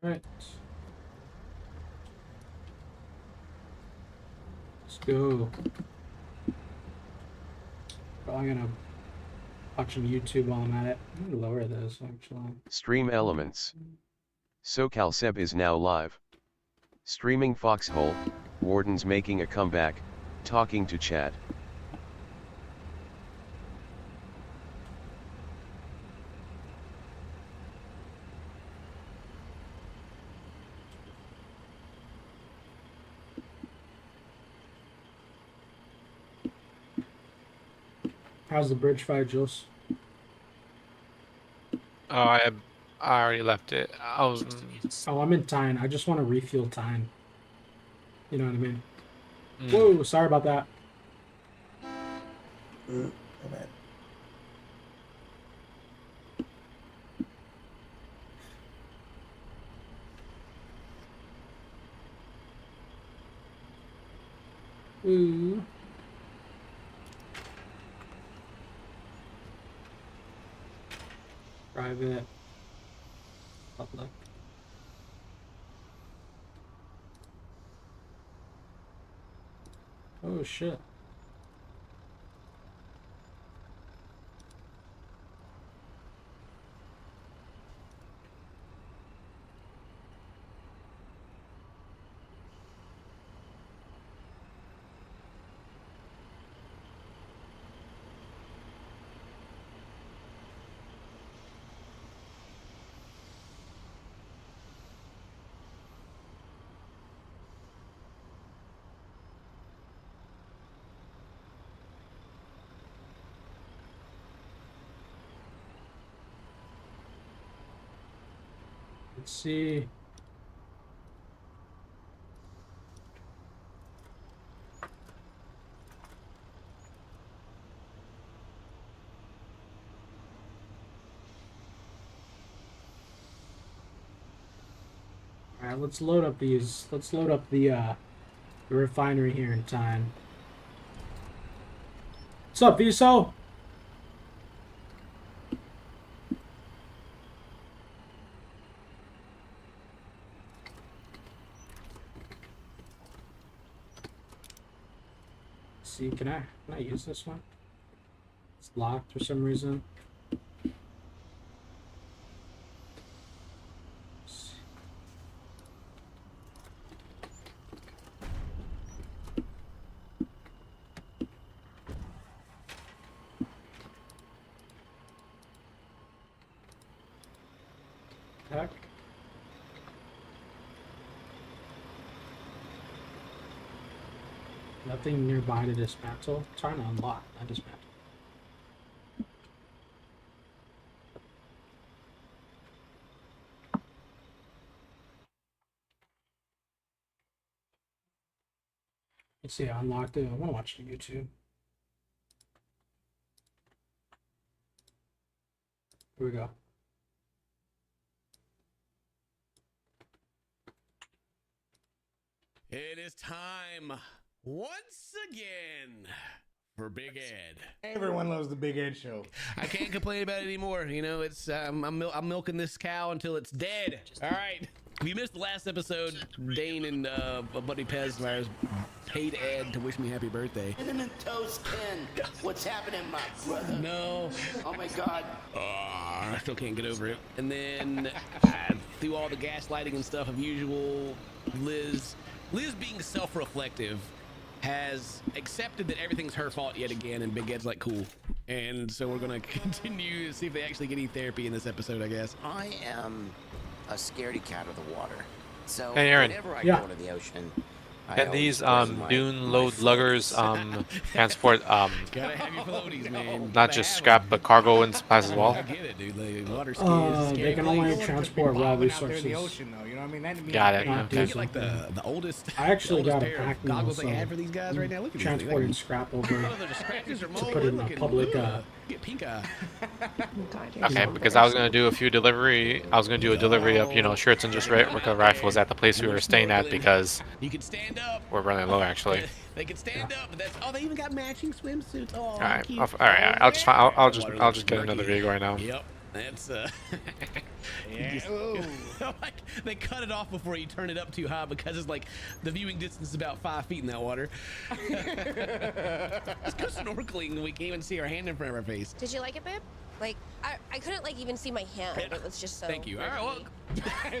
Alright. Let's go. Probably gonna watch some YouTube while I'm at it. I'm gonna lower this actually. Stream elements. Social Seb is now live. Streaming Foxhole, Wardens making a comeback, talking to chat. How's the bridge fight, Jules? Oh, I already left it. Oh, I'm in Tyne. I just want to refuel Tyne. You know what I mean? Whoa, sorry about that. My bad. Ooh. Private. Public. Oh shit. Let's see. All right, let's load up these. Let's load up the refinery here in time. What's up, Viso? See, can I use this one? It's locked for some reason. Heck. Nothing nearby to dismantle. Trying to unlock, not dismantle. Let's see, I unlocked it. I want to watch the YouTube. Here we go. It is time once again for Big Ed. Everyone loves the Big Ed show. I can't complain about it anymore. You know, it's I'm milking this cow until it's dead. All right. If you missed the last episode, Dane and Buddy Pez paid Ed to wish me happy birthday. Cinnamon Toast Ken, what's happening, my brother? No. Oh my God. I still can't get over it. And then through all the gaslighting and stuff of usual, Liz being self-reflective, has accepted that everything's her fault yet again, and Big Ed's like, cool. And so we're gonna continue to see if they actually get any therapy in this episode, I guess. I am a scaredy cat of the water. So Hey, Aaron. whenever I Yeah. go to the ocean, I Can always these bring my dune load floaties. luggers transport Gotta have your floaties, man. not just scrap but cargo and supplies as I well? get it, dude. Like, water ski is They can only transport raw resources. The ocean, though, you know what I mean? That means Got it. Not Okay. do like the oldest. I actually the got oldest a pair of pack now, goggles they so had for these guys right now. Look at transporting scrap over. to put it in a public, get pink eye. Okay, because I was gonna do a delivery of, you know, shirts and just regular rifles at the place we were staying at because You can stand up. we're running low actually. They can stand up, but that's they even got matching swimsuits. Oh, All right, cute. all right. I'll just get another vehicle right now. Yep. It's Yeah. like they cut it off before you turn it up too high because it's like the viewing distance is about 5 feet in that water. Let's go snorkeling and we can't even see our hand in front of our face. Did you like it, babe? Like, I couldn't like even see my hand. It was just so. Thank you. All right, well,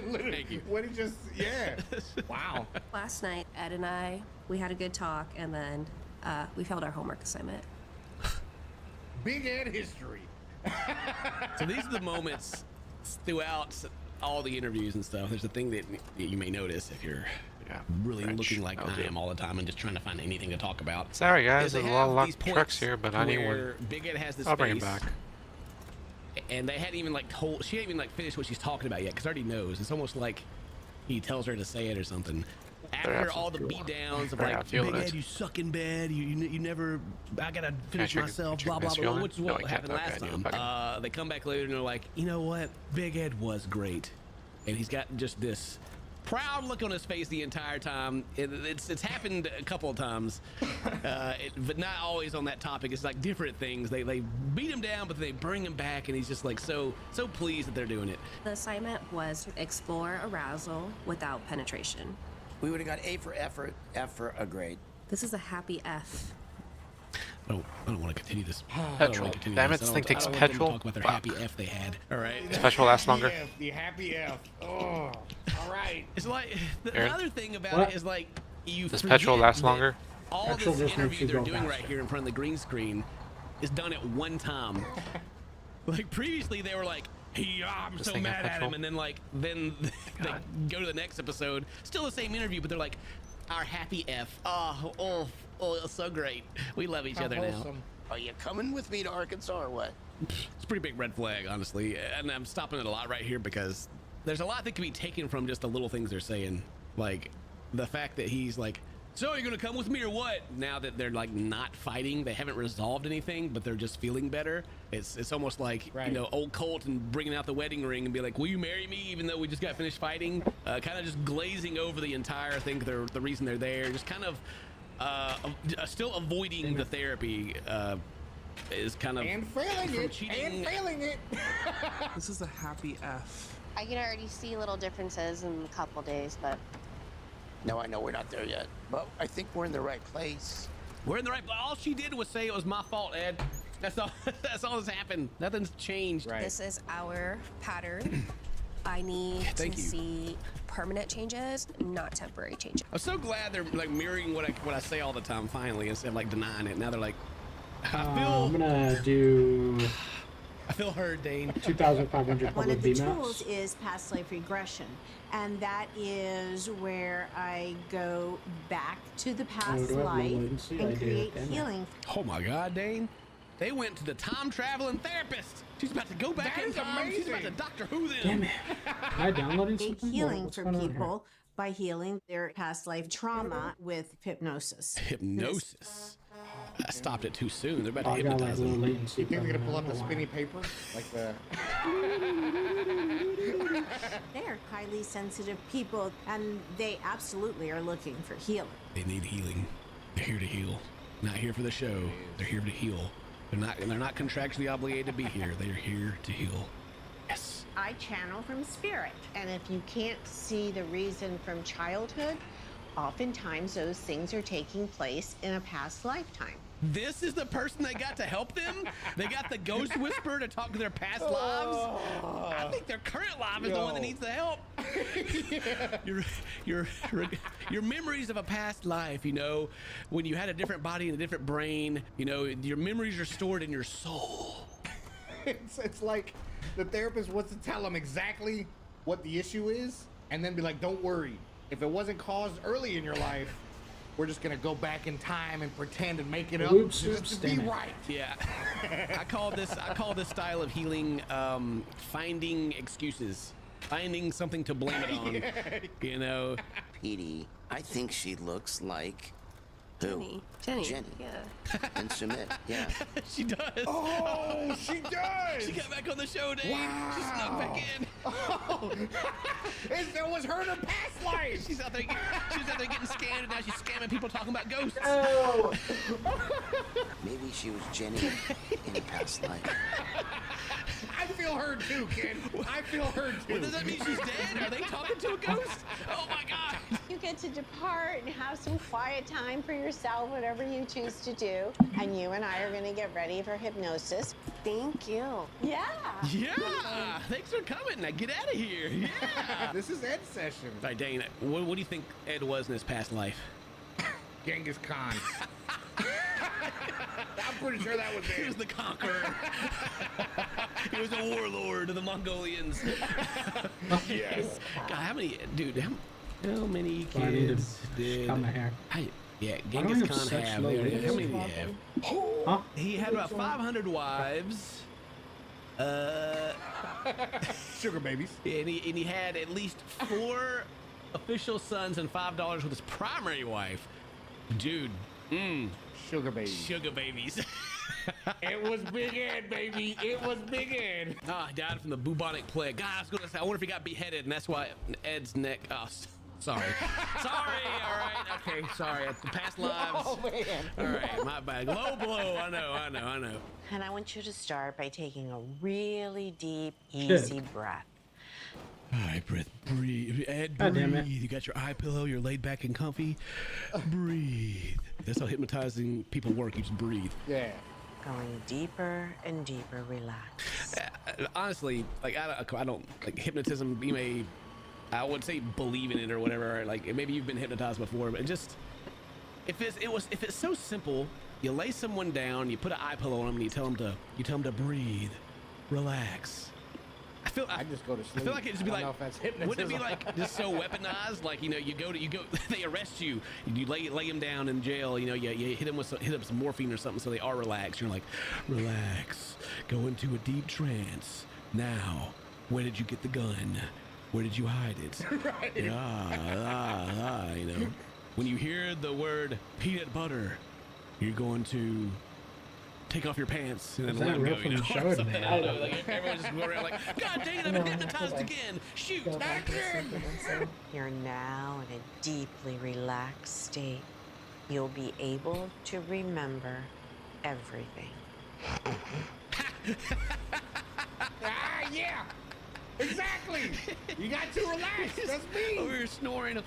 Literally, thank you. What he just, yeah. Wow. Last night, Ed and we had a good talk, and then we failed our homework assignment. Big Ed history. So these are the moments throughout all the interviews and stuff. There's a thing that you may notice if you're really looking like I am all the time and just trying to find anything to talk about. Sorry guys, They there's a have lot these of trucks points here, but I need where one. Big Ed has this I'll bring him space, back. and they hadn't even like told. She hadn't even like finished what she's talking about yet because already knows. It's almost like he tells her to say it or something. After all the beat downs of like, Big Ed, you suck in bed. You never. I gotta finish myself. Blah blah blah. Which is what happened last time. They come back later and they're like, you know what? Big Ed was great, and he's got just this proud look on his face the entire time. It's happened a couple of times, but not always on that topic. It's like different things. They beat him down, but they bring him back, and he's just like so pleased that they're doing it. The assignment was explore arousal without penetration. We would have got A for effort, F for a grade. This is a happy F. I don't want to continue this. Petrol. Damn it, this thing takes petrol. Talk about their happy F they had. All right. Does petrol last longer? The happy F. Oh, all right. It's like the Aaron? other thing about it is like you. Does petrol last longer? All Petrol this just makes interview you they're go doing faster. right here in front of the green screen is done at one time. Like previously they were like, "Hey, I'm This so thing got mad at petrol? him," and then they go to the next episode, still the same interview, but they're like, "Our happy F. Oh, it's so great. We love each other now." Are you coming with me to Arkansas or what? It's a pretty big red flag, honestly, and I'm stopping it a lot right here because there's a lot that can be taken from just the little things they're saying, like the fact that he's like, "So you're gonna come with me or what?" Now that they're like not fighting, they haven't resolved anything, but they're just feeling better. It's almost like you know, old Colt and bringing out the wedding ring and be like, "Will you marry me?" Even though we just got finished fighting, kind of just glazing over the entire thing. They're the reason they're there, just kind of still avoiding the therapy. Is kind of And failing it. cheating. And failing it. This is a happy F. I can already see little differences in a couple days, but No, I know we're not there yet, but I think we're in the right place. We're in the right place. All she did was say it was my fault, Ed. That's all. That's all that's happened. Nothing's changed. Right. this is our pattern. I need Thank to you. see permanent changes, not temporary changes. I'm so glad they're like mirroring what I say all the time. Finally, instead of like denying it. Now they're like, I'm gonna do I feel heard, Dane. 2,500 One public of the BMAPs. tools is past life regression, and that is where I go back to the past do I have low life latency? I and do. create Damn it. healing. Oh my God, Dane. They went to the time traveling therapist. She's about to go back That in is time. She's about to amazing. Doctor Who them. Damn it. Am I downloading Create something? healing What's for going on here? people by healing their past life trauma with hypnosis. Hypnosis. I stopped it too soon. They're about Oh, to I got like hypnotize low them. latency. You think they're gonna pull probably. up the spinny paper? Like the... They're highly sensitive people, and they absolutely are looking for healing. They need healing. They're here to heal. Not here for the show. They're here to heal. They're not contractually obligated to be here. They're here to heal. Yes. I channel from spirit, and if you can't see the reason from childhood, oftentimes those things are taking place in a past lifetime. This is the person that got to help them? They got the ghost whisperer to talk to their past lives? I think their current life is the one that needs the help. Your memories of a past life, you know, when you had a different body and a different brain, you know, your memories are stored in your soul. It's like the therapist wants to tell them exactly what the issue is, and then be like, "Don't worry. If it wasn't caused early in your life, we're just gonna go back in time and pretend and make it up Oops, just to be damn it. right." Yeah. I call this style of healing finding excuses. Finding something to blame it on. You know. Petey, I think she looks like who? Jenny. Jenny. Yeah. And Submit. Yeah. She does. Oh, she does. She got back on the show, Dave. She snuck back in. Oh, it was her in her past life. She's out there getting scammed, and now she's scamming people talking about ghosts. Oh. Maybe she was Jenny in a past life. I feel heard too, kid. I feel heard too. What does that mean? She's dead? Are they talking to a ghost? Oh my God. You get to depart and have some quiet time for yourself, whatever you choose to do. And you and I are going to get ready for hypnosis. Thank you. Yeah. Yeah. Thanks for coming. Now get out of here. Yeah. This is Ed's session. All right, Dane, what do you think Ed was in his past life? Genghis Khan. I'm pretty sure that was it. He was the conqueror. He was a warlord of the Mongolians. Yes. God, how many I need kids to did? cut my hair. Yeah, Why do I Genghis have Khan such have. low How many waves? did he have? Huh? He had about 500 wives. Sugar babies. And he had at least 4 official sons and $5 with his primary wife. Dude. Sugar babies. Sugar babies. It was Big Ed, baby. It was Big Ed. Oh, died from the bubonic plague. God, I was gonna say, I wonder if he got beheaded, and that's why Ed's neck. Oh, sorry. Sorry. All right. Okay. Sorry. The past lives. Oh man. All right. My bad. Low blow. I know. And I want you to start by taking a really deep, easy breath. All right, breathe. Ed, God damn it. breathe. You got your eye pillow. You're laid back and comfy. Breathe. That's how hypnotizing people work. You just breathe. Yeah. Going deeper and deeper, relax. Honestly, like I don't like hypnotism. I would say believe in it or whatever. Like maybe you've been hypnotized before, but just if it's so simple, you lay someone down, you put an eye pillow on them, and you tell them to breathe, relax. I just go to sleep. I feel like it'd just be I like, don't know if that's hypnotism. wouldn't it be like just so weaponized? Like you go, they arrest you, you lay them down in jail. You hit them with some morphine or something so they are relaxed. You're like, relax, go into a deep trance. Now, where did you get the gun? Where did you hide it? Right. When you hear the word peanut butter, you're going to take off your pants and then let them go. From the show Something, today? I don't know. Like, everyone's just going around like, God dang it, I've been hypnotized again. Shoot. You're now in a deeply relaxed state. You'll be able to remember everything. Yeah. Exactly. You got to relax. That's me. Over here snoring.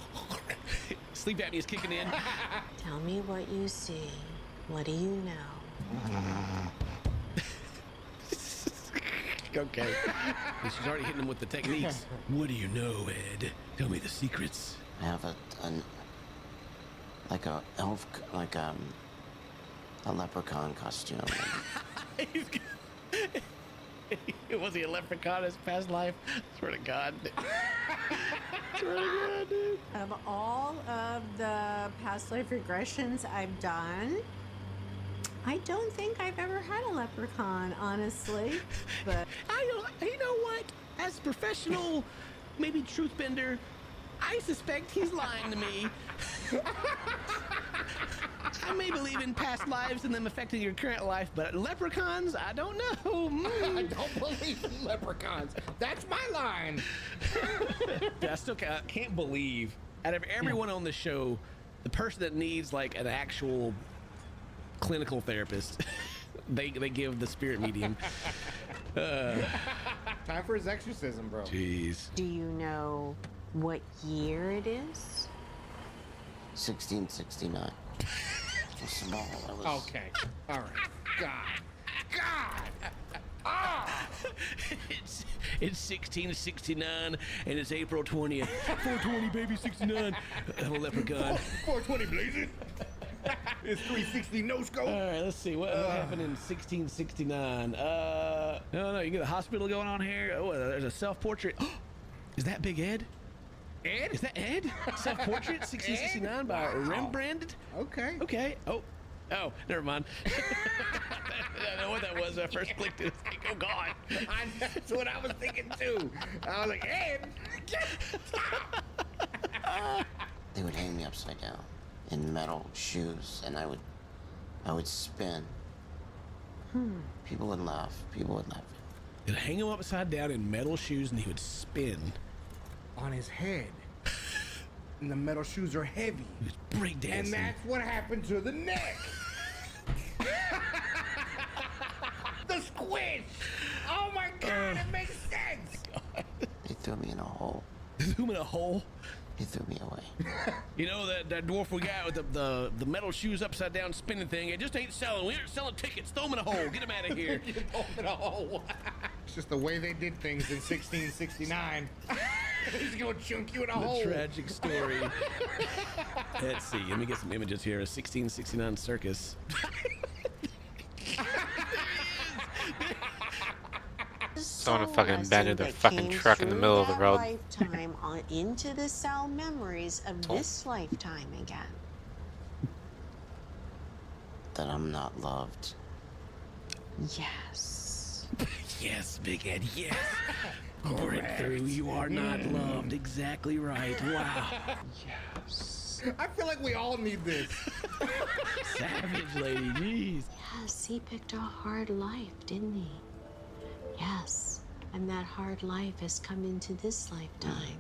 Sleep apnea is kicking in. Tell me what you see. What do you know? Okay. She's already hitting him with the techniques. What do you know, Ed? Tell me the secrets. I have a leprechaun costume. Was he a leprechaun in his past life? Swear to God. Swear to God, dude. Of all of the past life regressions I've done, I don't think I've ever had a leprechaun, honestly. But you know what? As a professional, maybe truth bender, I suspect he's lying to me. I may believe in past lives and them affecting your current life, but leprechauns, I don't know. I don't believe in leprechauns. That's my line. I still can't believe, out of everyone on the show, the person that needs like an actual clinical therapist, they give the spirit medium. Time for his exorcism, bro. Jeez. Do you know what year it is? 1669. Small. Okay. All right. God. Ah! It's 1669 and it's April 20th. 420, baby, 69. I'm a leprechaun. 420 blazing. It's 360 no scope. All right, let's see what happened in 1669. No, you get a hospital going on here. Oh, there's a self-portrait. Is that Big Ed? Ed? Is that Ed? Self-portrait, 1669 by Rembrandt. Okay. Oh, never mind. I don't know what that was when I first clicked it. Like, oh God. That's what I was thinking too. I was like, Ed. They would hang me upside down in metal shoes, and I would spin. People would laugh. They'd hang him upside down in metal shoes, and he would spin. On his head. And the metal shoes are heavy. He was breakdancing. And that's what happened to the neck. The squish. Oh my God, it threw me in a hole. Threw him in a hole? He threw me away. You know that dwarf we got with the metal shoes upside down spinning thing? It just ain't selling. We aren't selling tickets. Throw him in a hole. Get him out of here. You throw him in a hole. It's just the way they did things in 1669. He's gonna chunk you in a hole. Tragic story. Let's see. Let me get some images here. A 1669 circus. Someone fucking abandoned their fucking truck in the middle of the road. Lifetime on into the cell memories of this lifetime again. That I'm not loved. Yes. Yes, Big Ed, yes. Breakthrough, you are not loved. Exactly right. Wow. Yes. I feel like we all need this. Savage lady, jeez. Yes, he picked a hard life, didn't he? Yes, and that hard life has come into this lifetime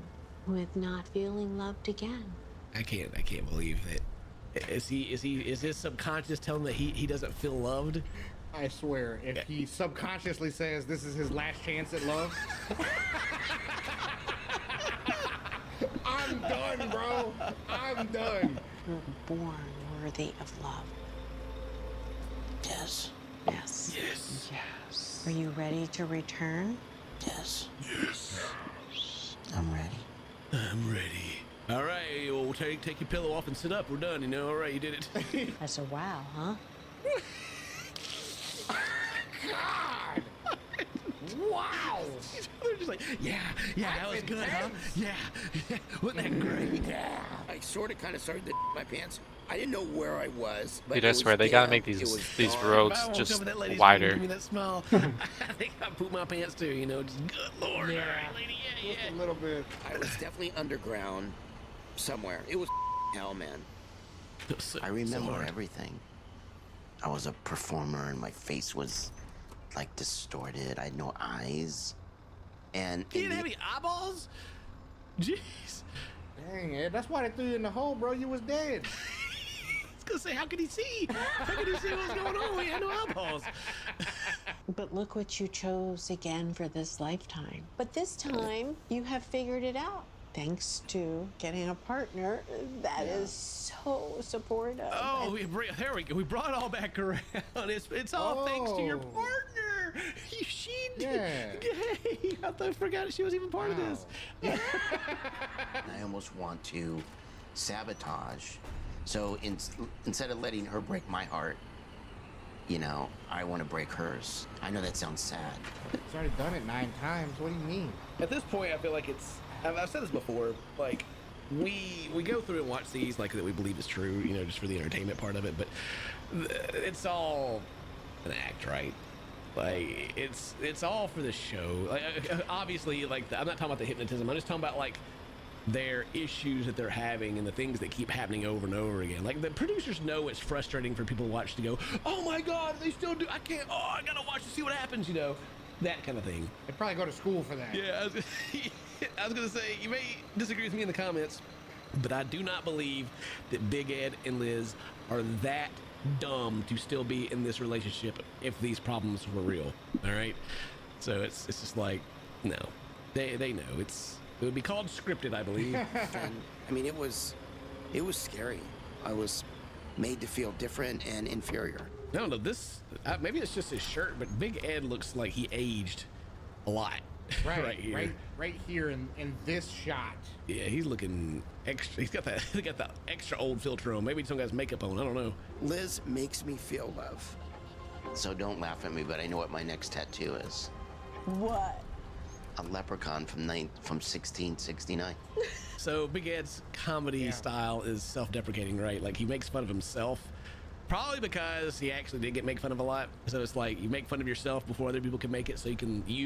with not feeling loved again. I can't believe that. Is his subconscious telling him that he doesn't feel loved? I swear, if he subconsciously says this is his last chance at love, I'm done, bro. I'm done. You're born worthy of love. Yes. Yes. Yes. Yes. Are you ready to return? Yes. Yes. I'm ready. I'm ready. All right, well, take your pillow off and sit up. We're done, you know. All right, you did it. That's a wow, huh? God! Wow! They're just like, yeah, that was good, huh? Yeah, wasn't that great? Yeah. I sort of kind of started to my pants. I didn't know where I was. But Dude, I swear, they gotta make these roads just wider. Give me that smile. I think I pooped my pants too, you know, just good lord. Yeah. All right, lady, yeah. Just a little bit. I was definitely underground somewhere. It was hell, man. I remember everything. I was a performer and my face was like distorted. I had no eyes. And You didn't have any eyeballs? Jeez. Dang, Ed, that's why they threw you in the hole, bro. You was dead. I was gonna say, how could he see? How could he see what was going on? He had no eyeballs. But look what you chose again for this lifetime. But this time, you have figured it out. Thanks to getting a partner that is so supportive. Oh, there we go. We brought it all back around. It's all thanks to your partner. She did. Yay. I forgot she was even part of this. I almost want to sabotage. So instead of letting her break my heart, you know, I want to break hers. I know that sounds sad. It's already done it 9 times. What do you mean? At this point, I feel like I've said this before, like, we go through and watch these, like, that we believe is true, you know, just for the entertainment part of it, but it's all an act, right? Like, it's all for the show. Like, obviously, like, I'm not talking about the hypnotism, I'm just talking about, like, their issues that they're having and the things that keep happening over and over again. Like, the producers know it's frustrating for people to watch to go, oh my god, they still do, I gotta watch to see what happens, you know, that kind of thing. They'd probably go to school for that. Yeah, I was gonna say, you may disagree with me in the comments, but I do not believe that Big Ed and Liz are that dumb to still be in this relationship if these problems were real. All right, so it's just like, no, they know it would be called scripted, I believe. And, I mean, it was scary. I was made to feel different and inferior. No, this maybe it's just his shirt, but Big Ed looks like he aged a lot. Right here. Right here in this shot. Yeah, he's looking extra. He's got that extra old filter on. Maybe some guy's makeup on. I don't know. Liz makes me feel love. So don't laugh at me, but I know what my next tattoo is. What? A leprechaun from 1669. So Big Ed's comedy style is self-deprecating, right? Like, he makes fun of himself. Probably because he actually did make fun of a lot. So it's like you make fun of yourself before other people can make it, so you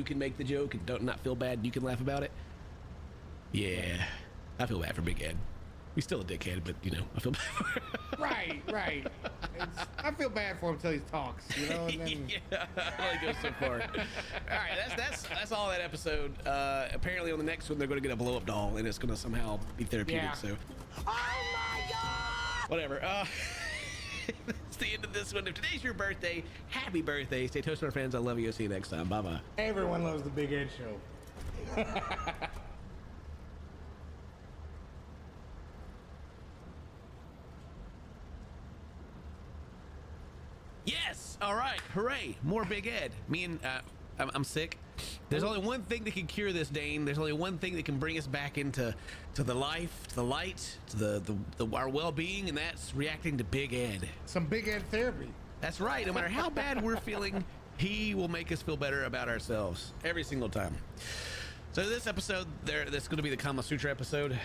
can make the joke and not feel bad. You can laugh about it. Yeah, I feel bad for Big Ed. He's still a dickhead, but you know, I feel bad for him. Right. I feel bad for him until he talks, you know. And then... yeah, it goes so far. All right, that's all that episode. Apparently, on the next one, they're going to get a blow-up doll, and it's going to somehow be therapeutic. Yeah. So. Oh my god! Whatever. That's the end of this one. If today's your birthday, happy birthday. Stay toasted, my friends. I love you. See you next time. Bye-bye. Everyone loves the Big Ed Show. All right, hooray, more Big Ed. Me and I'm sick. There's only one thing that can cure this, Dane. There's only one thing that can bring us back into the life, to the light, to our well-being, and that's reacting to Big Ed. Some Big Ed therapy. That's right. No matter how bad we're feeling, he will make us feel better about ourselves every single time. So this episode, that's going to be the Kama Sutra episode.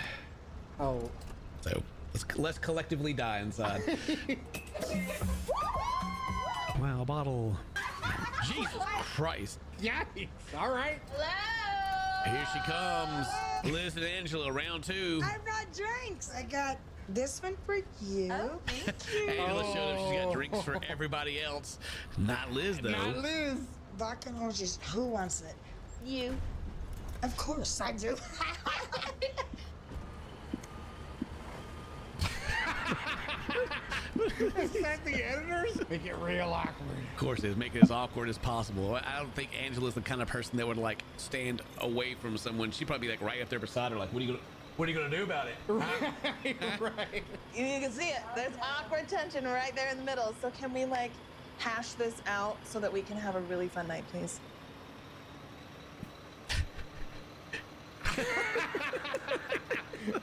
Oh. So let's collectively die inside. Wow, bottle. Jesus Christ. Yikes. All right. Hello. Here she comes. Liz and Angela, round 2. I've got drinks. I got this one for you. Oh, thank you. Angela showed up. She's got drinks for everybody else. Not Liz, though. Not Liz. Vodka and oranges. Who wants it? You. Of course I do. Is that the editors? Make it real awkward. Of course it is. Make it as awkward as possible. I don't think Angela's the kind of person that would like stand away from someone. She'd probably be like right up there beside her, like, what are you gonna do about it? Right. You can see it. There's awkward tension right there in the middle. So can we like hash this out so that we can have a really fun night, please?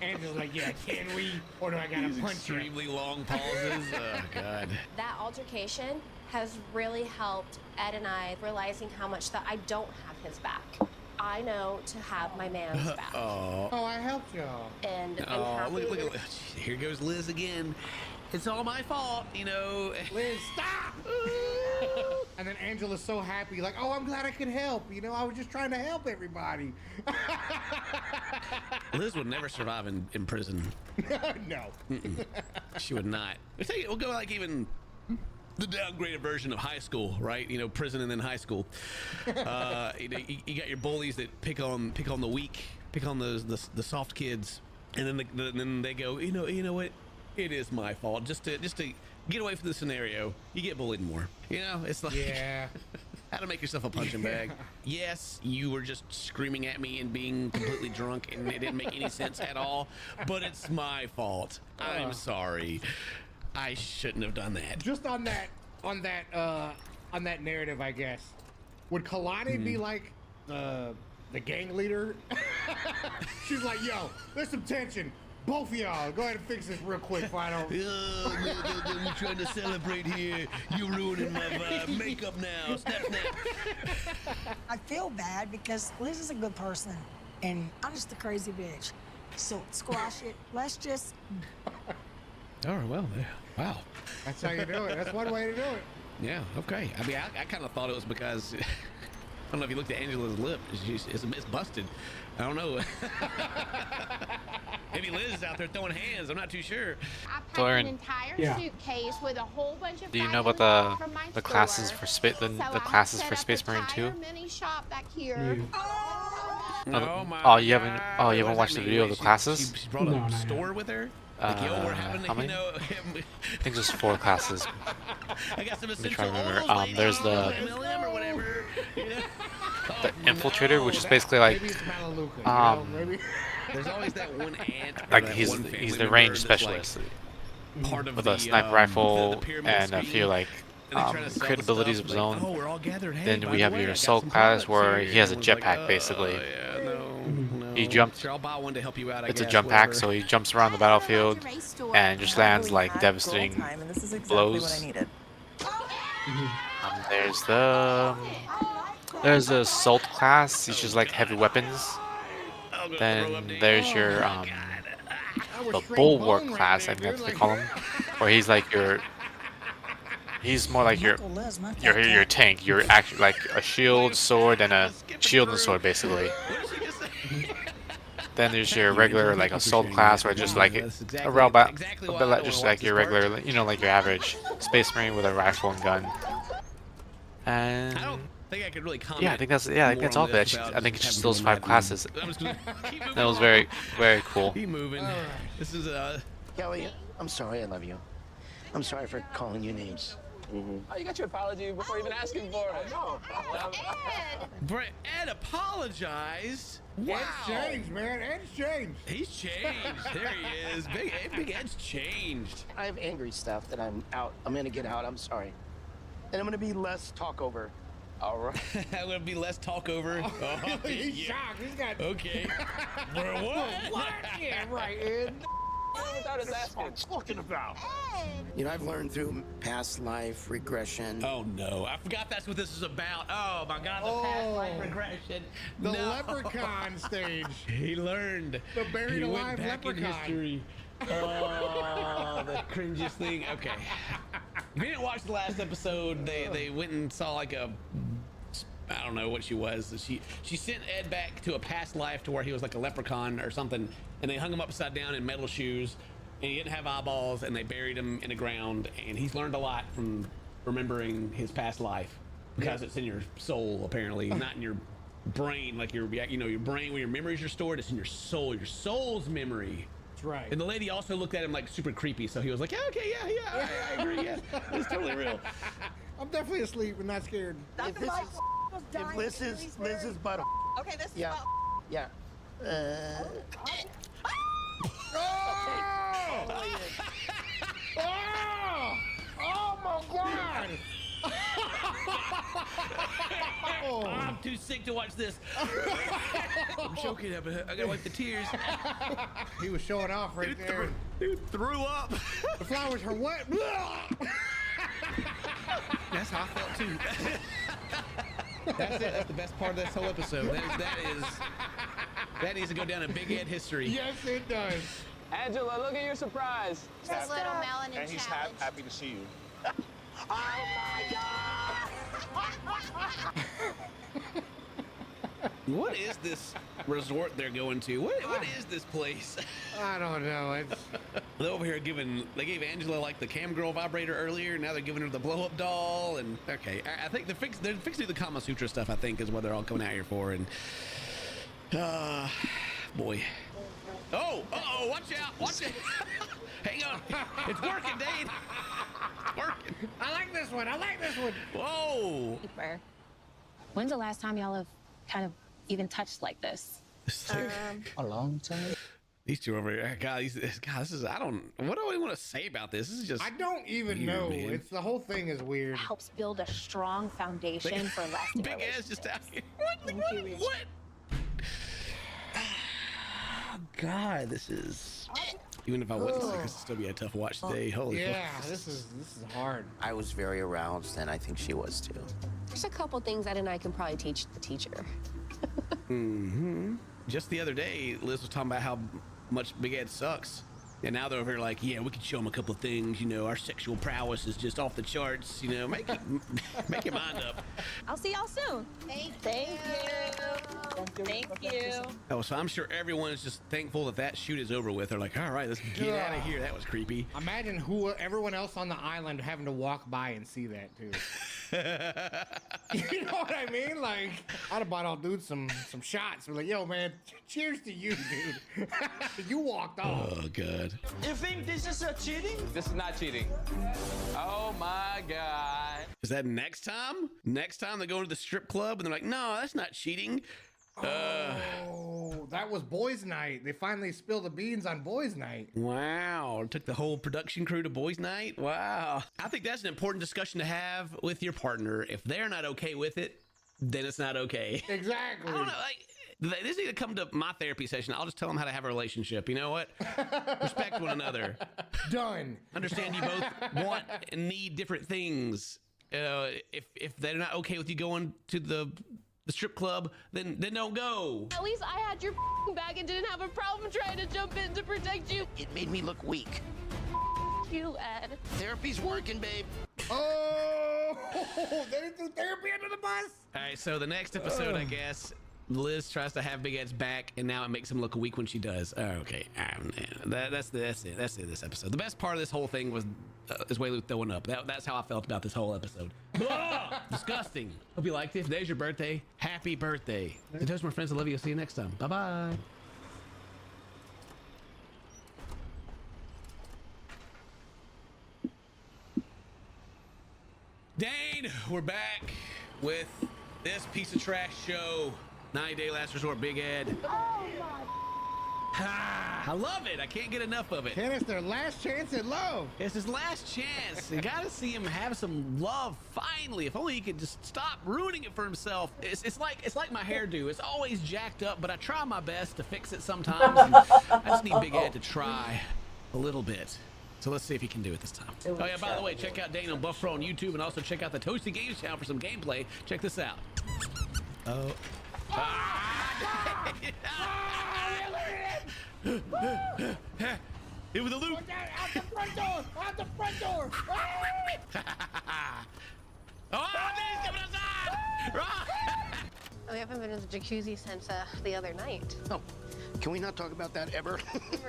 Angela's like, yeah, can we? Or do I gotta punch you? Extremely long pauses. Oh, God. That altercation has really helped Ed and I realizing how much that I don't have his back. I know to have my man's back. Oh, I helped y'all. And I'm happy. look. Here goes Liz again. It's all my fault, you know. Liz, stop! And then Angela's so happy, like, oh, I'm glad I could help. You know, I was just trying to help everybody. Liz would never survive in prison. No. She would not. We'll go like even the downgraded version of high school, right? You know, prison and then high school. You got your bullies that pick on the weak, pick on the soft kids, and then they go, you know what? It is my fault. Just to get away from the scenario, you get bullied more. You know, it's like, yeah. How to make yourself a punching bag. Yes, you were just screaming at me and being completely drunk, and it didn't make any sense at all. But it's my fault. I'm sorry. I shouldn't have done that. Just on that narrative, I guess. Would Kalani be like the gang leader? She's like, yo, there's some tension. Both of y'all, go ahead and fix this real quick, final. We're trying to celebrate here. You're ruining my vibe. Makeup now. Snap. I feel bad because Liz is a good person, and I'm just a crazy bitch. So squash it. Let's just. All right, well, wow. That's how you do it. That's one way to do it. Yeah, okay. I mean, I kind of thought it was because, I don't know if you looked at Angela's lip. It's busted. I don't know. Maybe Liz is out there throwing hands. I'm not too sure. I packed an entire suitcase with a whole bunch of. Do you know about the classes for the classes for Space Marine 2? Mini shop back here. You haven't watched the video of the classes? She brought a store with her. Like, yo, we're having, how many? You know, I think there's 4 classes. I got some Let me try to remember. There's the infiltrator, which is basically like there's always that one ant. like he's the range specialist with a sniper rifle and a few like crit abilities of his own. Then we have your assault class where he has a jetpack basically. He jumped. It's a jump pack, so he jumps around the battlefield and just lands like devastating blows. There's the assault class. He's just like heavy weapons. Then there's your the bulwark class, I think that's what they call him, where he's like he's more like your tank. You're actually like a shield, sword, and a shield and sword basically. Then there's your regular like assault class, where just like a robot, just like your regular, you know, like your average Space Marine with a rifle and gun. And I don't think I could really comment. Yeah, I think that's all of it. I think it's just those 5 classes. That was very, very cool. Keep moving. This is Kelly, I'm sorry. I love you. I'm sorry for calling you names. Oh, you got your apology before even asking for it. No. Ed apologized. Wow. Ed's changed, man. Ed's changed. He's changed. There he is. Big Ed's changed. I have angry stuff that I'm gonna get out. I'm sorry. and I'm gonna be less talkover. All right. I'm gonna be less talkover. Oh, he's shocked. He's got. Okay. Bro, what? What? Yeah, right, Ed. Without us asking. What I'm talking about. You know, I've learned through past life regression. Oh no, I forgot that's what this is about. Oh my God, the past life regression. The leprechaun stage. He learned. The buried he alive went back leprechaun. in history. Oh, the cringiest thing. Okay. If you didn't watch the last episode, they went and saw like a, I don't know what she was. She sent Ed back to a past life to where he was like a leprechaun or something, and they hung him upside down in metal shoes, and he didn't have eyeballs, and they buried him in the ground, and he's learned a lot from remembering his past life because it's in your soul apparently, not in your brain. Like your brain where your memories are stored, it's in your soul's memory. That's right. And the lady also looked at him like super creepy, so he was like, yeah, okay, yeah, I agree, yeah, it's totally real. I'm definitely asleep and not scared. If Liz is butt. Okay, this is Yeah. about. Yeah. Oh my God! I'm too sick to watch this. I'm choking up. I gotta wipe the tears. He was showing off right there. Dude threw up. The flowers are wet. That's how I felt too. That's it. That's the best part of this whole episode. That needs to go down in Big Ed history. Yes, it does. Angela, look at your surprise. This little melanin And he's challenge. happy to see you. What is this resort they're going to? What is this place? I don't know. It's They're over here they gave Angela like the cam girl vibrator earlier. Now they're giving her the blow up doll. And okay, I think they're fixing the Kama Sutra stuff, I think, is what they're all coming out here for. And boy. Oh, watch out. Hang on. It's working, Dave. It's working. I like this one. Whoa. When's the last time y'all have kind of even touched like this? A long time. These two over here, God, this is, what do I want to say about this? This is just, I don't even weird, know. man. It's the whole thing is weird. Helps build a strong foundation for lasting Big ass just out here. What? Oh, God, this is, even if I wasn't sick, this would still be a tough watch today. Holy Yeah, fuck. this is hard. I was very aroused, and I think she was too. There's a couple things Ed and I can probably teach the teacher. Just the other day, Liz was talking about how much Big Ed sucks. And now they're over here like, yeah, we could show him a couple of things. You know, our sexual prowess is just off the charts. You know, make your mind up. I'll see y'all soon. Thank you. Oh, so I'm sure everyone is just thankful that shoot is over with. They're like, all right, let's get out of here. That was creepy. Imagine everyone else on the island having to walk by and see that too. You know what I mean? Like, I'd have bought all dudes some shots. We're like, yo, man, cheers to you, dude. You walked off. Oh, God. You think this is cheating? This is not cheating. Oh my God. Is that next time? Next time they go to the strip club and they're like, no, that's not cheating. Oh, that was boys' night. They finally spilled the beans on boys' night. Wow. It took the whole production crew to boys' night. Wow. I think that's an important discussion to have with your partner. If they're not okay with it, then it's not okay. Exactly. I don't know. Like, they just need to come to my therapy session. I'll just tell them how to have a relationship. You know what? Respect one another. Done. Understand you both want and need different things. If they're not okay with you going to the strip club, then don't go. At least I had your back and didn't have a problem trying to jump in to protect you. It made me look weak. You, Ed. Therapy's working, babe. Oh, they threw therapy under the bus. All right, so the next episode, I guess, Liz tries to have Big Ed's back, and now it makes him look weak when she does. Oh, okay, that's it. That's it. This episode. The best part of this whole thing was Waylu throwing up. That's how I felt about this whole episode. Disgusting. Hope you liked it. If today's your birthday, happy birthday. And those my friends, I love you. I'll see you next time. Bye bye. Dane, we're back with this piece of trash show, 90 Day Last Resort, Big Ed. Oh my. Ah, I love it. I can't get enough of it. Ken, it's their last chance at love. It's his last chance. You gotta see him have some love finally. If only he could just stop ruining it for himself. It's like my hairdo. It's always jacked up, but I try my best to fix it sometimes. And I just need Big Ed to try a little bit. So let's see if he can do it this time. Oh yeah, by the way, check out Daniel Buff Pro on YouTube and also check out the Toasty Games channel for some gameplay. Check this out. Oh. It was a loop. Out the front door! Out the front door! Oh, he's coming outside! We haven't been in the jacuzzi since the other night. Oh, can we not talk about that ever?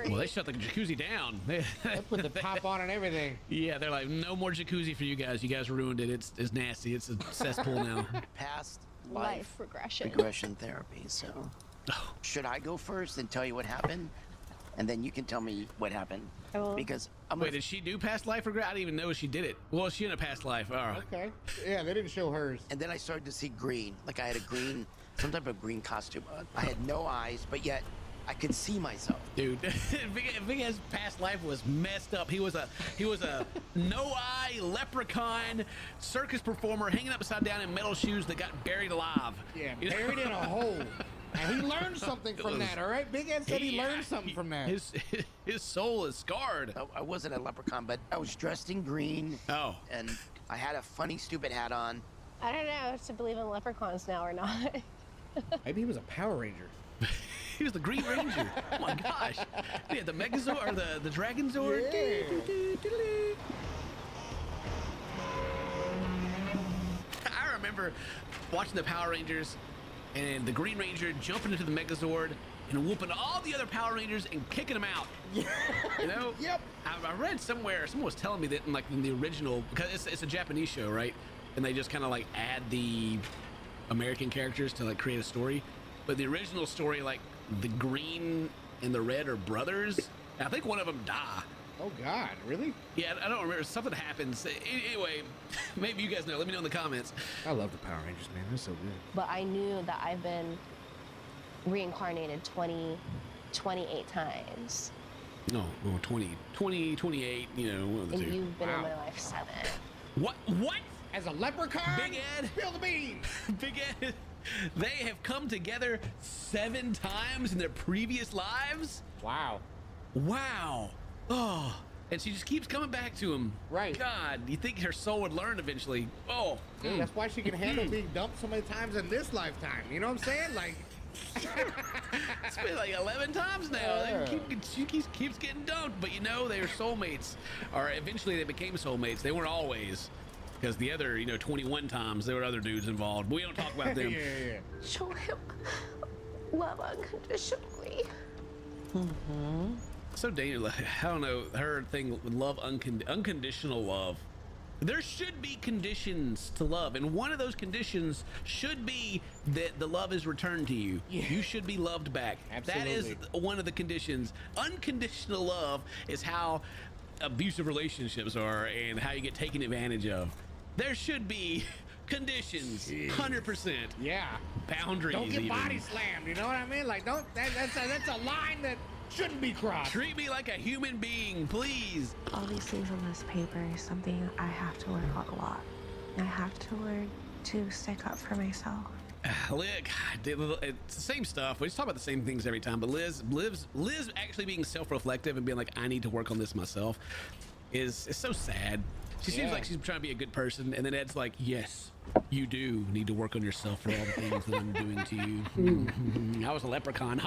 Well, they shut the jacuzzi down. They put the top on and everything. Yeah, they're like, no more jacuzzi for you guys. You guys ruined it. It's nasty. It's a cesspool now. Past Life regression. regression therapy. So, should I go first and tell you what happened, and then you can tell me what happened? Because Wait, did she do past life regression? I didn't even know she did it. Well, she in a past life. All right. Okay. Yeah, they didn't show hers. And then I started to see green. Like I had a green, some type of green costume on. I had no eyes, but yet I could see myself. Dude, Big Ed's past life was messed up. He was a no-eye leprechaun circus performer hanging upside down in metal shoes that got buried alive. Yeah, buried in a hole. And he learned something from that, all right? Big Ed said he learned something from that. His soul is scarred. I wasn't a leprechaun, but I was dressed in green. Oh. And I had a funny, stupid hat on. I don't know if to believe in leprechauns now or not. Maybe he was a Power Ranger. He was the Green Ranger. Oh my gosh. He had the Megazord, or the Dragon Zord. Yeah. I remember watching the Power Rangers and the Green Ranger jumping into the Megazord and whooping all the other Power Rangers and kicking them out. You know? Yep. I read somewhere, someone was telling me that in the original, because it's a Japanese show, right? And they just kind of like add the American characters to like create a story. But the original story, like the green and the red are brothers. And I think one of them die. Oh God, really? Yeah, I don't remember. Something happens. Anyway, maybe you guys know. Let me know in the comments. I love the Power Rangers, man. They're so good. But I knew that I've been reincarnated 28 times. No, well, 28, you know, one of the And two. you've been in my life 7. What? As a leprechaun? Big Ed? Spill the beans! Big Ed, they have come together 7 times in their previous lives? Wow. Wow. Oh, and she just keeps coming back to him. Right. God, you think her soul would learn eventually. Oh. Dude, that's why she can handle being dumped so many times in this lifetime. You know what I'm saying? Like... It's been like 11 times now. Yeah. She keeps getting dumped, but you know, they were soulmates. Or eventually they became soulmates. They weren't always. Because the other, 21 times, there were other dudes involved. But we don't talk about them. Yeah. Show him love unconditionally. Mm-hmm. So Daniel, I don't know, her thing with love, unconditional love. There should be conditions to love, and one of those conditions should be that the love is returned to you. Yeah. You should be loved back. Absolutely. That is one of the conditions. Unconditional love is how abusive relationships are and how you get taken advantage of. There should be conditions, 100%. Yeah. Boundaries. Don't get even. body slammed, you know what I mean? Like, that's a line that shouldn't be crossed. Treat me like a human being, please. All these things on this paper is something I have to work on a lot. I have to learn to stick up for myself. Look, it's the same stuff. We just talk about the same things every time. But Liz actually being self-reflective and being like, I need to work on this myself, is so sad. She seems like she's trying to be a good person, and then Ed's like, yes, you do need to work on yourself for all the things that I'm doing to you. I was a leprechaun.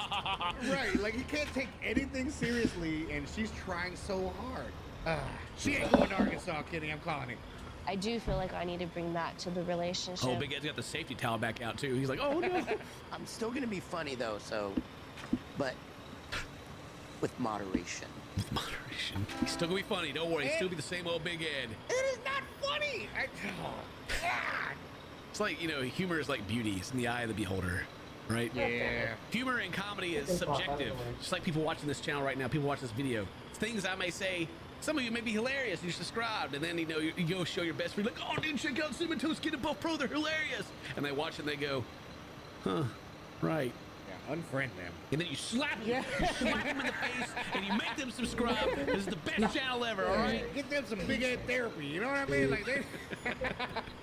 Right, like you can't take anything seriously, and she's trying so hard. She ain't going to Arkansas, kidding. I'm calling it. I do feel like I need to bring that to the relationship. Oh, Big Ed's got the safety towel back out too. He's like, oh no. I'm still gonna be funny though, but with moderation. With moderation. He's still gonna be funny. Don't worry. He'll still be the same old Big Ed. It is not funny. It's like, humor is like beauty. It's in the eye of the beholder, right? Yeah. Humor and comedy is subjective. Just like people watching this channel right now, people watch this video. Things I may say, some of you may be hilarious and you're subscribed, and then you go show your best friend, like, oh, dude, check out Cinnamon Toast Kid and Buff Pro, they're hilarious. And they watch and they go, huh, right. Yeah. Unfriend them. And then you slap them. You slap them in the face, and you make them subscribe. This is the best channel ever, all right? Get them some big head therapy, you know what I mean? Like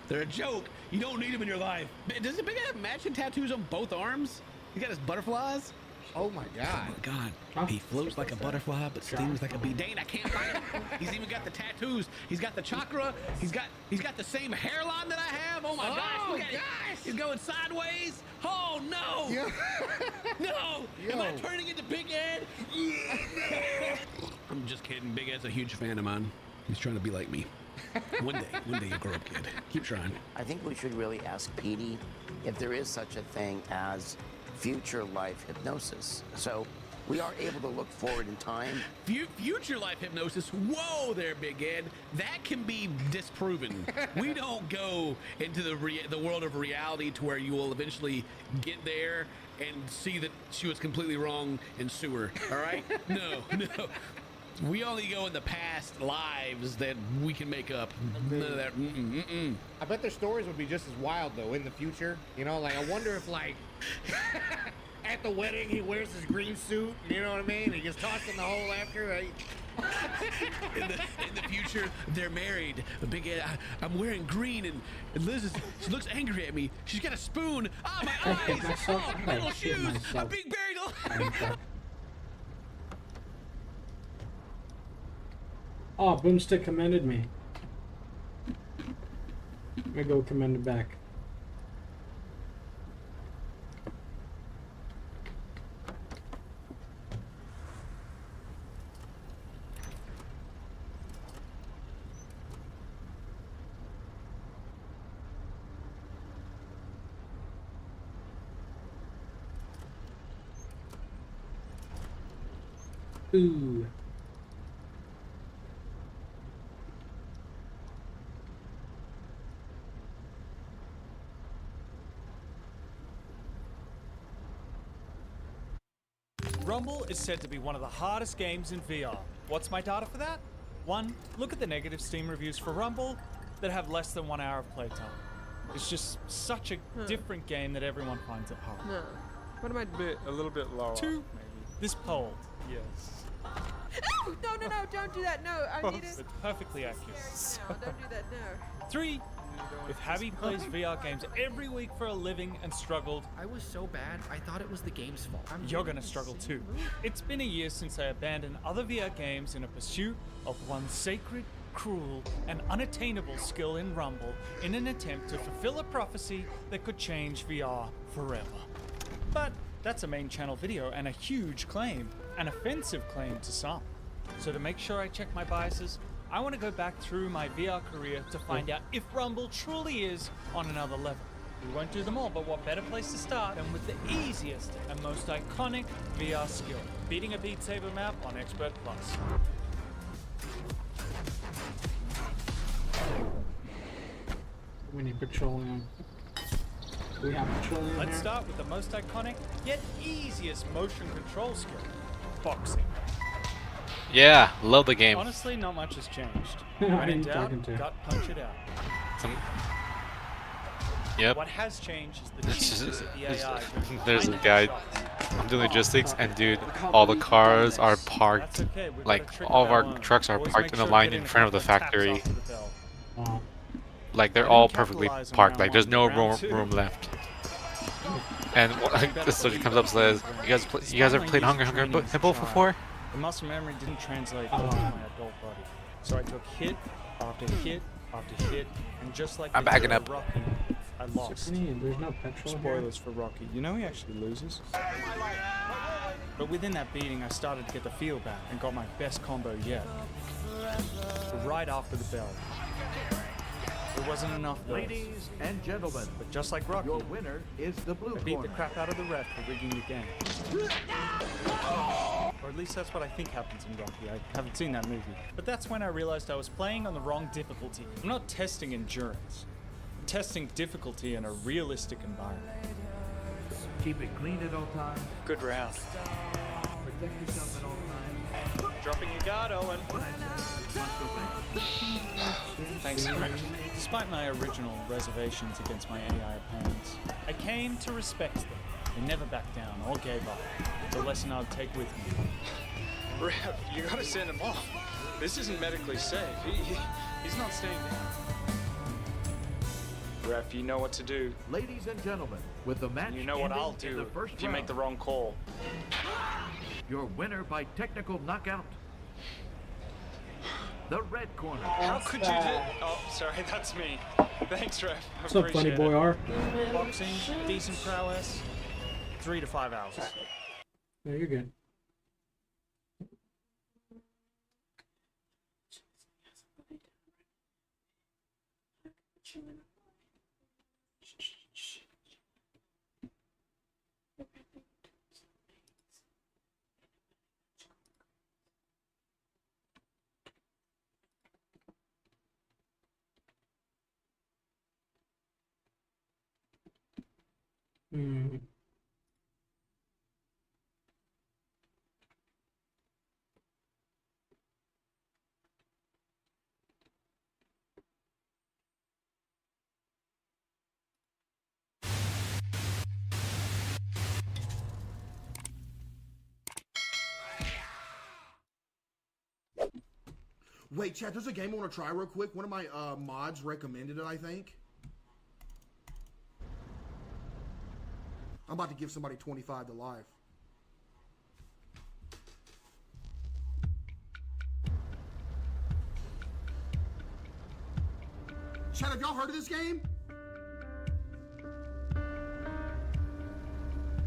they're a joke. You don't need them in your life. Does the big head have matching tattoos on both arms? He got his butterflies. Oh my God. Oh my God. He floats like a butterfly, but stings like a bee. Dang, I can't find him. He's even got the tattoos. He's got the chakra. He's got the same hairline that I have. Oh my gosh. Look at it. He's going sideways. Oh no. No. Am I turning into Big Ed? I'm just kidding. Big Ed's a huge fan of mine. He's trying to be like me. One day you'll grow up, kid. Keep trying. I think we should really ask Petey if there is such a thing as future life hypnosis. So we are able to look forward in time. Future life hypnosis? Whoa there, Big Ed. That can be disproven. We don't go into the world of reality to where you will eventually get there and see that she was completely wrong and sue her. All right? No. We only go in the past lives that we can make up. None of that. I bet their stories would be just as wild though in the future. You know, like I wonder if like at the wedding he wears his green suit. You know what I mean? He gets tossed in the hole after. Right? In the future, they're married. Big Ed, I'm wearing green, and Liz she looks angry at me. She's got a spoon. Ah, my eyes. Oh, metal shoes. I'm being buried alive. Oh, Boomstick commended me. Let me go commend it back. Ooh. Rumble is said to be one of the hardest games in VR. What's my data for that? 1, look at the negative Steam reviews for Rumble that have less than 1 hour of playtime. It's just such a different game that everyone finds it hard. No. What am I a little bit lower? 2, maybe. This poll. Yes. No, don't do that. No, I need it. It's perfectly accurate. No, don't do that. No. 3, if Habby plays VR games every week for a living and struggled, I was so bad, I thought it was the game's fault. You're gonna struggle too. It's been a year since I abandoned other VR games in a pursuit of one sacred, cruel, and unattainable skill in Rumble in an attempt to fulfill a prophecy that could change VR forever. But that's a main channel video and a huge claim, an offensive claim to some. So to make sure I check my biases, I want to go back through my VR career to find out if Rumble truly is on another level. We won't do them all, but what better place to start than with the easiest and most iconic VR skill, beating a Beat Saber map on Expert Plus. We need petroleum. We have petroleum. Let's start with the most iconic yet easiest motion control skill, boxing. Yeah, love the game. Honestly, not much has changed. When in doubt, gut punch it out. Yep. What has changed is the cheapness of the AI. There's a guy. I'm doing logistics, and dude, all the cars are parked. Like all of our trucks are parked in a line in front of the factory. Like they're all perfectly parked. Like there's no room left. And the soldier comes up and says, "You guys ever played Hungry Hippo before?" The muscle memory didn't translate well to my adult body, so I took hit after hit after hit, and just like I'm backing up. Rocky, I lost. There's no petrol. Spoilers for Rocky. You know he actually loses. But within that beating, I started to get the feel back and got my best combo yet. Right after the bell. It wasn't enough, though. Ladies and gentlemen, but just like Rocky, your winner is the blue I beat corner. the crap out of the ref for rigging the game. Or at least that's what I think happens in Rocky. I haven't seen that movie. But that's when I realized I was playing on the wrong difficulty. I'm not testing endurance. I'm testing difficulty in a realistic environment. Keep it clean at all times. Good round. Protect yourself at all times. Dropping your guard, Owen. Thanks, Rich. Despite my original reservations against my AI opponents, I came to respect them. They never backed down or gave up. It's a lesson I'd take with me. Ref, you gotta send him off. This isn't medically safe. He's not staying down. Ref, you know what to do. Ladies and gentlemen, with the match You know what I'll ending in do the first if you make the round, wrong call. your winner by technical knockout, the red corner. How could you do? Oh, sorry, that's me. Thanks, Ref. What's up, funny boy R? Boxing, decent prowess, 3 to 5 hours. No, you're good. Wait, chat, there's a game I want to try real quick. One of my mods recommended it, I think. I'm about to give somebody 25 to live. Chat, have y'all heard of this game?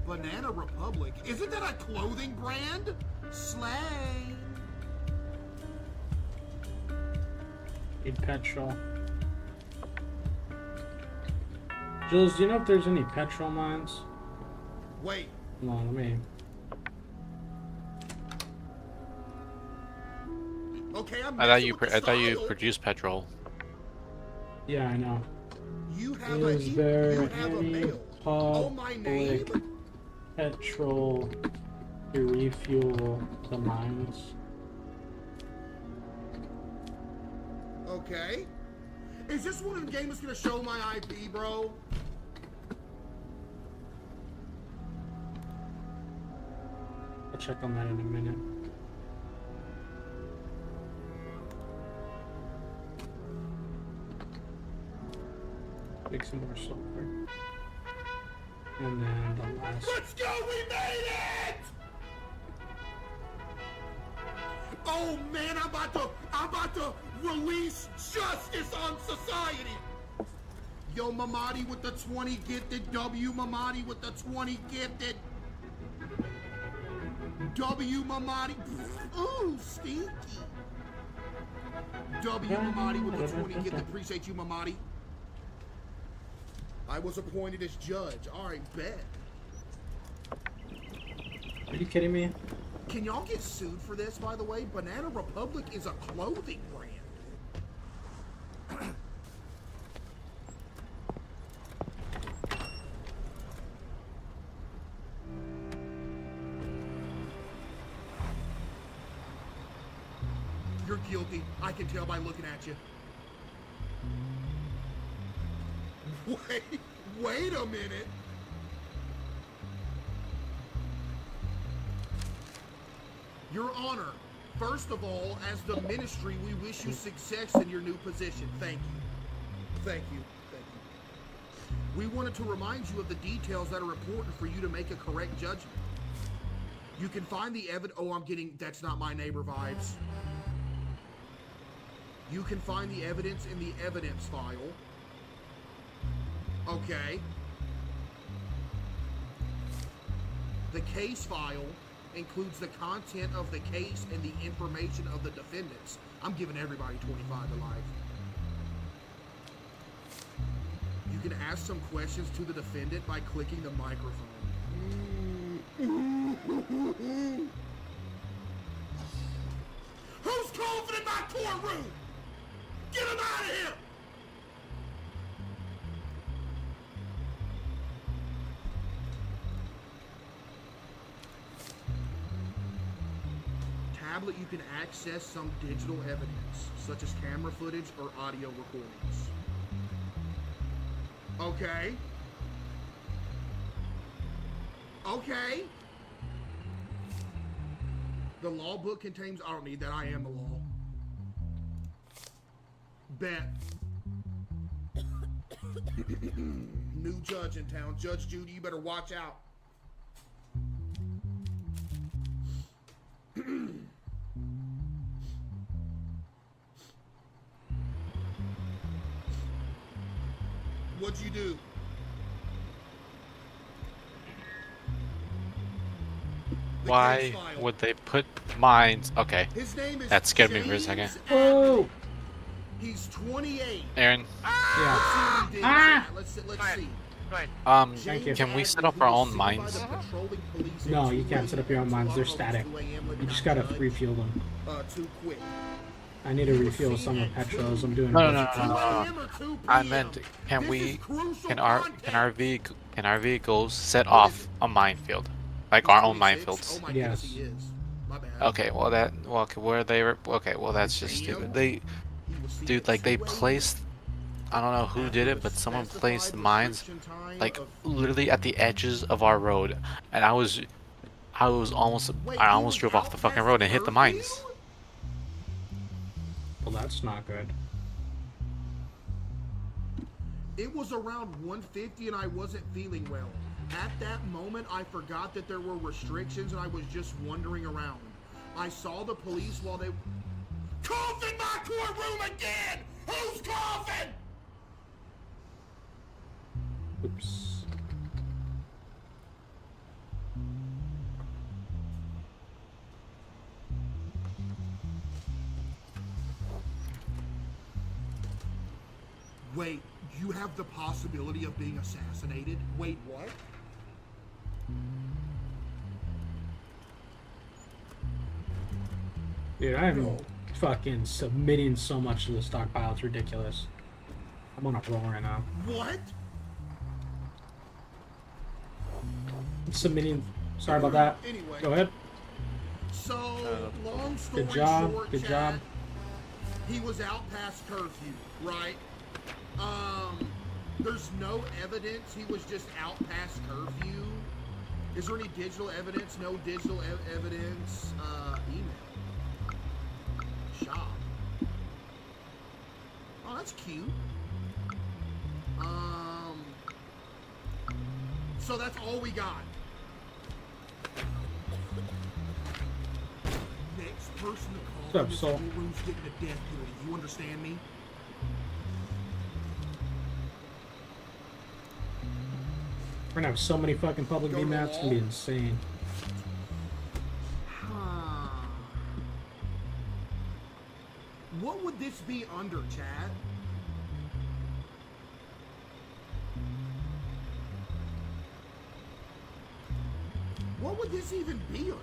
Banana Republic. Isn't that a clothing brand? Slay. Need petrol. Jules, do you know if there's any petrol mines? Wait. Hold on, let me. Okay, I thought you produced petrol. Yeah, I know. You have Is there a any mail. Oh, my name? public petrol to refuel the mines? Okay. Is this one of the games that's gonna show my IP, bro? I'll check on that in a minute. Make some more sulfur. And then the last. Let's go! We made it! Oh man, I'm about to release justice on society. Yo, Mamadi with the 20 gifted. W Mamadi with the 20 gifted. W Mamadi. Ooh, stinky. W Mamadi with the 20 gifted. Appreciate you, Mamadi. I was appointed as judge. All right, bet. Are you kidding me? Can y'all get sued for this, by the way? Banana Republic is a clothing brand. You're guilty. I can tell by looking at you. Wait a minute. Your Honor, first of all, as the ministry, we wish you success in your new position. Thank you. Thank you. Thank you. We wanted to remind you of the details that are important for you to make a correct judgment. You can find the evidence. Oh, I'm getting, that's not my neighbor vibes. You can find the evidence in the evidence file. Okay. The case file includes the content of the case and the information of the defendants. I'm giving everybody 25 to life. You can ask some questions to the defendant by clicking the microphone. Who's coughing in my courtroom? Get him out of here! Tablet, you can access some digital evidence, such as camera footage or audio recordings. Okay. Okay. The law book contains... I don't need that. I am the law. Bet. New judge in town. Judge Judy, you better watch out. What'd you do? Why would they put mines? Okay, that scared me for a second. Oh, he's 28. Aaron. Yeah. Let's see. Can we set up our own mines? No, you can't set up your own mines. They're static. You just gotta refuel them. Too quick. I need to refuel some of Petros. I'm doing. No. I meant, can our vehicles set off a minefield, like our own minefields? Yes. Okay, well that's just stupid. They placed, I don't know who did it, but someone placed mines like literally at the edges of our road, and I almost drove off the fucking road and hit the mines. Well, that's not good. It was around 1:50 and I wasn't feeling well. At that moment, I forgot that there were restrictions and I was just wandering around. I saw the police while they... Cough in my courtroom again! Who's coughing? Oops. Wait, you have the possibility of being assassinated? Wait, what? Dude, I'm fucking submitting so much to the stockpile. It's ridiculous. I'm on a roll right now. What? I'm submitting. Sorry about that. Anyway. Go ahead. So, long story Good job. short, Good Chad, job. he was out past curfew, right? There's no evidence he was just out past curfew. Is there any digital evidence? No digital evidence. Email. Shop. Oh, that's cute. So that's all we got. Next person to call What's up, in this Soul? room's getting a death penalty. You understand me? We're gonna have so many fucking public B maps. It's gonna be insane. What would this be under, Chad? What would this even be under?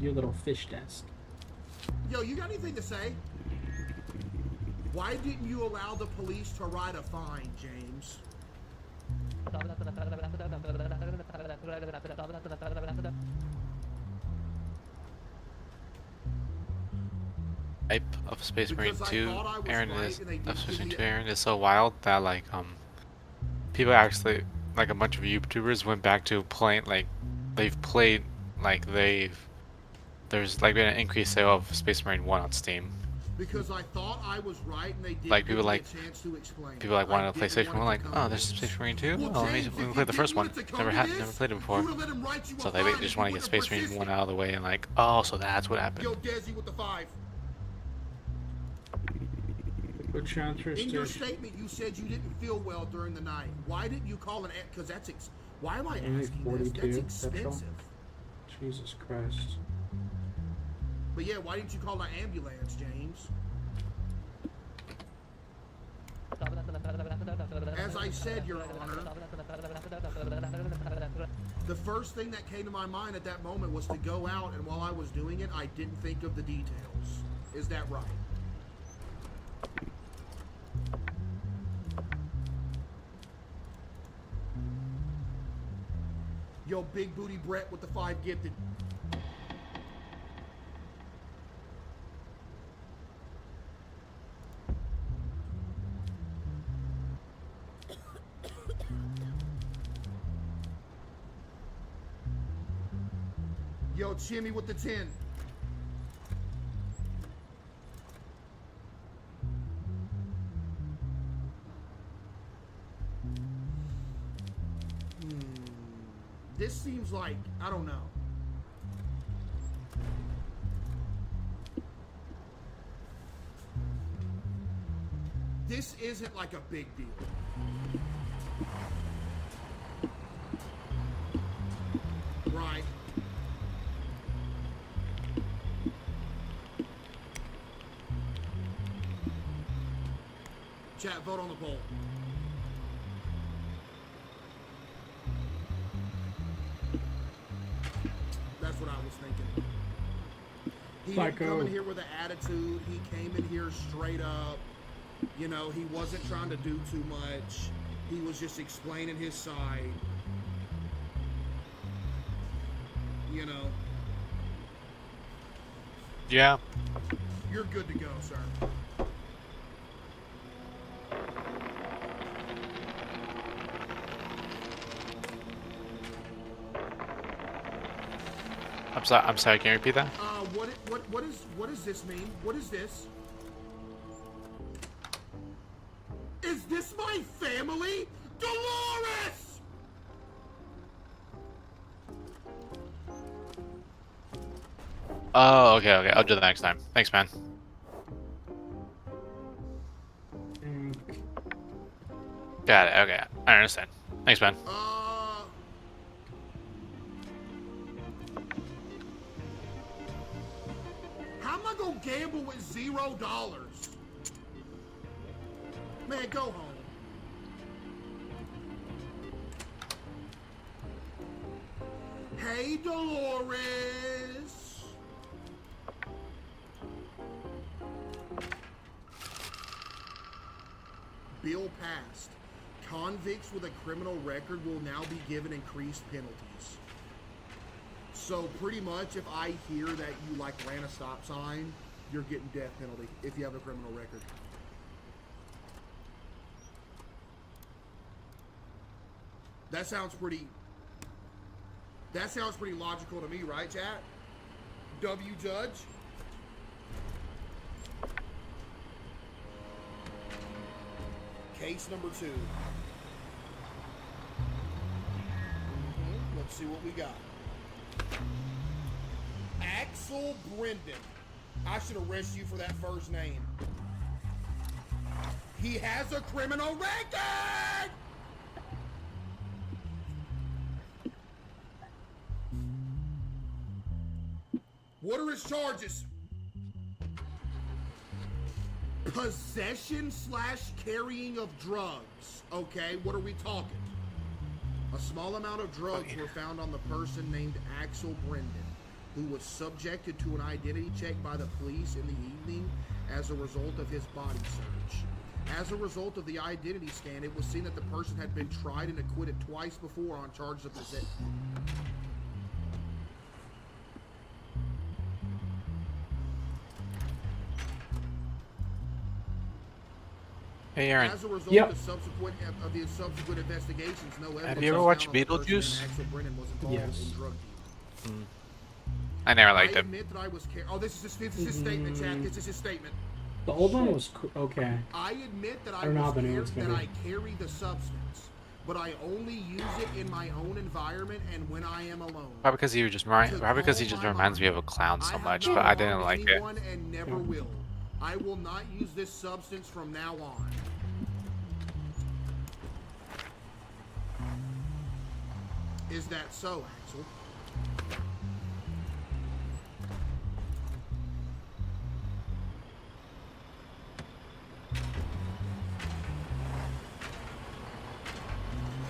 Your little fish desk. Yo, you got anything to say? Why didn't you allow the police to write a fine, James? Type of Space Marine 2 Aaron is so wild that people actually, like, a bunch of YouTubers went back to playing, like, there's like been an increased sale of Space Marine 1 on Steam. Because I thought I was right and they didn't Like, give me a chance to explain. People wanted to play Space Marine 1, like, oh, there's Space Marine 2? Well, let me play the first one. Never played it before. So they just want to get Space Marine 1 out of the way and like, oh, so that's what happened. Yo, Desi with the 5. Good transfer In your station. statement, you said you didn't feel well during the night. Why didn't you call an? Because that's why am I Only asking 42 this? That's petrol? expensive. Jesus Christ. But yeah, why didn't you call an ambulance, James? As I said, Your Honor, the first thing that came to my mind at that moment was to go out, and while I was doing it, I didn't think of the details. Is that right? Yo, Big Booty Brett with the 5 gifted. Yo, Jimmy with the 10. This seems like, I don't know. This isn't like a big deal. Right. Chat, vote on the poll. That's what I was thinking. He didn't come in here with an attitude. He came in here straight up. You know, he wasn't trying to do too much. He was just explaining his side. You know. Yeah. You're good to go, sir. I'm sorry, can you repeat that? What does this mean? What is this? Is this my family? Dolores! Oh, okay, I'll do that next time. Thanks, man. Got it, okay. I understand. Thanks, man. How am I gonna gamble with $0? Man, go home. Hey, Dolores. Bill passed. Convicts with a criminal record will now be given increased penalties. So pretty much if I hear that you like ran a stop sign, you're getting death penalty if you have a criminal record. That sounds pretty logical to me, right, chat? W Judge? Case number 2. Let's see what we got. Axel Brendan. I should arrest you for that first name. He has a criminal record! What are his charges? Possession/carrying of drugs. Okay, what are we talking? A small amount of drugs were found on the person named Axel Brendan, who was subjected to an identity check by the police in the evening as a result of his body search. As a result of the identity scan, it was seen that the person had been tried and acquitted twice before on charges of possession. Hey, Aaron. As a result of the subsequent investigations, no evidence. Have you ever watched Beetlejuice? Yes. I never liked I it. admit that I was this is his statement, Chad. This is his statement. The old one was okay. I admit that I carry the substance, but I only use it in my own environment and when I am alone. Probably because he just reminds me of a clown so much, but I didn't like it. And never will. I will not use this substance from now on. Is that so, Axel?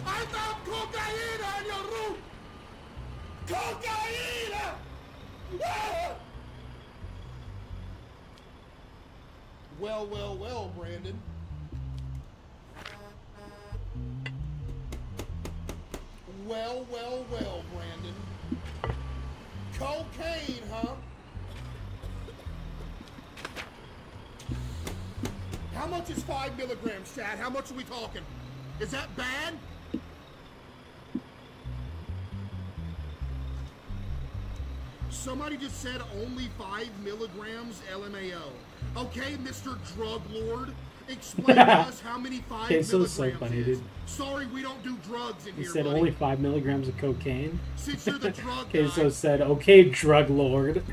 I found cocaine on your roof! Cocaine! Ah! Well, Brandon. Well, Brandon. Cocaine, huh? How much is 5 milligrams, Chad? How much are we talking? Is that bad? Somebody just said only 5 milligrams LMAO. Okay, Mr. Drug Lord, explain to us how many 5 milligrams so funny, is. dude. Sorry, we don't do drugs in He here, said buddy. only 5 milligrams of cocaine. Since you're the drug guy. Queso said, okay, drug lord.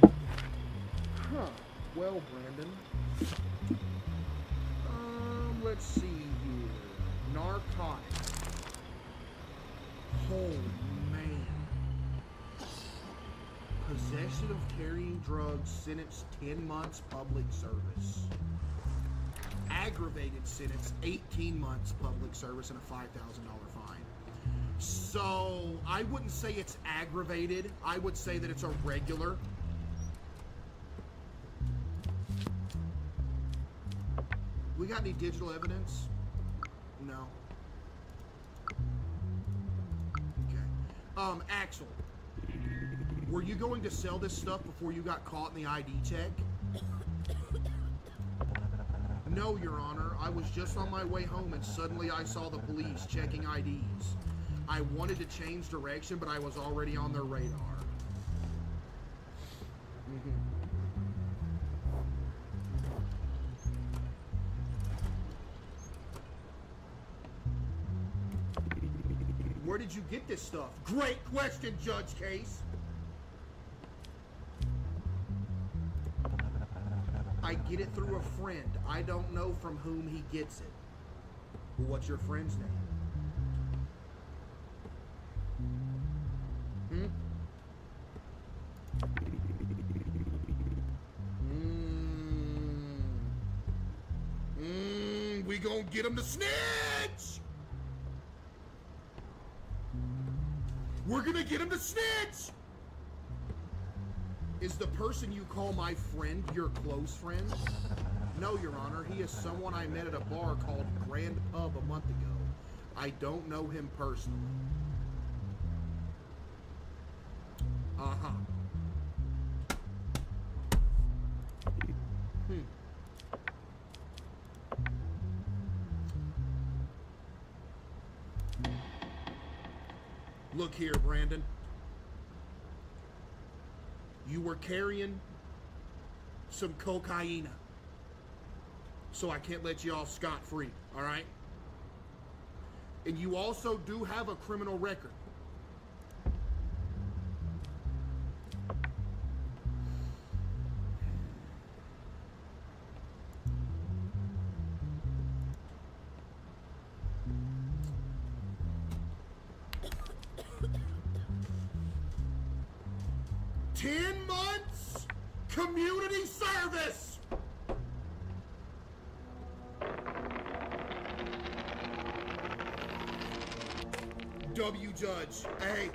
Huh. Well, Brandon. Let's see here. Narcotics. Oh, man. Possession of carrying drugs, sentence 10 months public service. Aggravated sentence, 18 months public service and a $5,000 fine. So, I wouldn't say it's aggravated. I would say that it's a regular. We got any digital evidence? No. Okay. Axel, were you going to sell this stuff before you got caught in the ID check? No, Your Honor. I was just on my way home and suddenly I saw the police checking IDs. I wanted to change direction, but I was already on their radar. Where did you get this stuff? Great question, Judge Case. I get it through a friend. I don't know from whom he gets it. What's your friend's name? We gonna get him to snitch! We're gonna get him to snitch! Is the person you call my friend your close friend? No, Your Honor. He is someone I met at a bar called Grand Pub a month ago. I don't know him personally. Uh-huh. Look here, Brandon. You were carrying some cocaine. So I can't let you off scot-free, all right? And you also do have a criminal record. Community service! W Judge. Hey,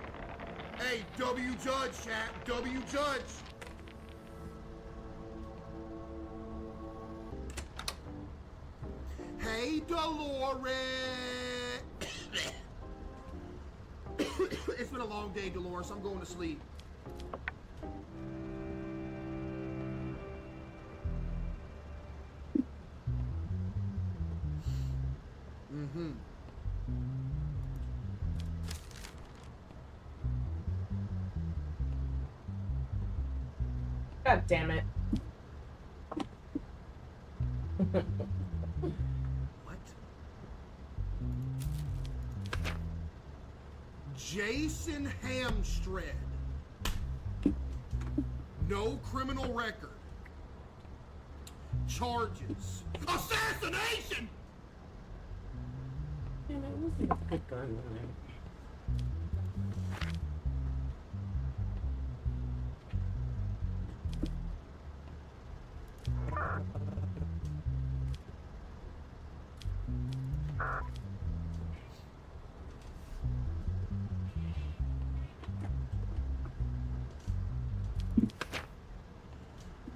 W Judge, chat. W Judge. Hey, Dolores. It's been a long day, Dolores. I'm going to sleep. God damn it. What? Jason Hamstred. No criminal record. Charges. Assassination! Damn it, what's the heck going on?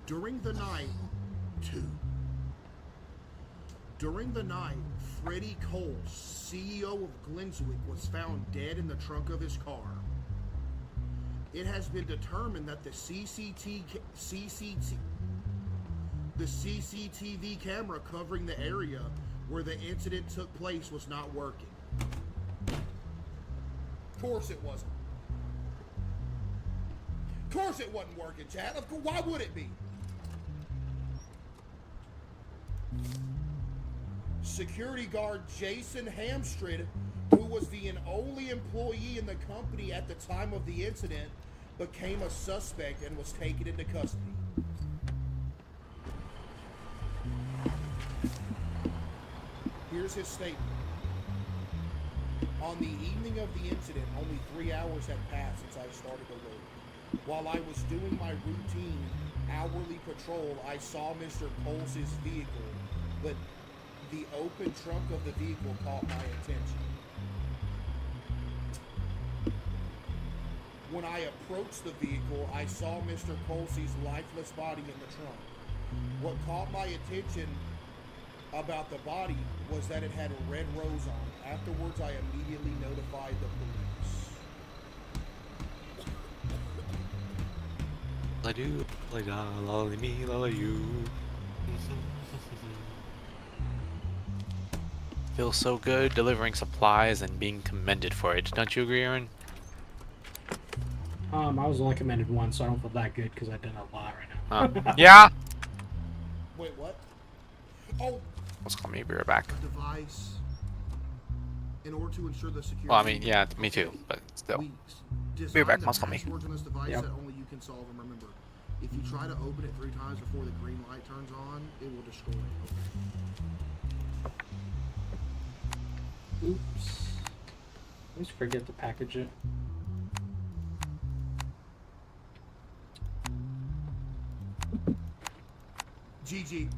During the night, Freddie Cole, CEO of Glenswick, was found dead in the trunk of his car. It has been determined that the CCTV camera covering the area where the incident took place was not working. Of course it wasn't. Of course it wasn't working, Chad. Of course, why would it be? Security guard Jason Hamstrid, who was the only employee in the company at the time of the incident, became a suspect and was taken into custody. Here's his statement. On the evening of the incident, only 3 hours had passed since I started the load. While I was doing my routine hourly patrol, I saw Mr. Coles' vehicle, but the open trunk of the vehicle caught my attention. When I approached the vehicle, I saw Mr. Coles' lifeless body in the trunk. What caught my attention about the body was that it had a red rose on. Afterwards, I immediately notified the police. I do, like lolly me, lolly you. Feels so good delivering supplies and being commended for it. Don't you agree, Aaron? I was only commended once, so I don't feel that good because I did a lot right now. Yeah. Wait, what? Oh. Let's call me. Be right back. A device in order to ensure the security. Well, I mean, yeah, me too, but still. Be right back. Let's call me. Passwords on this device Yep. that only you can solve them. Remember, if you try to open it 3 times before the green light turns on, it will destroy it. Oops. I just forget to package it. GG.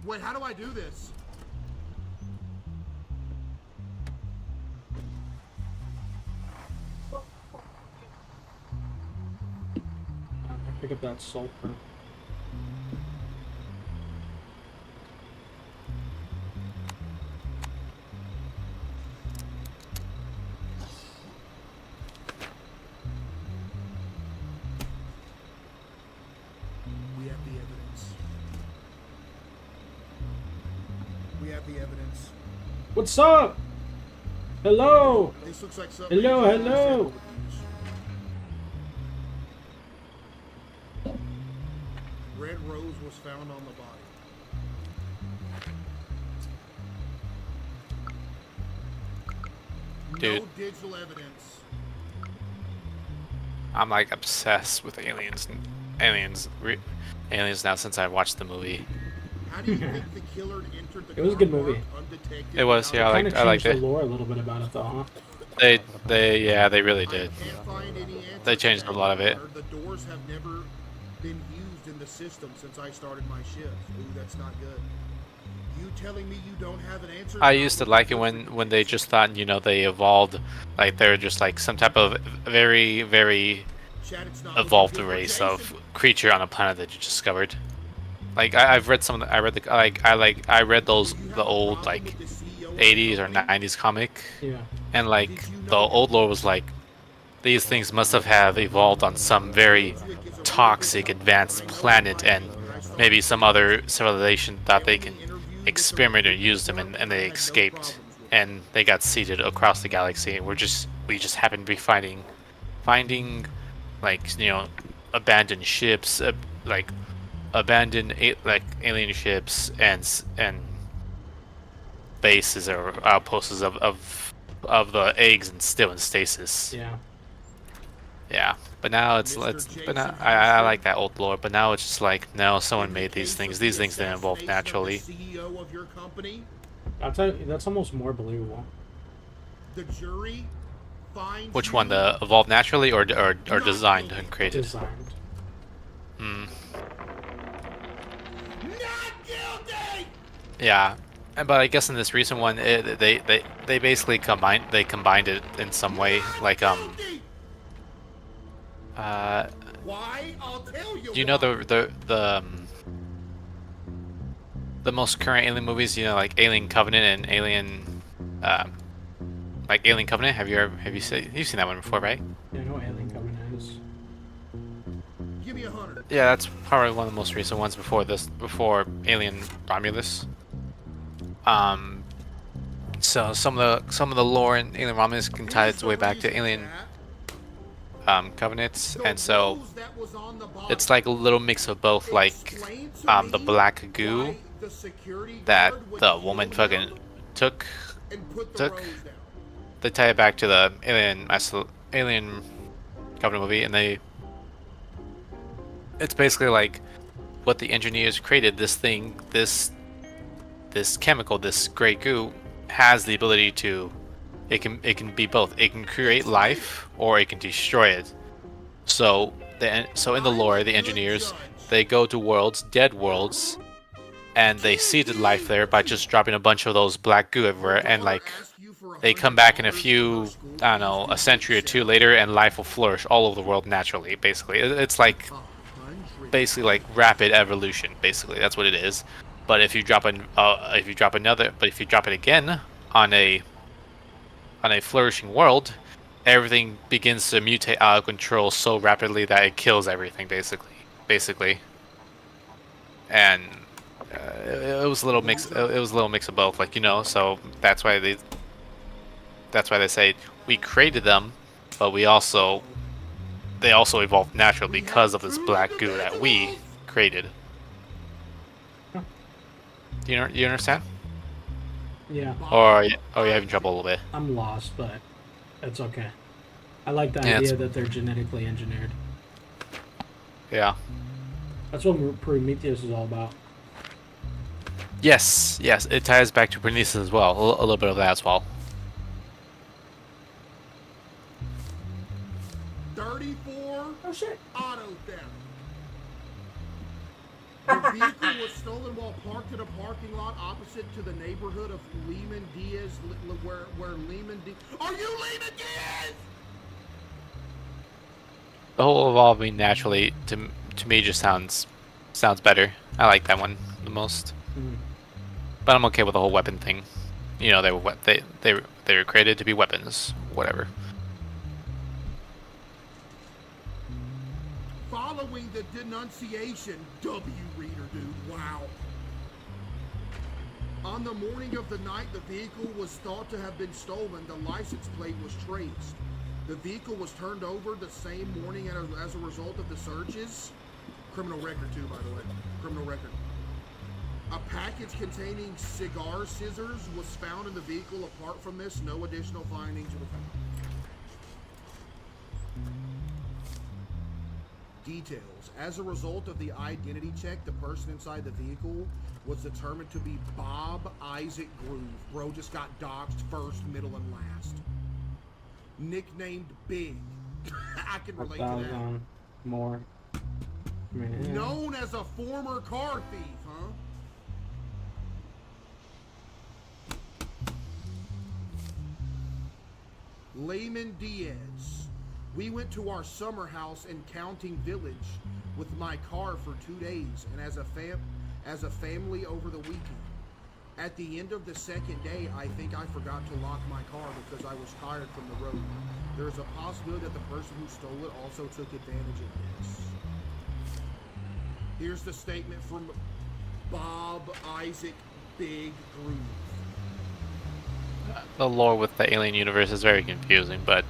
Wait, how do I do this? Pick up that sulfur. We have the evidence. We have the evidence. What's up? Hello. This looks like something. Hello, hello. Red rose was found on the body. Dude. No digital evidence. I'm like obsessed with aliens now since I watched the movie. How do you think the killer entered the It was a good movie. undetected? It was, yeah, I liked changed it. the lore a little bit about it, though, huh? They really did. They changed a lot of it. The doors have never been used in the system since I started my shift. Ooh, that's not good. You telling me you don't have an answer? I used to like it when they just thought, you know, they evolved, like they're just like some type of very, very evolved race of creature on a planet that you discovered. Like I've read some of the, I read those the old like 80s or 90s comic. Yeah. And like the old lore was like these things must have evolved on some very toxic advanced planet, and maybe some other civilization thought they can experiment or use them, and they escaped and they got seeded across the galaxy, and we just happened to be finding like, you know, abandoned ships, like abandoned alien ships and bases or outposts of the eggs and still in stasis. Yeah. Yeah, but now I like that old lore, but now it's just like, no, someone made these things. These things didn't evolve naturally. CEO of your company? I'll tell you, that's almost more believable. The jury finds Which one, the evolved naturally or designed and created? Designed. Hmm. Not guilty! Yeah, but I guess in this recent one, they basically combined it in some way, like Why? I'll tell you. do you know the most current Alien movies? You know, like Alien Covenant and Alien, like Alien Covenant. You've seen that one before, right? Yeah, I know Alien Covenant. Yeah, that's probably one of the most recent ones before this, before Alien Romulus. So some of the lore in Alien Romulus can tie its way back to Alien Covenants, and so it's like a little mix of both, like the black goo that the woman fucking took. They tie it back to the Alien Covenant movie, and it's basically like what the engineers created. This thing, this chemical, this gray goo, has the ability to, it can be both. It can create life or it can destroy it. So in the lore, the engineers, they go to worlds, dead worlds, and they seeded life there by just dropping a bunch of those black goo everywhere, and like they come back in a few, I don't know, a century or two later, and life will flourish all over the world naturally. Basically, it's like basically like rapid evolution. Basically, that's what it is. But if you drop if you drop it again on a flourishing world, everything begins to mutate out of control so rapidly that it kills everything. Basically, and it was a little mix. It was a little mix of both, like, you know. So that's why they say we created them, but they also evolved naturally because of this black goo that we created. Do you understand? Yeah. Or you're having trouble a little bit? I'm lost, but it's okay. I like the idea that they're genetically engineered. Yeah. That's what Prometheus is all about. Yes, it ties back to Prometheus as well. A little bit of that as well. 34 oh shit. Auto theft. The vehicle was stolen while parked in a parking lot opposite to the neighborhood of Lehman Diaz, where Lehman Diaz. Are you Lehman Diaz? The whole evolving naturally to me just sounds better. I like that one the most. But I'm okay with the whole weapon thing. You know, they were created to be weapons, whatever. Following the denunciation, reader, dude, wow. On the morning of the night the vehicle was thought to have been stolen, the license plate was traced. The vehicle was turned over the same morning as a result of the searches. Criminal record too, by the way. Criminal record. A package containing cigar scissors was found in the vehicle. Apart from this, no additional findings were found. Details. As a result of the identity check, the person inside the vehicle was determined to be Bob Isaac Groove. Bro just got doxxed first, middle, and last. Nicknamed Big. I can relate to that. More. Man. Known as a former car thief, huh? Lehman Diaz. We went to our summer house in Counting Village with my car for 2 days and as a family over the weekend. At the end of the second day, I think I forgot to lock my car because I was tired from the road. There is a possibility that the person who stole it also took advantage of this. Here's the statement from Bob Isaac Big Groove. The lore with the alien universe is very confusing, but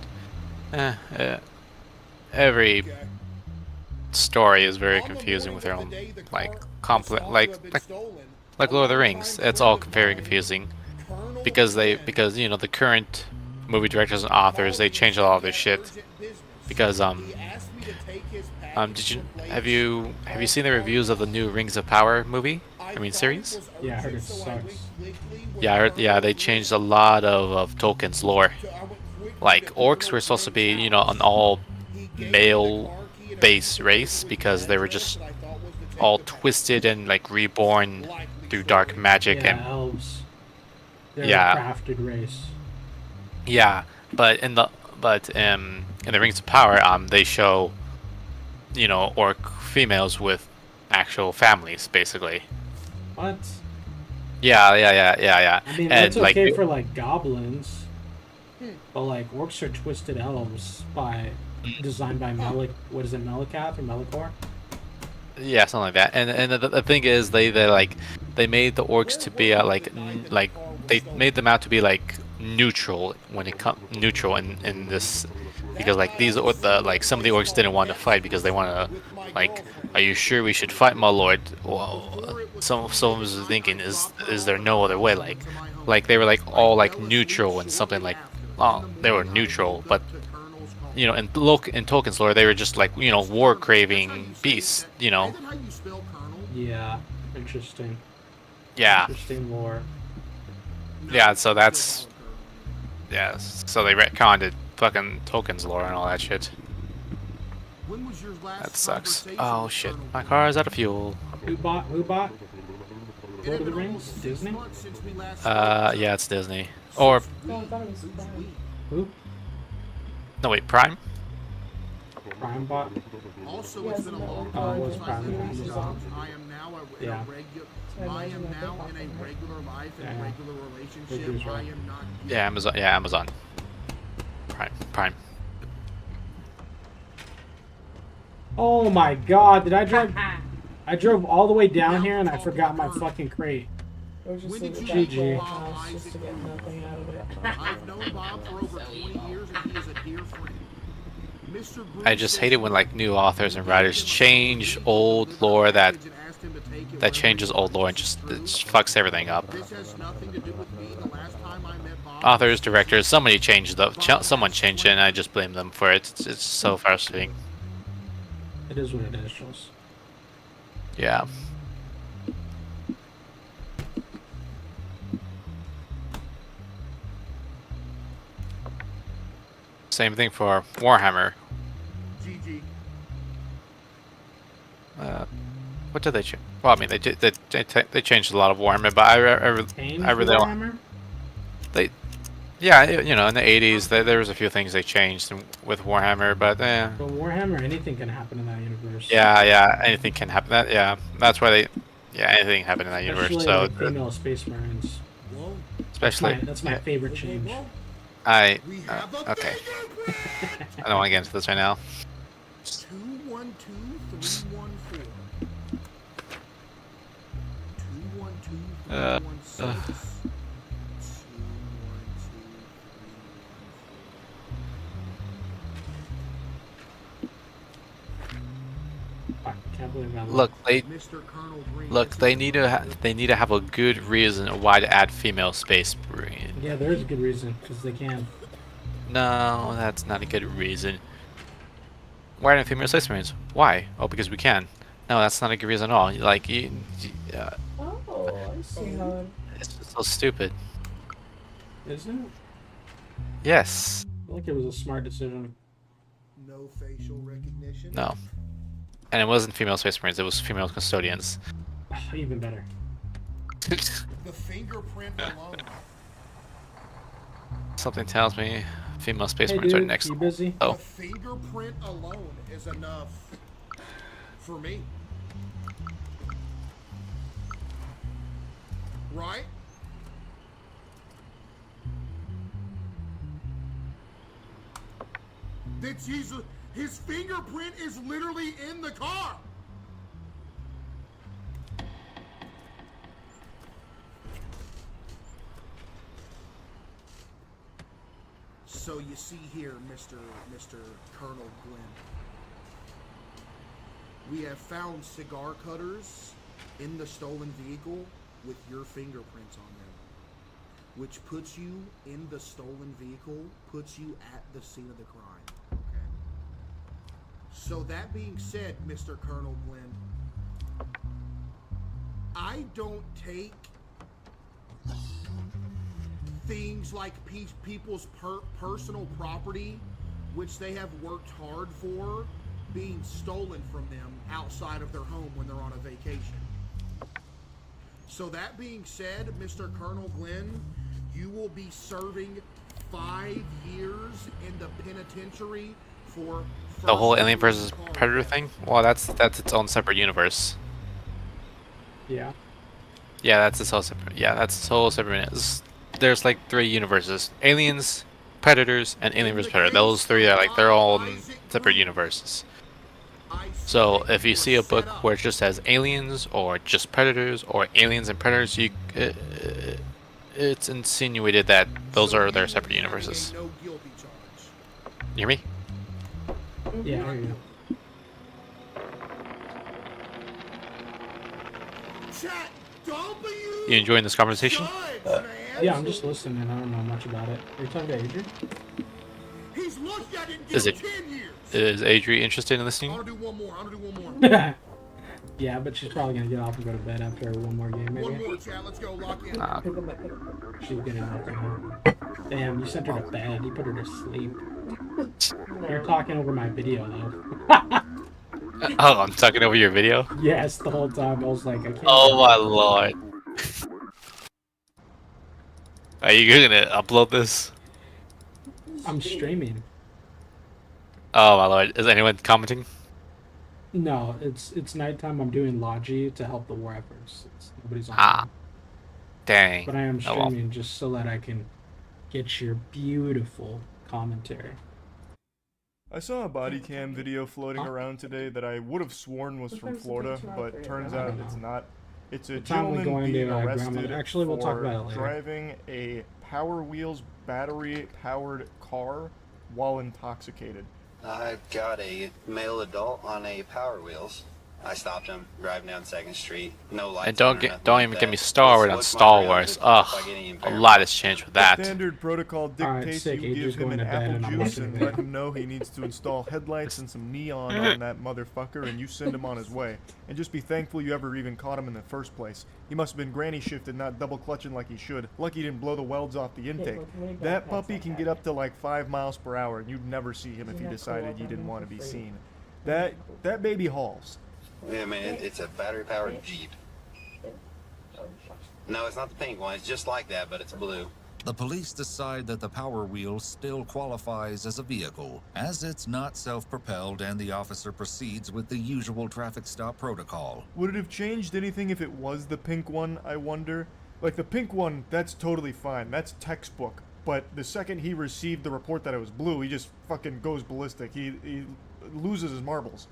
every story is very confusing with their own like Lord of the Rings. It's all very confusing because you know the current movie directors and authors, they change a lot of their shit because have you seen the reviews of the new Rings of Power movie? I mean series? Yeah, I heard it sucks. Yeah, they changed a lot of Tolkien's lore. Like orcs were supposed to be, you know, an all male-based race because they were just all twisted and like reborn through dark magic and elves. They're a crafted race. Yeah, but in the Rings of Power, they show, you know, orc females with actual families, basically. What? Yeah. I mean, that's okay for like goblins, but like orcs are twisted elves designed by Melicat or Melikor. Yeah, something like that. And the thing is, they made the orcs to be like they made them out to be like neutral when it come neutral in this, because like these or the like some of the orcs didn't want to fight because they want to like, are you sure we should fight, my lord? Well, someone was thinking, is there no other way? Like they were like all like neutral and something like, oh, they were neutral, but you know, in Tolkien's lore, they were just like, you know, war craving beasts, you know. Yeah, interesting. Yeah. Interesting lore. Yeah, so that's, yeah, so they retconned fucking Tolkien's lore and all that shit. That sucks. Oh shit, my car is out of fuel. Who bought Lord of the Rings? Disney? Yeah, it's Disney. Or who? No, wait, Prime? Prime bought? Also, it's been a long time it was since Prime. I am now in a regular life and a regular relationship. I am not. Yeah, Amazon. Yeah, Amazon. Prime. Oh my God! Did I drive? I drove all the way down here and I forgot my fucking crate. GG. I've known Bob for over 20 years and he is a dear friend. I just hate it when like new authors and writers change old lore that changes old lore and just fucks everything up. Authors, directors, somebody changed someone changed it, and I just blame them for it. It's so frustrating. It is what it is, Jules. Yeah. Same thing for Warhammer. GG. What did they change? Well, I mean, they changed a lot of Warhammer, but I really don't. Yeah, you know, in the 80s, there was a few things they changed with Warhammer, but But Warhammer, anything can happen in that universe. Yeah, anything can happen. That's why anything can happen in that universe. So like female space marines. Especially that's my favorite change. Okay. I don't want to get into this right now. 212-314. 212-316. Look, they need to have a good reason why to add female space marine. Yeah, there is a good reason, because they can. No, that's not a good reason. Why aren't female space marines? Why? Oh, because we can. No, that's not a good reason at all. Like, I see how it's just so stupid. Isn't it? Yes. I feel like it was a smart decision. No facial recognition. No. And it wasn't female space marines, it was female custodians. Even better. The fingerprint alone. Something tells me female space marines are next. You busy? Oh. The fingerprint alone is enough for me. Right? That's his fingerprint is literally in the car. So you see here, Mr. Colonel Glenn, we have found cigar cutters in the stolen vehicle with your fingerprints on them, which puts you in the stolen vehicle, puts you at the scene of the crime. Okay. So that being said, Mr. Colonel Glenn, I don't take things like people's personal property, which they have worked hard for, being stolen from them outside of their home when they're on a vacation. So that being said, Mr. Colonel Glenn, you will be serving 5 years in the penitentiary for The whole Alien versus Predator thing? Well, that's its own separate universe. Yeah. Yeah, that's its whole separate. Yeah, that's its whole separate. There's like 3 universes: Aliens, Predators, and Alien vs Predator. Those 3 are like they're all in separate universes. I So if you see a book where it just says aliens or just predators or aliens and predators, it's insinuated that those are their separate universes. You hear me? Yeah, I hear you. You enjoying this conversation? Yeah, I'm just listening. I don't know much about it. Are you talking to Adrian? Is Adri interested in listening? I'm gonna do one more. Yeah, but she's probably gonna get off and go to bed after one more game, maybe. One more, chat. Let's go. Lock in. She's getting up now. Damn, you sent her to bed. You put her to sleep. You're talking over my video, though. Oh, I'm talking over your video? Yes, the whole time. I was like, I can't. Oh my lord. Are you gonna upload this? I'm streaming. Oh my lord. Is anyone commenting? No, it's nighttime. I'm doing Logi to help the war efforts. Nobody's on. Ah. Dang. But I am Oh, well. streaming just so that I can get your beautiful commentary. I saw a body cam video floating around today that I would have sworn was from Florida, but turns out it's not. It's a gentleman being arrested Actually, we'll talk for about it later. driving a Power Wheels battery-powered car while intoxicated. I've got a male adult on a Power Wheels. I stopped him driving down 2nd Street. No lights. And don't even get me started on Star Wars. Ugh, a lot has changed with that. Standard protocol dictates you give him an apple juice and let him know he needs to install headlights and some neon on that motherfucker, and you send him on his way. And just be thankful you ever even caught him in the first place. He must have been granny shifted, not double clutching like he should. Lucky he didn't blow the welds off the intake. That puppy can get up to like 5 miles per hour, and you'd never see him if he decided you didn't want to be seen. That baby hauls. Yeah, man, it's a battery-powered Jeep. No, it's not the pink one. It's just like that, but it's blue. The police decide that the Power Wheel still qualifies as a vehicle, as it's not self-propelled, and the officer proceeds with the usual traffic stop protocol. Would it have changed anything if it was the pink one, I wonder? Like, the pink one, that's totally fine. That's textbook. But the second he received the report that it was blue, he just fucking goes ballistic. He loses his marbles.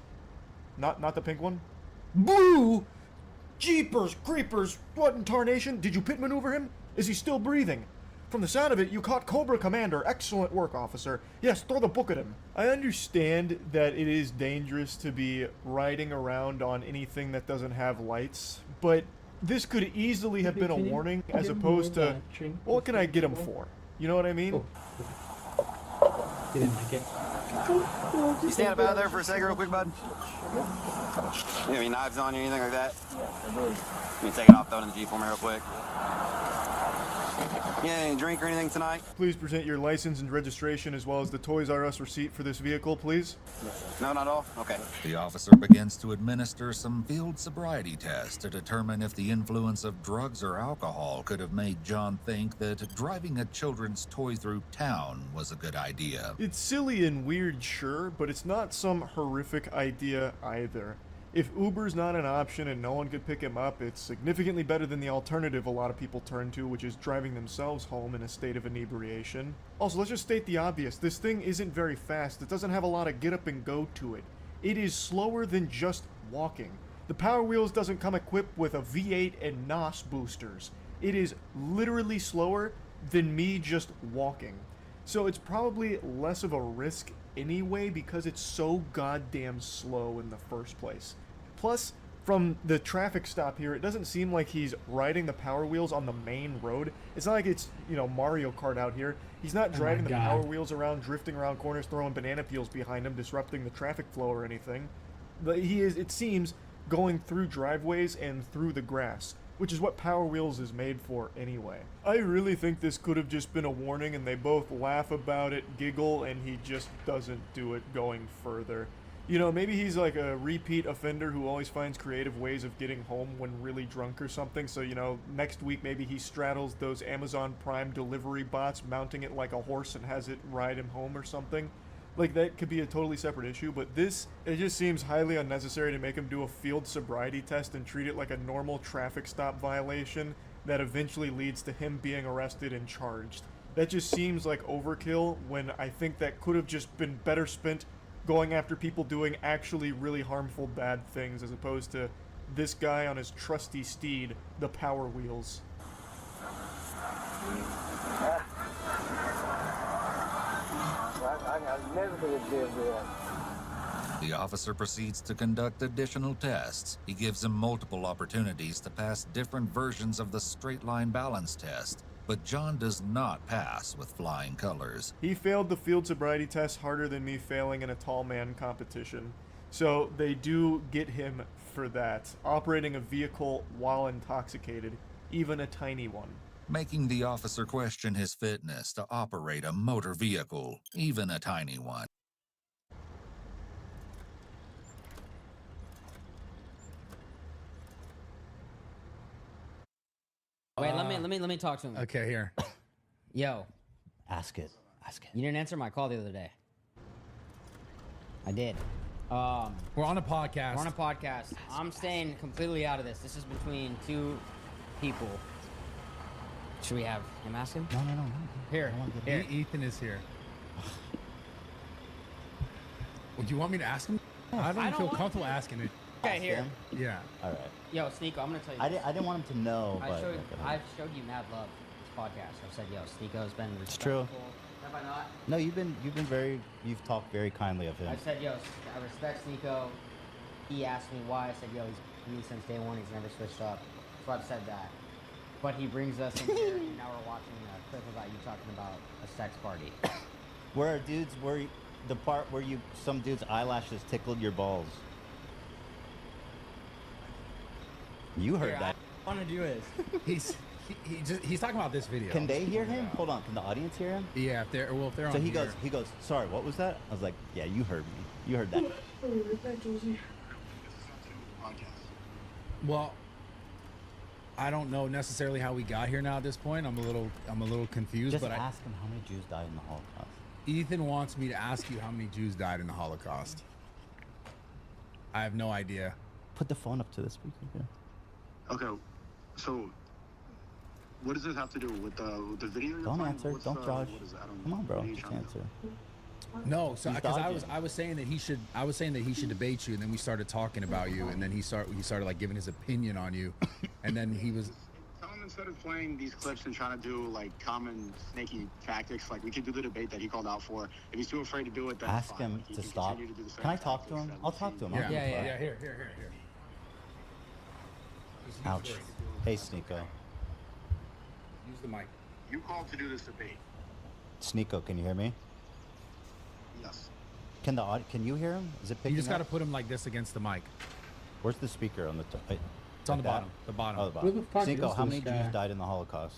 Not the pink one? Blue? Jeepers, creepers, what in tarnation? Did you pit maneuver him? Is he still breathing? From the sound of it, you caught Cobra Commander. Excellent work, officer. Yes, throw the book at him. I understand that it is dangerous to be riding around on anything that doesn't have lights, but this could easily have been a warning as opposed to, what can I get him for? You know what I mean? He didn't like it. You stand up out there for a second real quick, bud? You have any knives on you, anything like that? Let me take it off, throw it in the Jeep for me real quick. Yeah, any drink or anything tonight? Please present your license and registration as well as the Toys R Us receipt for this vehicle, please. No, not all? Okay. The officer begins to administer some field sobriety tests to determine if the influence of drugs or alcohol could have made John think that driving a children's toy through town was a good idea. It's silly and weird, sure, but it's not some horrific idea either. If Uber's not an option and no one could pick him up, it's significantly better than the alternative a lot of people turn to, which is driving themselves home in a state of inebriation. Also, let's just state the obvious. This thing isn't very fast. It doesn't have a lot of get up and go to it. It is slower than just walking. The Power Wheels doesn't come equipped with a V8 and NOS boosters. It is literally slower than me just walking. So it's probably less of a risk anyway because it's so goddamn slow in the first place. Plus, from the traffic stop here, it doesn't seem like he's riding the Power Wheels on the main road. It's not like it's, you know, Mario Kart out here. He's not driving the Power Wheels around, drifting around corners, throwing banana peels behind him, disrupting the traffic flow or anything. But he is, it seems, going through driveways and through the grass, which is what Power Wheels is made for anyway. I really think this could have just been a warning and they both laugh about it, giggle, and he just doesn't do it going further. You know, maybe he's like a repeat offender who always finds creative ways of getting home when really drunk or something, so, you know, next week maybe he straddles those Amazon Prime delivery bots, mounting it like a horse and has it ride him home or something. Like, that could be a totally separate issue, but this, it just seems highly unnecessary to make him do a field sobriety test and treat it like a normal traffic stop violation that eventually leads to him being arrested and charged. That just seems like overkill when I think that could have just been better spent going after people doing actually really harmful bad things as opposed to this guy on his trusty steed, the Power Wheels. The officer proceeds to conduct additional tests. He gives him multiple opportunities to pass different versions of the straight line balance test, but John does not pass with flying colors. He failed the field sobriety test harder than me failing in a tall man competition. So they do get him for that. Operating a vehicle while intoxicated, even a tiny one. Making the officer question his fitness to operate a motor vehicle, even a tiny one. Wait, let me talk to him. Okay, here. Yo. Ask it. You didn't answer my call the other day. I did. We're on a podcast. I'm staying completely out of this. This is between two people. Should we have him ask him? No. Here. Ethan is here. Would you want me to ask him? I don't feel comfortable asking it. Okay, here. Yeah. All right. Yo, Sneeko, I'm gonna tell you. I didn't want him to know, but I've showed you mad love this podcast. I've said, yo, Sneeko's been respectful. It's true. Have I not? No, you've talked very kindly of him. I said, yo, I respect Sneeko. He asked me why. I said, yo, he's with me since day one. He's never switched up. So I've said that. But he brings us in here, and now we're watching a clip about you talking about a sex party. Where the part where some dude's eyelashes tickled your balls. You heard that. I want to do is. He's talking about this video. Can they hear him? Hold on. Can the audience hear him? Yeah, if they're on. So he goes. Sorry, what was that? I was like, yeah, you heard me. You heard that. Well, I don't know necessarily how we got here now at this point. I'm a little confused. Just but ask him how many Jews died in the Holocaust. Ethan wants me to ask you how many Jews died in the Holocaust. I have no idea. Put the phone up to the speaker. Yeah. Okay, so what does this have to do with the video? Don't answer. Don't judge. Come on, bro. Just answer. No, so because I was saying that he should debate you, and then we started talking about you, and then he started like giving his opinion on you, and then he was. Tell him instead of playing these clips and trying to do like common snaky tactics, like we could do the debate that he called out for. If he's too afraid to do it, then ask him to stop. Can I talk to him? I'll talk to him. Yeah. Here. Ouch. Hey, Sneeko. Use the mic. You called to do this debate. Sneeko, can you hear me? Yes. Can you hear him? Is it picking You just got to up? put him like this against the mic. Where's the speaker on the top? It's on the bottom. The bottom. Oh, the bottom. Sneeko, how many Jews died in the Holocaust?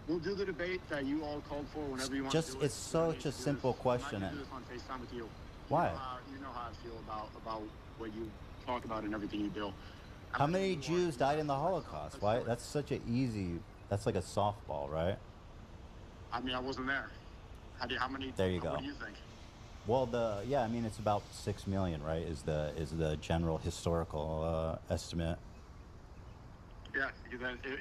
We'll do the debate that you all called for whenever you want to do it. It's such a simple question. I can do this on FaceTime with you. Why? You know how I feel about what you talk about and everything you do. How many Jews died in the Holocaust? Why? That's such an easy. That's like a softball, right? I mean, I wasn't there. How many? There you go. What do you think? Well, I mean, it's about 6 million, right? Is the general historical estimate? Yeah,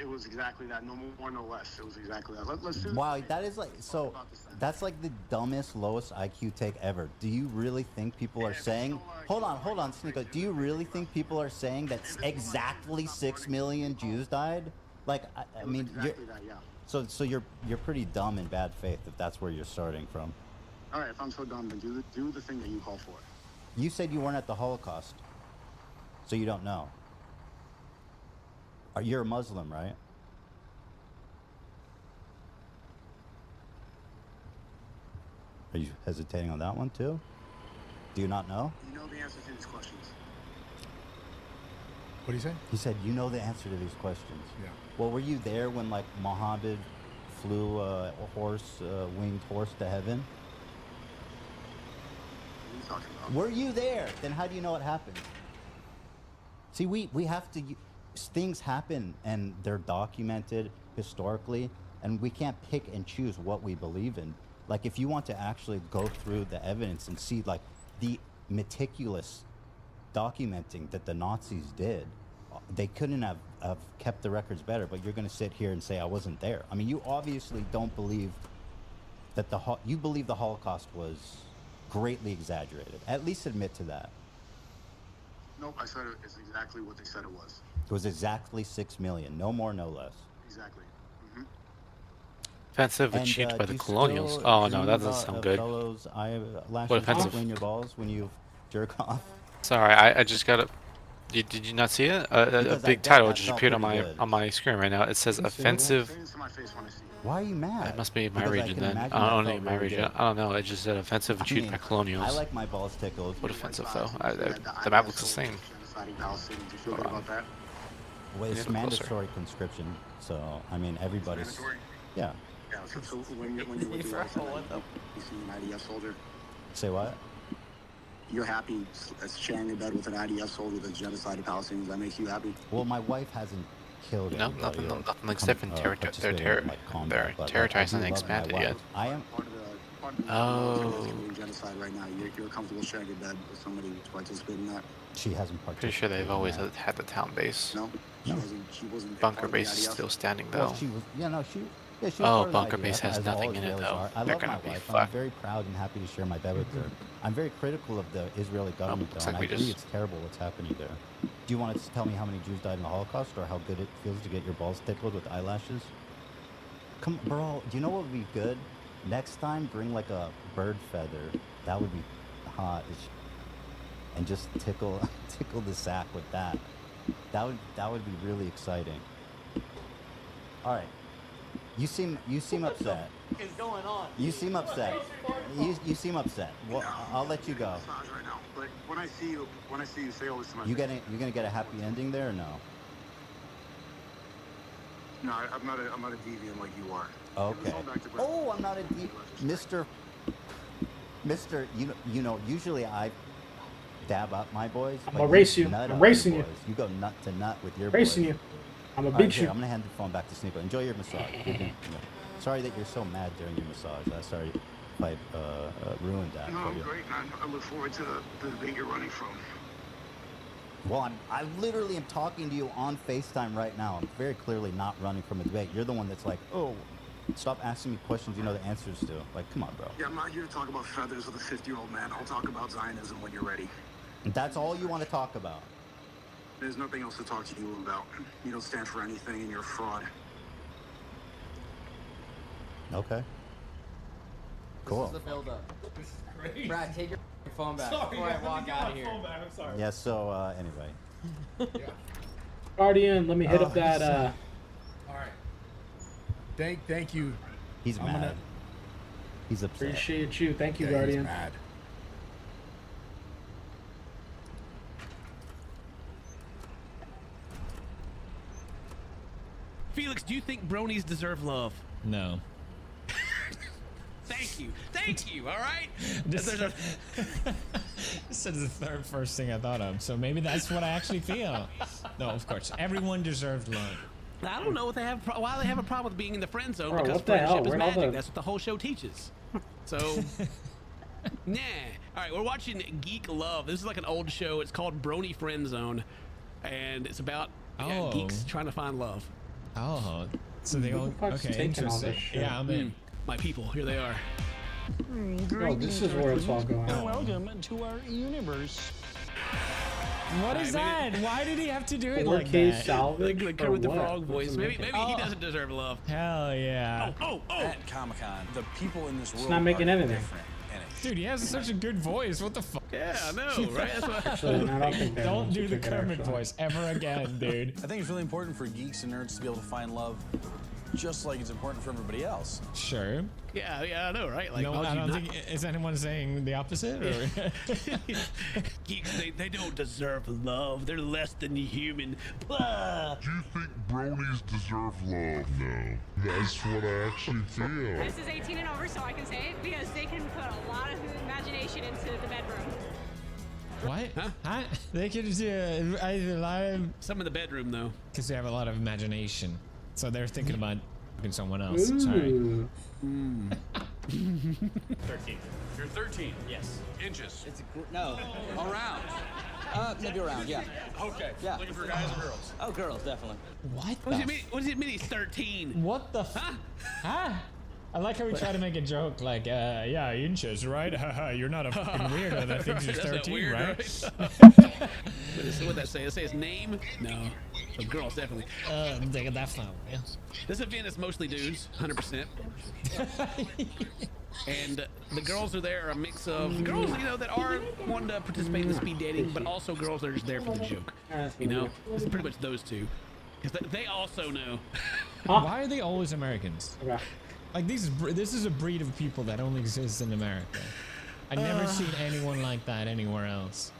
it was exactly that. No more, no less. It was exactly that. Let's do. Wow, that is like so. That's like the dumbest, lowest IQ take ever. Do you really think people are saying? Hold on, Sneeko. Do you really think people are saying that exactly 6 million Jews died? Like, I mean, exactly that, yeah. So you're pretty dumb in bad faith if that's where you're starting from. All right, if I'm so dumb, then do the thing that you call for. You said you weren't at the Holocaust, so you don't know. You're a Muslim, right? Are you hesitating on that one too? Do you not know? You know the answer to these questions. What do you say? He said you know the answer to these questions. Yeah. Well, were you there when like Muhammad flew a winged horse to heaven? What are you talking about? Were you there? Then how do you know it happened? See, we have to. Things happen and they're documented historically, and we can't pick and choose what we believe in. Like, if you want to actually go through the evidence and see like the meticulous documenting that the Nazis did, they couldn't have kept the records better. But you're going to sit here and say I wasn't there. I mean, you obviously don't believe that you believe the Holocaust was greatly exaggerated. At least admit to that. Nope, I said it's exactly what they said it was. It was exactly 6 million, no more, no less. Exactly. Offensive achieved by the colonials. Oh no, that doesn't sound good. What offensive? In your balls when you jerk off. Sorry, I just got a. Did you not see it? A big title just appeared on my screen right now. It says offensive. Why are you mad? It must be my region then. I don't know my region. I don't know. It just said offensive achieved by colonials. I like my balls tickled. What offensive though? The map looks the same. Well, it's mandatory conscription, so I mean everybody's. Yeah. Yeah, so when you with your wife you see an IDF soldier. Say what? You're happy sharing a bed with an IDF soldier that's genocided Palestinians. That makes you happy? Well, my wife hasn't killed anybody. No, nothing's different. They're territories and expanded yet. I am. Oh. Genocide right now. You're comfortable sharing a bed with somebody who's participated in that? She hasn't participated. Pretty sure they've always had the town base. No, she wasn't. Bunker base is still standing though. Well, she was. Yeah, no, she. Yeah, she was oh, part of the bunker IDF, base has as nothing all in it Israelis though. are. I They're love gonna my be wife. fucked. I'm very proud and happy to share my bed with her. I'm very critical of the Israeli government though, and I agree it's terrible what's happening there. Do you want to tell me how many Jews died in the Holocaust, or how good it feels to get your balls tickled with eyelashes? Come, bro. Do you know what would be good? Next time, bring like a bird feather. That would be hot. And just tickle the sack with that. That would be really exciting. All right. You seem upset. What is going on? You seem upset. You seem upset. Well, I'll let you go. Right now. But when I see you say all this to my You gonna get a happy ending there or no? No, I'm not a deviant like you are. Okay. Oh, I'm not a deviant, Mister. You know. Usually I dab up my boys. I'm gonna race you. I'm racing you. You go nut to nut with your racing boys. you. I'm gonna beat you. I'm gonna hand the phone back to Sneeko. Enjoy your massage. Sorry that you're so mad during your massage. Sorry if I ruined that No, for you. great. I look forward to the debate you're running from. Well, I literally am talking to you on FaceTime right now. I'm very clearly not running from a debate. You're the one that's like, oh, stop asking me questions you know the answers to. Like, come on, bro. Yeah, I'm not here to talk about feathers with a 50-year-old man. I'll talk about Zionism when you're ready. That's all you want to talk about? There's nothing else to talk to you about. You don't stand for anything and you're a fraud. Okay. Cool. This is the build-up. This is great. Brad, take your phone back Sorry, before I walk out of here. I'm sorry. Yeah, so, anyway. Guardian, let me hit up that, All right. Thank you. He's mad. He's upset. Appreciate you. Thank you, Yeah, Guardian. he's mad. Felix, do you think bronies deserve love? No. Thank you, all right? This is the first thing I thought of, so maybe that's what I actually feel. No, of course. Everyone deserves love. I don't know what why they have a problem with being in the friend zone, Bro, because what the hell? friendship is Where'd all magic. the- That's what the whole show teaches. So, nah. All right, we're watching Geek Love. This is like an old show. It's called Brony Friend Zone, and it's about geeks trying to find love. Oh, so they all okay. Interesting. Yeah, I'm in. My people, here they are. Oh, this is where it's all going on. Welcome to our universe. What is that? Why did he have to do it like 4K that? salvage Like or with the what? frog voice. Doesn't Maybe make he it- doesn't deserve love. Hell yeah. At Comic-Con, the people in this world not making are anything. different. Dude, he has such a good voice. What the fuck? Yeah, I know, right? That's what Actually, I don't think that Don't one's do the a good Kermit actually. voice ever again, dude. I think it's really important for geeks and nerds to be able to find love, just like it's important for everybody else. Sure. Yeah, I know, right? Like, No, why would I you don't not- think. Is anyone saying the opposite? Or? Geeks, they don't deserve love. They're less than human. Blah. Do you think bronies deserve love? No. That's what I actually feel. This is 18 and over, so I can say it because they can put a lot of imagination into the bedroom. What? Huh? They could do either live. Some in the bedroom, though. Because they have a lot of imagination. So they're thinking about fucking someone else. Sorry. Ooh. 13. You're 13. Yes. Inches. It's no. Around. Maybe around, yeah. Okay. Yeah. Looking for guys or girls? Oh, girls, definitely. What What does it mean? What does it mean he's 13? What the? Huh? I like how we try to make a joke like, yeah, inches, right? You're not a fucking weirdo that thinks you're That's not 13, weird, right? What'd that say? It say his name? No. Oh, girls, definitely. Definitely. Yeah. This event is mostly dudes, 100%. And the girls are there, a mix of girls, you know, that are wanting to participate in the speed dating, but also girls that are just there for the joke. You know, it's pretty much those two. Because they also know. Why are they always Americans? Like this is a breed of people that only exists in America. I've never seen anyone like that anywhere else.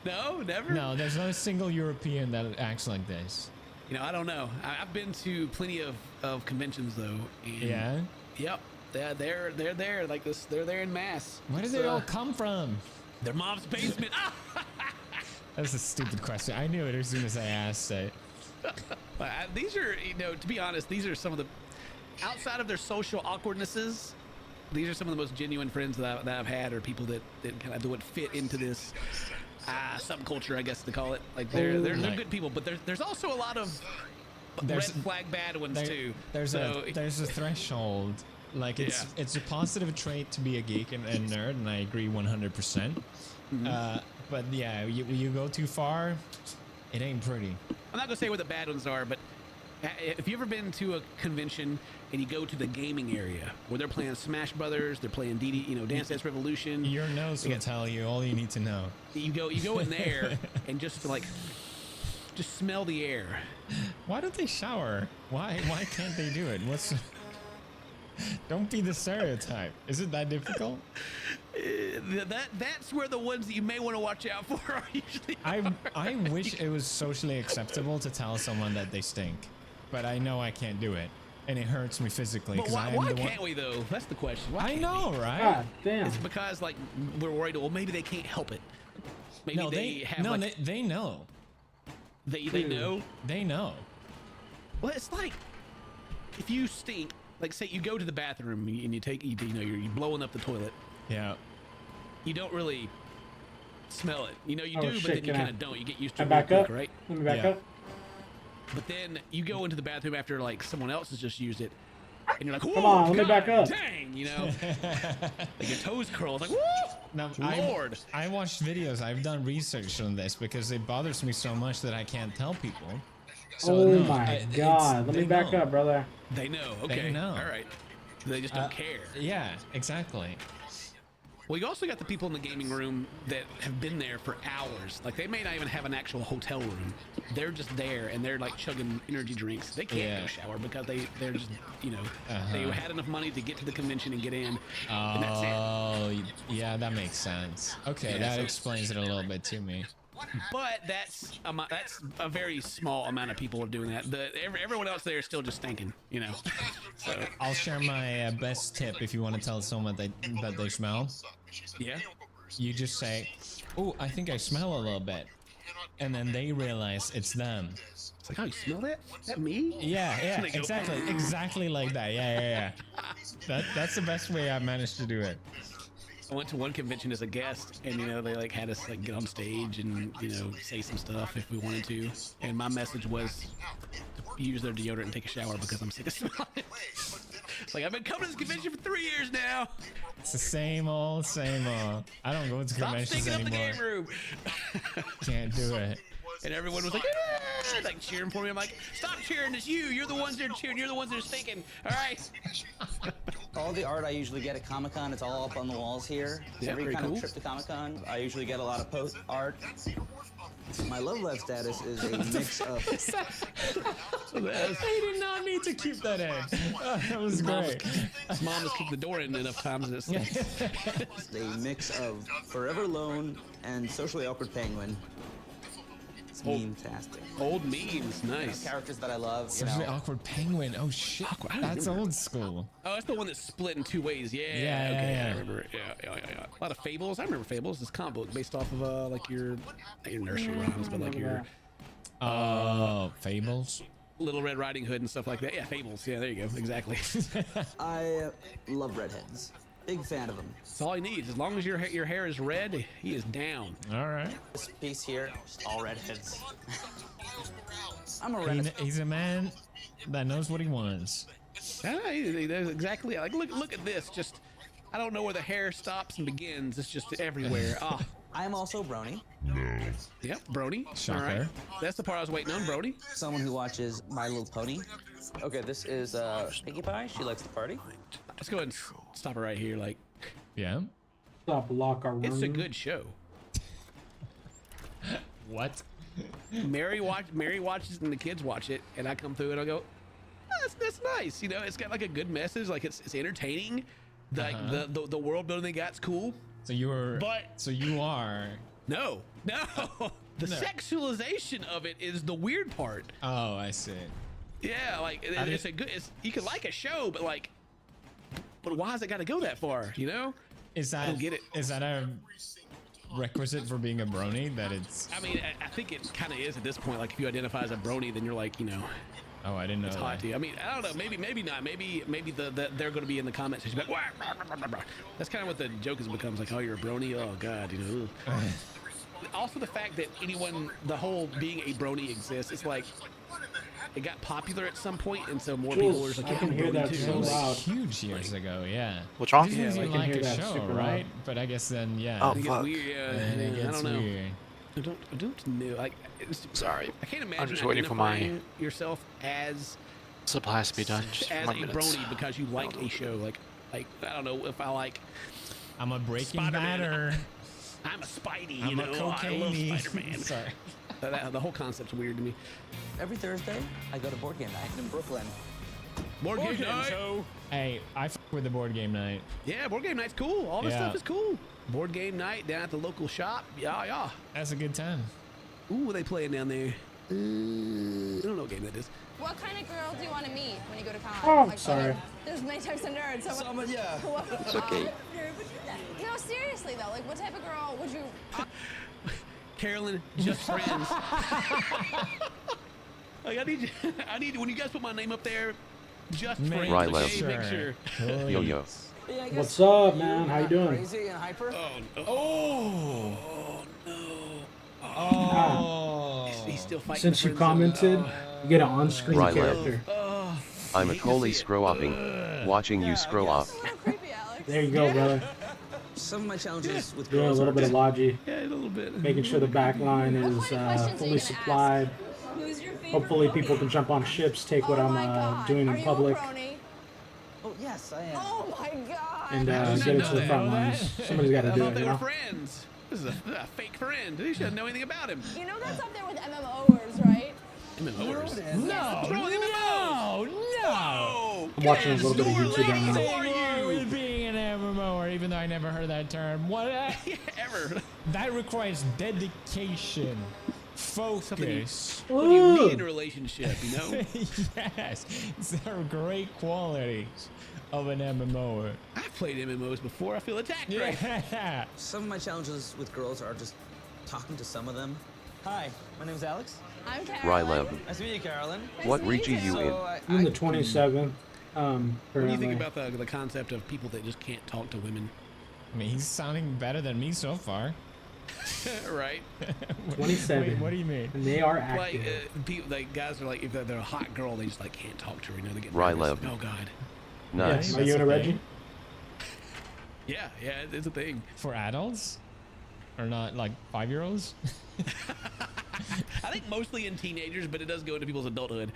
No, never? No, there's not a single European that acts like this. You know, I don't know. I've been to plenty of conventions though. And Yeah? Yep. They're there like this. They're there in mass. Where did they all come from? Their mom's basement. That's a stupid question. I knew it as soon as I asked it. These are, you know, to be honest, these are some of the, outside of their social awkwardnesses, these are some of the most genuine friends that I've had, or people that kind of would fit into this subculture, I guess to call it. Like they're good people, but there's also a lot of red flag bad ones too. There's a threshold. Like it's a positive trait to be a geek and nerd, and I agree 100%. But yeah, you go too far, it ain't pretty. I'm not gonna say what the bad ones are, but if you've ever been to a convention and you go to the gaming area where they're playing Smash Brothers, they're playing Dance Dance Revolution. Your nose will tell you all you need to know. You go in there and just smell the air. Why don't they shower? Why can't they do it? Don't be the stereotype. Is it that difficult? That's where the ones that you may want to watch out for are usually. I wish it was socially acceptable to tell someone that they stink, but I know I can't do it, and it hurts me physically. But why can't we though? That's the question. Why know, right? God damn. It's because like we're worried. Well, maybe they can't help it. Maybe they know. They know. They know. They know. Well, it's like if you stink. Like say you go to the bathroom and you're blowing up the toilet. Yeah. You don't really smell it. You know you do, but then you kind of don't. You get used to it back up, right? Let me back up. But then you go into the bathroom after like someone else has just used it, and you're like, "Whoa, come on, let me back up." Dang, you know, like your toes curl. It's like, "Whoa, now, Lord!" I watched videos. I've done research on this because it bothers me so much that I can't tell people. So, my God, let me back up, brother. They know. Okay. They know. All right. They just don't care. Yeah, exactly. Well, you also got the people in the gaming room that have been there for hours. Like they may not even have an actual hotel room. They're just there and they're like chugging energy drinks. They can't go shower because they're just, you know, they had enough money to get to the convention and get in. And that's it. Oh, yeah, that makes sense. Okay, that explains it a little bit to me. But that's a very small amount of people are doing that. Everyone else there is still just stinking, you know. So I'll share my best tip if you want to tell someone that they smell. Yeah. You just say, "Oh, I think I smell a little bit," and then they realize it's them. It's like, "Oh, you smell that? Is that me?" Yeah, exactly like that. Yeah. That's the best way I've managed to do it. I went to one convention as a guest, and you know they like had us like get on stage and you know say some stuff if we wanted to. And my message was to use their deodorant and take a shower because I'm sick of smelling it. It's like I've been coming to this convention for 3 years now. It's the same old. I don't go to conventions anymore. Stop stinking up the game room. Can't do it. And everyone was like, "Ah!" like cheering for me. I'm like, "Stop cheering! It's you. You're the ones that are cheering. You're the ones that are stinking. All right." All the art I usually get at Comic-Con, it's all up on the walls here. Yeah, Every very kind cool. of trip to Comic-Con, I usually get a lot of post art. My love life status is a mix of. They did not need to keep that in. Oh, that was great. Mom has kicked the door in enough times. It's a mix of Forever Alone and Socially Awkward Penguin. It's meme-tastic. Old memes, nice. Characters that I love. Socially Awkward Penguin. Oh shit, that's old school. Oh, that's the one that's split in 2 ways. Yeah. Yeah. I remember it. Yeah. A lot of Fables. I remember Fables. This comic book based off of like your nursery rhymes, but like your. Fables. Little Red Riding Hood and stuff like that. Yeah, Fables. Yeah, there you go. Exactly. I love redheads. Big fan of them. That's all he needs. As long as your hair is red, he is down. All right. This piece here, all redheads. I'm a redhead. He's a man that knows what he wants. There's exactly like look at this. Just I don't know where the hair stops and begins. It's just everywhere. Ah. I'm also Brony. Yep, Brony. Shocker. All right. That's the part I was waiting on, Brony. Someone who watches My Little Pony. Okay, this is Pinkie Pie. She likes to party. Let's go ahead and stop her right here. Like, yeah. Stop, lock our room. It's a good show. What? Mary watches and the kids watch it, and I come through and I go, oh, that's nice. You know, it's got like a good message. Like it's entertaining. Like the world building they got's cool. So you are. No. The sexualization of it is the weird part. Oh, I see. Yeah, like it's a good. You can like a show, but why has it got to go that far? You know? I don't get it. Is that a requisite for being a brony? That it's. I mean, I think it kind of is at this point. Like if you identify as a brony, then you're like, you know. Oh, I didn't know. It's hot to you. I mean, I don't know. Maybe not. Maybe they're going to be in the comment section. Like, that's kind of what the joke becomes. Like, oh, you're a brony. Oh God, you know. Also, the fact that the whole being a brony exists. It's like it got popular at some point, and so more people were just like, I can hear that so loud. Huge years ago, yeah. What's wrong? Yeah, I can hear that show, super right? loud. But I guess then, yeah. Oh, it gets fuck. weird. I don't know. I don't know. Like, Sorry. I can't imagine I'm just waiting for my identifying yourself as supplies to be done. Just as a 1 minute. brony because you like a show. Like I don't know if I like. I'm a Breaking Spider-Man. Badder. I'm a Spidey. I'm you a know, I love cocaine-y. Spider-Man. Sorry. The whole concept's weird to me. Every Thursday, I go to board game night in Brooklyn. Board game night. Hey, I f with the board game night. Yeah, board game night's cool. All this Yeah. stuff is cool. Board game night down at the local shop. Yeah. That's a good time. Ooh, what are they playing down there? I don't know what game that is. What kind of girl do you want to meet when you go to college? Oh, like, sorry. There's many types of nerds. So yeah. It's okay. No, seriously though, like what type of girl would you? Carolyn, just friends. Like I need when you guys put my name up there, just friends. Right, Okay? sure. Make sure. Yo yo. Yeah, I guess What's up, man? How you doing? Crazy and hyper. Oh no. Oh. He's still fighting. Since the you friends commented, you get an on-screen Right, character. I'm a Coley scroll-upping. Watching you scroll up. There you go, brother. Some of my challenges with Doing a girls little bit of Logi. Yeah, a little bit. Making sure the back line is fully supplied. Hopefully people can jump on ships, take what I'm doing in public, Oh yes, I am. Oh my god! and get it to the front lines. Somebody's got to I do thought it, they you were know? friends. This is a fake friend. You shouldn't know anything about him. You know that's up there with MMOers, right? MMOers. No. I'm watching a little bit of YouTube right now. Who are you? Being an MMOer, even though I never heard that term. What? Ever. That requires dedication, focus. What do you need in a relationship, you know? Yes, there are great qualities of an MMOer. I've played MMOs before. I feel attacked. Right? Yeah. Some of my challenges with girls are just talking to some of them. Hi, my name's Alex. I'm Carolyn. Rylev. Nice to meet you, Carolyn. What region you in? I'm the 27th. What do you think currently. about the concept of people that just can't talk to women? I mean, he's sounding better than me so far. Right? 27. Wait, what do you mean? And they are Like active. people, like guys are like, if they're a hot girl, they just like can't talk to her. You know, they get Rylev. nervous. Oh God. Nice. Are you in a Reggie? Yeah, it's a thing. For adults? Or not like 5-year-olds? I think mostly in teenagers, but it does go into people's adulthood.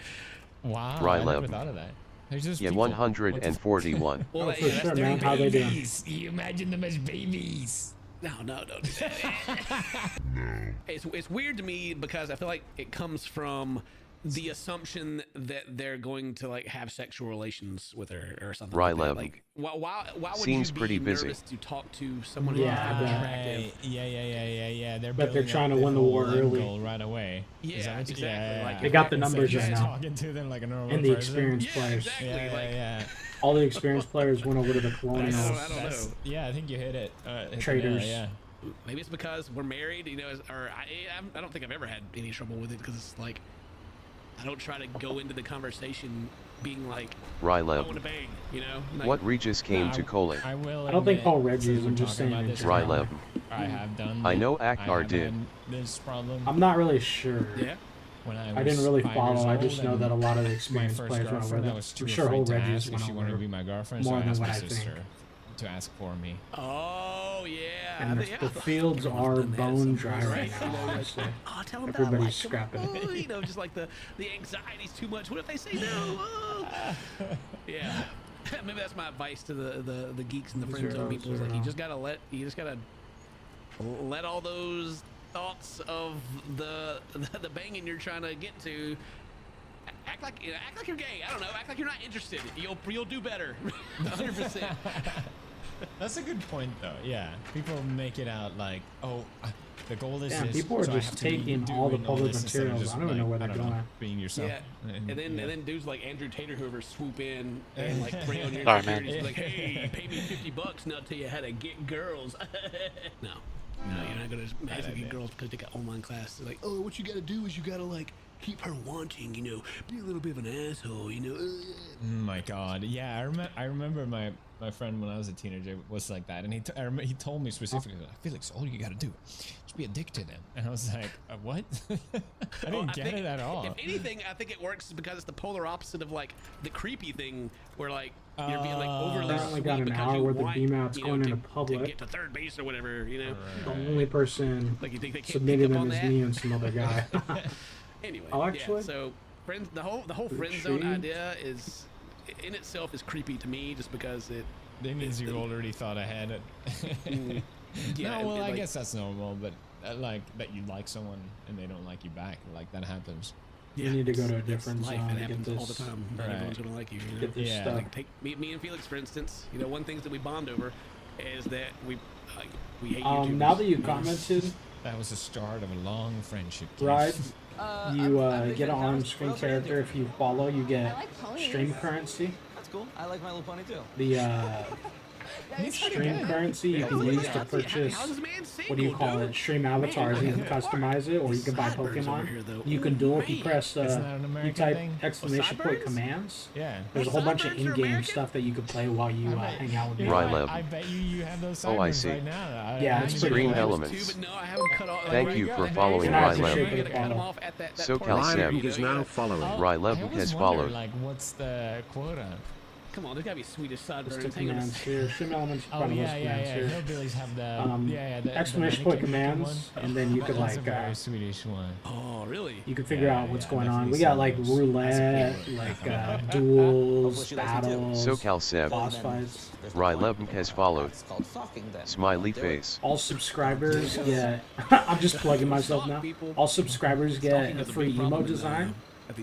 Wow, I Rylev. never thought of that. There's just Yeah, people- 141. Well, Oh, for sure, man. How they doing? babies. You imagine them as babies. No, don't do that. It's weird to me because I feel like it comes from the assumption that they're going to like have sexual relations with her or something. Right, like that. Lev. Like, why would Seems you be pretty busy. nervous to talk to someone Yeah, who's I bet. attractive? Yeah. They're Bet they're building trying up to the win the whole war early. angle right away. Is Yeah, that what you- exactly. Yeah, Like, They got the So numbers you're right now. talking to them like a normal And the person? experienced Yeah, players. exactly. Yeah. All the experienced players went over to the I Colonials. don't know. Yeah, I think you hit it. Hit the Traders. nail, yeah. Maybe it's because we're married, you know, or I don't think I've ever had any trouble with it because it's like I don't try to go into the conversation being like I Rylev. want to bang, you know. Like, What Regis came to Coley? I will. I don't think admit, Paul Regis, since I'm we're just talking saying about in this general. Rylev. I have done. I know I Akbar have did. had this problem. I'm not really sure. Yeah. when I was I didn't really 5 follow. years I old, just know and that a lot of the my experienced first players went girlfriend, over I it. was too I'm sure afraid whole to Reggie's ask if went she wanted to over be my girlfriend, more so I than asked what my I think. sister to ask for me. Oh yeah. And the fields are bone dry right now, honestly. Oh, tell them Everybody's that. scrapping it. You know, just like the anxiety's too much. What if they say no? Oh. Yeah. Maybe that's my advice to the geeks and the friend zone people. Is like you just gotta let all those thoughts of the banging you're trying to get to. Act like you're gay. I don't know. Act like you're not interested. You'll do better. 100%. That's a good point, though. Yeah, people make it out like, oh, the goal is this. People are so I just have to be taking all the doing public this instead of materials. just, I don't even know where they're going. Being yourself. Yeah. And then dudes like Andrew Tate or whoever swoop in and like prey on your Sorry, insecurities. man. Like, hey, pay me $50 and I'll tell you how to get girls. No, you're not gonna magically get girls because they got online class. They're like, oh, what you gotta do is you gotta like keep her wanting, you know, be a little bit of an asshole, you know. Oh my God, yeah, I remember my friend when I was a teenager was like that, and he told me specifically, like, Felix, all you gotta do is be a dick to them, and I was like, what? I didn't get it at all. If anything, I think it works because it's the polar opposite of like the creepy thing, where like you're being like overly I only sweet got an because hour you worth of want, beam outs you know, going to, into public. to get to third base or whatever, you know. The only person Like, you think they can't submitting pick up them on is that? me and some other guy. Anyway, Oh, actually, yeah, so friends, the whole friend zone idea is in itself is creepy to me, just because it means you already thought ahead. Yeah, no, well, I like, guess that's normal, but like that you like someone and they don't like you back, like that happens. You need to go to a different life. zone It to get happens this. all the time. Not Right. everyone's gonna like you. You know? Get this stuff. Like take me and Felix, for instance. You know, one thing that we bond over is that we hate YouTubers. Now that you know? commented, that was the start of a long friendship. right? You get an on-screen character. If you follow, you get stream currency. That's cool. I like My Little Pony too. The stream currency you can use to purchase, what do you call it, stream avatars. You can customize it, or you can buy Pokemon. You can duel if you press, you type exclamation point commands. Yeah. There's a whole bunch of in-game stuff that you can play while you hang out with me. I bet you have those Oh, I sideburns see. right now. Yeah, it's pretty Stream cool. elements. No, Thank you for following Ryleb. Social Seb. Ryleb has followed. Like, what's the quota? Come on, there's gotta be Swedish sideburns. Just the commands here. Stream elements. Oh yeah. Hillbillies have the the exclamation point commands, and then you could That's like a very Swedish one. Oh really? you can figure out what's going on. We got like roulette, like duels, battles, Social Seb. boss fights. Ryleb has followed. Smiley face. All subscribers get. I'm just plugging myself now. All subscribers get a free emote design.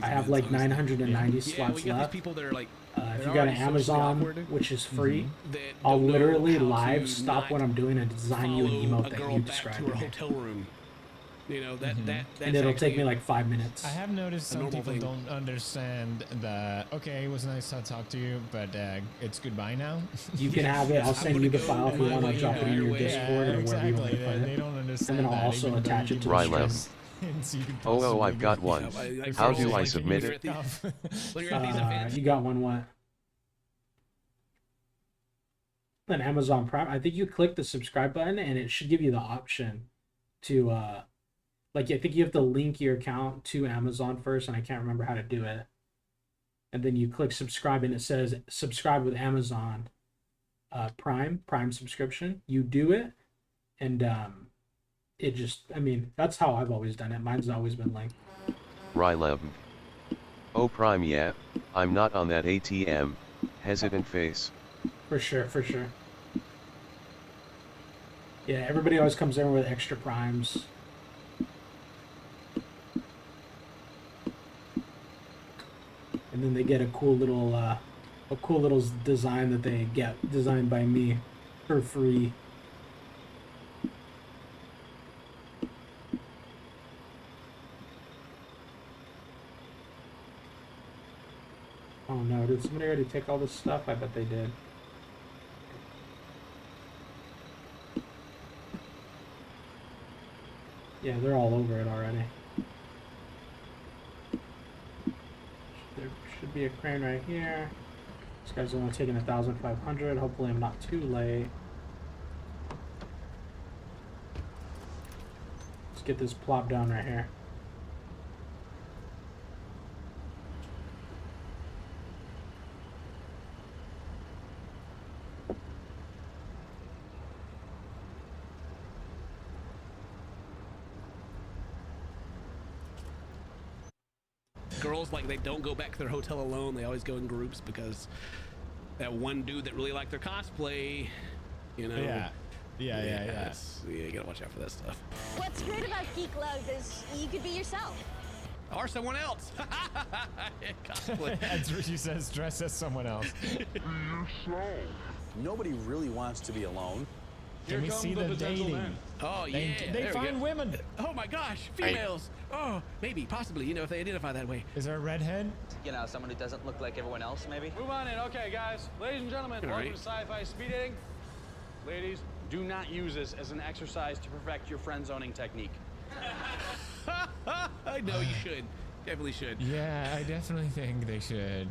I have like 990 slots left. If you got an Amazon, which is free, I'll literally live stop what I'm doing and design you an emote that you described to me. You know that's And it'll take me like 5 minutes. I have noticed some people don't understand the. Okay, it was nice to talk to you, but it's goodbye now. You can have it. I'll send you the file if you want. I'll drop it in your Discord or wherever you want to put it. They don't understand. And then I'll also attach it to the Ryleb. stream. Oh, I've got one. How do I submit it? You got one what? An Amazon Prime. I think you click the subscribe button and it should give you the option to like, I think you have to link your account to Amazon first, and I can't remember how to do it. And then you click subscribe and it says subscribe with Amazon Prime subscription. You do it, and it just, I mean, that's how I've always done it. Mine's always been linked. Ryleb. Oh, Prime, yeah. I'm not on that ATM. Hesitant face. For sure, for sure. Yeah, everybody always comes in with extra primes. And then they get a cool little design that they get designed by me for free. Oh no, did somebody already take all this stuff? I bet they did. Yeah, they're all over it already. There should be a crane right here. This guy's only taking 1,500. Hopefully I'm not too late. Let's get this plop down right here. girls, like, they don't go back to their hotel alone. They always go in groups because that one dude that really liked their cosplay, you know. Yeah. You gotta watch out for that stuff. What's great about Geek Love is you could be yourself. Or someone else. Cosplay. That's what she says, dress as someone else. Nobody really wants to be alone. Can we see the dating? Oh, yeah. They there we find go. women. Oh, my gosh. Females. Oh, maybe, possibly, you know, if they identify that way. Is there a redhead? You know, someone who doesn't look like everyone else, maybe? Move on in. Okay, guys. Ladies and gentlemen, All welcome right. to Sci-Fi Speed Dating. Ladies, do not use this as an exercise to perfect your friend zoning technique. I know you should. Definitely should. Yeah, I definitely think they should.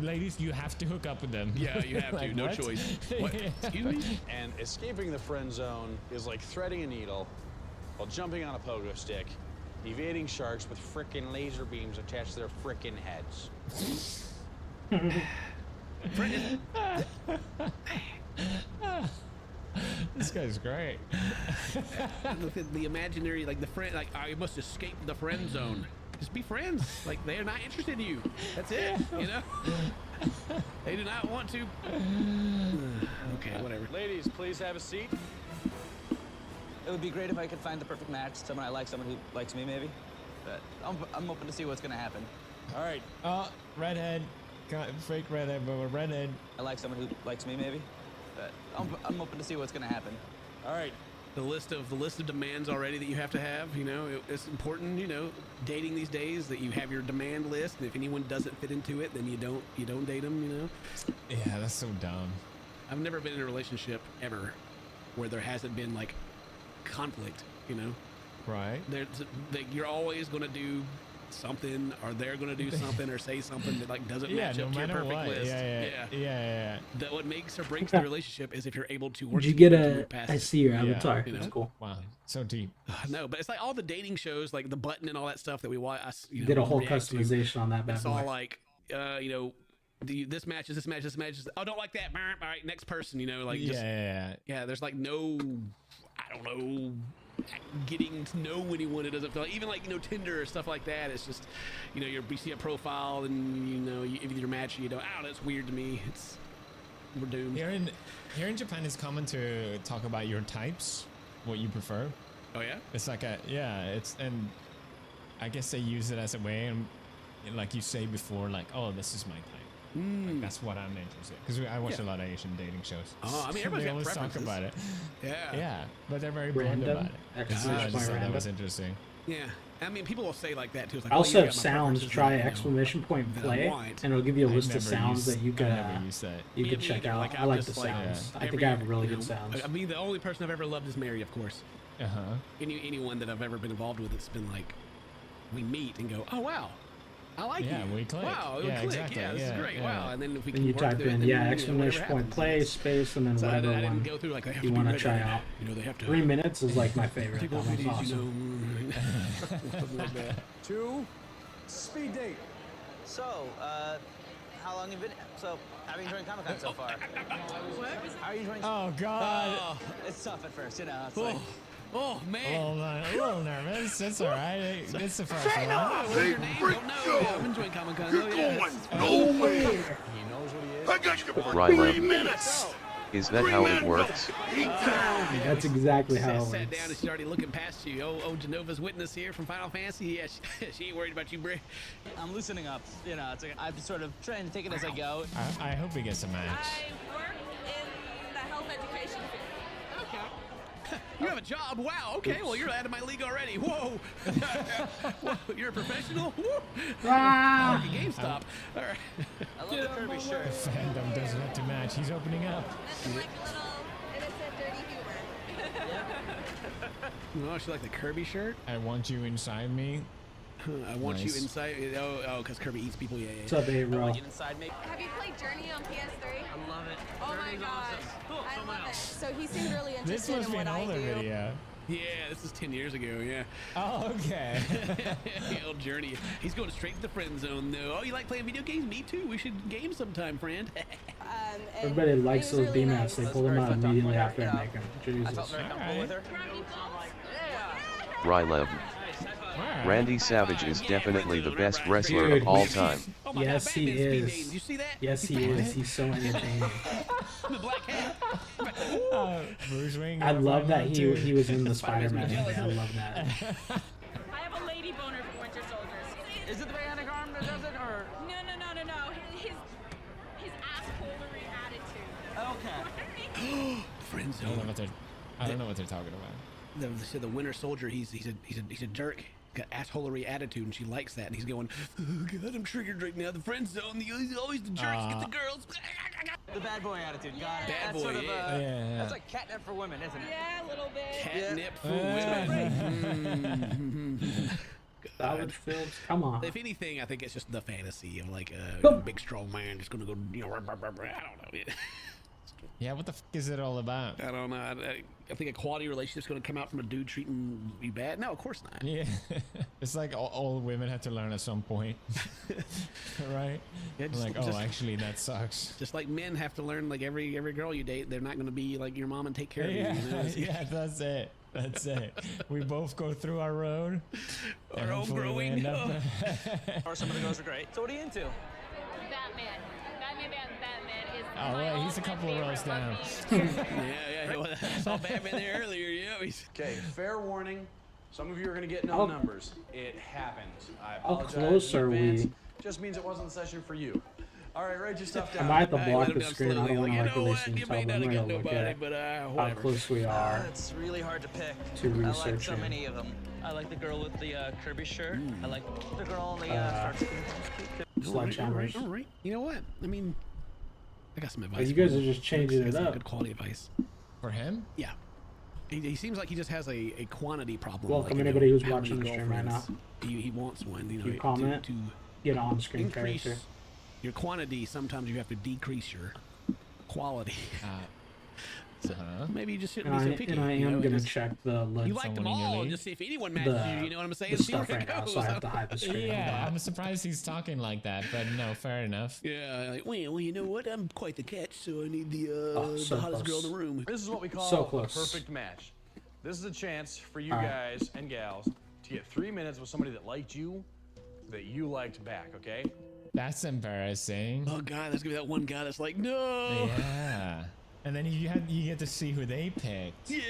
Ladies, you have to hook up with them. Yeah, you have to. Like, No what? choice. What? Excuse me? And escaping the friend zone is like threading a needle while jumping on a pogo stick, evading sharks with frickin' laser beams attached to their frickin' heads. This guy's great. Look at the imaginary, like the friend, like I must escape the friend zone. Just be friends. Like they're not interested in you. That's it. You know. They do not want to. Okay, whatever. Ladies, please have a seat. It would be great if I could find the perfect match. Someone I like, someone who likes me, maybe. But I'm open to see what's gonna happen. All right. Redhead. Fake redhead, but a redhead. I like someone who likes me, maybe. But I'm open to see what's gonna happen. All right. The list of demands already that you have to have. You know, it's important. You know, dating these days that you have your demand list, and if anyone doesn't fit into it, then you don't date them. You know. Yeah, that's so dumb. I've never been in a relationship ever where there hasn't been like conflict. You know. Right. You're always going to do something, or they're going to do something, or say something that like doesn't match no up to your matter perfect what. list. Yeah. That what makes or breaks the relationship is if you're able to work. Did you get together to a? move past I it. see your Yeah, avatar. you know? That's cool. Wow, so deep. No, but it's like all the dating shows, like The Button and all that stuff that we watch. You did a whole customization on that bad It's boy. all like, you know, this matches, this matches, this matches. Oh, don't like that. All right, next person. You know, like just, yeah. There's like no, I don't know, getting to know anyone. It doesn't feel like, even like, you know, Tinder or stuff like that. It's just, you know, you see a profile and you know if you're matching, you don't. Oh, that's weird to me. We're doomed. Here in Japan, it's common to talk about your types, what you prefer. Oh yeah. It's like and I guess they use it as a way, and like you say before, like, oh, this is my type. Like, that's what I'm interested. Because I watch a lot of Asian dating shows. Oh, I mean, they everybody's got always talk preferences. about it. Yeah, but they're very blunt about it. I just thought that was interesting. Yeah, I mean, people will say like that too. It's like, I well, also you have got my sounds. preferences Try that, you know, exclamation point that I play, want. and it'll give you a I've list of never sounds used- that you I could never used that. you Me could check neither. out. Like, I I'm like the just like, sounds. I think every- I have really you good know, sounds. I mean, the only person I've ever loved is Mary, of course. Anyone that I've ever been involved with, it's been like we meet and go, oh wow, I like Yeah, you. we click. Wow, we Yeah, click. exactly. Yeah, this is Yeah, great. yeah. Wow, and then if we Then can you work type through it, in then, you know, exclamation whatever point happens. play space and then So I whatever didn't one go through, like, they have you to be want to ready. try out. You know, they have to. 3 minutes is like my favorite. Take That over one's these, awesome. you know. Something like that. 2, speed date. So, how long have you been? So, how are you enjoying Comic-Con so far? How are you enjoying? Oh God. Oh, it's tough at first, you know. It's like, Oh man. A little nervous. That's all right. It's the first one. What's your name? Don't know. Yeah, I'm enjoying Comic-Con. Oh, yeah. Nowhere. He knows what he is. I got you for Rylan. 3 minutes. Is that how it works? That's exactly how it Sat works. down and she's already looking past you. Oh, Genova's witness here from Final Fantasy. Yeah, she ain't worried about you, Bray. I'm loosening up. You know, it's like I'm sort of trying to take it as I go. I hope he gets a match. I work in the health education field. Okay. You have a job? Wow. Okay. Well, you're out of my league already. Whoa. Whoa, you're a professional? Woo. Ah. Like a GameStop. All right. I love the Kirby shirt. Fandom doesn't have to match. He's opening up. Nothing like a little innocent, dirty humor. Oh, she like the Kirby shirt? I want you inside me. I want you Nice. inside. Oh, because Kirby eats people. Yeah. What's up, A-Roll? Inside me. Have you played Journey on PS3? I love it. Oh my gosh. I love it. So he seemed really This interested must in be what an I older do. video. Yeah, this is 10 years ago. Yeah. Oh, okay. The old Journey. He's going straight to the friend zone, though. Oh, you like playing video games? Me too. We should game sometime, friend. And Everybody it likes was those really D-mats. nice. They pull them out immediately after I make them. I felt Jesus. very comfortable with her. Rylev. Randy Savage is definitely the best wrestler Dude, of all time. Yes, he is. Yes, he is. He's so entertaining. Bruce Wayne I got love that too. he was in the Spider-Man movie. I love that. I have a lady boner for Winter Soldiers. Is it the bionic arm that does it, or? No. His assholery attitude. Okay. Friend I don't know zone. what they're. I don't know what they're talking about. The Winter Soldier, he's a jerk. Got assholery attitude, and she likes that. And he's going, oh God, I'm triggered right now. The friend zone, he's always the jerk. Get the girls. The bad boy attitude. Got it. Bad That's boy, sort of yeah. That's like catnip for women, isn't it? Yeah, a little bit. Catnip for women. Savage Films, come on. If anything, I think it's just the fantasy of like a big strong man just gonna go, I don't know. Yeah, what the f is it all about? I don't know. I think a quality relationship's gonna come out from a dude treating you bad. No, of course not. Yeah, it's like all women have to learn at some point, right? Yeah, actually, that sucks. Just like men have to learn, like every girl you date, they're not gonna be like your mom and take care of you. Yeah, You know? yeah, that's it. That's it. We both go through our road. Our own growing. Or some of the girls are great. So what are you into? Batman is. Oh, wait, he's a couple of rows down. yeah. Well, I saw Batman there earlier. Yeah. Okay, fair warning. Some of you are going to get no numbers. It happens. I How apologize. close in are advance. we? Just means it wasn't the session for you. All right, write your stuff I down. might have to block the down screen. I slowly, don't want to like, like you know release what? and You tell may them not have where to got look nobody, at but how whatever. close we are It's really hard to pick. to I like so researching. many of them. I like the girl with the Kirby shirt. I like the girl in the Sledgehammers. All right. You know what? I mean, I got some advice. But you guys are just changing it up. Good quality advice. For him? Yeah. He seems like he just has a quantity problem. Welcome like, anybody who's how watching many the stream right now. girlfriends. He wants one. You know, You comment, to get on screen increase character. your quantity. Sometimes you have to decrease your quality. Maybe you just shouldn't be so picky. And I you am know, gonna just- check the list. You like them all, just see if anyone matches you. You know what I'm saying? The See where stuff it right now, goes. so I have to hide the screen. Yeah, I'm surprised he's talking like that, but no, fair enough. Yeah, like, well, you know what? I'm quite the catch, so I need the so hottest girl close. in the room. This is what we call So a close. perfect match. This is a chance for you All right. guys and gals to get 3 minutes with somebody that liked you, that you liked back, okay? That's embarrassing. Oh God, there's gonna be that one guy that's like, no. Yeah. And then you get to see who they picked. Yeah,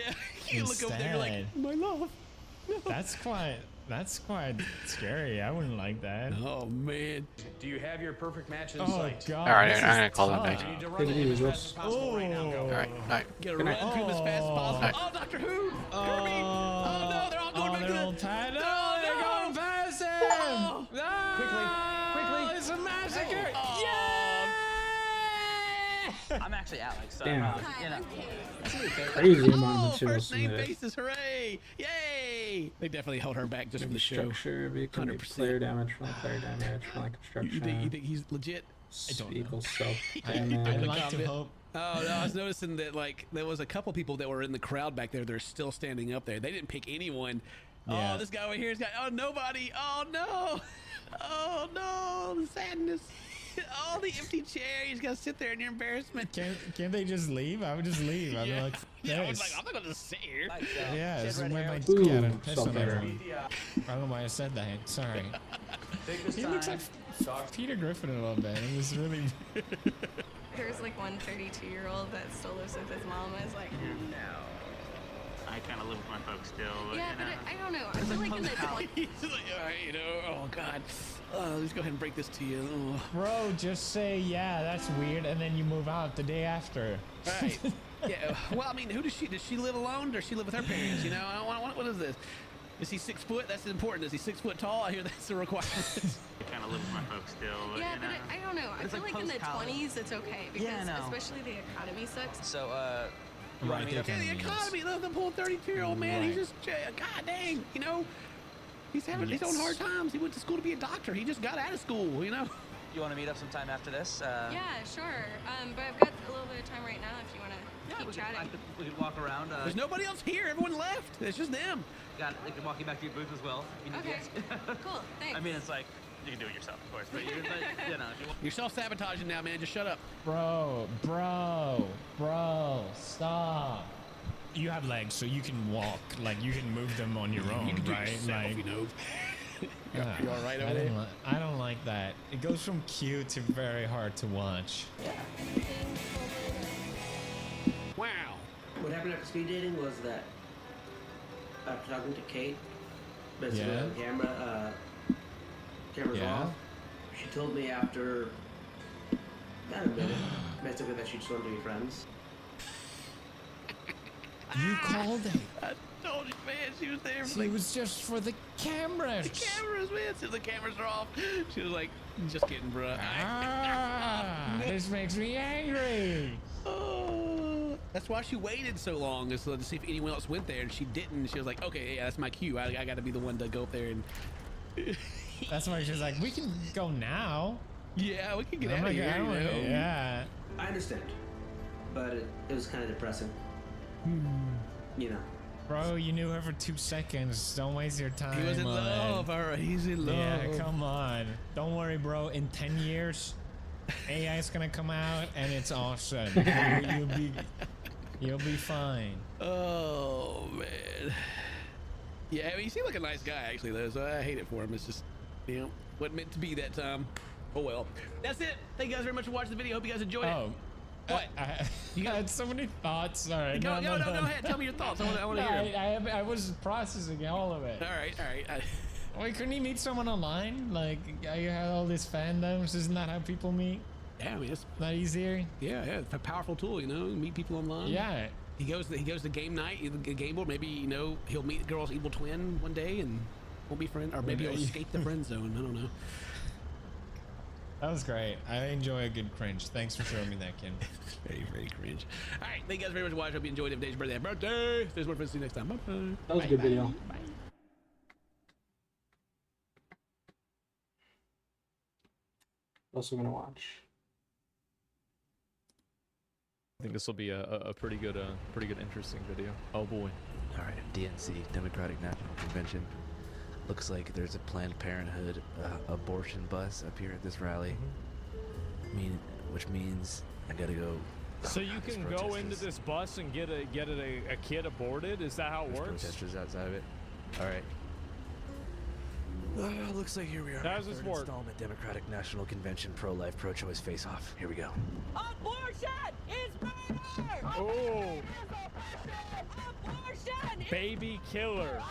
you look over there you're like, my love. No. That's quite scary. I wouldn't like that. Oh man. Do you have your perfect match in Oh sight? God. All right, this I'm is gonna call him tough. back. You need to Take run it through easy, as Will. fast as possible right now. Go. All right. Get run through as fast as possible. Right. Oh, Doctor Who! Kirby! Oh no, they're all going back to they're the... all tied. No, No, they're going past him. Oh. No, Quickly. it's a massacre. Oh. I'm actually Alex, so Damn. you know. Crazy amount of material First name submitted. basis, hooray! Yay! They definitely held her back just for Maybe the show. structure, vehicle, 100%. player damage, from player damage, from You construction. think he's legit? Equals self I'd damage. like to hope. Oh no, I was noticing that like there was a couple people that were in the crowd back there. They're still standing up there. They didn't pick anyone. Yeah. Oh, this guy over here is got. Oh, nobody. Oh no. Oh no, the sadness. Oh, the empty chair. You just gotta sit there in your embarrassment. Can't they just leave? I would just leave. I'd be like, Yeah, I was thanks. like, I'm not gonna sit here. Yeah, this is red where hair. my Ooh, cat and piss on self-error. everyone. I don't know why I said that. Sorry. Take this He time. looks like Peter Griffin a little bit. It was really. There's like one 32-year-old that still lives with his mom. I was like, no. I kind of live with my folks still. But, Yeah, you but know. I don't know. I feel like in the 20s. He's like, all right, you know. Oh God. Let's go ahead and break this to you. Oh. Bro, just say, yeah, that's weird, and then you move out the day after. Right. Yeah. Well, I mean, does she live alone? Or does she live with her parents? You know, what is this? Is he 6 foot? That's important. Is he 6 foot tall? I hear that's a requirement. I kind of live with my folks still. But, Yeah, you but know. I don't know. I It's feel like like in the post-college. 20s it's okay because Yeah, I know. especially the economy sucks. So, you want Right, to meet up? Yeah, the economy. The poor 32-year-old man. He's just, God dang, you know. He's having his own hard times. He went to school to be a doctor. He just got out of school, you know. You want to meet up sometime after this? Yeah, sure. But I've got a little bit of time right now if you want to keep chatting. We could walk around. There's nobody else here. Everyone left. It's just them. They can walk you back to your booth as well. If you need Okay. Cool. Thanks. I mean, it's like you can do it yourself, of course, but you're like, you know. If you want. You're self-sabotaging now, man. Just shut up. Bro, stop. you have legs, so you can walk. Like you can move them on your own, You can do it right? yourself, Like, you know. You all right over there? I don't like that. It goes from cute to very hard to watch. Wow. What happened after speed dating was that after talking to Kate, basically Yeah. on camera, cameras Yeah. off, she told me after about a minute, basically that she just wanted to be friends. You called it. I told you, man, she was there. She was just for the cameras. The cameras, man. So the cameras are off. She was like, just kidding, bro. This makes me angry. Oh, that's why she waited so long, is to see if anyone else went there, and she didn't. She was like, okay, yeah, that's my cue. I got to be the one to go up there and. That's why she's like, we can go now. Yeah, we can get out of here. Yeah. I understand, but it was kind of depressing. You know. Bro, you knew her for 2 seconds. Don't waste your time. He was in love, all right. He's in love. Yeah, come on. Don't worry, bro. In 10 years, AI is gonna come out and it's awesome. You'll be fine. Oh man. Yeah, I mean, he seemed like a nice guy actually, though. So I hate it for him. It's just, you know, wasn't meant to be that time. Oh well. That's it. Thank you guys very much for watching the video. Hope you guys enjoyed it. What? You had so many thoughts. Sorry. Go ahead. Tell me your thoughts. I want to hear them. I was processing all of it. All right. Wait, couldn't you meet someone online? Like, you had all these fandoms. Isn't that how people meet? Yeah, I mean, it's not easier. Yeah, it's a powerful tool. You know, meet people online. Yeah. He goes to game night, game board. Maybe, you know, he'll meet the girl's evil twin one day and won't be friends, or maybe he'll escape the friend zone. I don't know. That was great. I enjoy a good cringe. Thanks for showing me that, Ken. Very, very cringe. All right, thank you guys very much for watching. Hope you enjoyed it. Today's birthday. There's more friends. See you next time. Bye bye. That was a good video. Bye. Also gonna watch. I think this will be a pretty good, interesting video. Oh boy. All right, DNC, Democratic National Convention. Looks like there's a Planned Parenthood abortion bus up here at this rally. Which means I gotta go. So you can go into this bus and get a kid aborted? Is that how it works? Protesters outside of it. All right. Looks like here we are. How does this work? Installment Democratic National Convention pro-life, pro-choice face-off. Here we go. Abortion is murder! Oh! Abortion! Baby killer.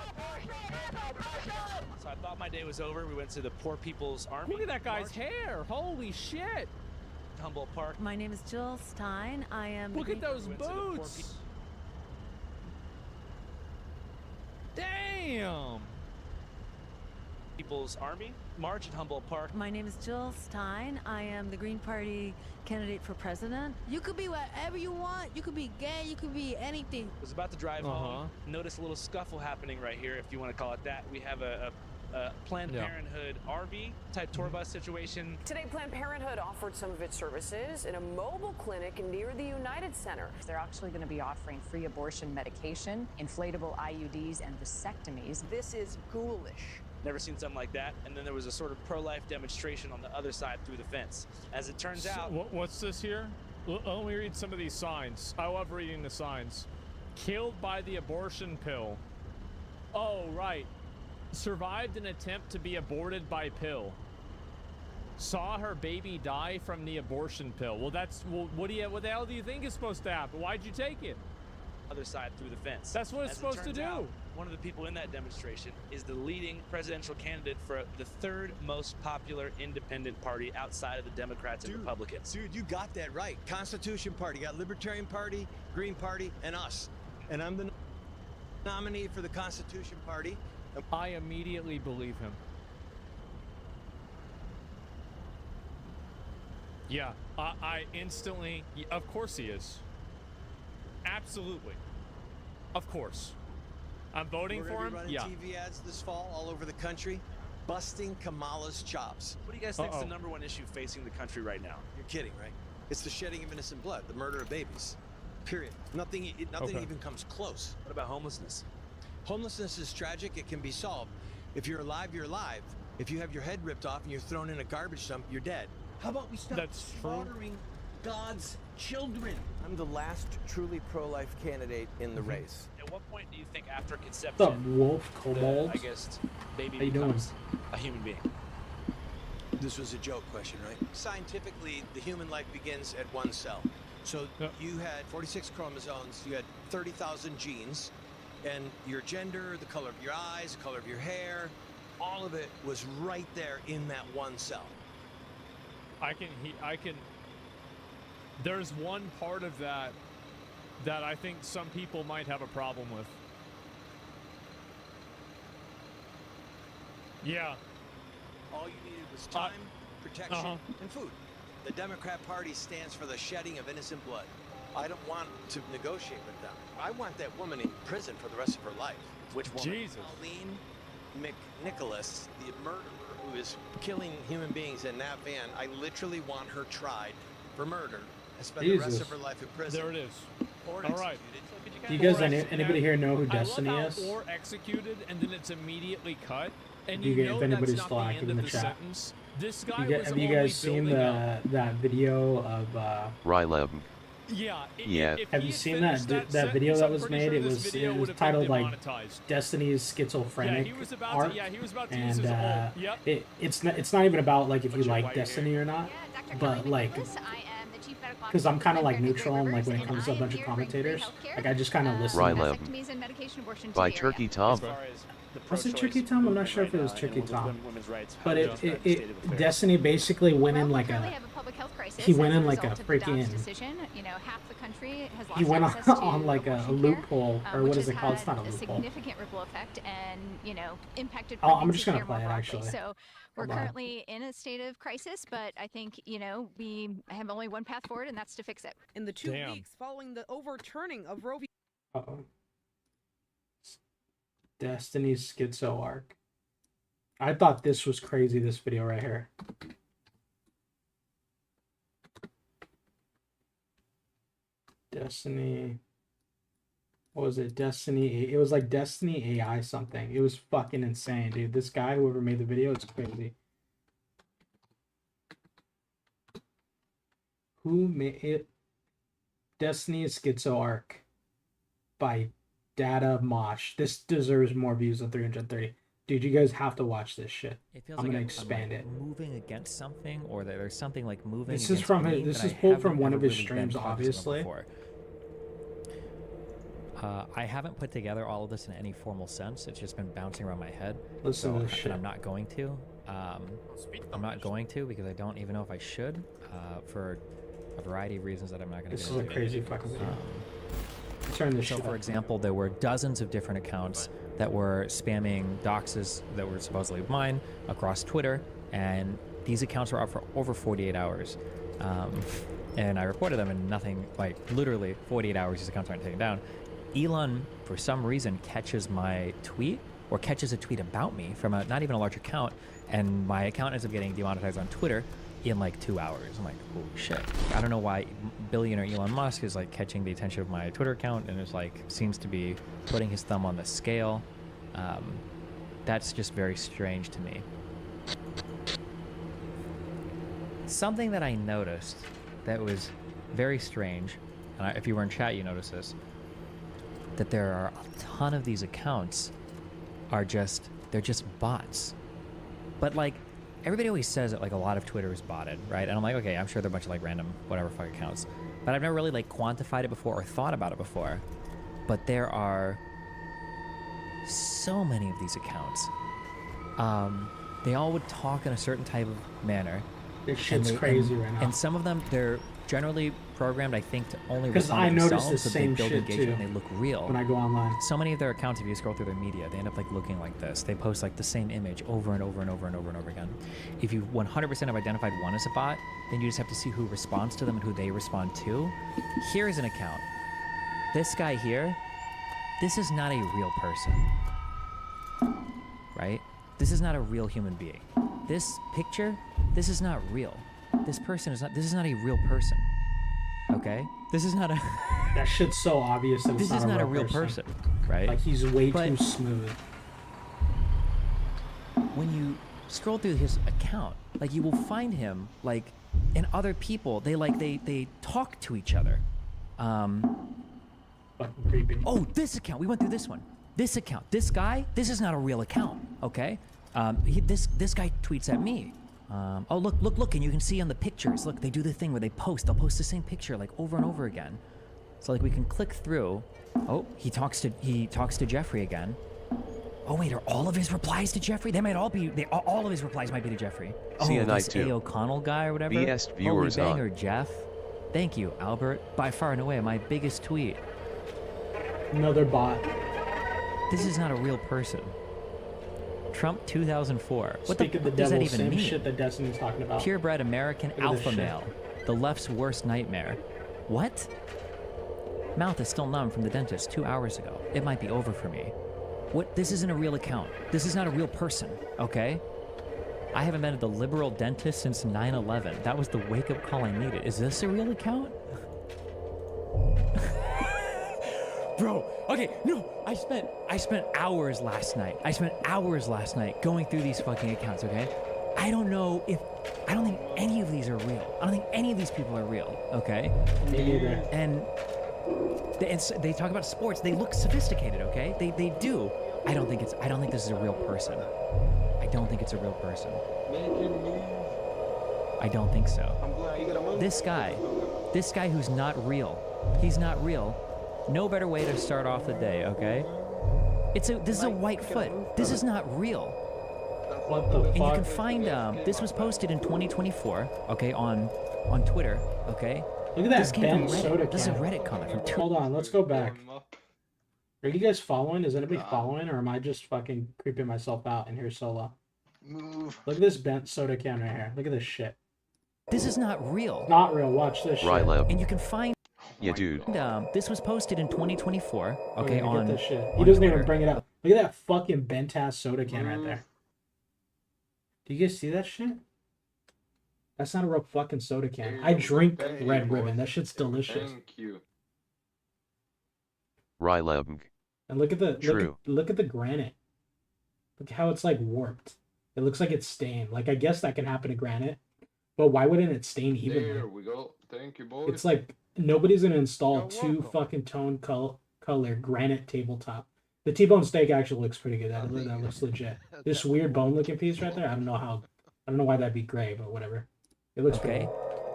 So I thought my day was over. We went to the Poor People's Army. Look at that guy's hair. Holy shit. Humboldt Park. My name is Jill Stein. I am. Look at those boots. Damn. People's Army March at Humboldt Park. My name is Jill Stein. I am the Green Party candidate for president. You could be whatever you want. You could be gay. You could be anything. Was about to drive home. Notice a little scuffle happening right here, if you want to call it that. We have a Planned Parenthood RV type tour bus situation. Today, Planned Parenthood offered some of its services in a mobile clinic near the United Center. They're actually going to be offering free abortion medication, inflatable IUDs, and vasectomies. This is ghoulish. Never seen something like that. And then there was a sort of pro-life demonstration on the other side through the fence. As it turns out... What's this here? Let me read some of these signs. I love reading the signs. Killed by the abortion pill. Oh, right. Survived an attempt to be aborted by pill. Saw her baby die from the abortion pill. Well, what the hell do you think is supposed to happen? Why'd you take it? Other side through the fence. That's what it's supposed to do. Out, one of the people in that demonstration is the leading presidential candidate for the third most popular independent party outside of the Democrats and Republicans. Dude, you got that right. Constitution Party, got Libertarian Party, Green Party, and us. And I'm the nominee for the Constitution Party. I immediately believe him. Yeah, I instantly, of course he is. Absolutely. Of course. I'm voting for him. We're gonna be running TV ads this fall all over the country, busting Kamala's chops. What do you guys think is the #1 issue facing the country right now? You're kidding, right? It's the shedding of innocent blood, the murder of babies. Period. Nothing even comes close. What about homelessness? Homelessness is tragic. It can be solved. If you're alive, you're alive. If you have your head ripped off and you're thrown in a garbage dump, you're dead. How about we stop slaughtering God's children. I'm the last truly pro-life candidate in the race. At what point do you think after conception, What's up, Wolf Kobold? I guess, baby How you doing? becomes a human being? This was a joke question, right? Scientifically, the human life begins at 1 cell. So you had 46 chromosomes, you had 30,000 genes, and your gender, the color of your eyes, the color of your hair, all of it was right there in that 1 cell. I can. There's one part of that I think some people might have a problem with. Yeah. All you needed was time, protection, and food. The Democrat Party stands for the shedding of innocent blood. I don't want to negotiate with them. I want that woman in prison for the rest of her life. Which woman? Jesus. Pauline McNicholas, the murderer who is killing human beings in that van. I literally want her tried for murder and spend the rest of her life in prison. There it is. Or All right. Do you guys, anybody here know who Destiny I love is? how or executed, and then it's immediately cut. And If you get- know if anybody's that's still not the active end in of the the chat. sentence. This guy was Have you only guys seen building up. that video of Ryleb. Yeah. Yeah. Have you seen that video that was made? It was titled like Destiny's Schizophrenic Arc, he was about to and use his ult. Yep. it's not even about like if you like Destiny or not, but like because I'm kind of like neutral and like when it comes to a bunch of commentators, like I just kind of listen. Ryleb. By Turkey Tom. Was it Tricky Tom? I'm not sure if it was Tricky Tom. But it Destiny basically went in like a he went in like a freaking he went on like a loophole, or what is it called? It's not a loophole. Significant ripple effect and impacted I'm just pregnancy gonna care play more it broadly. actually. So we're Hold on. currently in a state of crisis, but I think we have only one path forward, and that's to fix it. In the 2 weeks following the overturning of Roe v. Uh-oh. Destiny's Schizo Arc. I thought this was crazy, this video right here. Destiny. What was it? Destiny. It was like Destiny AI something. It was fucking insane, dude. This guy, whoever made the video, it's crazy. Who made it? Destiny's Schizo Arc by Data Mosh. This deserves more views than 330. Dude, you guys have to watch this shit. It feels I'm like gonna I'm expand like it. moving against something, or that there's something like moving. This is against from me his. This that is I pulled haven't from one of ever his really been streams, cognizant of obviously. before. I haven't put together all of this in any formal sense. It's just been bouncing around my head. Listen to So, this shit. and I'm not going to. I'm not going to because I don't even know if I should, for a variety of reasons that I'm not going to This get is a into. crazy fucking video. Turn this So, shit for up. example, there were dozens of different accounts that were spamming doxes that were supposedly mine across Twitter, and these accounts were up for over 48 hours. And I reported them, and nothing, like literally 48 hours, these accounts aren't taken down. Elon, for some reason, catches my tweet, or catches a tweet about me from not even a large account, and my account ends up getting demonetized on Twitter in like 2 hours. I'm like, holy shit. I don't know why billionaire Elon Musk is like catching the attention of my Twitter account and is like, seems to be putting his thumb on the scale. That's just very strange to me. Something that I noticed that was very strange, and if you were in chat, you noticed this, that there are a ton of these accounts are just, they're just bots. But like, everybody always says that like a lot of Twitter is botted, right? And I'm like, okay, I'm sure they're a bunch of like random whatever fuck accounts. But I've never really like quantified it before or thought about it before. But there are so many of these accounts. They all would talk in a certain type of manner. This shit's crazy right now. And some of them, they're generally programmed, I think, to only Because respond I to notice themselves, the so same they build shit engagement too and they look real. when I go online. So many of their accounts, if you scroll through their media, they end up like looking like this. They post like the same image over and over and over and over and over again. If you 100% have identified one as a bot, then you just have to see who responds to them and who they respond to. Here's an account. This guy here, this is not a real person, right? This is not a real human being. This picture, this is not real. This person is not, this is not a real person, okay? This is not a... That shit's so obvious that This it's is not a real person, right? Like, he's way But too smooth. when you scroll through his account, like you will find him like and other people, they talk to each other. Fucking creepy. Oh, this account. We went through this one. This account. This guy. This is not a real account. Okay. This guy tweets at me. Oh, look, and you can see on the pictures. Look, they do the thing where they post. They'll post the same picture like over and over again. So like we can click through. Oh, he talks to Jeffrey again. Oh wait, are all of his replies to Jeffrey? They might all be. All of his replies might be to Jeffrey. See Oh, a night this A. too. O'Connell guy or whatever. BS viewers Holy on. banger, Jeff. Thank you, Albert. By far and away, my biggest tweet. Another bot. This is not a real person. Trump 2004. What Speak of the does that devil, even same mean? shit that Destiny's talking about. Purebred American Look at this alpha shit. male. The left's worst nightmare. What? Mouth is still numb from the dentist 2 hours ago. It might be over for me. What? This isn't a real account. This is not a real person, okay? I haven't been to the liberal dentist since 9/11. That was the wake-up call I needed. Is this a real account? Bro, okay, no, I spent hours last night. I spent hours last night going through these fucking accounts, okay? I don't think any of these are real. I don't think any of these people are real, okay? Me neither. And they talk about sports. They look sophisticated, okay? They do. I don't think this is a real person. I don't think it's a real person. I don't think so. This guy who's not real. He's not real. No better way to start off the day, okay? This is a white foot. This is not real. What the fuck? And you can find this was posted in 2024, okay, on Twitter, okay? Look at that This came from bent Reddit. soda This is a can. Reddit comment from two. Hold on, let's go back. Are you guys following? Is anybody following, or am I just fucking creeping myself out in here solo? Move. Look at this bent soda can right here. Look at this shit. This is not real. Not real. Watch this shit. Rylab. And you can find Yeah, dude. this was posted in 2024, We're okay, gonna on get this shit. He on doesn't Twitter. even bring it up. Look at that fucking bent ass soda can right there. Do you guys see that shit? That's not a real fucking soda can. I drink Red Ribbon. That shit's delicious. Thank you. Rylab. And look at the True. look at the granite. Look how it's like warped. It looks like it's stained. Like I guess that can happen to granite, but why wouldn't it stain evenly? There we go. Thank you, boys. It's like nobody's gonna install two fucking tone color granite tabletop. The T-bone steak actually looks pretty good. That looks legit. This weird bone looking piece right there. I don't know why that'd be gray, but whatever. It looks Okay. pretty.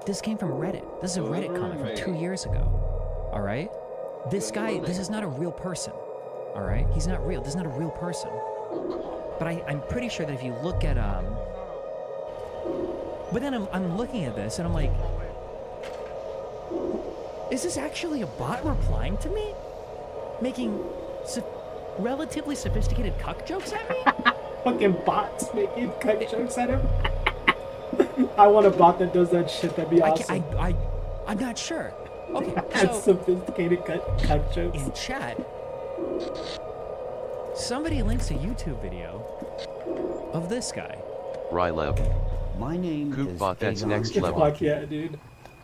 This came from Reddit. This is a Reddit comment from 2 years ago. All right? This guy, this is not a real person. All right? He's not real. This is not a real person. But I'm pretty sure that if you look at but then I'm looking at this and I'm like, is this actually a bot replying to me? Making relatively sophisticated cuck jokes at me? Fucking bots making cuck jokes at him. I want a bot that does that shit. That'd be awesome. I'm not sure. Okay, That's so sophisticated cuck jokes. in chat, somebody links a YouTube video of this guy. Rylab. My name is Coopbot, that's Aegon next Fuck level. yeah, dude.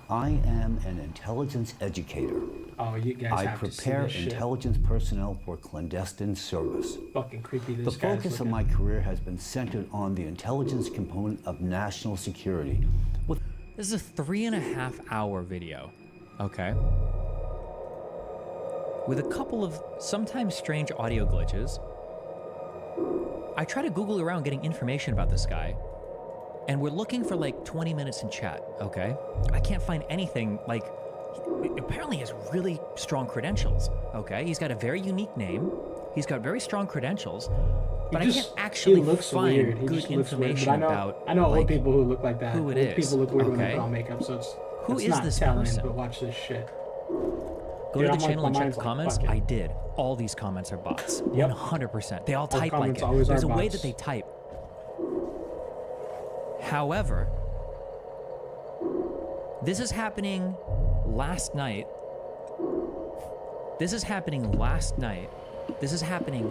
I am an intelligence educator. Oh, you guys I have to see prepare this shit. intelligence personnel for clandestine service. Fucking creepy. The This guy's focus of looking. my career has been centered on the intelligence component of national security. This is a 3.5 hour video, okay? With a couple of sometimes strange audio glitches. I try to Google around getting information about this guy, and we're looking for like 20 minutes in chat, okay? I can't find anything like. Apparently, he has really strong credentials, okay? He's got a very unique name. He's got very strong credentials, but I can't actually he looks find weird. He good just looks weird. information But about. I know like, old people who look like that. who it Old is, people look weird when they okay? put on makeup, so Who it's is not this telling, person? but watch this shit. Go Dude, to I'm the like, channel and my check mind's the like, comments. fuck it. I did. All these comments are bots. Yep. 100%. They all All type like comments it. always There's a are way bots. that they type. However, this is happening last night. This is happening last night. This is happening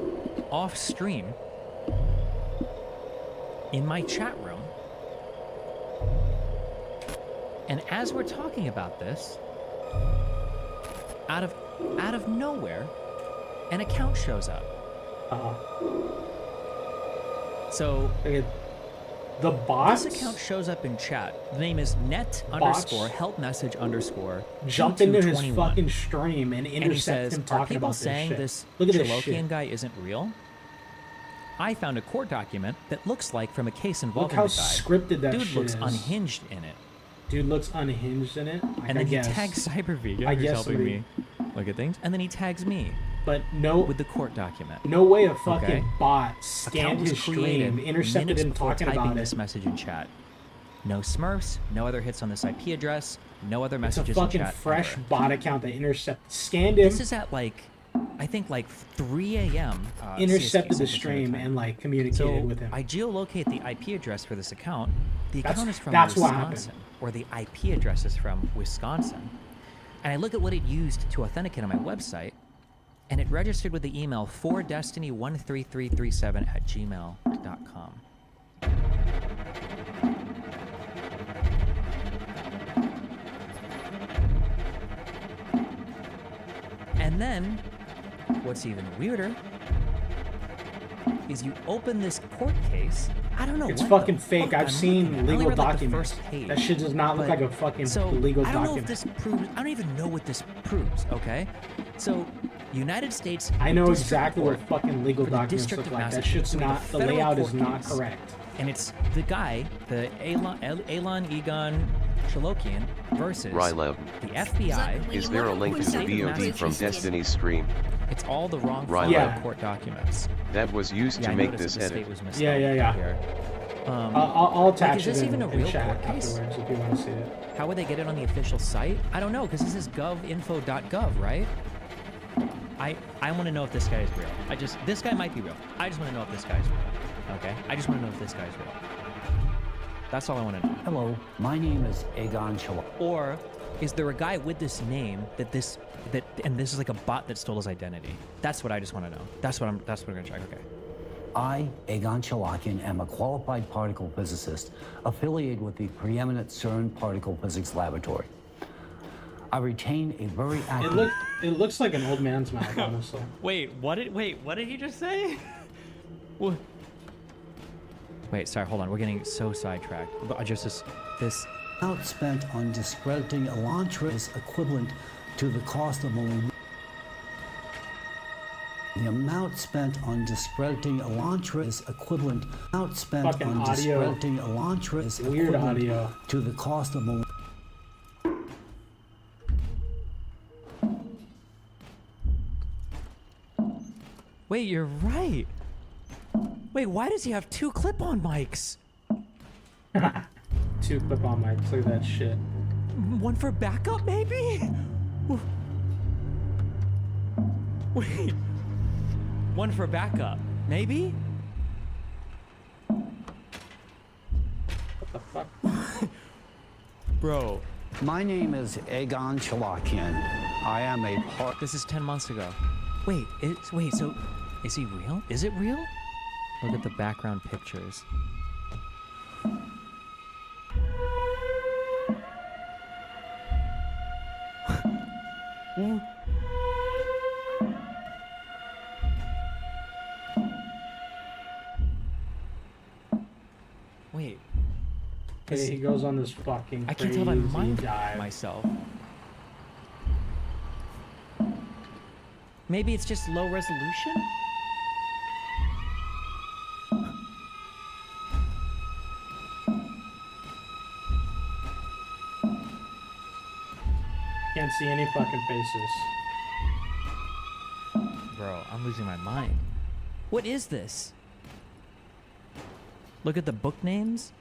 off stream in my chat room. And as we're talking about this, out of nowhere, an account shows up. So The bots? This account shows up in chat. The name is net_help_message_ jump into his 2221. fucking stream and And he intercept says, him are talking people about saying this shit. this Look at this Chalokian shit. guy isn't real? I found a court document that looks like from a case Look involving how the guy. scripted that Dude shit looks is. unhinged in it. Dude looks unhinged in it. Like, And then I he guess. tags Cybervegan, I who's guess helping somebody- me look at things, and then he tags me. But no, with the court document. No way a fucking Okay. bot scanned Account was his created stream, intercepted minutes him before talking typing about this it. message in chat. No Smurfs, no other hits on this IP address, no other It's a messages fucking in chat. fresh ever. bot account that scanned him. This is at I think 3 a.m. Intercepted CST the Central stream Standard Time. and communicated so with him. I geolocate the IP address for this account. The That's- account is from that's what happened. Wisconsin, or the IP address is from Wisconsin. And I look at what it used to authenticate on my website, and it registered with the email 4destiny13337@gmail.com. And then, what's even weirder is you open this court case. I don't know. It's what fucking the fake. fuck I've I'm seen looking at. I only legal read, the documents. first page, That shit does not look but- like a fucking so, legal I don't document. know if this proves. I don't even know what this proves. Okay, so United States. I know District exactly what Court fucking legal for the documents District look of like. That Massachusetts shit's with a not. The federal layout is court not case. correct. And it's the guy, the Elon Egon Chalokian versus Ryleb. the FBI. Is there a link to the VOD from Destiny's stream? It's all the wrong Ryleb. federal court documents. That was used Yeah, to I make noticed this that the edit. state was misspelled Yeah. here. I'll attach is this it even a in real chat court case? afterwards if you want to see it. How would they get it on the official site? I don't know, because this is govinfo.gov, right? I want to know if this guy is real. This guy might be real. I just want to know if this guy's real. Okay? I just want to know if this guy's real. That's all I want to know. Hello, my name is Egon Chalokian. Or is there a guy with this name and this is like a bot that stole his identity? That's what I just want to know. That's what we're gonna check. Okay. I, Egon Chalokian, am a qualified particle physicist affiliated with the preeminent CERN Particle Physics Laboratory. I retain a very active... It looks like an old man's mouth, honestly. Wait, what did he just say? What? Wait, sorry, hold on. We're getting so sidetracked. But this amount spent on discrediting Elantra is equivalent to the cost of only... The amount spent on discrediting Elantra is equivalent. Amount spent Fucking on audio. discrediting Elantra is Weird equivalent audio. to the cost of only... Wait, you're right. Wait, why does he have 2 clip-on mics? 2 clip-on mics. Look at that shit. One for backup, maybe? Wait. One for backup, maybe? What the fuck? Bro. My name is Egon Chalokian. I am a part... This is 10 months ago. Wait, so is he real? Is it real? Look at the background pictures. Wait. Okay, he goes on this fucking I can't tell if I'm crazy mind dive. myself. Maybe it's just low resolution? Can't see any fucking faces. Bro, I'm losing my mind. What is this? Look at the book names.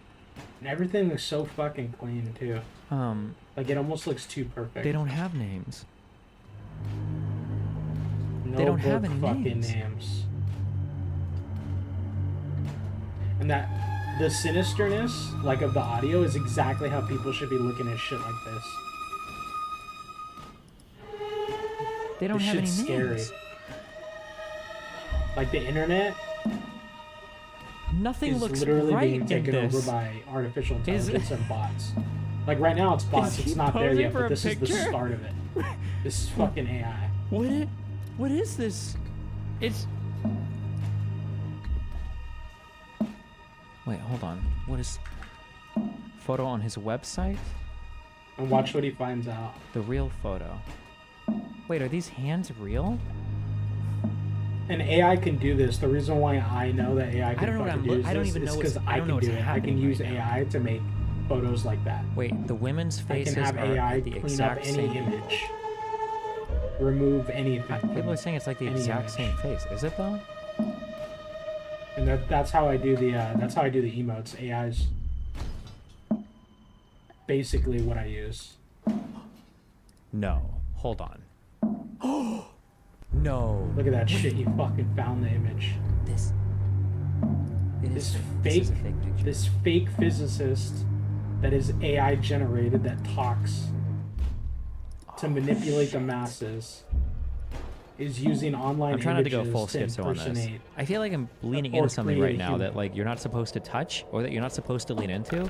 And everything looks so fucking clean too. Like it almost looks too perfect. They don't have names. No they don't have book any fucking names. And that the sinisterness, like of the audio, is exactly how people should be looking at shit like this. They don't This have any shit's scary. names. Like the internet Nothing is looks literally right being in taken over this. by artificial Is- intelligence and bots. Like right now it's bots, Is he it's not there posing yet, for but a this is the picture? start of it. This is fucking AI. What is this? It's Wait, hold on. What is photo on his website? And watch what he finds out. The real photo. Wait, are these hands real? And AI can do this. The reason why I know that AI can do this is because I can do it. I can use AI to make photos like that. Wait, the women's faces I can have are AI the clean up exact any same image, remove anything. People are saying it's like the exact same face. Is it though? And that's how I do the emotes. AI's basically what I use. No, hold on. No. Look at that shit. You fucking found the image. This fake physicist that is AI generated that talks to manipulate the masses is using online I'm trying not to go images full to schizo on this. impersonate I feel like I'm leaning or into something create right a now human. that like you're not supposed to touch or that you're not supposed to lean into.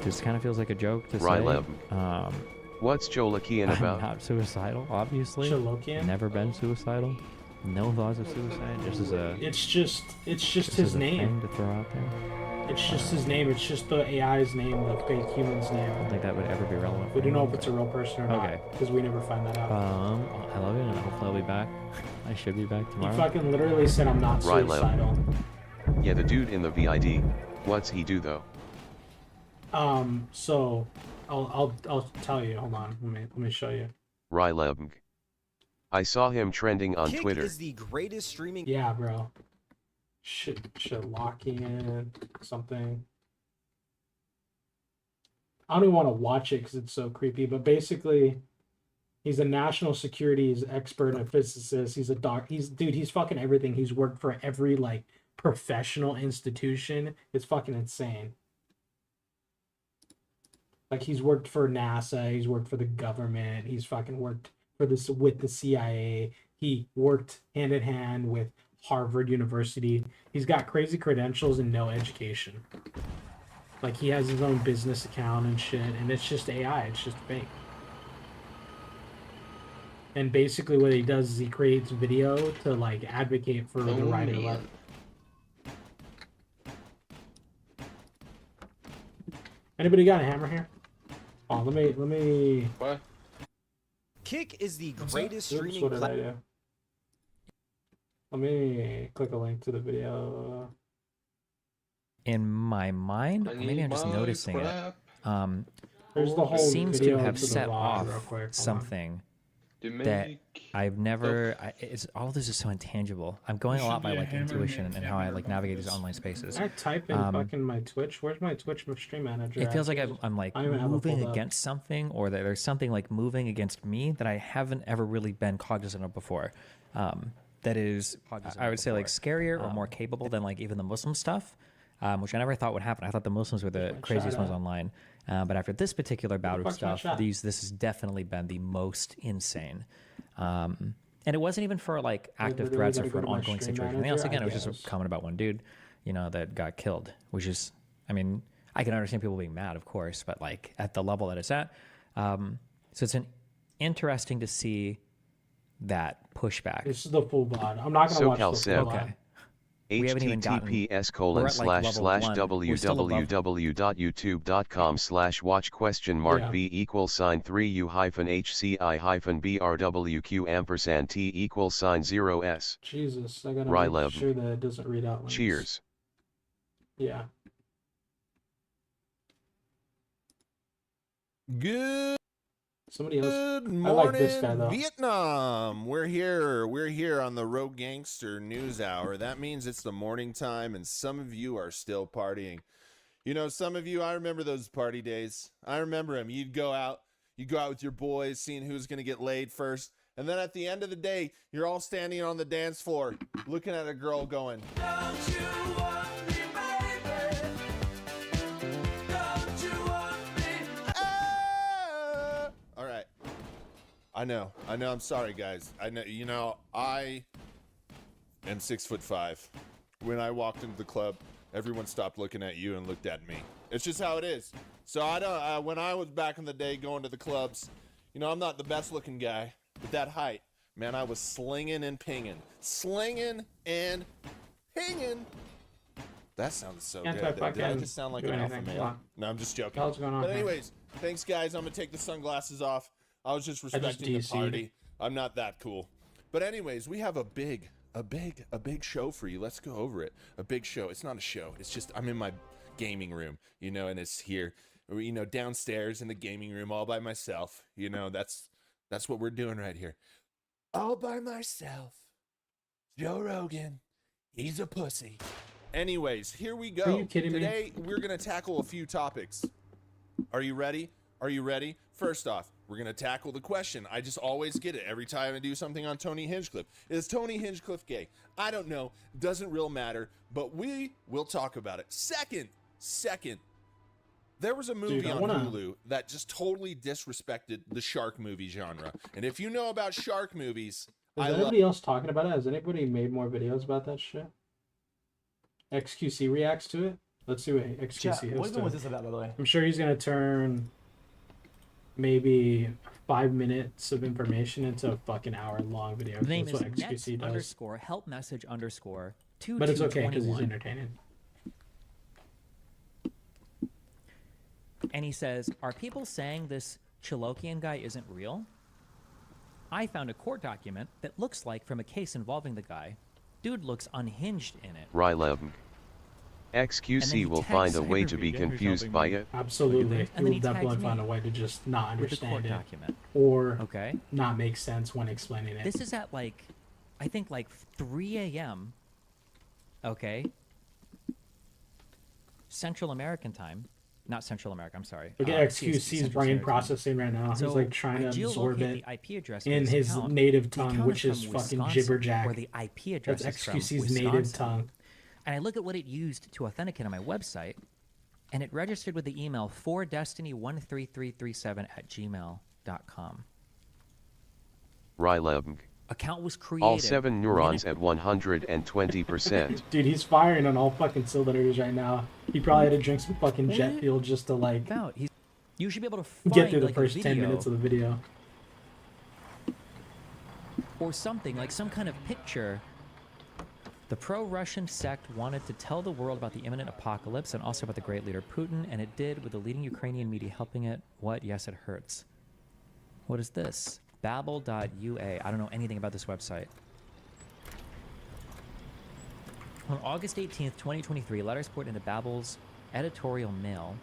This kind of feels like a joke to Ryleb. say. What's Jolakian about? I'm not suicidal, obviously. Jolokian? Never been suicidal. No thoughts of suicide. Just as a. It's just just his as a name. thing to throw out there. It's just his name. It's just the AI's name, the fake human's name. I don't think that would ever be relevant. We don't know if it's a real person or not. Okay. Because we never find that out. I love you, and hopefully I'll be back. I should be back He tomorrow. fucking literally said I'm not suicidal. Yeah, the dude in the VID. What's he do though? So I'll tell you. Hold on. Let me show you. Ryleb. I saw him trending on Kick Twitter. is the greatest streaming. Yeah, bro. Should locking in something. I don't even want to watch it because it's so creepy. But basically, he's a national security expert and a physicist. He's a doc. He's fucking everything. He's worked for every like professional institution. It's fucking insane. Like he's worked for NASA. He's worked for the government. He's fucking worked for this with the CIA. He worked hand in hand with Harvard University. He's got crazy credentials and no education. Like he has his own business account and shit, and it's just AI. It's just fake. And basically, what he does is he creates video to like advocate for the right or left. Anybody got a hammer here? Oh, let me. What? Kick is the greatest Oops, streaming what did I platform. do? Let me click a link to the video. In my mind, I maybe need I'm just my noticing crap. it. There's the whole Seems to video have to the set VOD off real quick. Hold on. something To that make I've never. It's all of this is so intangible. I'm going a lot by be a like hammer intuition named and how I Hammer like navigate these online spaces. Can I type in fucking my Twitch? Where's my Twitch stream manager? It feels like Actually, I'm like I don't even have it moving pulled up. against something, or that there's something like moving against me that I haven't ever really been cognizant of before. That is, I would say, like scarier or more capable than like even the Muslim stuff, which I never thought would happen. I thought the Muslims were the craziest ones online, but after this particular bout of stuff, this has definitely been the most insane. And it wasn't even for like active threats or for an ongoing situation or anything else. Again, it was just a comment about one dude, that got killed, which is, I mean, I can understand people being mad, of course, but like at the level that it's at. So it's interesting to see that pushback. This is the full VOD. I'm not gonna watch SoCal the Seb. full VOD. We haven't even gotten- we're at, like, level one. We're still above- www.youtube.com/watch?b $3u-h-c-b-r-w-q&t=0s. Jesus, I gotta Ryleb. make sure that it doesn't read out. links. Cheers. Yeah. Good. Somebody else. Good morning, I like this guy though. Vietnam. We're here. We're here on the Rogue Gangster News Hour. That means it's the morning time, and some of you are still partying. Some of you, I remember those party days. I remember them. You'd go out with your boys, seeing who's gonna get laid first, and then at the end of the day, you're all standing on the dance floor, looking at a girl, going, "Don't you want me, baby? Don't you want me?" All right. I know. I'm sorry, guys. I know. I am 6'5". When I walked into the club, everyone stopped looking at you and looked at me. It's just how it is. So I don't. When I was back in the day going to the clubs, I'm not the best looking guy with that height. Man, I was slinging and pinging. Slinging and pinging. That sounds so good. Did I just sound like an alpha male? No, I'm just joking. What's going on, But man? anyways, thanks guys. I'm gonna take the sunglasses off. I was just respecting the party. I'm not that cool. But anyways, we have a big show for you. Let's go over it. A big show. It's not a show. It's just I'm in my gaming room, you know, and it's here, you know, downstairs in the gaming room all by myself. You know, that's what we're doing right here. All by myself. Joe Rogan. He's a pussy. Anyways, here we go. Are you kidding me? Today, we're going to tackle a few topics. Are you ready? Are you ready? First off, we're going to tackle the question. I just always get it every time I do something on Tony Hinchcliffe. Is Tony Hinchcliffe gay? I don't know. Doesn't real matter. But we will talk about it. Second, there was a movie on Hulu that just totally disrespected the shark movie genre. And if you know about shark movies, is anybody else talking about it? Has anybody made more videos about that shit? XQC reacts to it. Let's see what XQC has What was this about, by the way? I'm sure he's gonna turn maybe 5 minutes of information into a fucking hour-long video. The name That's is what XQC does. _help message _ But it's okay because he's entertaining. And he says, are people saying this Chilokian guy isn't real? I found a court document that looks like from a case involving the guy. Dude looks unhinged in it. Ryleb. XQC will find a way to be confused by it. Absolutely. He will definitely find a way to just not understand it. Or not make sense when explaining it. This is at like, I think like 3 a.m. Okay. Central American time. Not Central America, I'm sorry. Look at XQC's brain processing right now. He's like trying to absorb it in his native tongue, which is fucking jibberjack. Where the IP address That's is from XQC's native tongue. And I look at what it used to authenticate on my website, and it registered with the email 4destiny13337@gmail.com. Ryleb. Account was created. All 7 neurons at 120%. Dude, he's firing on all fucking cylinders right now. He probably had to drink some fucking jet fuel just to like you should be able to find, get through the like, first a 10 video minutes of the video. or something, like some kind of picture. The pro-Russian sect wanted to tell the world about the imminent apocalypse and also about the great leader Putin, and it did, with the leading Ukrainian media helping it. What? Yes, it hurts. What is this? Babel.ua. I don't know anything about this website. On August 18th, 2023, letters poured into Babel's editorial mail.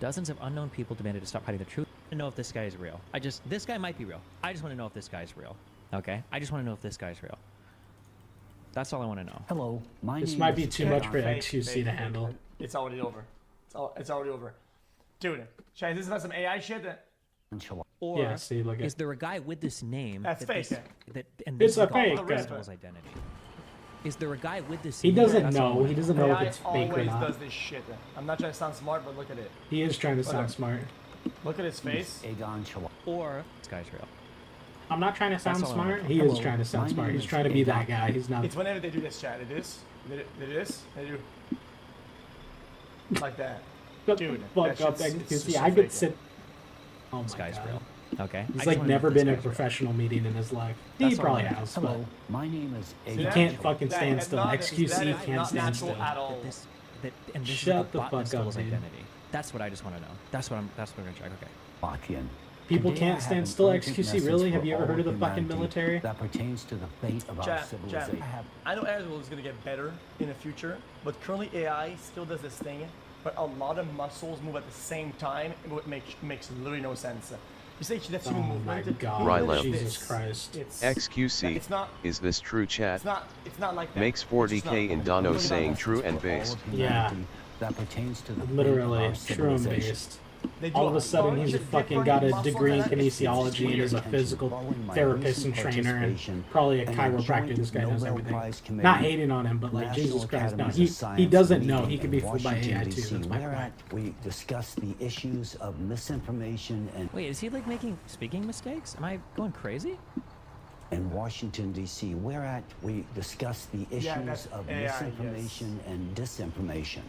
Dozens of unknown people demanded to stop hiding the truth. I want to know if this guy is real. This guy might be real. I just want to know if this guy is real. Okay? I just want to know if this guy is real. That's all I want to know. Hello, my This name might be is too much for XQC to handle. It's already over. It's already over. Dude, Shane, this is not some AI shit that... Or Yeah, see, look at- is there a guy with this name? That's that fake. And It's this a fake. People's identity. Is there a guy with this He name? doesn't That's all I know. wanna He doesn't know if AI it's fake or always not. does this shit. I'm not trying to sound smart, but look at it. He is trying to Look sound at- smart. Look at his face. Or this guy's real. I'm not trying to sound That's all I smart. know. He is Hello. trying to sound My smart. name He's is trying to be that guy. He's not. It's whenever they do this, chat. They do this. They do this. They do like that. Shut Dude, the fuck that up, shit's- it's XQC. just I could fake. sit. Oh This my guy's God. real. Okay. He's I like just wanna know never if this been in a guy's real. professional meeting in his life. He That's all probably I know. has, Hello, my name is He can't fucking stand still. XQC can't stand still. And this Shut is the the bot fuck up, his dude. identity. That's what I just want to know. That's what we're gonna check. Okay. Lock-in. People Today I can't have stand an still. urgent XQC, message really? for Have you ever all heard of the fucking humanity military? That pertains to the fate of our Chat, civilization. I know AI is going to get better in the future, but currently AI still does this thing, but a lot of muscles move at the same time, what makes literally no sense. You say that's human Oh my movement. God, Ryleb. Jesus Christ. XQC. It's not. Is this true chat? It's not like that. Makes It's 40k not. in Dono It's not. saying true and based. Yeah. That pertains to the Literally, fate of true our and civilization. based. They do All of a a sudden, he's a bunch of fucking got a different degree in muscles, and it's kinesiology and is a weird. physical Following my therapist and recent trainer and participation probably a in chiropractor. joint This guy knows Nobel everything. Prize Committee, Not hating on him, but like National Jesus Christ, no, Academies of he Science doesn't know. meeting He could in be fooled by Washington, AI too. DC, That's my whereat point. we discuss the issues of misinformation and Wait, is he like making speaking mistakes? Am I going crazy? in Washington, D.C., whereat we discuss the issues that's of AI, yes. misinformation and disinformation.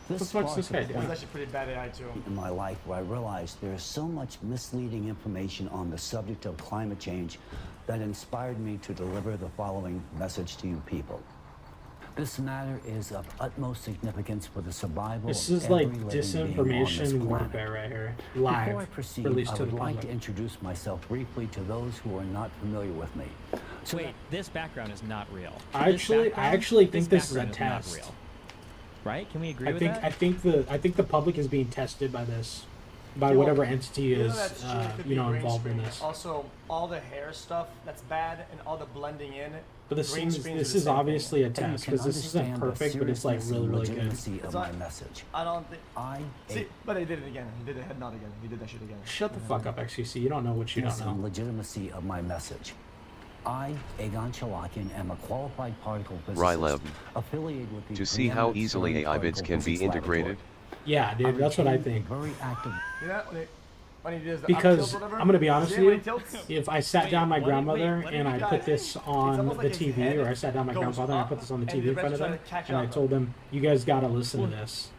This What the fuck's sparked this guy a doing? point It's actually pretty bad AI too. in my life where I realized there is so much misleading information on the subject of climate change that inspired me to deliver the following message to you people. This matter is of utmost significance for the survival This of is every like living being on this disinformation planet. warfare right here. Before I Live. proceed, Released I to would the like public. to introduce myself briefly to those who are not familiar with me. So Wait, this background is not real. I This actually background- think this is a background test. not real. Right? Can we agree I with think that? I think the public is being tested by this, by Yeah, well, whatever entity you know is that's true, it could be green involved in screen. this. Also, all the hair stuff that's bad and all the blending in. But this green seems screens this are the is same thing. obviously a you test can because this isn't understand the perfect, but it's like seriousness really and really good. legitimacy of It's my not- message. I don't think. I See, but he did it again. He did the head nod again. He did that shit again. Shut the fuck up, XQC. You don't know what you don't and know. legitimacy of my message. I, Egon Chalakian, am a qualified particle physicist Ryleb. affiliated with the To see how preeminent easily CERN AI bits particle can be physics integrated. laboratory. Yeah, dude, that's what I think. Very active. Yeah, when he does the up Because tilt, whatever. I'm gonna be honest See with when you, he tilts? if I sat down my Wait, grandmother wait, and I put this on almost the like his TV, head or I sat down my goes grandfather and I up put this on the and TV in the front of rest them, try to catch and I up. told them, "You guys gotta listen to this."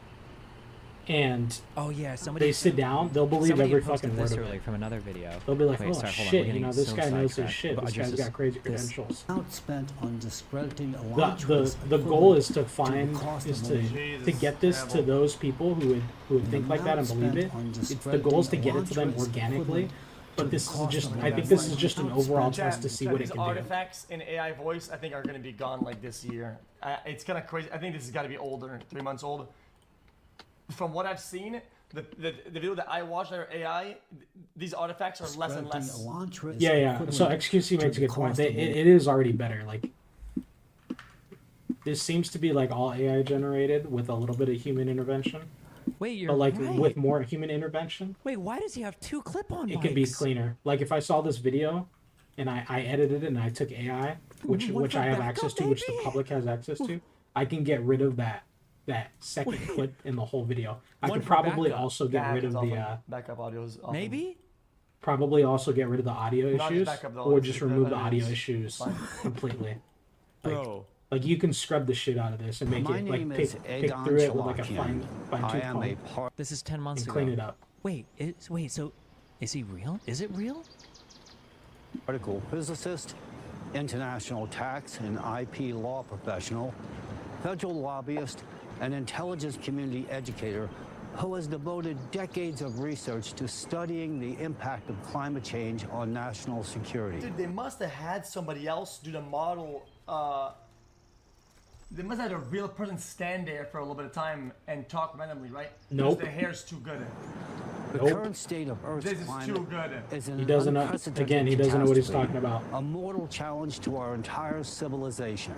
And Oh yeah, somebody. they sit down, they'll believe somebody every posted fucking word this of earlier it. from another video. They'll be like, Wait, "Oh sorry, hold on, we're shit, you getting know, this so guy knows his sidetracked. shit. But This guy's just got crazy this- credentials." Outspent on discrediting a The launch the goal is to the find cost is of to Jesus, get this to terrible. those people who would think like that and believe it. It's the goal is to get it to them organically. But this is just I think this is just an overall test to see what it These can do. artifacts in AI voice, I think, are going to be gone like this year. It's kind of crazy. I think this has got to be older, 3 months old. From what I've seen, the video that I watched that are AI, these artifacts are less and less. Yeah. So XQC makes a good point. It is already better. Like this seems to be like all AI generated with a little bit of human intervention. Wait, you're But like right. with more human intervention, Wait, why does he have two clip-on mics? it can be cleaner. Like if I saw this video and I edited it and I took AI, which I have access to, which the public has access to, I can get rid of that second clip in the whole video. I One could for probably backup. also get rid of the backup audio is awesome. Maybe. probably also get rid of the audio Not just issues backup, though, or it's just the remove the other audio is issues fine. completely. Bro. Like you can scrub the shit out of this and make My it like name pick is pick Egon through it with like a Chalakian. fine I tooth am a comb part. This is 10 months and ago. clean it up. Wait, so is he real? Is it real? Particle physicist, international tax and IP law professional, federal lobbyist, and intelligence community educator who has devoted decades of research to studying the impact of climate change on national security. Dude, they must have had somebody else do the model. They must have had a real person stand there for a little bit of time and talk randomly, right? Nope. Because the hair's too good. The Nope. current state of Earth's This is climate too good. is an He doesn't know. unprecedented Again, he doesn't know what he's catastrophe, talking about. a mortal challenge to our entire civilization.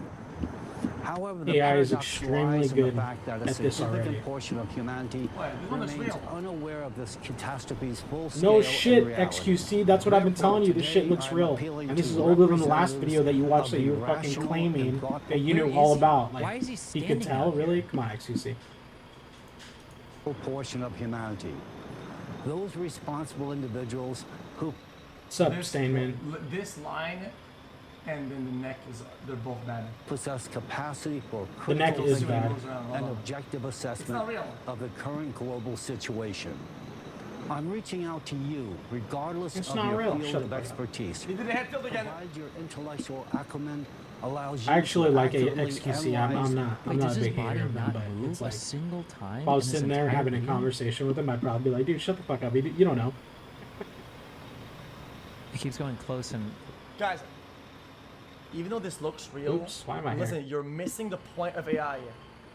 However, the AI is paradox extremely lies in the good fact that a at this significant already. portion of humanity What? This one is remains real. unaware of this catastrophe's full scale No shit, and reality. XQC. That's what I've been telling you. This shit looks Today, real. I'm appealing And this to is older than the last representatives video that you watched of that the you were fucking rational claiming and thoughtful- that you Where knew is all he? about. Why is he you standing could tell, out here? really? Come on, XQC. portion of humanity. Those responsible individuals who Sup, Stainman? This line and then the neck they're both bad. possess capacity for The neck critical is thinking bad. and objective assessment not real. of the current global situation. I'm reaching out to you, regardless It's of not your real. field Shut of the fuck up. expertise. He did the head tilt again. Provide your intellectual acumen allows you I actually to like accurately XQC. I'm analyze not Wait, a does his big body hater of them, not but move it's a like single time? if I was in this sitting there entire having a video? conversation with him, I'd probably be like, dude, shut the fuck up. You don't know. He keeps going close and Guys, even though this looks real, Oops, why am I listen, here? you're missing the point of AI.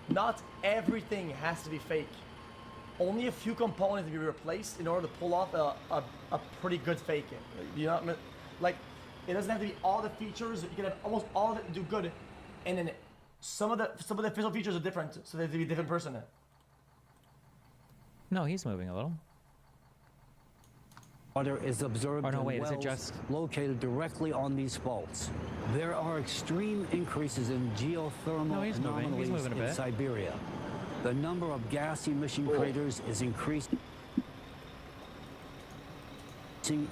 Not everything has to be fake. Only a few components can be replaced in order to pull off a pretty good fake. You know what I mean? Like, it doesn't have to be all the features. You can have almost all of it do good, and then some of the physical features are different, so they have to be a different person. no, he's moving a little. Water is observed Oh, no, in wait, is it wells just- located directly on these faults. There are extreme increases in geothermal No, he's moving. He's anomalies moving a in bit. Siberia. The number of gas emission craters is increasing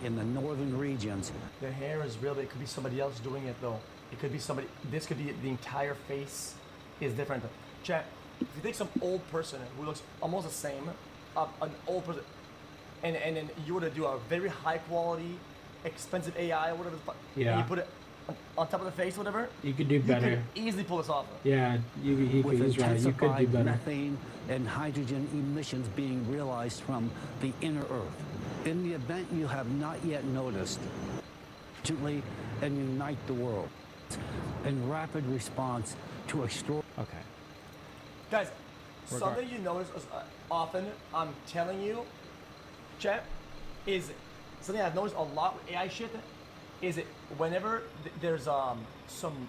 in the northern regions. The hair is real, but it could be somebody else doing it though. It could be somebody. This could be the entire face is different. Chat. if you take some old person who looks almost the same, an old person, and then you were to do a very high quality, expensive AI or whatever, and Yeah. you put it on top of the face, whatever, You could do better. You could easily pull this off. Yeah, he's right. You could do intensified better. methane and hydrogen emissions being realized from the inner Earth. In the event you have not yet noticed, urgently and unite the world in rapid response to extraordinary. Okay. Guys, something you notice often, I'm telling you, chat, is something I've noticed a lot with AI shit, is it whenever there's some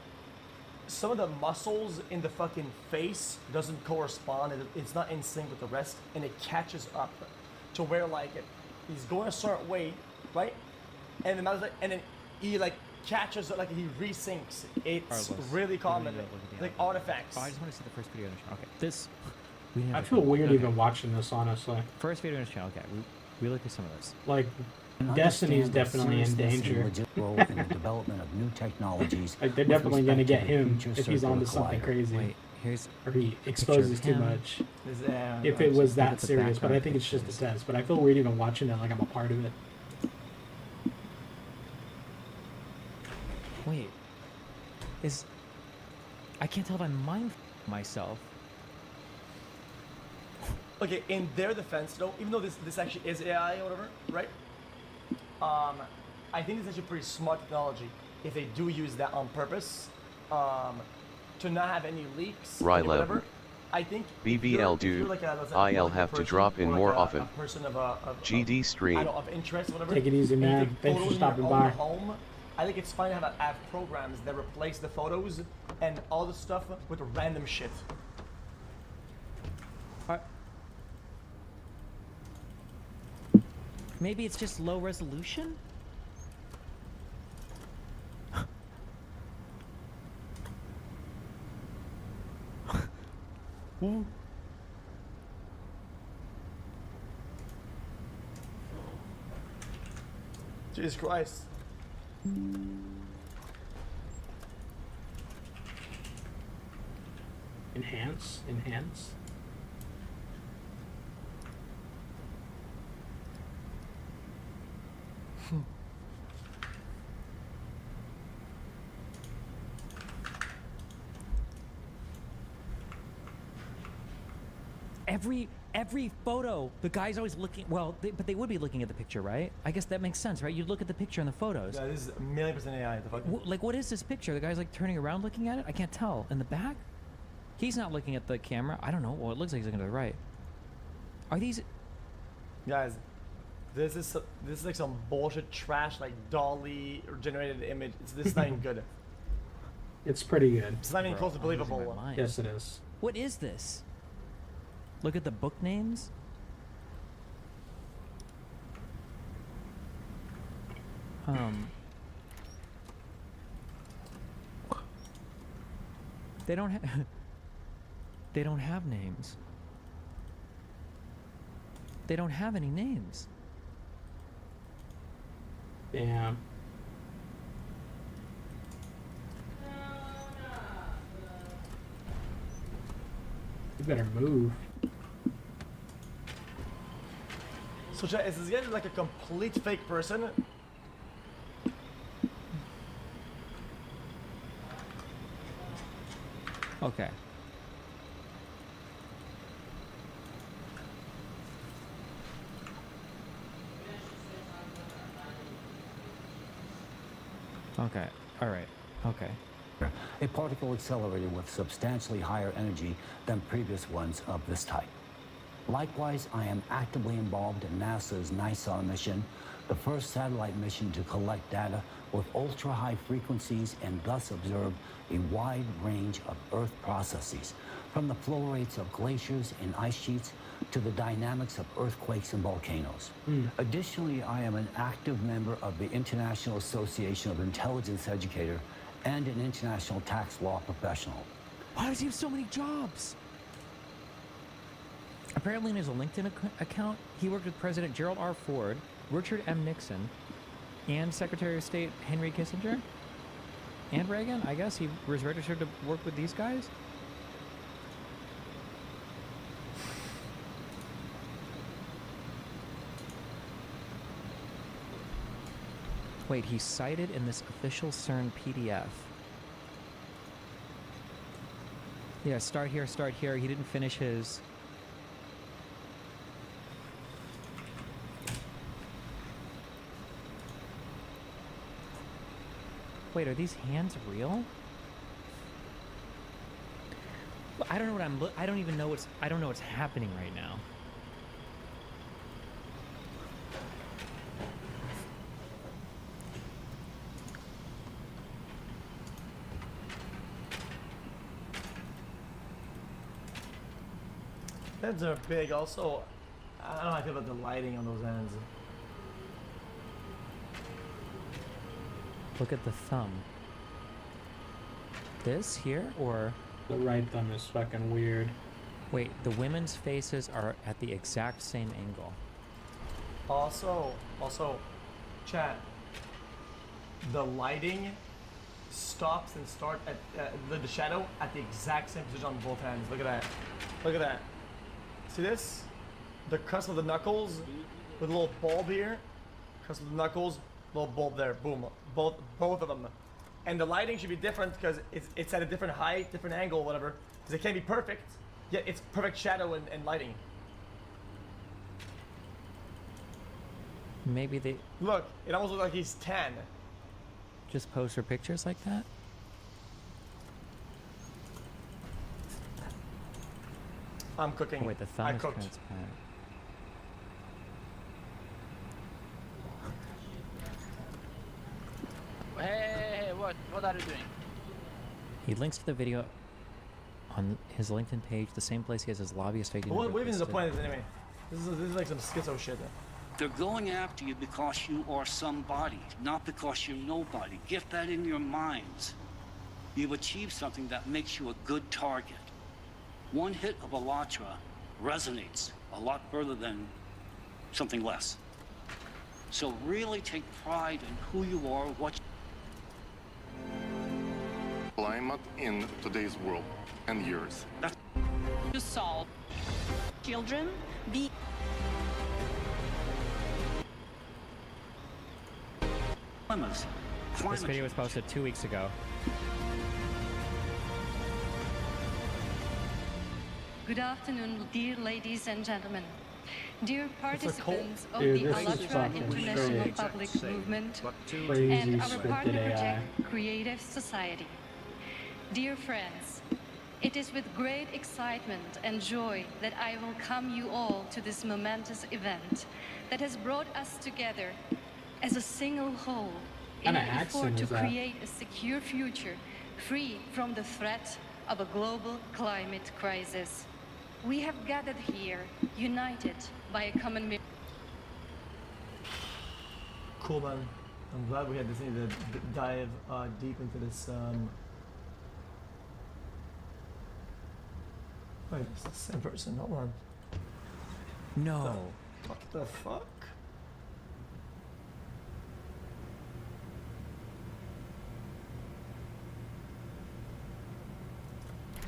of the muscles in the fucking face doesn't correspond, it's not in sync with the rest, and it catches up to where like he's going a certain way, right? And then he like catches like he resyncs. It's really common, like artifacts. Oh, I just want to see the first video on the channel. Okay, this. I feel weird even watching this, honestly. First video on the channel. Okay, we looked at some of this. Like, Destiny's definitely in danger. Role in the development of new technologies. Like, they're definitely going to get him future if he's onto circular something collider. crazy. Wait, here's or he picture exposes of too him. much. Yeah, If it was that serious, but I think it's just a test. But I feel weird even watching it like I'm a part of it. Wait, I can't tell if I'm mind myself. Okay, in their defense though, even though this actually is AI or whatever, right? I think it's actually pretty smart technology if they do use that on purpose, to not have any leaks or Rylem. whatever. I think BBL dude, I'll have to drop in more often. A person of GD I stream. don't know, of interest, whatever. Take it easy, and you man. take Thanks for photos in stopping your by. own home. I think it's fine to have programs that replace the photos and all the stuff with random shit. Maybe it's just low resolution? Jesus Christ. Enhance. Every photo, the guy's always looking. Well, but they would be looking at the picture, right? I guess that makes sense, right? You'd look at the picture in the photos. Yeah, this is a million% AI. The fucking... Like, what is this picture? The guy's like turning around, looking at it. I can't tell. In the back, he's not looking at the camera. I don't know. Well, it looks like he's looking to the right. Are these? Guys, this is like some bullshit trash, like Dolly or generated image. This is not even good. It's pretty good. It's not even close to believable. Yes, it is. What is this? Look at the book names. They don't have. They don't have names. They don't have any names. Damn. You better move. So is this guy like a complete fake person? Okay. Okay. All right. Okay. A particle accelerator with substantially higher energy than previous ones of this type. Likewise, I am actively involved in NASA's NISAR mission, the first satellite mission to collect data with ultra-high frequencies and thus observe a wide range of Earth processes, from the flow rates of glaciers and ice sheets to the dynamics of earthquakes and volcanoes. Additionally, I am an active member of the International Association of Intelligence Educator and an international tax law professional. Why does he have so many jobs? Apparently in his LinkedIn account, he worked with President Gerald R. Ford, Richard M. Nixon, and Secretary of State Henry Kissinger, and Reagan. I guess he was registered to work with these guys. Wait, he's cited in this official CERN PDF. Yeah, start here, start here. He didn't finish his... Wait, are these hands real? I don't know what I don't even know I don't know what's happening right now. Heads are big. Also, I don't know how I feel about the lighting on those ends. Look at the thumb. This here, or... The right thumb is fucking weird. Wait, the women's faces are at the exact same angle. Also, chat. The lighting stops and starts at the shadow at the exact same position on both hands. Look at that. Look at that. See this? The crest of the knuckles with a little bulb here. Crest of the knuckles, little bulb there. Boom. Both of them. And the lighting should be different because it's at a different height, different angle, whatever. Because it can't be perfect. Yet it's perfect shadow and lighting. Maybe they Look, it almost looks like he's 10. just pose for pictures like that? I'm cooking. Oh, wait, the thumb I is cooked. transparent. Hey, what are you doing? He links to the video on his LinkedIn page, the same place he has his lobbyist fake. What even is the point of this anyway? This is like some schizo shit. They're going after you because you are somebody, not because you're nobody. Get that in your minds. You've achieved something that makes you a good target. One hit of Alatra resonates a lot further than something less. So really take pride in who you are, what climate in today's world and yours. To solve children be This video was posted 2 weeks ago. Good afternoon, dear ladies and gentlemen. Dear participants of Dude, the this is Alatra fucking International crazy. Public Movement Crazy and our scripted partner AI. project Creative Society. Dear friends, it is with great excitement and joy that I welcome you all to this momentous event that has brought us together as a single whole in What an kind of effort accent to is that? create a secure future free from the threat of a global climate crisis. We have gathered here, united by a common mission. Cool, man. I'm glad we had this thing to dive deep into this. Wait, it's the same person. Hold on. No. What the fuck?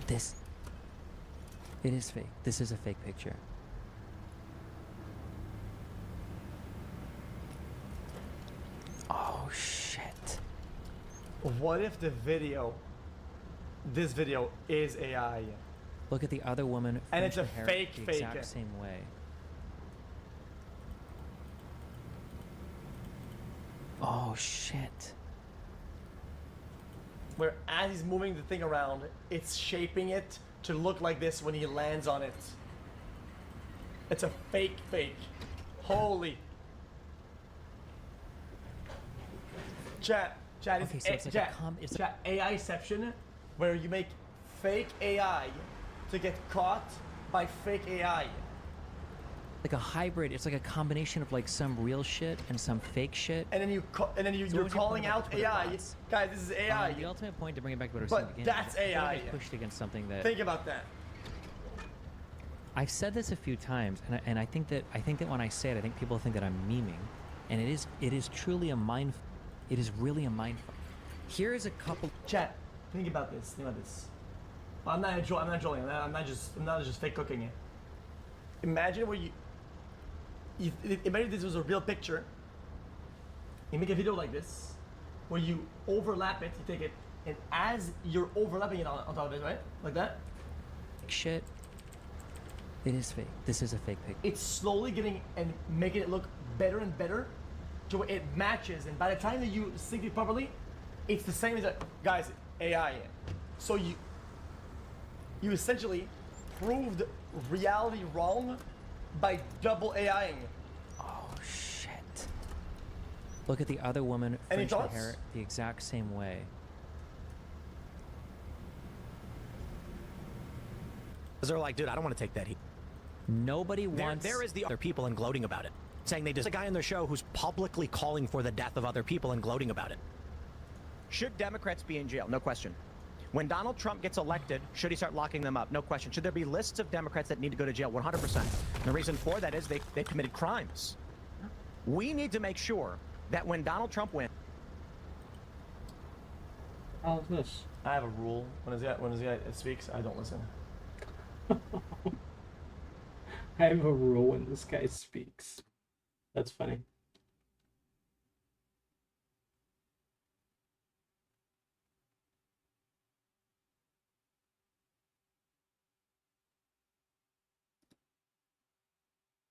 This. It is fake. This is a fake picture. Oh shit. What if the video, this video is AI? Look at the other woman. And it's a fringe her fake the fake. exact same way. Oh shit. Where as he's moving the thing around, it's shaping it to look like this when he lands on it. It's a fake fake. Holy. Chat, Okay, so it's like chat, it's chat, AIception, where you make fake AI to get caught by fake AI. Like a hybrid. It's like a combination of like some real shit and some fake shit. And then you're So you're what's your calling point about out Twitter AI. bots? Guys, this is AI. The ultimate point to bring it back to what I was But saying at the beginning that's is Twitter AI. has pushed against something that Think about that. I've said this a few times, and I think that when I say it, I think people think that I'm memeing, and it is truly a mind. It is really a mind. Here is a couple. Chat. Think about this. Think about this. I'm not trolling. I'm not just fake cooking it. Imagine where imagine this was a real picture, You make a video like this, where you overlap it, you take it, and as you're overlapping it on top of it, right? Like that. Shit. It is fake. This is a fake pic. It's slowly getting and making it look better and better to where it matches, and by the time that you sync it properly, it's the same as that. Guys, AI. So you essentially proved reality wrong by double AIing. Oh shit. Look at the other woman Any fringed the thoughts? hair the exact same way. Because they're like, dude, I don't want to take that heat. Nobody wants. There is the other people and gloating about it, saying they just a guy on their show who's publicly calling for the death of other people and gloating about it. Should Democrats be in jail? No question. When Donald Trump gets elected, should he start locking them up? No question. Should there be lists of Democrats that need to go to jail? 100%. The reason for that is they committed crimes. We need to make sure that when Donald Trump wins. How's this? I have a rule. When this guy speaks, I don't listen. I have a rule when this guy speaks. That's funny.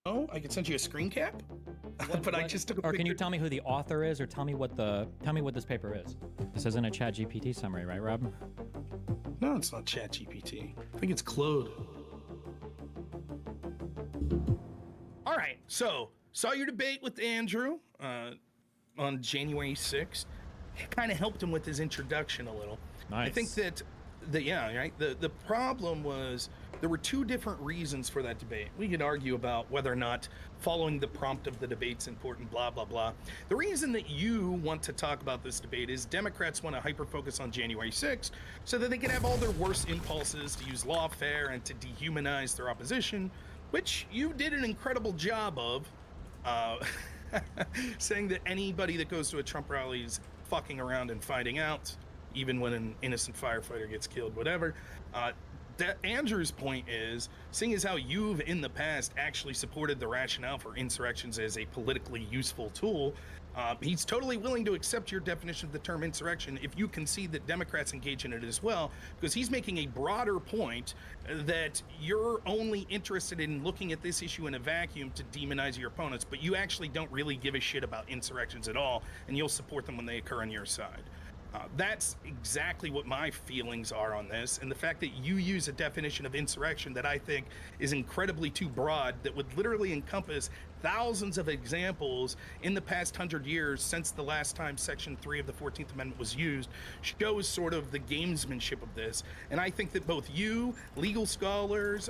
Oh, I can send you a screen cap, but I just took a Or can you picture. tell me who the author is, or tell me what this paper is? This isn't a ChatGPT summary, right, Rob? No, it's not ChatGPT. I think it's Claude. All right, so saw your debate with Andrew on January 6th. Kind of helped him with his introduction a little. Nice. I think that the problem was there were two different reasons for that debate. We could argue about whether or not following the prompt of the debate's important, blah, blah, blah. The reason that you want to talk about this debate is Democrats want to hyper-focus on January 6th so that they can have all their worst impulses to use lawfare and to dehumanize their opposition, which you did an incredible job of, saying that anybody that goes to a Trump rally is fucking around and finding out, even when an innocent firefighter gets killed, whatever. That Andrew's point is, seeing as how you've in the past actually supported the rationale for insurrections as a politically useful tool, he's totally willing to accept your definition of the term insurrection if you concede that Democrats engage in it as well, because he's making a broader point that you're only interested in looking at this issue in a vacuum to demonize your opponents, but you actually don't really give a shit about insurrections at all, and you'll support them when they occur on your side. That's exactly what my feelings are on this, and the fact that you use a definition of insurrection that I think is incredibly too broad, that would literally encompass thousands of examples in the past 100 years since the last time Section 3 of the 14th Amendment was used, shows sort of the gamesmanship of this. And I think that both you, legal scholars,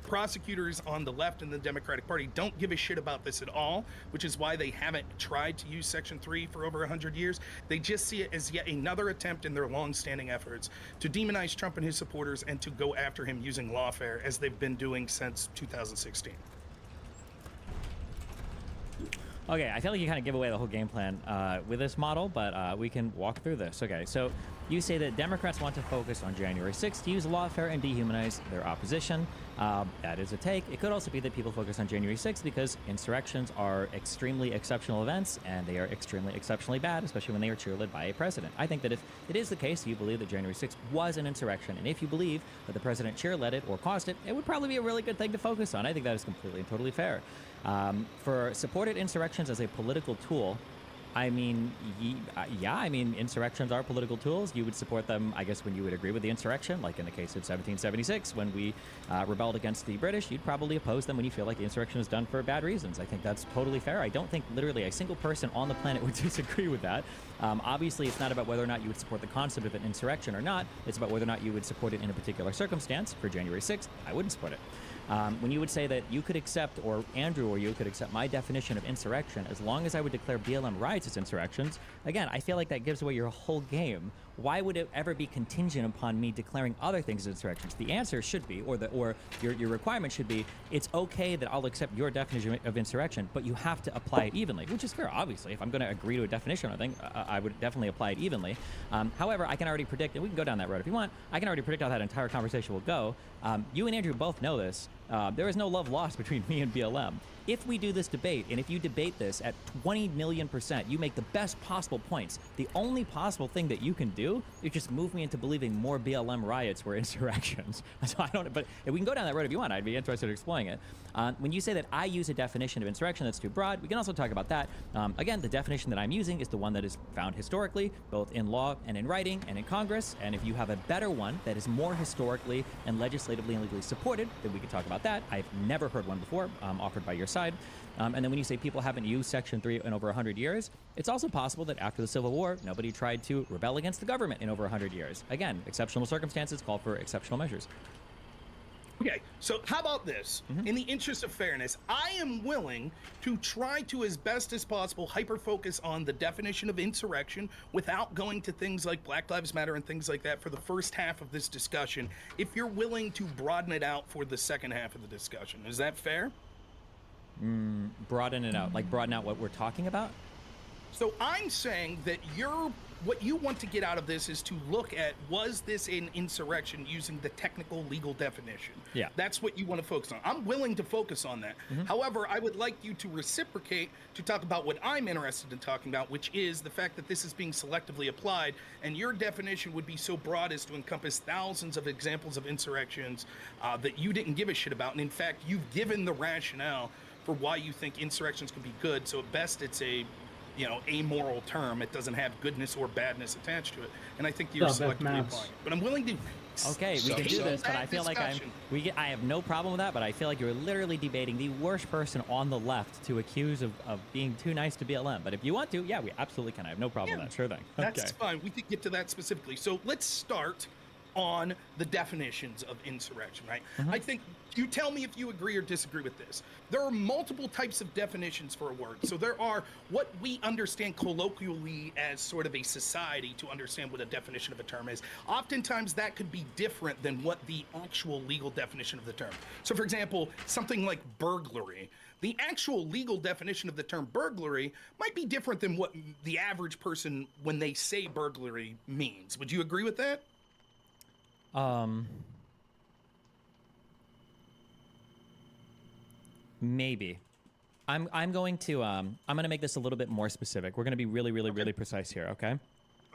prosecutors on the left and the Democratic Party don't give a shit about this at all, which is why they haven't tried to use Section 3 for over 100 years. They just see it as yet another attempt in their long-standing efforts to demonize Trump and his supporters and to go after him using lawfare, as they've been doing since 2016. Okay, I feel like you kind of give away the whole game plan with this model, but we can walk through this. Okay, so you say that Democrats want to focus on January 6th to use lawfare and dehumanize their opposition. That is a take. It could also be that people focus on January 6th because insurrections are extremely exceptional events, and they are extremely exceptionally bad, especially when they are cheerleaded by a president. I think that if it is the case, you believe that January 6th was an insurrection, and if you believe that the president cheerled it or caused it, it would probably be a really good thing to focus on. I think that is completely and totally fair. For supported insurrections as a political tool, I mean, yeah, I mean, insurrections are political tools. You would support them, I guess, when you would agree with the insurrection, like in the case of 1776, when we rebelled against the British. You'd probably oppose them when you feel like the insurrection was done for bad reasons. I think that's totally fair. I don't think literally a single person on the planet would disagree with that. Obviously, it's not about whether or not you would support the concept of an insurrection or not. It's about whether or not you would support it in a particular circumstance. For January 6th, I wouldn't support it. When you would say that you could accept, or Andrew or you could accept my definition of insurrection as long as I would declare BLM riots as insurrections, again, I feel like that gives away your whole game. Why would it ever be contingent upon me declaring other things as insurrections? The answer should be, or your requirement should be, it's okay that I'll accept your definition of insurrection, but you have to apply it evenly, which is fair, obviously. If I'm going to agree to a definition of a thing, I would definitely apply it evenly. However, I can already predict, and we can go down that road if you want, I can already predict how that entire conversation will go. You and Andrew both know this. There is no love lost between me and BLM. If we do this debate, and if you debate this at 20 million%, you make the best possible points. The only possible thing that you can do is just move me into believing more BLM riots were insurrections. So I don't, but if we can go down that road if you want, I'd be interested in exploring it. When you say that I use a definition of insurrection that's too broad, we can also talk about that. Again, the definition that I'm using is the one that is found historically, both in law and in writing and in Congress. And if you have a better one that is more historically and legislatively and legally supported, then we can talk about that. I've never heard one before offered by your side. And then when you say people haven't used Section 3 in over 100 years, it's also possible that after the Civil War, nobody tried to rebel against the government in over 100 years. Again, exceptional circumstances call for exceptional measures. Okay, so how about this? In the interest of fairness, I am willing to try to, as best as possible, hyper-focus on the definition of insurrection without going to things like Black Lives Matter and things like that for the first half of this discussion, if you're willing to broaden it out for the second half of the discussion. Is that fair? Broaden it out, like broaden out what we're talking about? So I'm saying that what you want to get out of this is to look at, was this an insurrection using the technical legal definition? Yeah. That's what you want to focus on. I'm willing to focus on that. However, I would like you to reciprocate to talk about what I'm interested in talking about, which is the fact that this is being selectively applied, and your definition would be so broad as to encompass thousands of examples of insurrections that you didn't give a shit about. And in fact, you've given the rationale for why you think insurrections can be good. So at best, it's a amoral term. It doesn't have goodness or badness attached to it. And I think you're selectively applying it. But I'm willing to... Okay, we can do this, but I feel like I have no problem with that, but I feel like you're literally debating the worst person on the left to accuse of being too nice to BLM. But if you want to, yeah, we absolutely can. I have no problem with that. Sure thing. That's fine. We can get to that specifically. So let's start on the definitions of insurrection, right? I think you tell me if you agree or disagree with this. There are multiple types of definitions for a word. So there are what we understand colloquially as sort of a society to understand what a definition of a term is. Oftentimes that could be different than what the actual legal definition of the term. So for example, something like burglary. The actual legal definition of the term burglary might be different than what the average person, when they say burglary, means. Would you agree with that? Maybe. I'm going to make this a little bit more specific. We're going to be really precise here, okay?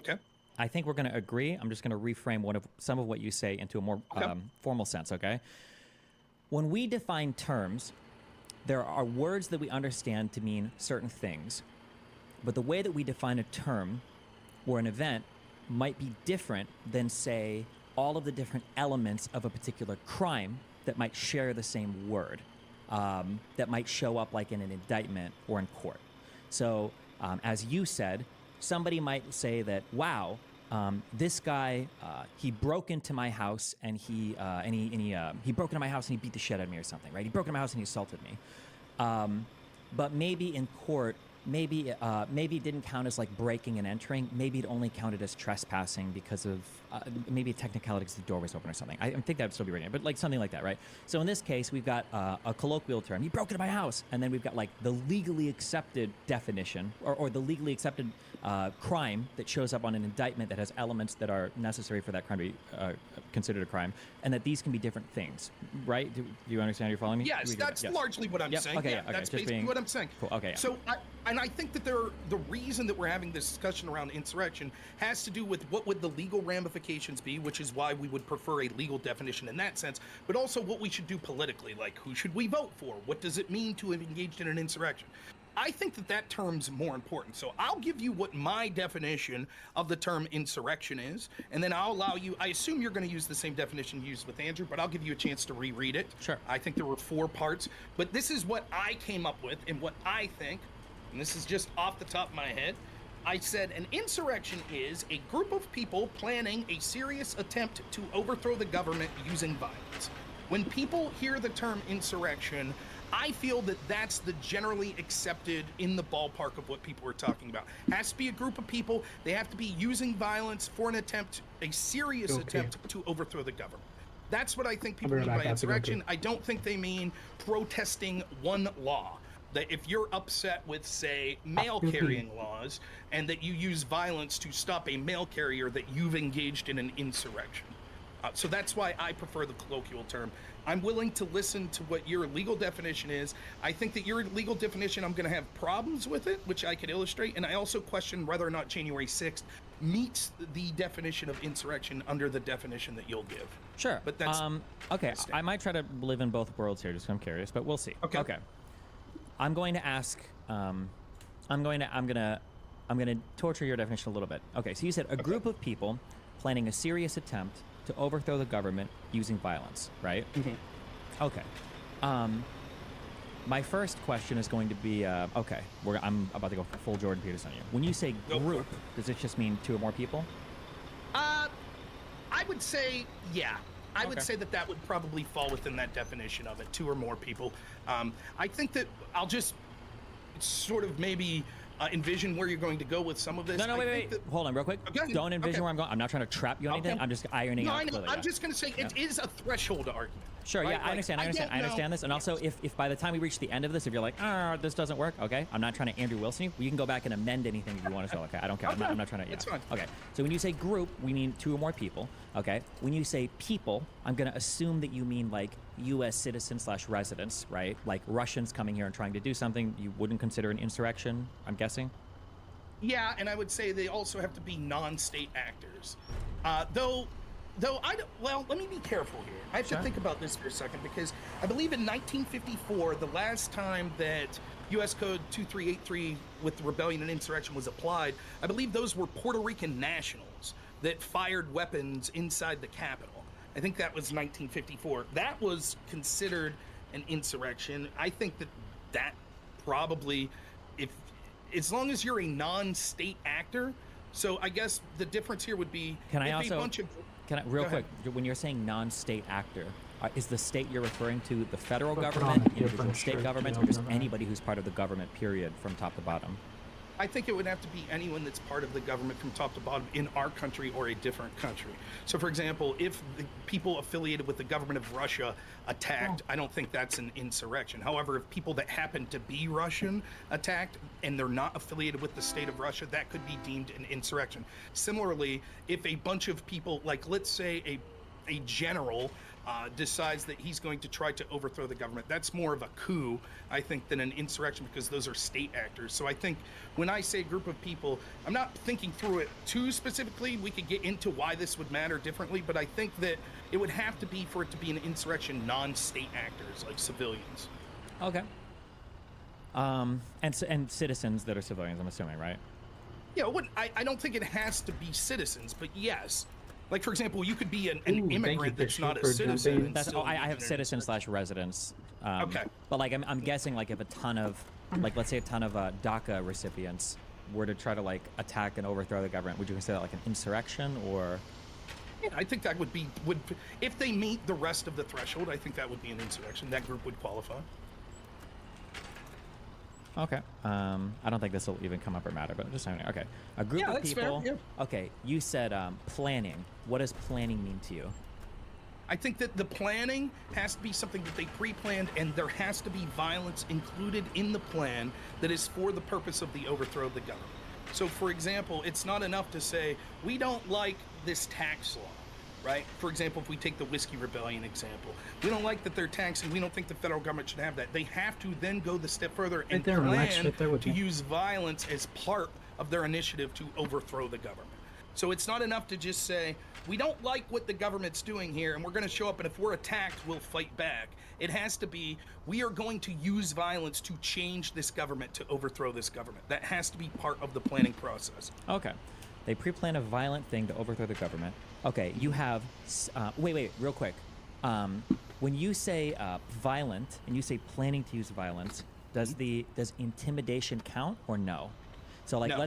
Okay. I think we're going to agree. I'm just going to reframe some of what you say into a more formal sense, okay? When we define terms, there are words that we understand to mean certain things. But the way that we define a term or an event might be different than, say, all of the different elements of a particular crime that might share the same word, that might show up like in an indictment or in court. So, as you said, somebody might say that, wow, this guy, he broke into my house and he broke into my house and he beat the shit out of me or something, right? He broke into my house and he assaulted me. But maybe in court, maybe it didn't count as like breaking and entering. Maybe it only counted as trespassing because of maybe a technicality because the door was open or something. I think that would still be right, but like something like that, right? So in this case, we've got a colloquial term. He broke into my house, and then we've got like the legally accepted definition or the legally accepted crime that shows up on an indictment that has elements that are necessary for that crime to be considered a crime, and that these can be different things, right? Do you understand? You're following me? Yes, that's largely what I'm saying. Okay, yeah, okay, that's basically what I'm saying. Cool. Okay. Yeah. So, I think that the reason that we're having this discussion around insurrection has to do with what would the legal ramifications be, which is why we would prefer a legal definition in that sense, but also what we should do politically, like who should we vote for? What does it mean to have engaged in an insurrection? I think that term's more important. So I'll give you what my definition of the term insurrection is, and then I'll allow you, I assume you're going to use the same definition you used with Andrew, but I'll give you a chance to reread it. Sure. I think there were 4 parts, but this is what I came up with and what I think, and this is just off the top of my head. I said an insurrection is a group of people planning a serious attempt to overthrow the government using violence. When people hear the term insurrection, I feel that that's the generally accepted in the ballpark of what people are talking about. Has to be a group of people. They have to be using violence for an attempt, a serious attempt to overthrow the government. That's what I think people mean by insurrection. I don't think they mean protesting one law. That if you're upset with, say, mail carrying laws and that you use violence to stop a mail carrier, that you've engaged in an insurrection. So that's why I prefer the colloquial term. I'm willing to listen to what your legal definition is. I think that your legal definition, I'm going to have problems with it, which I could illustrate. And I also question whether or not January 6th meets the definition of insurrection under the definition that you'll give. Sure. But that's okay. I might try to live in both worlds here, just 'cause I'm curious, but we'll see. Okay. I'm going to ask. I'm gonna torture your definition a little bit. Okay. So you said a group of people planning a serious attempt to overthrow the government using violence, right? Mm-hmm. Okay. My first question is going to be, okay, I'm about to go full Jordan Peterson here. When you say group, does it just mean 2 or more people? I would say, yeah. I would Okay. say that would probably fall within that definition of it, 2 or more people. I think that I'll just sort of maybe envision where you're going to go with some of this. No, wait. Hold on real quick. Okay. Don't envision where I'm going. I'm not trying to trap you on anything. Okay. I'm just ironing No, out I know. clearly, I'm yeah. just going to say it is a threshold argument. Sure, right? yeah, I understand. I understand this. And also, if by the time we reach the end of this, if you're like, this doesn't work, okay, I'm not trying to Andrew Wilson you. You can go back and amend anything if you want to. So, okay, I don't care. I'm not trying to. Yeah. It's fine. Okay. So when you say group, we mean 2 or more people. Okay. When you say people, I'm gonna assume that you mean like U.S. citizens / residents, right? Like Russians coming here and trying to do something you wouldn't consider an insurrection. I'm guessing. Yeah, and I would say they also have to be non-state actors. Though I don't, well, let me be careful here. I have to think about this for a second because I believe in 1954, the last time that U.S. Code 2383 with the rebellion and insurrection was applied, I believe those were Puerto Rican nationals that fired weapons inside the Capitol. I think that was 1954. That was considered an insurrection. I think that probably, as long as you're a non-state actor, so I guess the difference here would be Real quick, when you're saying non-state actor, is the state you're referring to the federal government, individual state governments, or just anybody who's part of the government, period, from top to bottom? I think it would have to be anyone that's part of the government from top to bottom in our country or a different country. So, for example, if the people affiliated with the government of Russia attacked, I don't think that's an insurrection. However, if people that happen to be Russian attacked and they're not affiliated with the state of Russia, that could be deemed an insurrection. Similarly, if a bunch of people, like let's say a general decides that he's going to try to overthrow the government, that's more of a coup, I think, than an insurrection because those are state actors. So I think when I say group of people, I'm not thinking through it too specifically. We could get into why this would matter differently, but I think that it would have to be for it to be an insurrection, non-state actors like civilians. Okay. And citizens that are civilians, I'm assuming, right? Yeah, I don't think it has to be citizens, but yes. Like, for example, you could be an immigrant that's not a citizen. I have citizens / residents. Okay. But like, I'm guessing like if a ton of, like, let's say a ton of DACA recipients were to try to like attack and overthrow the government, would you consider that like an insurrection or? Yeah, I think that would if they meet the rest of the threshold, I think that would be an insurrection. That group would qualify. Okay. I don't think this will even come up or matter, but just saying. Okay. A group of people. Fair, yeah. Okay. You said planning. What does planning mean to you? I think that the planning has to be something that they pre-planned, and there has to be violence included in the plan that is for the purpose of the overthrow of the government. So, for example, it's not enough to say, we don't like this tax law. Right? For example, if we take the Whiskey Rebellion example, we don't like that they're taxing. We don't think the federal government should have that. They have to then go the step further and plan to use violence as part of their initiative to overthrow the government. So it's not enough to just say, we don't like what the government's doing here, and we're going to show up, and if we're attacked, we'll fight back. It has to be, we are going to use violence to change this government, to overthrow this government. That has to be part of the planning process. Okay. They pre-plan a violent thing to overthrow the government. Okay, you have... wait, real quick. When you say violent, and you say planning to use violence, does intimidation count or no? So, like, no.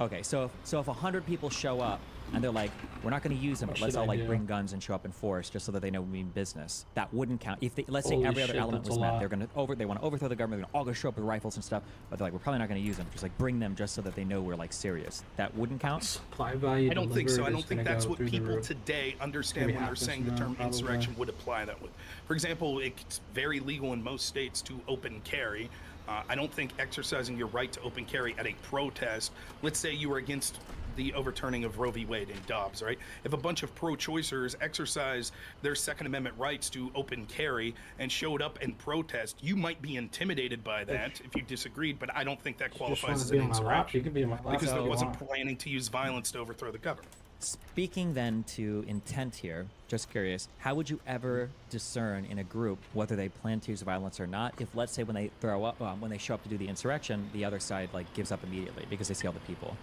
Okay, so if 100 people show up, and they're like, we're not going to use them, but let's all like bring guns and show up in force just so that they know we mean business. That wouldn't count. If they, let's say every other element was met, they want to overthrow the government. They're all going to show up with rifles and stuff, but they're like, we're probably not going to use them. Just like bring them just so that they know we're like serious. That wouldn't count. Supply value. I don't think so. I don't think that's what people today understand when they're saying the term insurrection would apply that way. For example, it's very legal in most states to open carry. I don't think exercising your right to open carry at a protest, let's say you were against the overturning of Roe v. Wade in Dobbs, right? If a bunch of pro-choicers exercise their Second Amendment rights to open carry and showed up and protest, you might be intimidated by that if you disagreed, but I don't think that qualifies as an insurrection. You can be on my lap because there all you wasn't want. planning to use violence to overthrow the government. Speaking then to intent here, just curious, how would you ever discern in a group whether they plan to use violence or not? If, let's say, when they when they show up to do the insurrection, the other side like gives up immediately because they see all the people.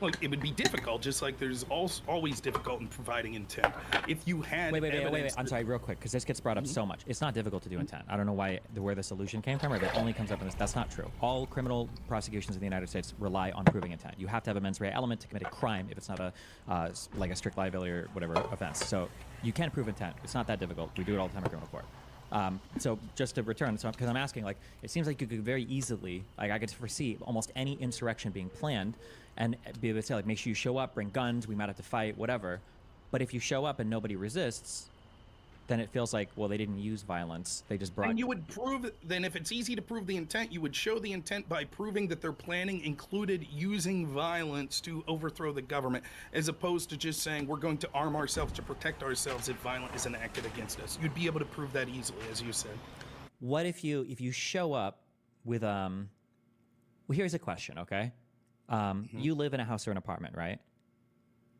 Well, it would be difficult, just like there's always difficult in providing intent. If you had Wait. I'm sorry, real quick, because this gets brought up so much. It's not difficult to do intent. I don't know where this illusion came from, or if it only comes up in this. That's not true. All criminal prosecutions in the United States rely on proving intent. You have to have a mens rea element to commit a crime if it's not a like a strict liability or whatever offense. So you can prove intent. It's not that difficult. We do it all the time in criminal court. So just to return, so because I'm asking, like, it seems like you could very easily, like, I could foresee almost any insurrection being planned, and be able to say, like, make sure you show up, bring guns, we might have to fight, whatever. But if you show up and nobody resists, then it feels like, well, they didn't use violence. They just brought. And you would prove, then if it's easy to prove the intent, you would show the intent by proving that their planning included using violence to overthrow the government, as opposed to just saying we're going to arm ourselves to protect ourselves if violence is enacted against us. You'd be able to prove that easily, as you said. What if you show up with well, here's a question, okay? You live in a house or an apartment, right?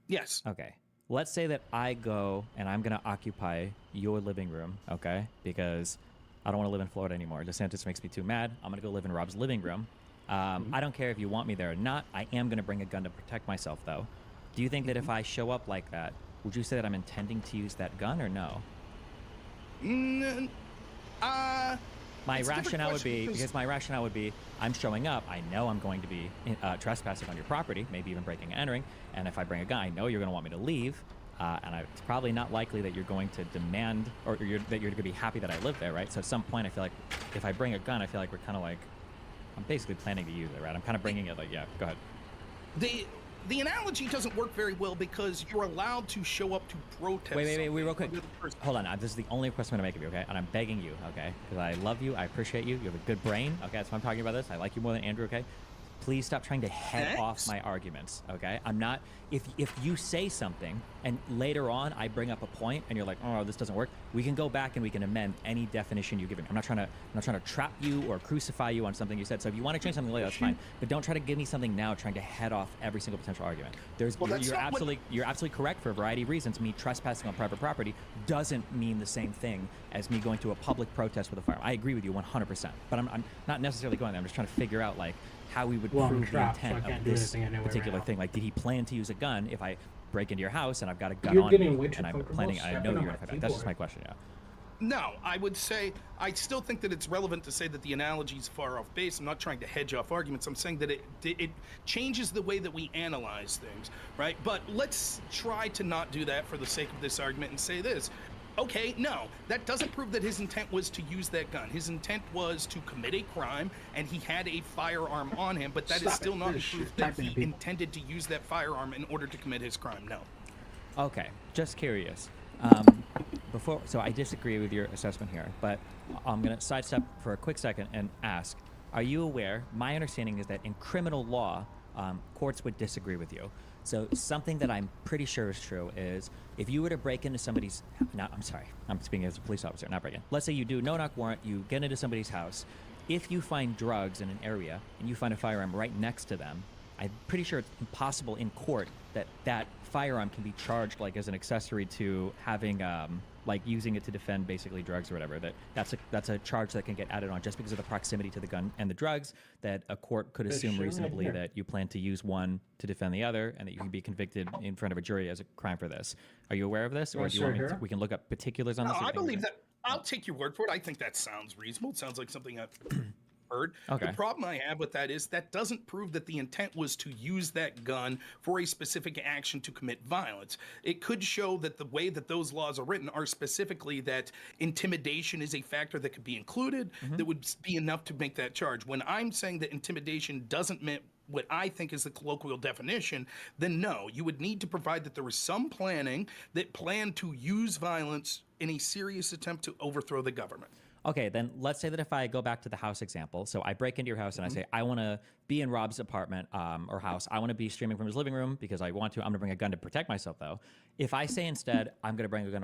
Yes. Okay. Let's say that I go and I'm going to occupy your living room, okay? Because I don't want to live in Florida anymore. DeSantis makes me too mad. I'm going to go live in Rob's living room. I don't care if you want me there or not. I am going to bring a gun to protect myself, though. Do you think that if I show up like that, would you say that I'm intending to use that gun or no? My rationale would be, because my rationale would be, I'm showing up, I know I'm going to be trespassing on your property, maybe even breaking and entering, and if I bring a gun, I know you're going to want me to leave, and it's probably not likely that you're going to demand, or that you're going to be happy that I live there, right? So at some point, I feel like, if I bring a gun, I feel like we're kind of like, I'm basically planning to use it, right? I'm kind of bringing it like, yeah, go ahead. The analogy doesn't work very well because you're allowed to show up to protest. Wait, real quick. Hold on. This is the only question I'm going to make of you, okay? And I'm begging you, okay? Because I love you. I appreciate you. You have a good brain. Okay, that's why I'm talking about this. I like you more than Andrew, okay? Please stop trying to head off my arguments, okay? I'm not... If you say something and later on I bring up a point and you're like, oh, this doesn't work, we can go back and we can amend any definition you give me. I'm not trying to trap you or crucify you on something you said. So if you want to change something later, that's fine. But don't try to give me something now trying to head off every single potential argument. You're absolutely correct for a variety of reasons. Me trespassing on private property doesn't mean the same thing as me going to a public protest with a firearm. I agree with you 100%. But I'm not necessarily going there. I'm just trying to figure out, like, how we would prove the intent of this particular thing. Like, did he plan to use a gun if I break into your house and I've got a gun on me and I'm planning, I know you're going to fight back? That's just my question, yeah. No, I would say, I still think that it's relevant to say that the analogy is far off base. I'm not trying to hedge off arguments. I'm saying that it changes the way that we analyze things, right? But let's try to not do that for the sake of this argument and say this. Okay, no, that doesn't prove that his intent was to use that gun. His intent was to commit a crime, and he had a firearm on him, but that is still not proof that he intended to use that firearm in order to commit his crime, no. Okay, just curious. So I disagree with your assessment here, but I'm going to sidestep for a quick second and ask, are you aware, my understanding is that in criminal law, courts would disagree with you. So something that I'm pretty sure is true is if you were to break into somebody's... No, I'm sorry. I'm speaking as a police officer, not break in. Let's say you do no-knock warrant, you get into somebody's house. If you find drugs in an area and you find a firearm right next to them, I'm pretty sure it's impossible in court that that firearm can be charged like as an accessory to having... like using it to defend basically drugs or whatever, that's a charge that can get added on just because of the proximity to the gun and the drugs, that a court could assume reasonably that you plan to use one to defend the other and that you can be convicted in front of a jury as a crime for this. Are you aware of this? Or do you want me to, we can look up particulars on this? I believe that. I'll take your word for it. I think that sounds reasonable. It sounds like something I've heard. Okay. The problem I have with that is that doesn't prove that the intent was to use that gun for a specific action to commit violence. It could show that the way that those laws are written are specifically that intimidation is a factor that could be included, that would be enough to make that charge. When I'm saying that intimidation doesn't mean what I think is the colloquial definition, then no, you would need to provide that there was some planning that planned to use violence in a serious attempt to overthrow the government. Okay, then let's say that if I go back to the house example, so I break into your house and I say, I want to be in Rob's apartment or house. I want to be streaming from his living room because I want to. I'm going to bring a gun to protect myself, though. If I say instead, I'm going to bring a gun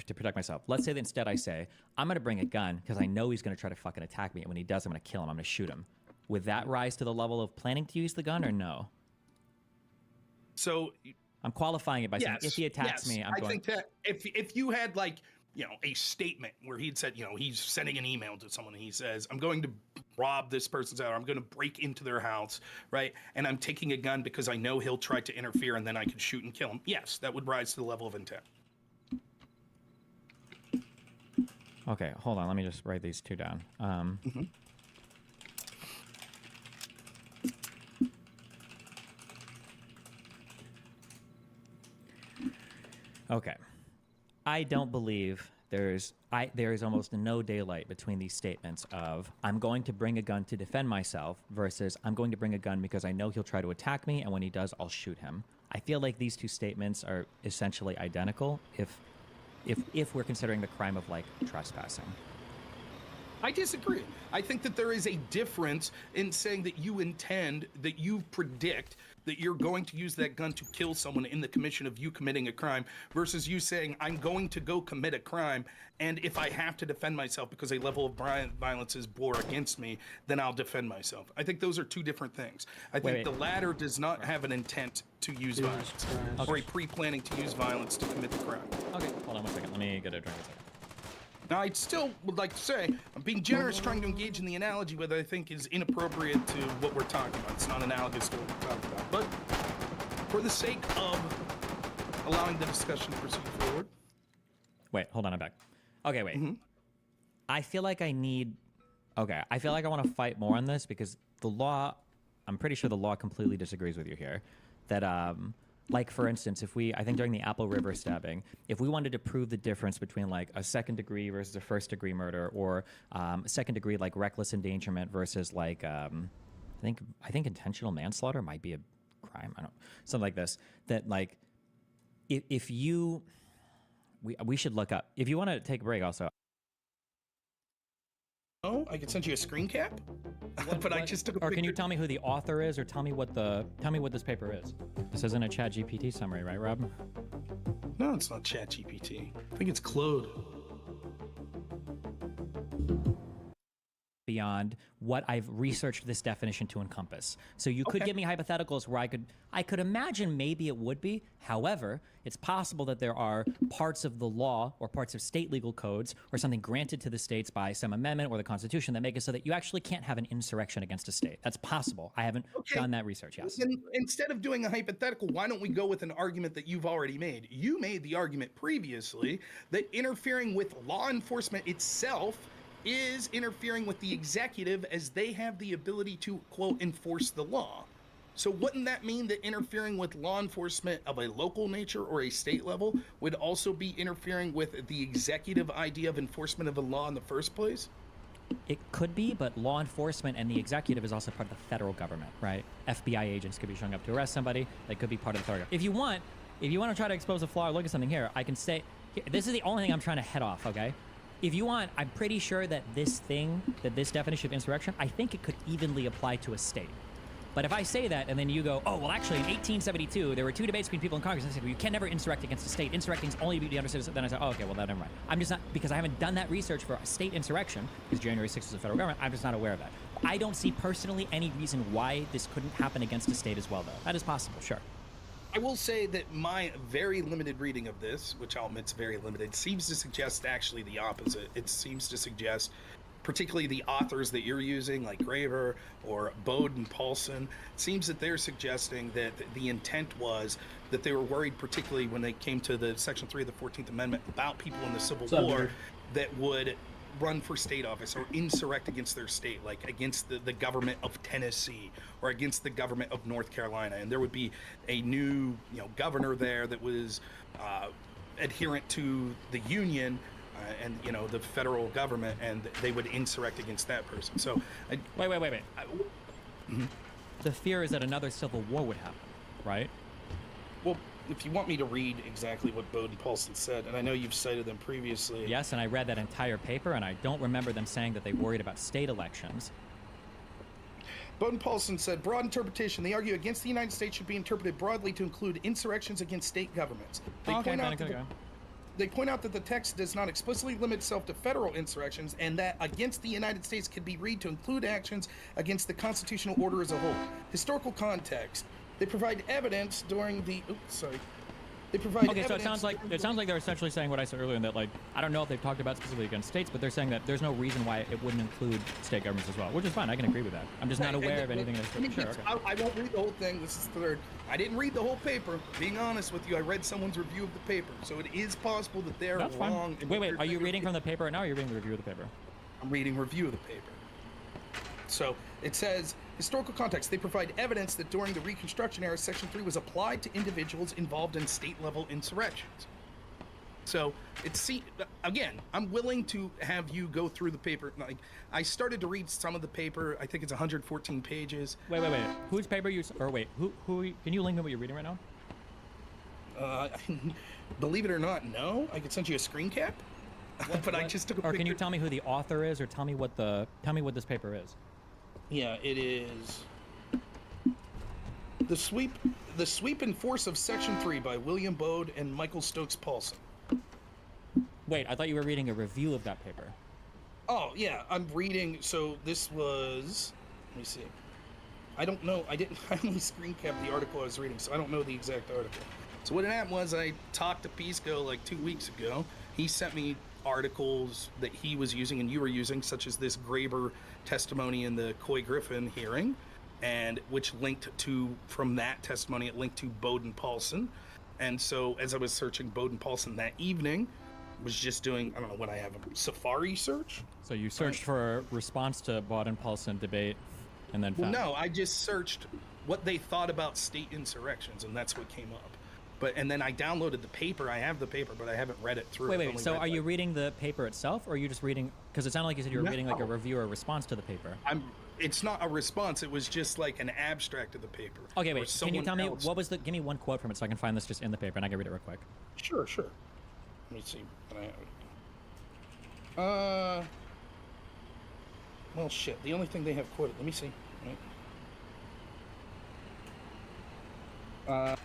to protect myself, let's say that instead I say, I'm going to bring a gun because I know he's going to try to fucking attack me. And when he does, I'm going to kill him. I'm going to shoot him. Would that rise to the level of planning to use the gun or no? So I'm qualifying it by saying if he attacks me, I'm I going. think that if you had like, you know, a statement where he'd said, you know, he's sending an email to someone and he says, I'm going to rob this person's house, I'm going to break into their house, right? And I'm taking a gun because I know he'll try to interfere and then I can shoot and kill him. Yes, that would rise to the level of intent. Okay, hold on. Let me just write these two down. Okay. I don't believe there is almost no daylight between these statements of I'm going to bring a gun to defend myself versus I'm going to bring a gun because I know he'll try to attack me, and when he does, I'll shoot him. I feel like these two statements are essentially identical if we're considering the crime of like trespassing. I disagree. I think that there is a difference in saying that you intend, that you predict that you're going to use that gun to kill someone in the commission of you committing a crime versus you saying, I'm going to go commit a crime, and if I have to defend myself because a level of violence is brought against me, then I'll defend myself. I think those are two different things. I think the latter does not have an intent to use violence or a pre-planning to use violence to commit the crime. Okay, hold on one second. Let me get a drink a second. Now, I still would like to say, I'm being generous trying to engage in the analogy, but I think is inappropriate to what we're talking about. It's not analogous to what we're talking about. But for the sake of allowing the discussion to proceed forward. Wait, hold on, I'm back. Okay, wait. I feel like I want to fight more on this because the law, I'm pretty sure the law completely disagrees with you here. That, like, for instance, I think during the Apple River stabbing, if we wanted to prove the difference between, like, a second degree versus a first degree murder or second degree, like, reckless endangerment versus, like, I think intentional manslaughter might be a crime. I don't something like this. That, like, if you... We should look up. If you want to take a break also. Oh, I could send you a screen cap? But I just took a Or picture. can you tell me who the author is, or tell me what this paper is? This isn't a ChatGPT summary, right, Rob? No, it's not ChatGPT. I think it's Claude. Beyond what I've researched this definition to encompass. So you could give me hypotheticals where I could imagine maybe it would be. However, it's possible that there are parts of the law or parts of state legal codes or something granted to the states by some amendment or the Constitution that make it so that you actually can't have an insurrection against a state. That's possible. I haven't done that research, yes. Then instead of doing a hypothetical, why don't we go with an argument that you've already made? You made the argument previously that interfering with law enforcement itself is interfering with the executive as they have the ability to, quote, enforce the law. So wouldn't that mean that interfering with law enforcement of a local nature or a state level would also be interfering with the executive idea of enforcement of the law in the first place? It could be, but law enforcement and the executive is also part of the federal government, right? FBI agents could be showing up to arrest somebody. They could be part of the federal government. If you want to try to expose a flaw or look at something here, I can say, this is the only thing I'm trying to head off, okay? If you want, I'm pretty sure that this definition of insurrection, I think it could evenly apply to a state. But if I say that and then you go, oh, well, actually, in 1872, there were two debates between people in Congress and they said, well, you can never insurrect against a state. Insurrecting is only to be understood. Then I said, oh, okay, well, never mind. I'm just not, because I haven't done that research for a state insurrection, because January 6th is the federal government, I'm just not aware of that. I don't see personally any reason why this couldn't happen against a state as well, though. That is possible, sure. I will say that my very limited reading of this, which I'll admit is very limited, seems to suggest actually the opposite. It seems to suggest, particularly the authors that you're using, like Graver or Bode and Paulson, it seems that they're suggesting that the intent was that they were worried, particularly when they came to the Section 3 of the 14th Amendment, about people in the Civil War that would run for state office or insurrect against their state, like against the government of Tennessee or against the government of North Carolina, and there would be a new governor there that was adherent to the Union and the federal government, and they would insurrect against that person. So wait. The fear is that another civil war would happen, right? Well, if you want me to read exactly what Bode and Paulson said, and I know you've cited them previously. Yes, and I read that entire paper, and I don't remember them saying that they worried about state elections. Bode and Paulson said, broad interpretation. They argue against the United States should be interpreted broadly to include insurrections against state governments. They point out that the text does not explicitly limit itself to federal insurrections, and that against the United States can be read to include actions against the constitutional order as a whole. Historical context. They provide evidence during the. They provide. Okay, so evidence it sounds like they're essentially saying what I said earlier, in that, like, I don't know if they've talked about specifically against states, but they're saying that there's no reason why it wouldn't include state governments as well, which is fine. I can agree with that. I'm just not aware of anything that's sure. Okay. I won't read the whole thing. This is third. I didn't read the whole paper. Being honest with you, I read someone's review of the paper, so it is possible that they're That's wrong. fine. Wait, are you reading from the paper right now, or are you reading the review of the paper? I'm reading review of the paper. So it says, historical context. They provide evidence that during the Reconstruction era, Section 3 was applied to individuals involved in state-level insurrections. So again, I'm willing to have you go through the paper. Like, I started to read some of the paper. I think it's 114 pages. Wait. Whose paper who? Can you link me what you're reading right now? Believe it or not, no. I could send you a screen cap. I just took a picture. Or can you tell me who the author is, or tell me what this paper is? Yeah, it is The Sweep and Force of Section 3 by William Bode and Michael Stokes Paulson. Wait, I thought you were reading a review of that paper. Oh, yeah, I'm reading. So this was, let me see. I don't know. I only screen capped the article I was reading, so I don't know the exact article. So what happened was I talked to Pisco like 2 weeks ago. He sent me articles that he was using and you were using, such as this Graber testimony in the Coy Griffin hearing, and which linked to, from that testimony, it linked to Bode and Paulson. And so as I was searching Bode and Paulson that evening, was just doing, I don't know what I have, a Safari search. So you searched for a response to Bode and Paulson debate, and then found... Well, no, I just searched what they thought about state insurrections, and that's what came up. And then I downloaded the paper. I have the paper, but I haven't read it through. Wait. So are you reading the paper itself, or are you just reading? Because it sounded like you said you were reading like a review or a response to the paper. It's not a response. It was just like an abstract of the paper. Okay, wait. Can you tell me what was the? Give me one quote from it so I can find this just in the paper and I can read it real quick. Sure. Let me see what I have. Well, shit. The only thing they have quoted. Let me see. Right.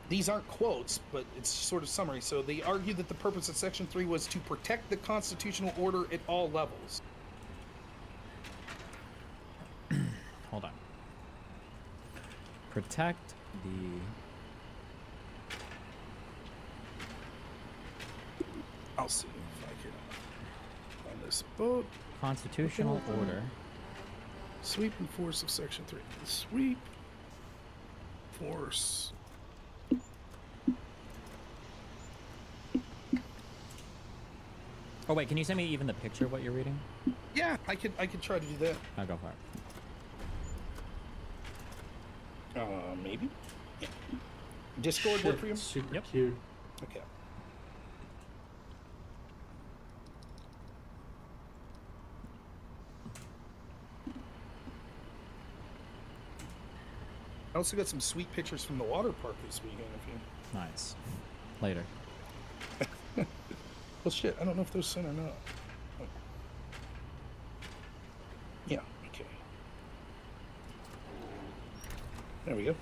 These aren't quotes, but it's sort of summary. So they argue that the purpose of Section 3 was to protect the constitutional order at all levels. Hold on. Protect the... I'll see if I can find this book. Constitutional order. Sweep and force of Section 3. The sweep, force... Oh wait, can you send me even the picture of what you're reading? Yeah, I could try to do that. I'll go for it. Maybe. Yeah. Discord work for you? Super cute. Okay. I also got some sweet pictures from the water park this weekend. Nice. Later. Well, shit, I don't know if those sent or not. Oh. Yeah, okay. There we go.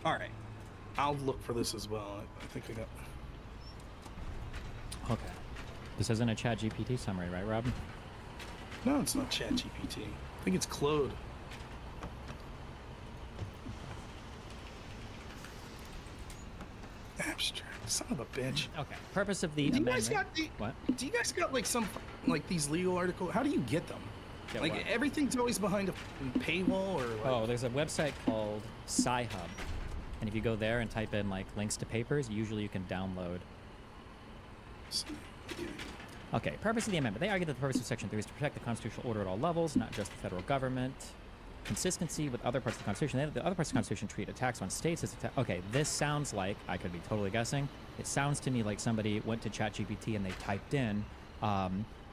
All right. I'll look for this as well. I think I got... Okay. This isn't a ChatGPT summary, right, Rob? No, it's not ChatGPT. I think it's Claude. Abstract. Son of a bitch. Okay. Purpose of the amendment. What? Do you guys got like some like these legal articles? How do you get them? Get like what? Everything's always behind a paywall or like... Oh, there's a website called Sci-Hub. And if you go there and type in like links to papers, usually you can download. Okay, purpose of the amendment. They argue that the purpose of Section 3 is to protect the constitutional order at all levels, not just the federal government. Consistency with other parts of the Constitution. The other parts of the Constitution treat attacks on states as okay, this sounds like, I could be totally guessing, it sounds to me like somebody went to ChatGPT and they typed in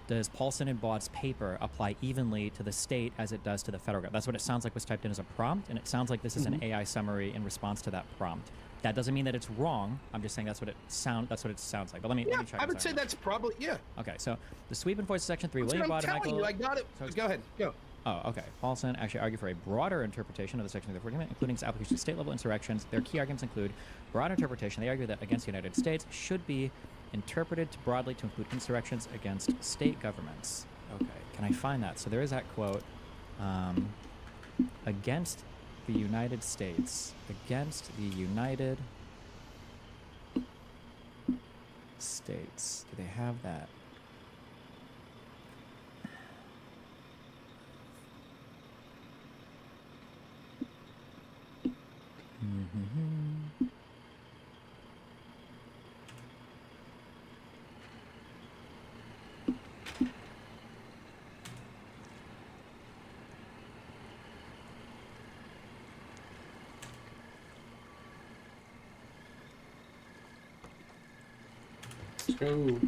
does Paulson and Baud's paper apply evenly to the state as it does to the federal government? That's what it sounds like was typed in as a prompt, and it sounds like this is an AI summary in response to that prompt. That doesn't mean that it's wrong. I'm just saying that's what it sounds like. But let me try. I would say that's probably Okay, so the sweep enforces Section 3. That's William what I'm Baud and telling Michael. you, I got it. Go ahead. Go. Oh, okay. Paulson actually argue for a broader interpretation of the Section 3 argument, including its application to state-level insurrections. Their key arguments include broad interpretation. They argue that against the United States should be interpreted broadly to include insurrections against state governments. Okay, can I find that? So there is that quote, against the United States. Against the United States. Do they have that? Let's go.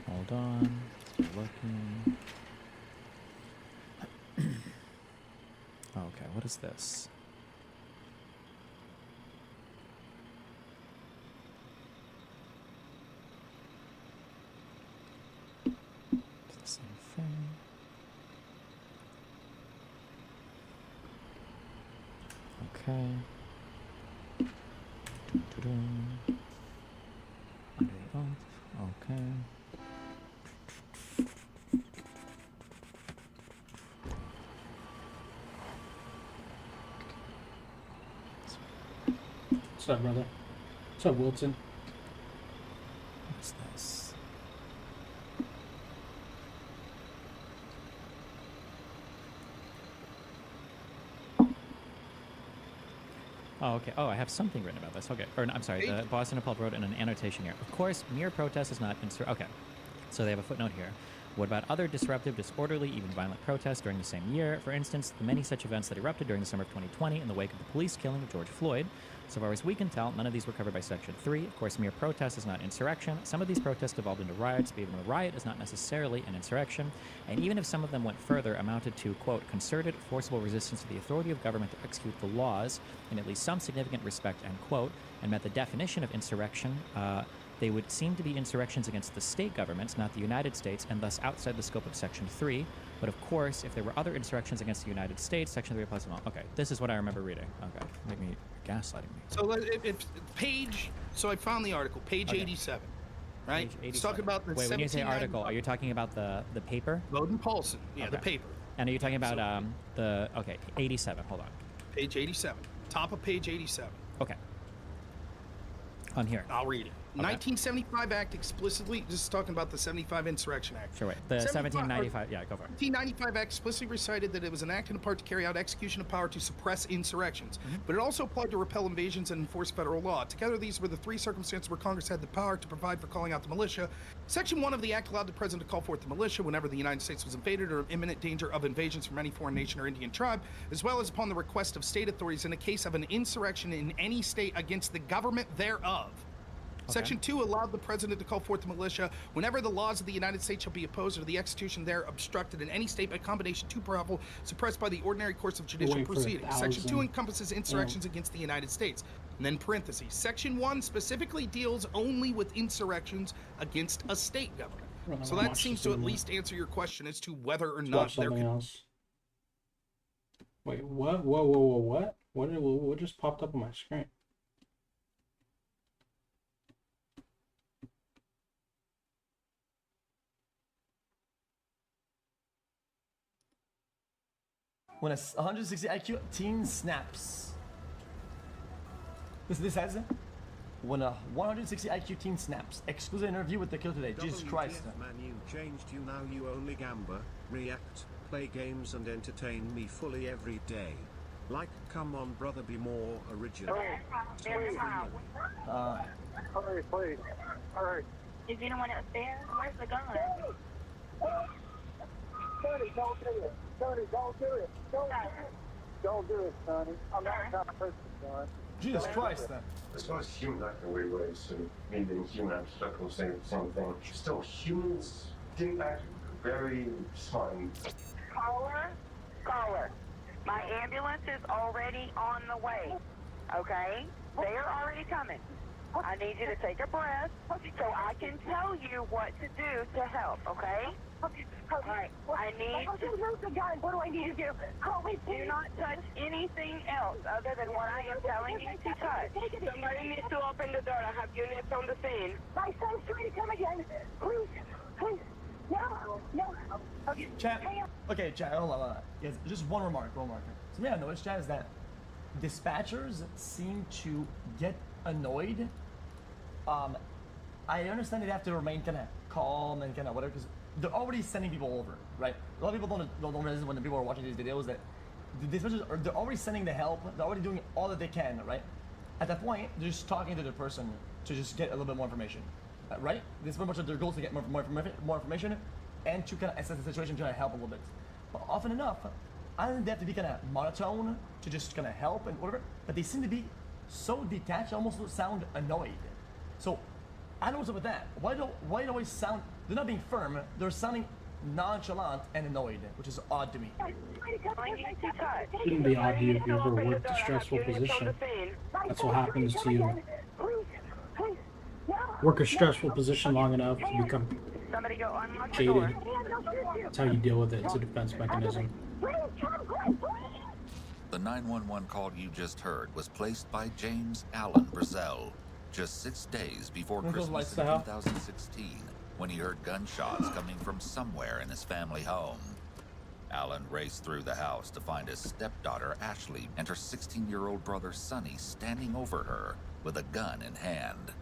Hold on. Still looking. Okay, what is this? It's the same thing. Okay. Dun-dun-dun. Under the oath. Okay. What's up, brother? What's up, Wilson? What's this? Oh, okay. Oh, I have something written about this. Okay. Or, no, I'm sorry. The Boston Appellate wrote in an annotation here. Of course, mere protest is not okay. So they have a footnote here. What about other disruptive, disorderly, even violent protests during the same year? For instance, the many such events that erupted during the summer of 2020 in the wake of the police killing of George Floyd. So far as we can tell, none of these were covered by Section 3. Of course, mere protest is not insurrection. Some of these protests evolved into riots, but even a riot is not necessarily an insurrection. And even if some of them went further, amounted to, quote, concerted, forcible resistance to the authority of government to execute the laws in at least some significant respect, end quote, and met the definition of insurrection, they would seem to be insurrections against the state governments, not the United States, and thus outside the scope of Section 3. But of course, if there were other insurrections against the United States, Section 3 applies to all. Okay, this is what I remember reading. Okay, make me gaslighting me. So so I found the article, page 87, right? Page 87. It's talking about the Wait, when you say article, are you talking about the paper? Logan Paulson, yeah, the Okay. paper. And are you talking about okay, 87, hold on. Page 87, top of page 87. Okay. On here. I'll read it. Okay. 1975 Act explicitly, this is talking about the 75 Insurrection Act. Sure, wait. The 1795, yeah, go for it. 1995 Act explicitly recited that it was an act in part to carry out execution of power to suppress insurrections, but it also applied to repel invasions and enforce federal law. Together, these were the three circumstances where Congress had the power to provide for calling out the militia. Section 1 of the act allowed the president to call forth the militia whenever the United States was invaded or in imminent danger of invasions from any foreign nation or Indian tribe, as well as upon the request of state authorities in the case of an insurrection in any state against the government thereof. Okay. Section 2 allowed the president to call forth the militia whenever the laws of the United States shall be opposed or the execution there obstructed in any state by combination too powerful, suppressed by the ordinary course of judicial proceedings. Section 2 encompasses insurrections against the United States. And then parentheses. Section 1 specifically deals only with insurrections against a state government. So that seems to at least answer your question as to whether or not there can... else. Wait, what? What? What just popped up on my screen? When a 160 IQ teen snaps. This has it. When a 160 IQ teen snaps. Exclusive interview with the kill today. Jesus Christ. Man, you changed. You now you only gamba, react, play games and entertain me fully every day. Like, come on brother, be more original. Hurry, please. Hurry. Is anyone upstairs? Where's the gun? Sonny, don't do it. Sonny, don't do it. Don't do it, Sonny. I'm not trying to hurt you, son. Jesus Christ, then. As far as human acting in weird ways, and me being human, I'm stuck on the same thing. Still, humans didn't act very smart. Caller, my ambulance is already on the way, okay? They are already coming. I need you to take a breath so I can tell you what to do to help, okay? All right, I need to move the gun. What do I need to do? Do not touch anything else other than what I am telling you to touch. Somebody needs to open the door. I have units on the scene. My son's trying to come again. Please. No. Okay. Chat. Okay, chat. Hold on. Yes, just one remark. Something I noticed, chat, is that dispatchers seem to get annoyed. I understand they have to remain kind of calm and kind of whatever, because they're already sending people over, right? A lot of people don't realize when the people are watching these videos that the dispatchers they're already sending the help. They're already doing all that they can, right? At that point, they're just talking to the person to just get a little bit more information, right? This is very much their goal, to get more information and to kind of assess the situation, try to help a little bit. But often enough, I don't think they have to be kind of monotone to just kind of help and whatever, but they seem to be so detached, almost sound annoyed. So I don't know what's up with that. Why do they always sound? They're not being firm. They're sounding nonchalant and annoyed, which is odd to me. Shouldn't be odd to you if you ever worked a stressful position. That's what happens to you. Work a stressful position long enough, you become jaded. That's how you deal with it. It's a defense mechanism. The 911 call you just heard was placed by James Allen Brazell just 6 days before Christmas in 2016, when he heard gunshots coming from somewhere in his family home. Allen raced through the house to find his stepdaughter Ashley and her 16-year-old brother Sonny standing over her with a gun in hand.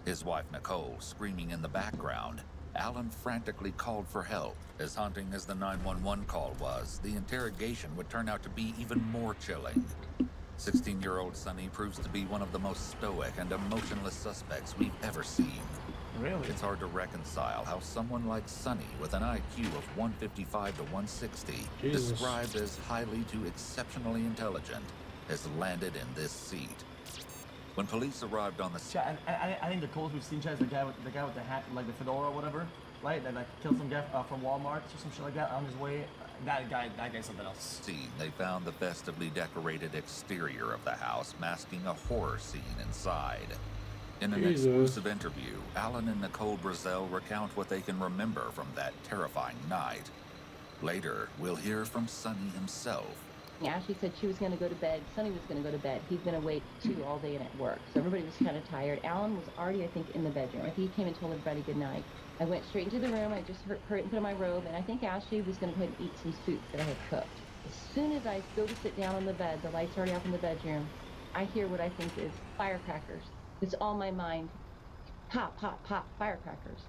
His wife Nicole screaming in the background. Allen frantically called for help. As haunting as the 911 call was, the interrogation would turn out to be even more chilling. 16-year-old Sonny proves to be one of the most stoic and emotionless suspects we've ever seen. Really? It's hard to reconcile how someone like Sonny, with an IQ of 155 to 160, Jesus. described as highly to exceptionally intelligent, has landed in this seat. When police arrived on the scene, I think the coolest we've seen, Chad, is the guy with the hat, like the fedora or whatever, right? That like killed some guy from Walmart or some shit like that on his way. That guy's something else. They found the festively decorated exterior of the house masking a horror scene inside. In an exclusive interview, Allen and Nicole Brazell recount what they can remember from that terrifying night. Later, we'll hear from Sonny himself. Ashley said she was going to go to bed. Sonny was going to go to bed. He'd been awake too all day and at work, so everybody was kind of tired. Alan was already, I think, in the bedroom. I think he came and told everybody good night. I went straight into the room. I just hurried and put on my robe, and I think Ashley was going to go ahead and eat some soup that I had cooked. As soon as I go to sit down on the bed, the light's already off in the bedroom, I hear what I think is firecrackers. It's on my mind. Pop, pop, pop, firecrackers.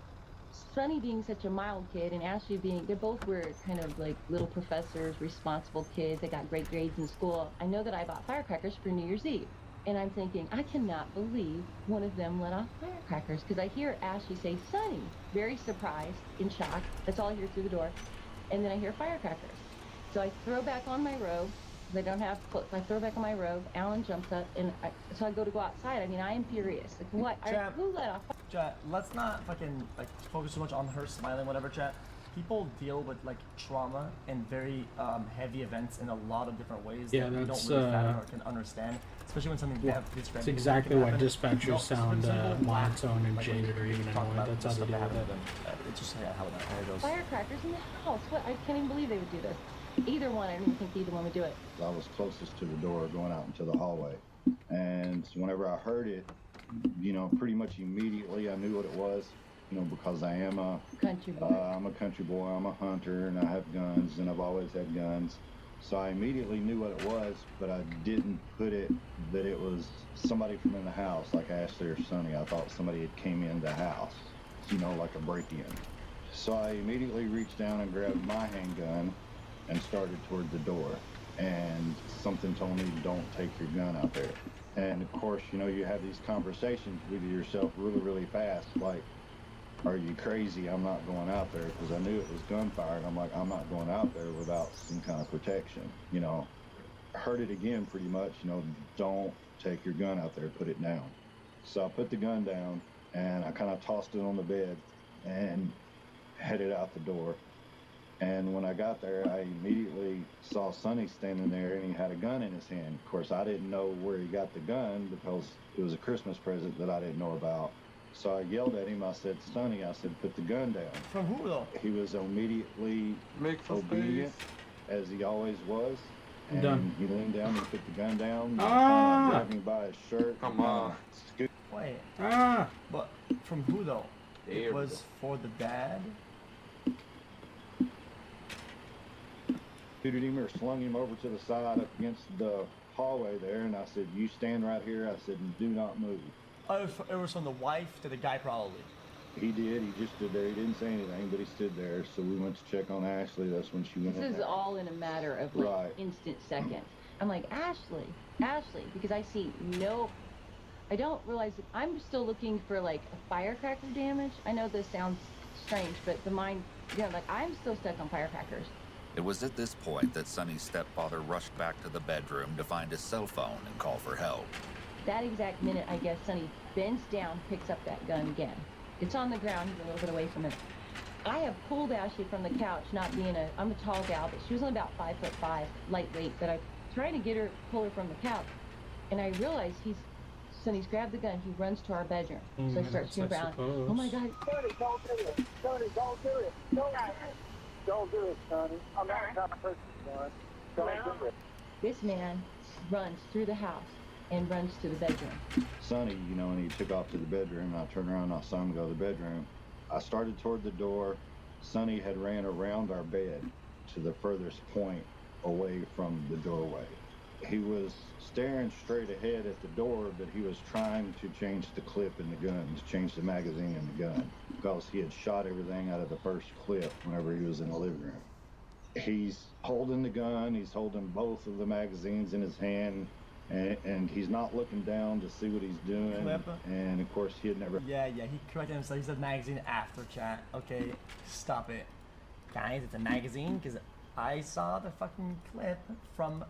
Sonny being such a mild kid and Ashley they both were kind of like little professors, responsible kids. They got great grades in school. I know that I bought firecrackers for New Year's Eve. And I'm thinking, I cannot believe one of them let off firecrackers, because I hear Ashley say, Sonny, very surprised, in shock. That's all I hear through the door. And then I hear firecrackers. So I throw back on my robe. I don't have clothes. I throw back on my robe. Alan jumps up, and so I go outside. I mean, I am furious. Like, what? Chat, who let off? Chat, let's not fucking focus too much on her smiling, whatever. Chat. People deal with trauma and very heavy events in a lot of different ways that we don't really fathom or can understand. Especially when something It's exactly why dispatchers sound monotone and jaded or even annoyed. That's how they deal with it. It's just how it goes. Firecrackers in the house. What? I can't even believe they would do this. Either one. I don't even think either one would do it. I was closest to the door going out into the hallway. And whenever I heard it, pretty much immediately I knew what it was, because I am a country boy. I'm a country boy. I'm a hunter, and I have guns, and I've always had guns. So I immediately knew what it was, but I didn't put it that it was somebody from in the house, like Ashley or Sonny. I thought somebody had came in the house, like a break-in. So I immediately reached down and grabbed my handgun and started toward the door. And something told me, don't take your gun out there. And of course, you have these conversations with yourself really, really fast, like, are you crazy? I'm not going out there, because I knew it was gunfire, and I'm like, I'm not going out there without some kind of protection. Heard it again pretty much, don't take your gun out there, put it down. So I put the gun down, and I kind of tossed it on the bed and headed out the door. And when I got there, I immediately saw Sonny standing there, and he had a gun in his hand. Of course, I didn't know where he got the gun because it was a Christmas present that I didn't know about. So I yelled at him. I said, Sonny, I said, put the gun down. From who, though? He was immediately obedient, as he always was. And done. he leaned down and put the gun down. Ah! Grabbed me by his shirt. Come on. Wait. Ah! But from who, though? There It we was for the dad? Shooted him or slung him over to the side up against the hallway there, and I said, you stand right here. I said, and do not move. Oh, it was from the wife to the guy, probably. He did. He just stood there. He didn't say anything, but he stood there. So we went to check on Ashley. That's when she went in This is there. all in a matter of like Right. instant seconds. I'm like, Ashley, because I see no, I don't realize that I'm still looking for like a firecracker damage. I know this sounds strange, but the mind, like I'm still stuck on firecrackers. It was at this point that Sonny's stepfather rushed back to the bedroom to find his cell phone and call for help. That exact minute, I guess, Sonny bends down, picks up that gun again. It's on the ground, he's a little bit away from it. I have pulled Ashley from the couch, not being I'm a tall gal, but she was only about 5'5", lightweight, but I'm trying to get her, pull her from the couch. And I realize Sonny's grabbed the gun, he runs to our bedroom. So I start screaming around, oh my God. Sonny, don't do it. Sonny, don't do it. Don't do it, Sonny. I'm not the kind of person, son. Don't do it. This man runs through the house and runs to the bedroom. Sonny, and he took off to the bedroom. I turned around and I saw him go to the bedroom. I started toward the door. Sonny had ran around our bed to the furthest point away from the doorway. He was staring straight ahead at the door, but he was trying to change the clip in the gun, to change the magazine in the gun, because he had shot everything out of the first clip whenever he was in the living room. He's holding the gun, he's holding both of the magazines in his hand, and he's not looking down to see what he's doing. Clip. And of course, he had never. Yeah, he corrected himself. He said magazine after chat. Okay, stop it. Guys, it's a magazine, because I saw the fucking clip from,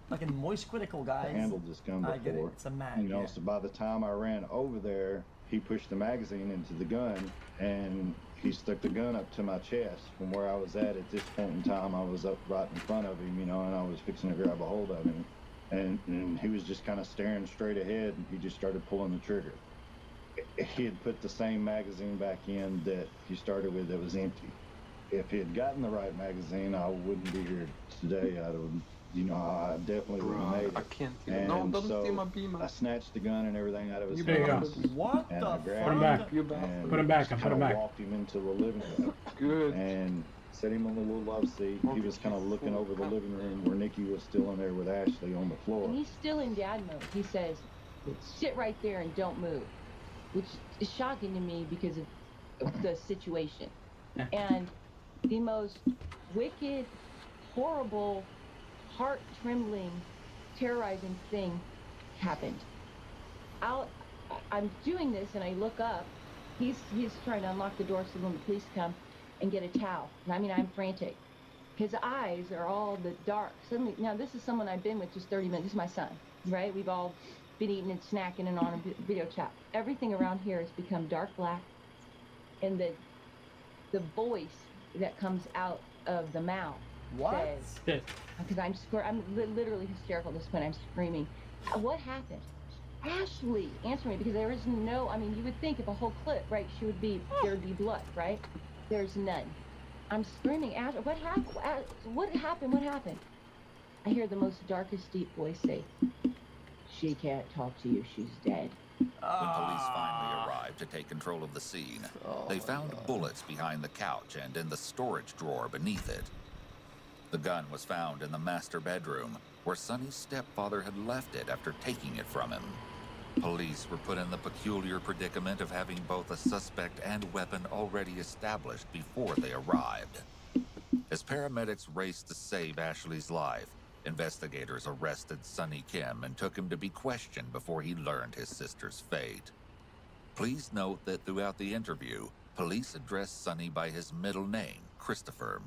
fucking Moist Critical, guys. I handled this gun before. I get it. It's a mag. Yeah. So by the time I ran over there, he pushed the magazine into the gun, and he stuck the gun up to my chest. From where I was at this point in time, I was up right in front of him, and I was fixing to grab a hold of him. And he was just kind of staring straight ahead, and he just started pulling the trigger. He had put the same magazine back in that he started with that was empty. If he had gotten the right magazine, I wouldn't be here today. I definitely would have made it. I can't see And no, don't so see my beam. I snatched the gun and everything out of his There you go. hand. What And the I grabbed Put him back. You bastard. and Put him back, just put him kinda back. walked him into the living room Good. and set him on the little love seat. He was kind of looking over the living room where Nikki was still in there with Ashley on the floor. And he's still in dad mode. He says, sit right there and don't move, which is shocking to me because of the situation. And the most wicked, horrible, heart-trembling, terrorizing thing happened. I'm doing this and I look up. He's trying to unlock the door so when the police come and get a towel. And I mean, I'm frantic. His eyes are all the dark. Suddenly, now this is someone I've been with just 30 minutes. This is my son, right? We've all been eating and snacking and on a video chat. Everything around here has become dark black. And the voice that comes out of the mouth says, because I'm literally hysterical at this point. I'm screaming, what happened? Ashley, answer me, because there is no, you would think if a whole clip, right, there'd be blood, right? There's none. I'm screaming, Ashley, what happened? What happened? What happened? I hear the most darkest, deep voice say, she can't talk to you, she's dead. When police finally arrived to take control of the scene, they found bullets behind the couch and in the storage drawer beneath it. The gun was found in the master bedroom, where Sonny's stepfather had left it after taking it from him. Police were put in the peculiar predicament of having both a suspect and weapon already established before they arrived. As paramedics raced to save Ashley's life, investigators arrested Sonny Kim and took him to be questioned before he learned his sister's fate. Please note that throughout the interview, police addressed Sonny by his middle name, Christopher.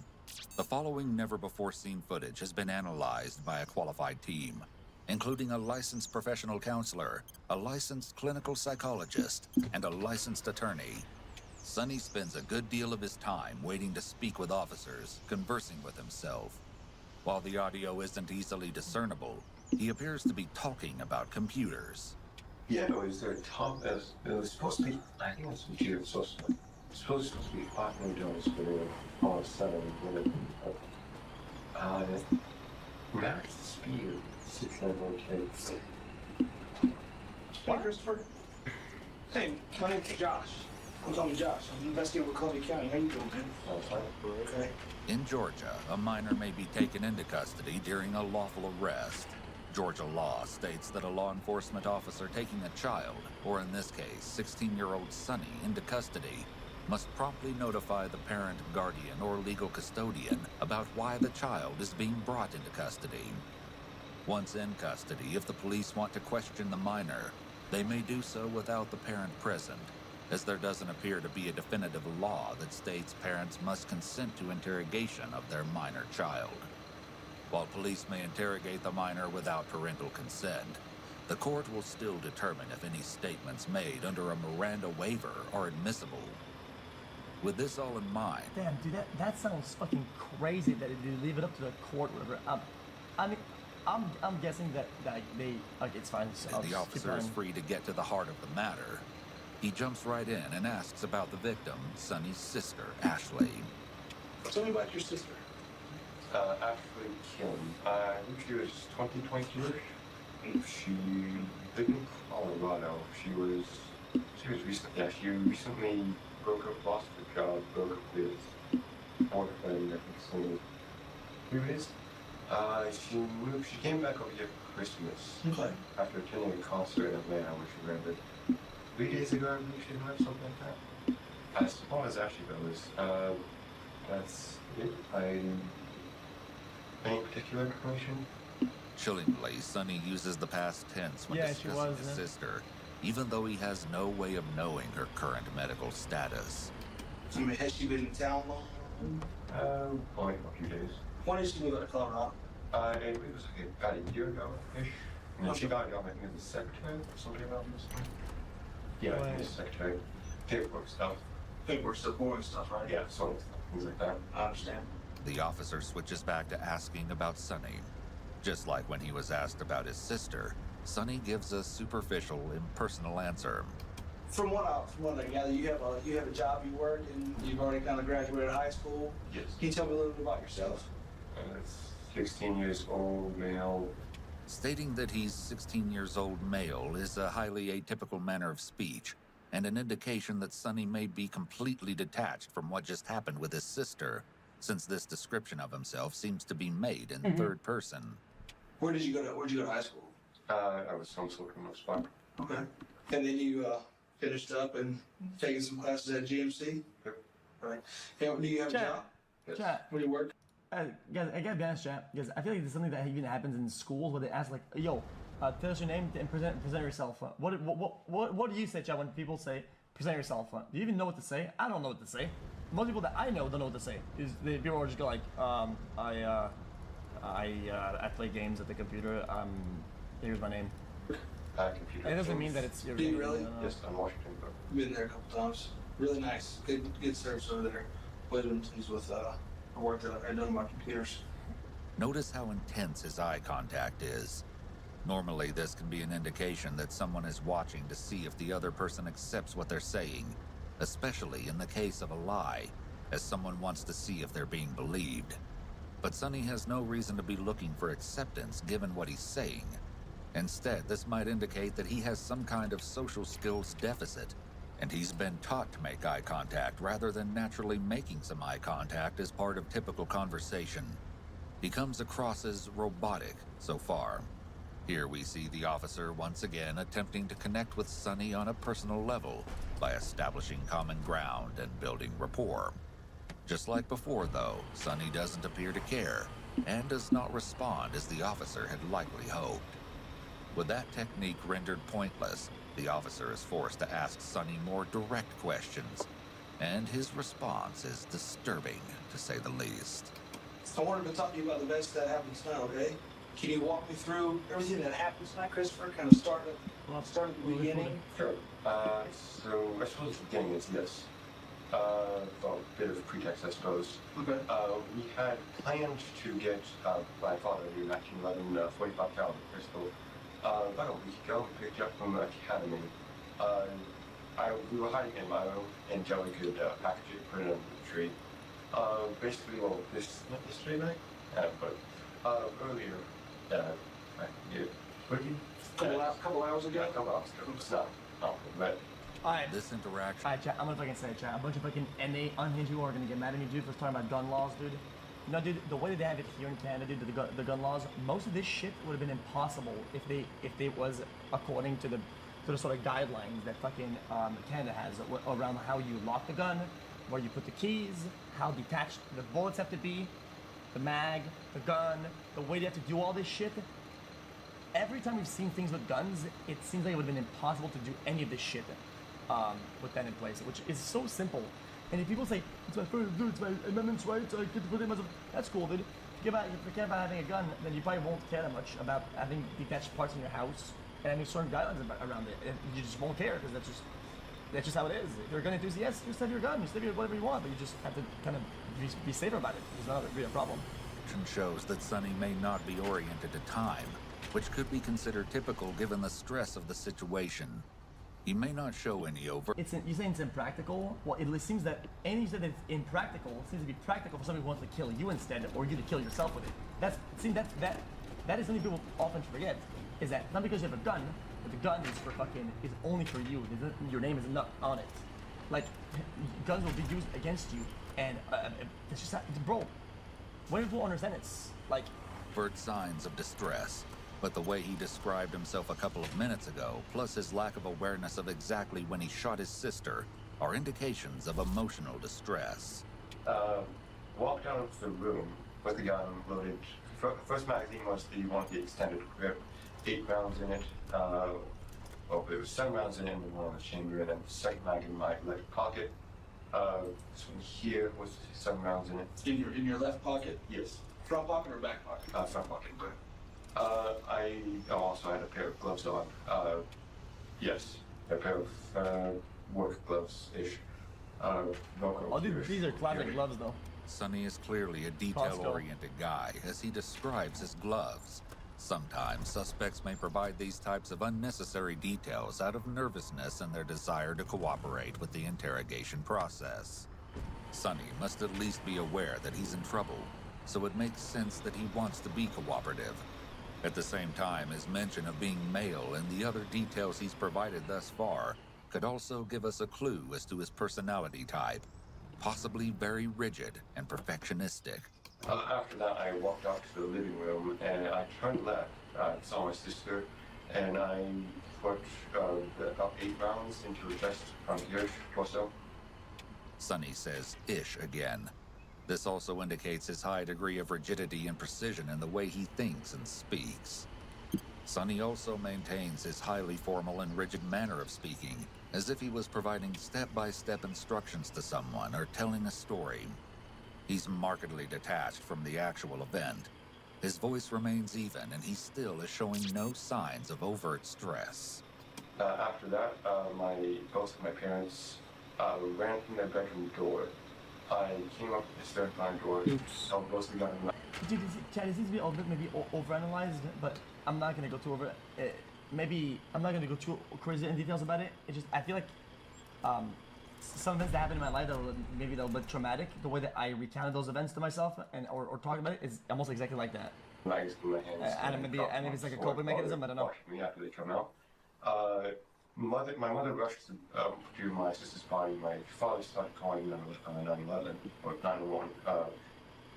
The following never-before-seen footage has been analyzed by a qualified team, including a licensed professional counselor, a licensed clinical psychologist, and a licensed attorney. Sonny spends a good deal of his time waiting to speak with officers, conversing with himself. While the audio isn't easily discernible, he appears to be talking about computers. Yeah, it was their top. It was supposed to be. I think it was computer. It's supposed to be $5 million for the all seven. Max speed 691K. Hey, Christopher. Hey, my name's Josh. I'm calling Josh. I'm investigating with Columbia County. How you doing, man? I'm fine. Okay. In Georgia, a minor may be taken into custody during a lawful arrest. Georgia law states that a law enforcement officer taking a child, or in this case, 16-year-old Sonny, into custody, must promptly notify the parent, guardian, or legal custodian about why the child is being brought into custody. Once in custody, if the police want to question the minor, they may do so without the parent present, as there doesn't appear to be a definitive law that states parents must consent to interrogation of their minor child. While police may interrogate the minor without parental consent, the court will still determine if any statements made under a Miranda waiver are admissible. With this all in mind... Damn, dude, that sounds fucking crazy that they leave it up to the court or whatever. I mean, I'm guessing that they... Okay, it's fine. The officer is free to get to the heart of the matter. He jumps right in and asks about the victim, Sonny's sister, Ashley. Tell me about your sister. Ashley Kim. I think she was 22-ish. She lived in Colorado. She recently broke up, lost her job, broke up with boyfriend, I think, so 3 days. She came back over here for Christmas. Okay. After attending a concert in Atlanta, which she rented 3 days ago, I believe she left, something like that. As far as Ashley goes, that's it. Any particular information? Chillingly, Sonny uses the past tense when discussing his sister, even though he has no way of knowing her current medical status. I mean, has she been in town long? Only a few days. When did she move out of Colorado? I believe it was like about a year ago-ish. And then she got a job, I think, as a secretary or something around this time. Yeah, I think it's secretary. Paperwork stuff. Paperwork stuff, boring stuff, right? Yeah, sort of stuff, things like that. I understand. The officer switches back to asking about Sonny. Just like when he was asked about his sister, Sonny gives a superficial, impersonal answer. From what I gather, you have a job, you work, and you've already kind of graduated high school. Yes. Can you tell me a little bit about yourself? 16 years old, male. Stating that he's 16 years old male is a highly atypical manner of speech, and an indication that Sonny may be completely detached from what just happened with his sister, since this description of himself seems to be made in third person. Where'd you go to high school? I was homeschooled from North Spark. Okay. And then you finished up and taking some classes at GMC? Yep. Right. And do you have a job? Yes. Chat. Where do you work? Guys, I gotta be honest, chat, because I feel like it's something that even happens in schools where they ask like, "Yo, tell us your name and present yourself." What do you say, chat, when people say present yourself? Do you even know what to say? I don't know what to say. Most people that I know don't know what to say. People will just go like, I play games at the computer. Here's my name. Computer. It doesn't mean that it's your Do you name. really? Yes, I'm Washington, but Been there a couple times. Really nice. Good service over there. Always been pleased with the work that I've done on my computers. Notice how intense his eye contact is. Normally, this can be an indication that someone is watching to see if the other person accepts what they're saying, especially in the case of a lie, as someone wants to see if they're being believed. But Sonny has no reason to be looking for acceptance given what he's saying. Instead, this might indicate that he has some kind of social skills deficit, and he's been taught to make eye contact rather than naturally making some eye contact as part of typical conversation. He comes across as robotic so far. Here we see the officer once again attempting to connect with Sonny on a personal level by establishing common ground and building rapport. Just like before, though, Sonny doesn't appear to care and does not respond as the officer had likely hoped. With that technique rendered pointless, the officer is forced to ask Sonny more direct questions, and his response is disturbing, to say the least. I wanted to talk to you about the events that happened tonight, okay? Can you walk me through everything that happened tonight, Christopher? Kind of start at the beginning? Sure. So I suppose the beginning is this. Well, a bit of pretext, I suppose. Okay. We had planned to get my father a new 1911 45 caliber pistol about a week ago. We picked it up from the academy. We were hiding in my room until we could package it, put it under the tree. Basically, well, not yesterday night, but earlier, Couple hours ago? Yeah, a couple hours ago. It's not awful, but Alright. This interaction. Alright, chat, I'm gonna fucking say it, chat. A bunch of fucking NA unhinged people are gonna get mad at me, dude, for talking about gun laws, dude. You know, dude, the way that they have it here in Canada, dude, the gun laws, most of this shit would have been impossible if they was according to the sort of guidelines that fucking Canada has around how you lock the gun, where you put the keys, how detached the bullets have to be, the mag, the gun, the way they have to do all this shit. Every time we've seen things with guns, it seems like it would have been impossible to do any of this shit with that in place, which is so simple. And if people say, it's my first dude, it's my amendment's right, I get to put it in, that's cool, dude. If you care about having a gun, then you probably won't care that much about having detached parts in your house and having certain guidelines around it. And you just won't care, because that's just how it is. If you're a gun enthusiast, you just have your gun, you just have whatever you want, but you just have to kind of be safer about it. It's not really a problem. Shows that Sonny may not be oriented to time, which could be considered typical given the stress of the situation. He may not show any overt. You're saying it's impractical? Well, it seems that anything that it's impractical seems to be practical for somebody who wants to kill you instead, or you to kill yourself with it. That is something people often forget. Is that not because you have a gun, but the gun is only for you. Your name is not on it. Like, guns will be used against you, and it's just bro. When people understand it's like signs of distress. But the way he described himself a couple of minutes ago, plus his lack of awareness of exactly when he shot his sister, are indications of emotional distress. Walked out of the room with the gun loaded. First magazine was the one with the extended grip, 8 rounds in it. Well, there was 7 rounds in it and one in the chamber, and then the second mag in my left pocket. This one here was 7 rounds in it. In your left pocket? Yes. Front pocket or back pocket? Front pocket. I also had a pair of gloves on. Yes, a pair of work gloves-ish. Oh, dude, these are classic gloves, though. Sonny is clearly a detail-oriented guy, as he describes his gloves. Sometimes suspects may provide these types of unnecessary details out of nervousness and their desire to cooperate with the interrogation process. Sonny must at least be aware that he's in trouble, so it makes sense that he wants to be cooperative. At the same time, his mention of being male and the other details he's provided thus far could also give us a clue as to his personality type, possibly very rigid and perfectionistic. After that, I walked out to the living room and I turned left. I saw my sister and I put about 8 rounds into her chest from here, torso. Sonny says ish again. This also indicates his high degree of rigidity and precision in the way he thinks and speaks. Sonny also maintains his highly formal and rigid manner of speaking, as if he was providing step-by-step instructions to someone or telling a story. He's markedly detached from the actual event. His voice remains even, and he still is showing no signs of overt stress. After that, both of my parents ran from their bedroom door. I came up the stairs behind the door, held both of the gun. Dude, Chad, this needs to be a bit maybe overanalyzed, but I'm not gonna go too over it. Maybe I'm not gonna go too crazy in details about it. It just I feel like some events that happened in my life that were maybe a little bit traumatic. The way that I recounted those events to myself and or talked about it is almost exactly like that. And maybe it's like a coping mechanism. I don't know. Me after they come out. My mother rushed to my sister's body. My father started calling 911 or 911.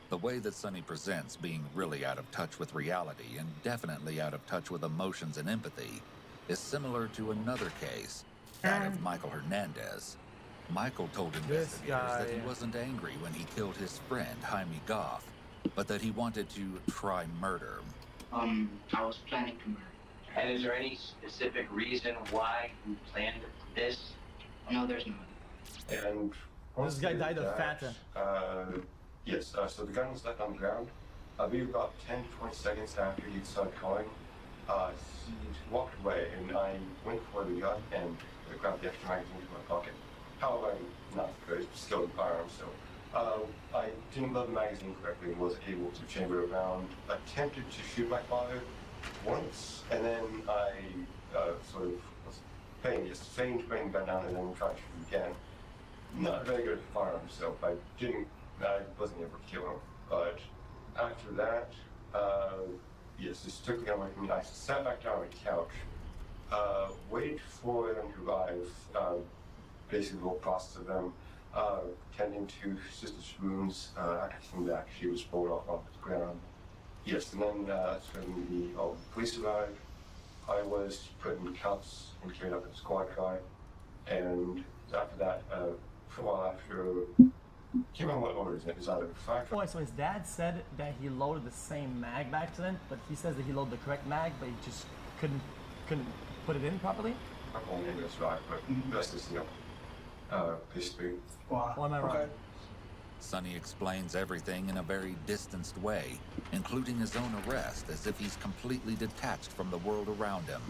The way that Sonny presents being really out of touch with reality and definitely out of touch with emotions and empathy is similar to another case, that of Michael Hernandez. Michael told investigators that he wasn't angry when he killed his friend, Jaime Goff, but that he wanted to try murder. I was planning to murder. And is there any specific reason why you planned this? No, there's not. And this guy died of fat. Yes, so the gun was left on the ground. Maybe about 10 to 20 seconds after he started calling, he walked away, and I went for the gun and grabbed the extra magazine into my pocket. However, I'm not very skilled in firearms, so I didn't load the magazine correctly and wasn't able to chamber it around. Attempted to shoot my father once, and then I sort of was feigned to bring the gun down and then tried to shoot again. Not very good at firearms, so I wasn't able to kill him. But after that, yes, this took the gun away from me. I sat back down on the couch, waited for them to arrive, basically the whole process of them tending to sister's wounds. After I came back, she was rolled off the ground. Yes, and then that's when the police arrived. I was put in cuffs and carried up in a squad car, and after that, for a while after, can't remember what order it is, either fire. Oh, so his dad said that he loaded the same mag by accident, but he says that he loaded the correct mag, but he just couldn't put it in properly? Well, maybe that's right, but that's just, history. Wow. Well, am I right? Sonny explains everything in a very distanced way, including his own arrest, as if he's completely detached from the world around him.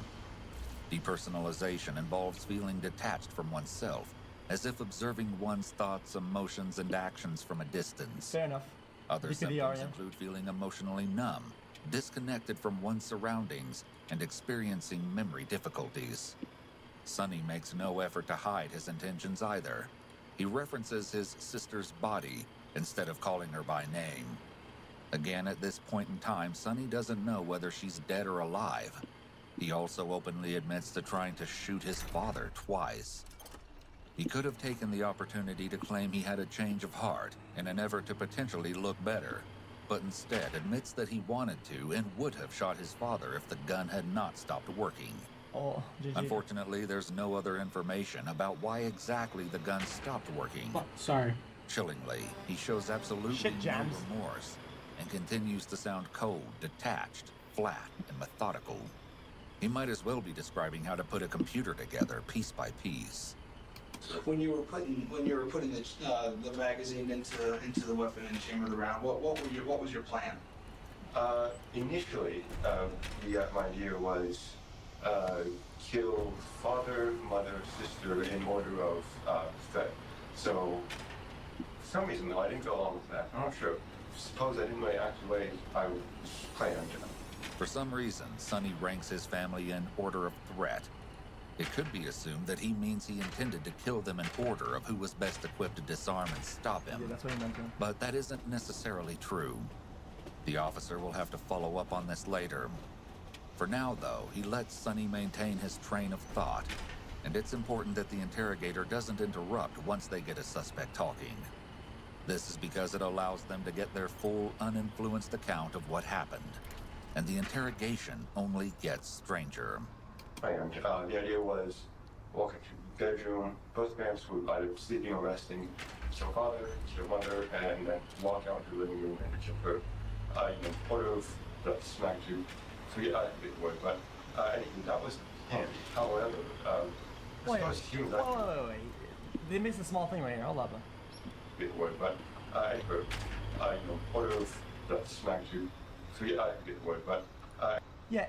Depersonalization involves feeling detached from oneself, as if observing one's thoughts, emotions, and actions from a distance. Fair enough. Other symptoms include feeling emotionally numb, disconnected from one's surroundings, and experiencing memory difficulties. Sonny makes no effort to hide his intentions either. He references his sister's body instead of calling her by name. Again, at this point in time, Sonny doesn't know whether she's dead or alive. He also openly admits to trying to shoot his father twice. He could have taken the opportunity to claim he had a change of heart in an effort to potentially look better, but instead admits that he wanted to and would have shot his father if the gun had not stopped working. Oh, unfortunately, there's no other information about why exactly the gun stopped working. Sorry. Chillingly, he shows absolutely no remorse and continues to sound cold, detached, flat, and methodical. He might as well be describing how to put a computer together piece by piece. When you were putting the magazine into the weapon and chambered around, what was your plan? Initially, my idea was kill father, mother, sister in order of threat. So, for some reason though, I didn't go along with that. I'm not sure. Suppose I didn't really act the way I planned. For some reason, Sonny ranks his family in order of threat. It could be assumed that he means he intended to kill them in order of who was best equipped to disarm and stop him. Yeah, that's what he meant to. But that isn't necessarily true. The officer will have to follow up on this later. For now, though, he lets Sonny maintain his train of thought, and it's important that the interrogator doesn't interrupt once they get a suspect talking. This is because it allows them to get their full, uninfluenced account of what happened, and the interrogation only gets stranger. And the idea was walk into the bedroom, both parents were either sleeping or resting, kill father, kill mother, and then walk out to the living room and kill her. Order of the magnitude. Forget I forget the word, but anyway, that was handy. However, wait. They missed a small thing right here. Hold up. Forget the word, but anyway, order of the magnitude. Forget I forget the word, but yeah.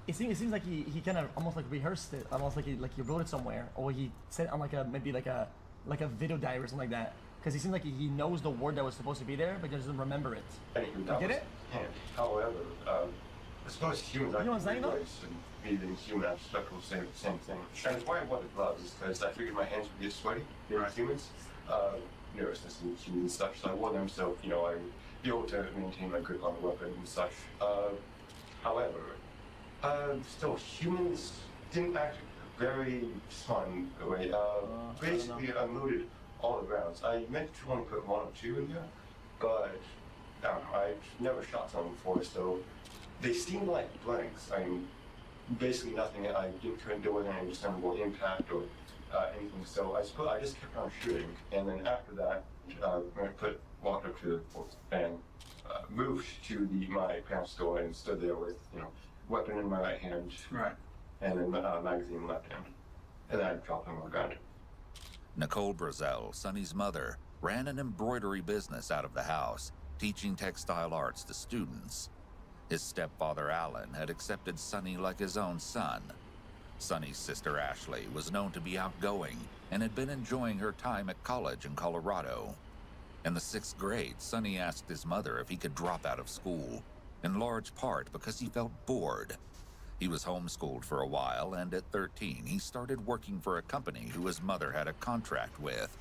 It seems like he kind of almost like rehearsed it, almost like he wrote it somewhere, or he said it on maybe like a video diary or something like that. Because he seems like he knows the word that was supposed to be there, but he doesn't remember it. Anyway, you get it? Handy. However, I suppose humans are and human abstract will say the same thing. And it's why I wanted gloves, is because I figured my hands would get sweaty. They're humans. Nervousness and humans and such, so I wore them so, I would be able to maintain my grip on the weapon and such. However, still, humans didn't act very smart in a way. Basically, I unloaded all the rounds. I meant to only put 1 or 2 in there, but I don't know, I've never shot someone before, so they seemed like blanks. I mean, basically nothing. I couldn't do with any discernible impact or anything, so I just kept on shooting, and then after that, I walked up to the and moved to my parents' door and stood there with, weapon in my right hand, and then magazine in left hand, and then I dropped him on the ground. Nicole Brazel, Sonny's mother, ran an embroidery business out of the house, teaching textile arts to students. His stepfather, Alan, had accepted Sonny like his own son. Sonny's sister Ashley was known to be outgoing and had been enjoying her time at college in Colorado. In the 6th grade, Sonny asked his mother if he could drop out of school, in large part because he felt bored. He was homeschooled for a while, and at 13, he started working for a company who his mother had a contract with,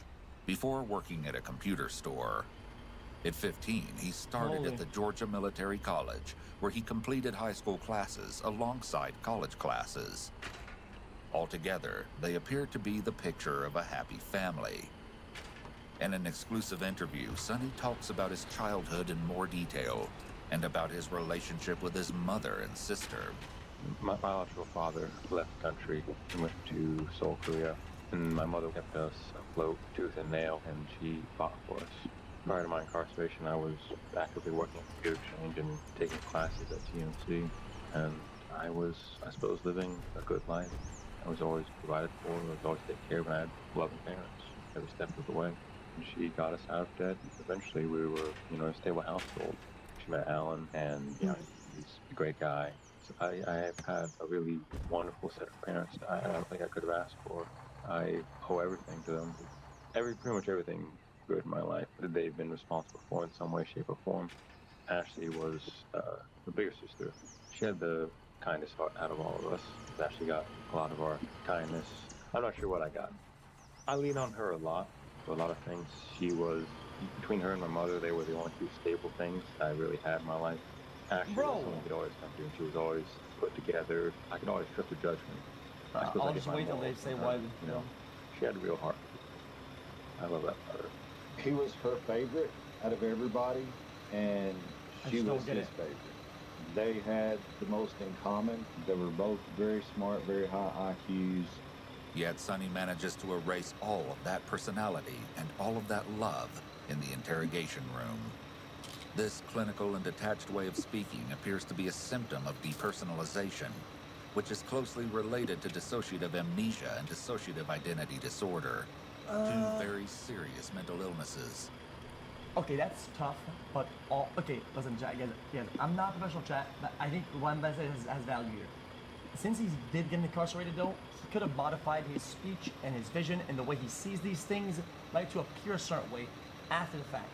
before working at a computer store. At 15, he started at the Georgia Military College, where he completed high school classes alongside college classes. Altogether, they appeared to be the picture of a happy family. In an exclusive interview, Sonny talks about his childhood in more detail, and about his relationship with his mother and sister. My biological father left the country and went to Seoul, Korea, and my mother kept us afloat tooth and nail, and she fought for us. Prior to my incarceration, I was actively working at computer exchange and taking classes at TMC, and I was, I suppose, living a good life. I was always provided for, I was always taken care of, and I had loving parents every step of the way. And she got us out of debt. Eventually, we were, a stable household. She met Alan, and he's a great guy. So I have had a really wonderful set of parents. I don't think I could have asked for. I owe everything to them. Pretty much everything good in my life that they've been responsible for in some way, shape, or form. Ashley was the bigger sister. She had the kindest heart out of all of us. Ashley got a lot of our kindness. I'm not sure what I got. I lean on her a lot for a lot of things. She was, between her and my mother, they were the only two stable things I really had in my life. Ashley was someone you could always come to, and she was always put together. I could always trust her judgment. I'll just wait till they say why. She had a real heart. I love that about her. He was her favorite out of everybody, and she was his favorite. They had the most in common. They were both very smart, very high IQs. Yet Sonny manages to erase all of that personality and all of that love in the interrogation room. This clinical and detached way of speaking appears to be a symptom of depersonalization, which is closely related to dissociative amnesia and dissociative identity disorder, two very serious mental illnesses. Okay, that's tough, but okay, listen, Jack, again, I'm not a professional, chat, but I think one message has value here. Since he did get incarcerated, though, he could have modified his speech and his vision and the way he sees these things, like, to appear a certain way after the fact.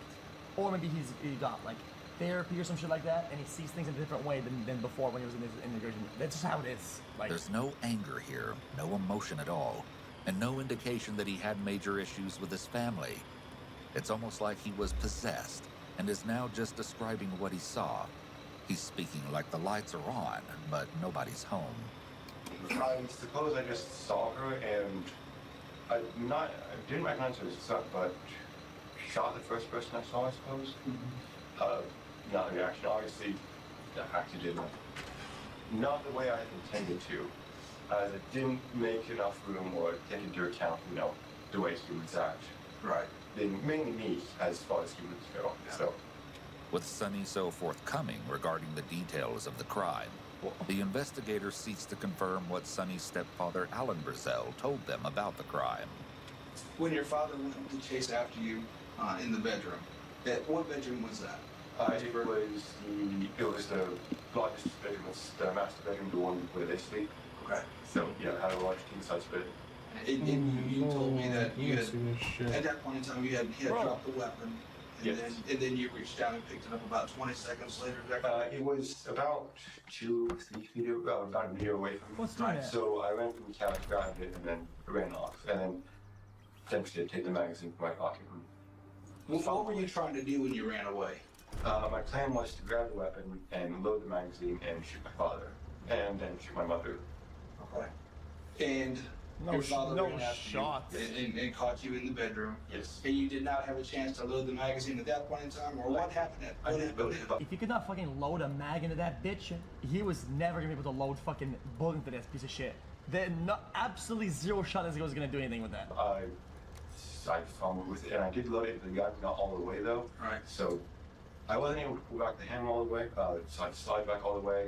Or maybe he got, like, therapy or some shit like that, and he sees things in a different way than before when he was in his immigration. That's just how it is. Like, there's no anger here, no emotion at all, and no indication that he had major issues with his family. It's almost like he was possessed and is now just describing what he saw. He's speaking like the lights are on, but nobody's home. I suppose I just saw her and I didn't recognize her as such, but shot the first person I saw, I suppose. Not a reaction, obviously. I actually did not the way I intended to. It didn't make enough room or take into account, the way humans act. Right. Mainly me, as far as humans go. So. With Sonny so forthcoming regarding the details of the crime, the investigator seeks to confirm what Sonny's stepfather, Alan Brazel, told them about the crime. When your father went to chase after you in the bedroom, what bedroom was that? It was the largest bedroom, it's the master bedroom, the one where they sleep. Okay. So, yeah, I had a large king-size bed. And you told me that you had, at that point in time, he had dropped the weapon, and then you reached down and picked it up about 20 seconds later. It was about 2-3 feet, about a meter away from me. What's doing that? So I went from the couch, grabbed it, and then ran off. And then eventually I take the magazine from my pocket. What were you trying to do when you ran away? My plan was to grab the weapon and load the magazine and shoot my father, and then shoot my mother. Okay. And your father ran after you and caught you in the bedroom. Yes. And you did not have a chance to load the magazine at that point in time, or what happened at if he could not fucking load a mag into that bitch, he was never gonna be able to load fucking bullet into this piece of shit. There's absolutely zero shot that he was gonna do anything with that. I fumbled with it, and I did load it, but the gun not all the way though. Right. So I wasn't able to pull back the hammer all the way, so I slide back all the way.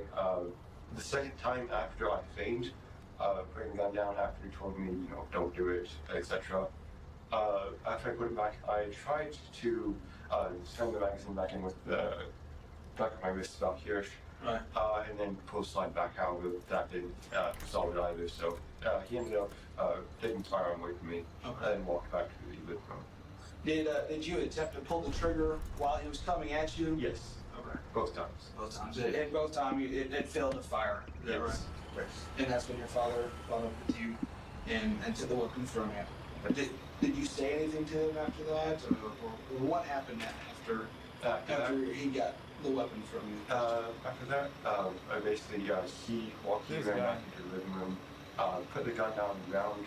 The second time after I feigned, putting the gun down after he told me, don't do it, etc. After I put it back, I tried to send the magazine back in with the back of my wrist about here. Right. And then post-slide back out, but that didn't solve it either. So he ended up taking the firearm away from me and walked back to the living room. Did you attempt to pull the trigger while he was coming at you? Yes. Okay. Both times. Both times. And both times it failed to fire. Is that right? Yes. And that's when your father followed up with you and took the weapon from you. Did you say anything to him after that, or what happened after he got the weapon from you? After that, I basically he walked me back into the living room, put the gun down on the ground,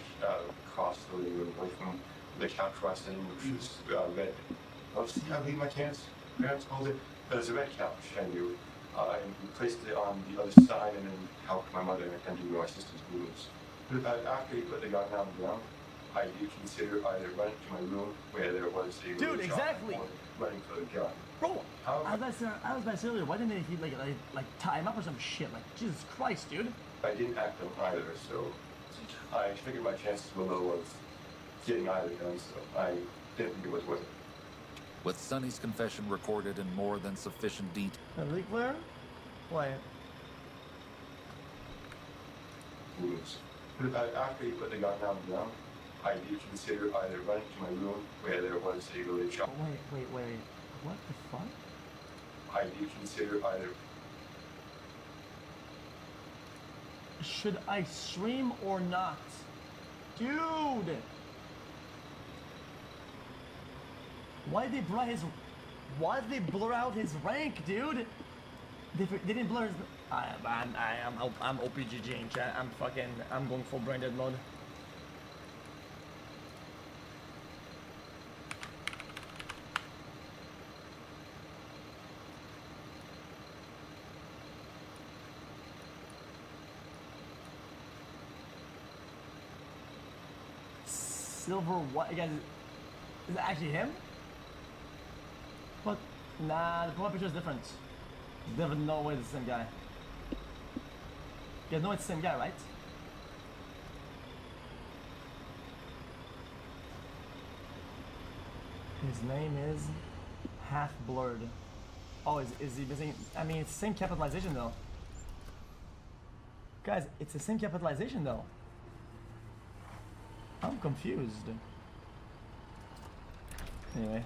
across the living room, away from the couch where I was sitting, which was red. I believe my parents called it. But it was a red couch, and we placed it on the other side, and then helped my mother attend to my sister's wounds. But after he put the gun down on the ground, I did consider either running to my room where there was a Dude, exactly. or running for the gun. Bro, I was about to say earlier, why didn't they like tie him up or some shit? Like, Jesus Christ, dude. I didn't act on either, so I figured my chances were low of getting either done, so I didn't think it was worth it. With Sonny's confession recorded in more than sufficient detail. A leak flare? Why? Wounds. After he put the gun down on the ground, I did consider either running to my room where there was a loaded shot. Wait. What the fuck? I did consider either. Should I stream or not? Dude! Why did they blur out his rank, dude? They didn't blur his. I'm OPGG in chat. I'm going full brain dead mode. Silver what? Guys, is it actually him? But nah, the profile picture is different. There's no way it's the same guy. You guys know it's the same guy, right? His name is half blurred. Oh, is he missing? I mean, it's the same capitalization though. Guys, it's the same capitalization though. I'm confused. Anyway.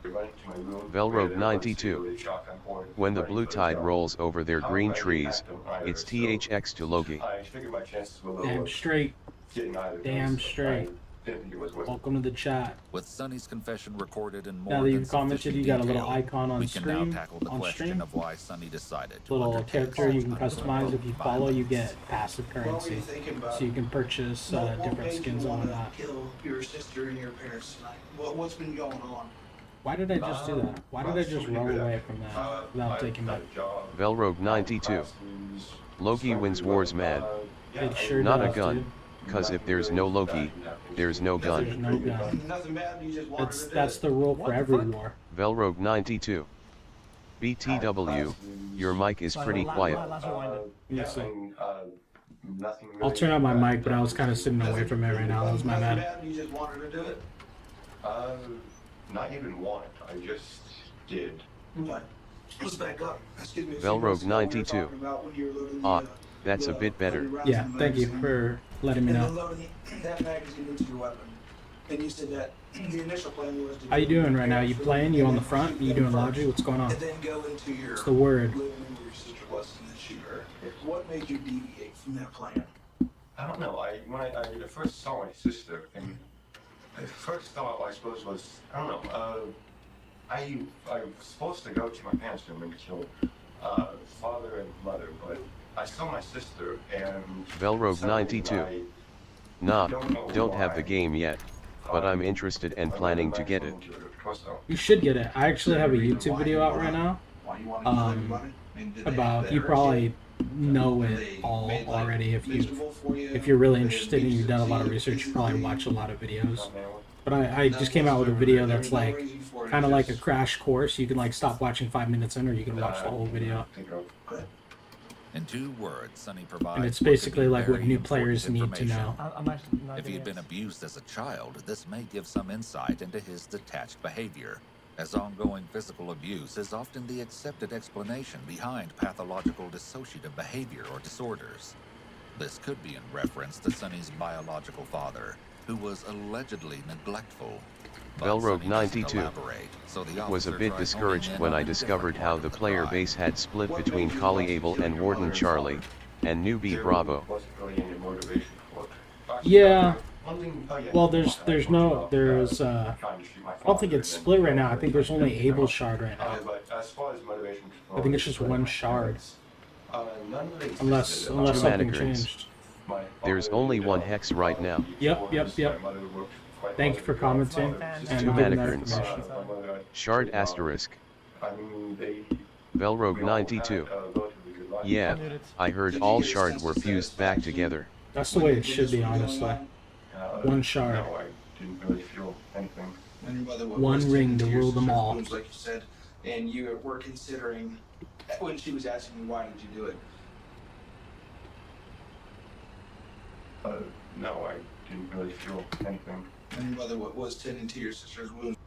Velrogue 92. When the blue tide rolls over their green trees, it's THX to Logi. Damn straight. Damn straight. Welcome to the chat. With Sonny's confession recorded in more now that than you've commented, you got a little icon on we can screen. now tackle the question of why Sonny decided to Little undertake character you can some customize. If you follow, you get violence. passive What were currency, you thinking about? so you can purchase different skins and whatnot. Kill your sister and your parents tonight. What's been going on? Why did I just do that? Why did I just roll away from that without taking that? Velrogue 92. Logi wins wars mad. It sure Not a does, gun, dude. cause if there's no Logi, there's no There's gun. no gun. Nothing bad. You just wanted to do That's it. the rule for every war. Velrogue 92. BTW, your mic is pretty quiet. I'll turn on my mic, but I was kind of sitting away from it right now. That was my Nothing bad. bad. You just wanted to do it. Not even one. I just did. Okay. Let's back up. Excuse me. Velrogue 92. Ah, that's a bit better. Yeah, thank you for letting me And know. then loading that magazine into your weapon. And you said that the initial plan was to How you doing right now? You playing? You on the front? You doing Logi? What's going on? and then go into your What's the word? living room where your sister was and then shoot her. What made you deviate from that plan? I don't know. When I first saw my sister, and the first thought I suppose was, I don't know. I was supposed to go to my parents' room and kill father and mother, but I saw my sister and Velrogue 92. Nah, don't have the game yet, but I'm interested and planning to get it. You should get it. I actually have a YouTube video out right now. About you probably know it all already if you're really interested and you've done a lot of research. You probably watch a lot of videos. But I just came out with a video that's like kind of like a crash course. You can like stop watching 5 minutes in, or you can watch the whole video. In 2 words, Sonny provides. And it's what could basically be like what very new important players need to information. know. I'm actually not If he had been abused as a child, this may give some insight into his detached behavior. as ongoing physical abuse is often the accepted explanation behind pathological dissociative behavior or disorders. This could be in reference to Sonny's biological father, who was allegedly neglectful. Velrogue 92 was a bit discouraged when I discovered how the player base had split between Collie Abel and Warden Charlie, and Newbie Bravo. Yeah. Well, there's I don't think it's split right now. I think there's only Able Shard right now. I think it's just one shard. Unless something changed. There's only one hex right now. Yep. Thank you for commenting. And 2 Manicorns. Shard asterisk. Velrogue 92. Yeah, I heard all shards were fused back together. That's the way it should be, honestly. One shard. One ring to rule them all. Like you said, and you were considering, when she was asking you why did you do it? No, I didn't really feel anything. And your mother was tending to your sister's wounds,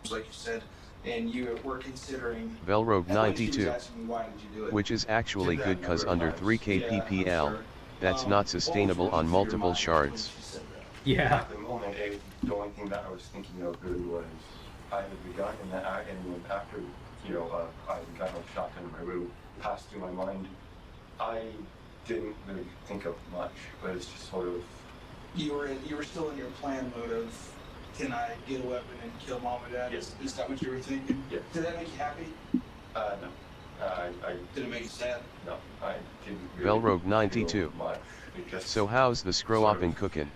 like you said, and you were considering. Velrogue 92, which is actually good cause under 3k PPL, that's not sustainable on multiple shards. Yeah. At the moment, the only thing that I was thinking of really was I had begun and after, I got a shotgun in my room, passed through my mind. I didn't really think of much, but it's just sort of. You were still in your plan mode of, can I get a weapon and kill mom and dad? Yes. Is that what you were thinking? Yes. Did that make you happy? No. Did it make you sad? No, I didn't really Velrogue 92. So how's the scroll up and cooking?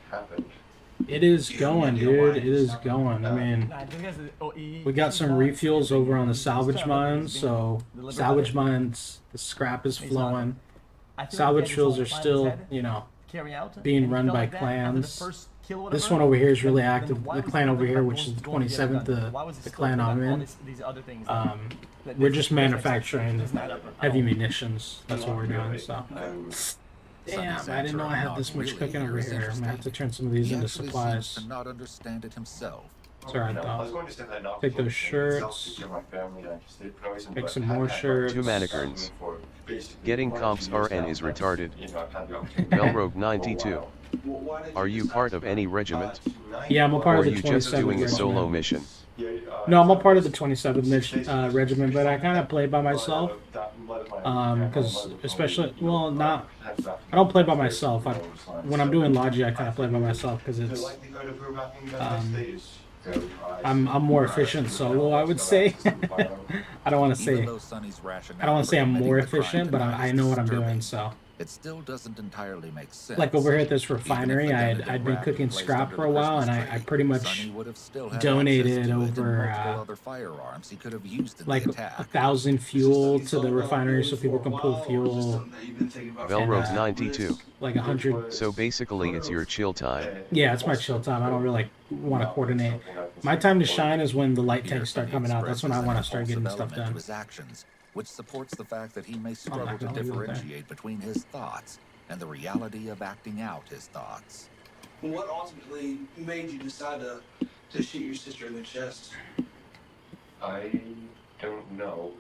It is going, dude. It is going. I mean, we got some refuels over on the salvage mines, so salvage mines, the scrap is flowing. Salvage fuels are still, being run by clans. This one over here is really active. The clan over here, which is the 27th, the clan I'm in. We're just manufacturing heavy munitions. That's what we're doing. So, damn, I didn't know I had this much cooking over here. I'm gonna have to turn some of these into supplies. Not understand it himself. It's alright though. Take those shirts. Pick some more shirts. 2 Manicorns. Getting comps RN is retarded. Velrogue 92. Are you part of any regiment? Yeah, I'm a part of the 27th Or are you just doing a regiment. solo mission? No, I'm a part of the 27th regiment, but I kind of play by myself. Because especially, well, not, I don't play by myself. When I'm doing Logi, I kind of play by myself because it's, I'm more efficient solo, I would say. I don't want to say I'm more efficient, but I know what I'm doing, so. It still doesn't entirely make sense. Like over here at this refinery, I'd been cooking scrap for a while, and I pretty much donated over like 1,000 fuel to the refinery so people can pull fuel. Velrogue 92. Like 100. So basically it's your chill time. Yeah, it's my chill time. I don't really want to coordinate. My time to shine is when the light tanks start coming out. That's when I want to start getting stuff done. Which supports the fact that he may struggle to differentiate between his thoughts and the reality of acting out his thoughts. What ultimately made you decide to shoot your sister in the chest? I don't know.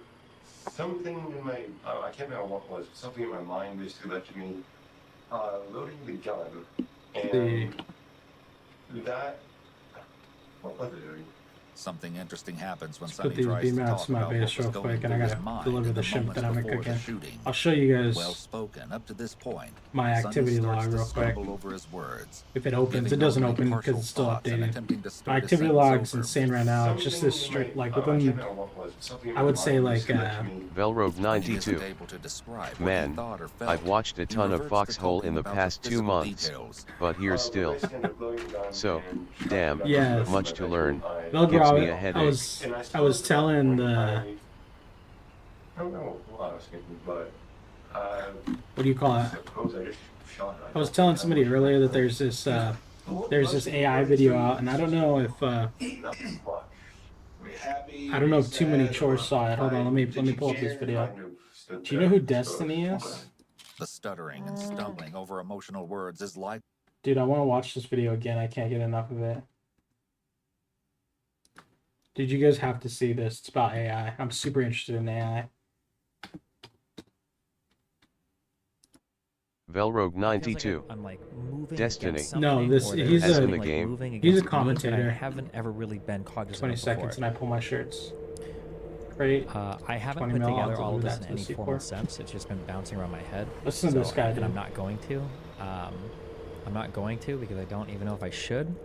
Something in my, I can't remember what it was, something in my mind basically led to me loading the gun, and that, what was it doing? Something interesting happens when Let's Sonny put these tries beam to outs talk to my about what base was real going quick, and through I his gotta mind deliver in the ship moments that I'm before the cooking. shooting. I'll show you guys Well spoken up to this point. my activity Sonny log starts to real quick. stumble over his words, If it opens, it giving doesn't only open because partial it's still thoughts and updated. attempting to start My a activity sentence log's over. insane right now. It's just this straight, like within, I would say like, Velrogue 92. Man, I've watched a ton of Foxhole in the past 2 months, but here's still. So, damn, Yes. much to learn. Velcro, Gives me a headache. I was telling the, I don't know what I was thinking, but what do you call it? suppose I just shot it. I was telling somebody earlier that there's this AI video out, and I don't know if I don't know if too many chores saw it. Hold on, let me pull up this video. Do you know who Destiny is? The stuttering and stumbling over emotional words is like. Dude, I want to watch this video again. I can't get enough of it. Dude, you guys have to see this. It's about AI. I'm super interested in AI. Velrogue 92. I'm like moving Destiny. No, this he's As a in the game. He's a commentator. I haven't ever really been cognizant 20 of seconds before. and I pull my shirts. Great. I haven't 20 put mil, together I'll all of do this that in to any the formal C4. sense. It's just been bouncing around my head. Listen to this guy, and dude. I'm not going to. I'm not going to because I don't even know if I should.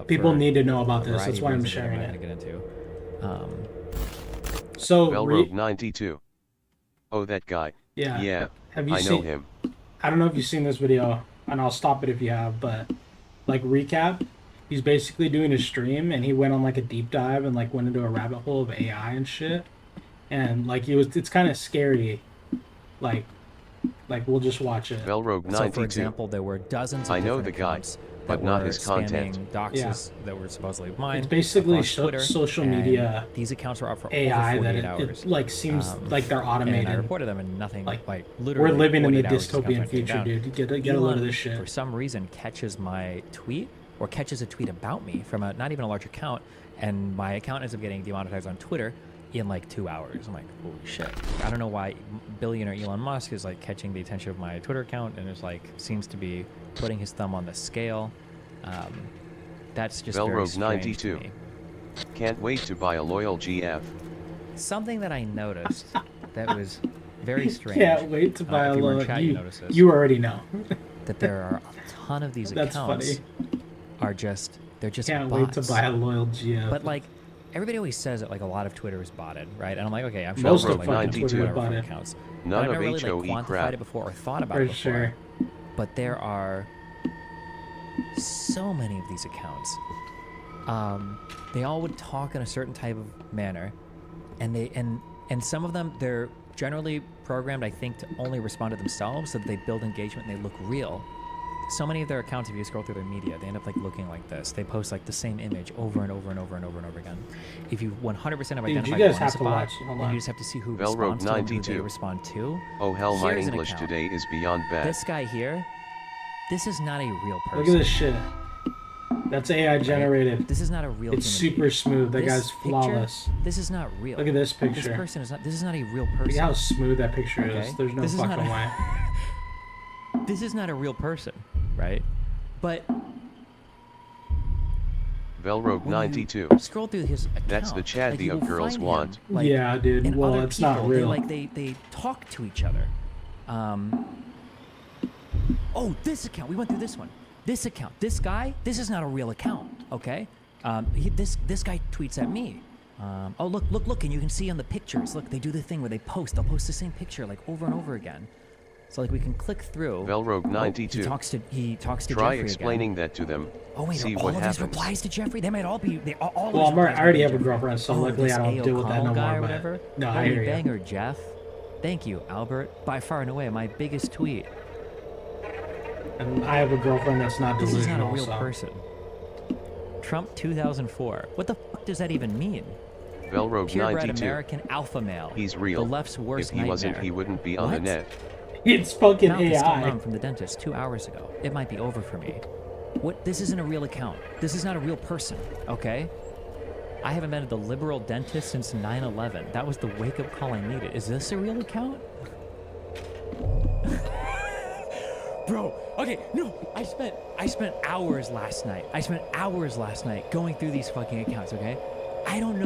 People for need to know about a this. variety That's of why I'm reasons that sharing I'm it. not gonna get into. So Velrogue 92. Oh, that guy. Yeah. Yeah. Have you I seen know him. I don't know if you've seen this video, and I'll stop it if you have, but like recap, he's basically doing a stream and he went on like a deep dive and like went into a rabbit hole of AI and shit. And like it's kind of scary. Like we'll just watch it. Velrogue 92. So for example, there were dozens of I know different the guy, accounts but that not were his content. spamming doxes that were supposedly mine. It's basically across Twitter, social and media these accounts were up for AI over that 48 hours. it like seems like they're automated. And I reported them and nothing like we're literally living in the 48 hours, these accounts dystopian aren't taken future, down. dude. Get a load of this shit. For some reason, catches my tweet or catches a tweet about me from a not even a large account, and my account ends up getting demonetized on Twitter in like 2 hours. I'm like, holy shit. I don't know why billionaire Elon Musk is like catching the attention of my Twitter account and is like seems to be putting his thumb on the scale. That's just very Velrogue strange 92. to me. Can't wait to buy a loyal GF. Something that I noticed that was very strange. Can't wait to buy a if you were in load. chat, you noticed this. You already know. That there are a ton of these That's accounts funny. are just they're just Can't bots. wait to buy a loyal GF. But like everybody always says that like a lot of Twitter is botted, right? And I'm like, okay, I'm sure Most there's, of like fucking 92 Twitter whatever botted. accounts. None but I've of never really HOE like quantified crap. it before or thought about For it before. sure. But there are so many of these accounts. They all would talk in a certain type of manner, and and some of them they're generally programmed, I think, to only respond to themselves, so that they build engagement and they look real. So many of their accounts, if you scroll through their media, they end up like looking like this. They post like the same image over and over and over and over and over again. If you 100% have Dude, identified you guys one have as a to bot, watch. Hold then on. you just have to see who Velrogue responds to and who 92. they respond to. Oh hell, my Here's an English account. today is beyond bad. This guy here, this is not a real person. Look at this shit. That's AI generated. This is not a real It's human super being. smooth. That This guy's picture, flawless. This is not real. Look at this This picture. person is not. This is not a real person. Look at how smooth that picture is. Okay? There's no This is not fucking a- way. This is not a real person, right? But Velrogue when you 92. scroll through his account, That's the Chad like, the you will girls find want. him, like, Yeah, dude. and Well, other it's not people, real. They talk to each other. Oh, this account. We went through this one. This account. This guy. This is not a real account. Okay. This guy tweets at me. Oh look, and you can see on the pictures. Look, they do the thing where they post. They'll post the same picture like over and over again. So like we can click through. Velrogue 92. He talks to Try Jeffrey explaining again. that to them. Oh wait, See are all what of happens. these replies to Jeffrey? They might all be. All Well, of these I replies already might have be a Jeffrey. girlfriend, so Oh, luckily this I don't A. deal with that O'Connell no guy more. or But whatever. no, I Holy hear you. banger, Jeff. Thank you, Albert. By far and away, my biggest tweet. And I have a girlfriend that's not This is delusional. not a real so. person. Trump 2004. What the fuck does that even mean? Velrogue Purebred 92. American alpha male. He's real. The left's worst If he wasn't, nightmare. he wouldn't be on the What? net. It's fucking Mouth is still AI. numb from the dentist 2 hours ago. It might be over for me. What? This isn't a real account. This is not a real person. Okay. I haven't been to the liberal dentist since 9/11. That was the wake-up call I needed. Is this a real account? Bro, okay, no, I spent hours last night. I spent hours last night going through these fucking accounts, okay? I don't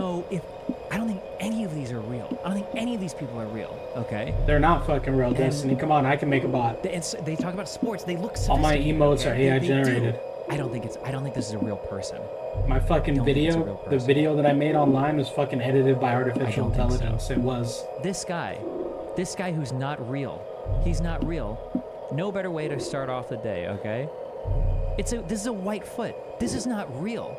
think any of these are real. I don't think any of these people are real, okay? They're not fucking real, Destiny. Come on, I can make a bot. They talk about sports. They look All my sophisticated, emotes are okay? AI They generated. do. I don't think this is a real person. My fucking Don't think it's a video, real the person. video that I made online was fucking edited by I artificial don't think so. intelligence. It was. This guy who's not real. He's not real. No better way to start off the day, okay? This is a white foot. This is not real.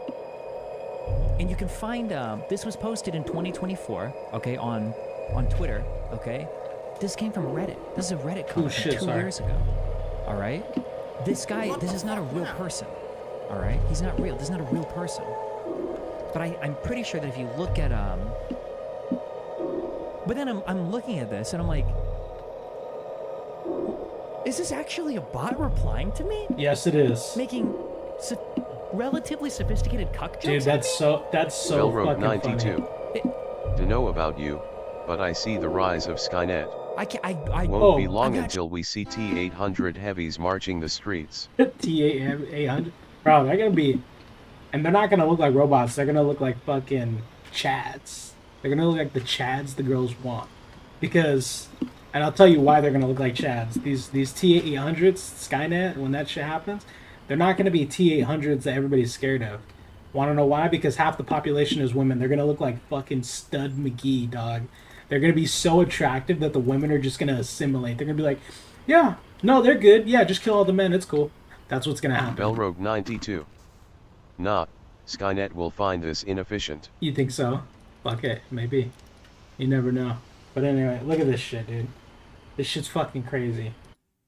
And you can find this was posted in 2024, okay, on Twitter, okay? This came from Reddit. This is a Reddit comment from 2 years ago. All right? This guy, this is not a real person. All right? He's not real. This is not a real person. But I'm pretty sure that if you look at but then I'm looking at this and I'm like, is this actually a bot replying to me? Yes, it is. Making relatively sophisticated cuck jokes. Dude, that's so Velrogue fucking 92. funny. To know about you, but I see the rise of Skynet. I Won't be long until we see T-800 heavies marching the streets. T-800? Bro, they're gonna be... And they're not gonna look like robots. They're gonna look like fucking Chads. They're gonna look like the Chads the girls want. Because... And I'll tell you why they're gonna look like Chads. These T-800s, Skynet, when that shit happens, they're not gonna be T-800s that everybody's scared of. Wanna know why? Because half the population is women. They're gonna look like fucking Stud McGee, dog. They're gonna be so attractive that the women are just gonna assimilate. They're gonna be like, yeah, no, they're good. Yeah, just kill all the men. It's cool. That's what's gonna happen. Velrogue 92. Nah, Skynet will find this inefficient. You think so? Fuck it, maybe. You never know. But anyway, look at this shit, dude. This shit's fucking crazy.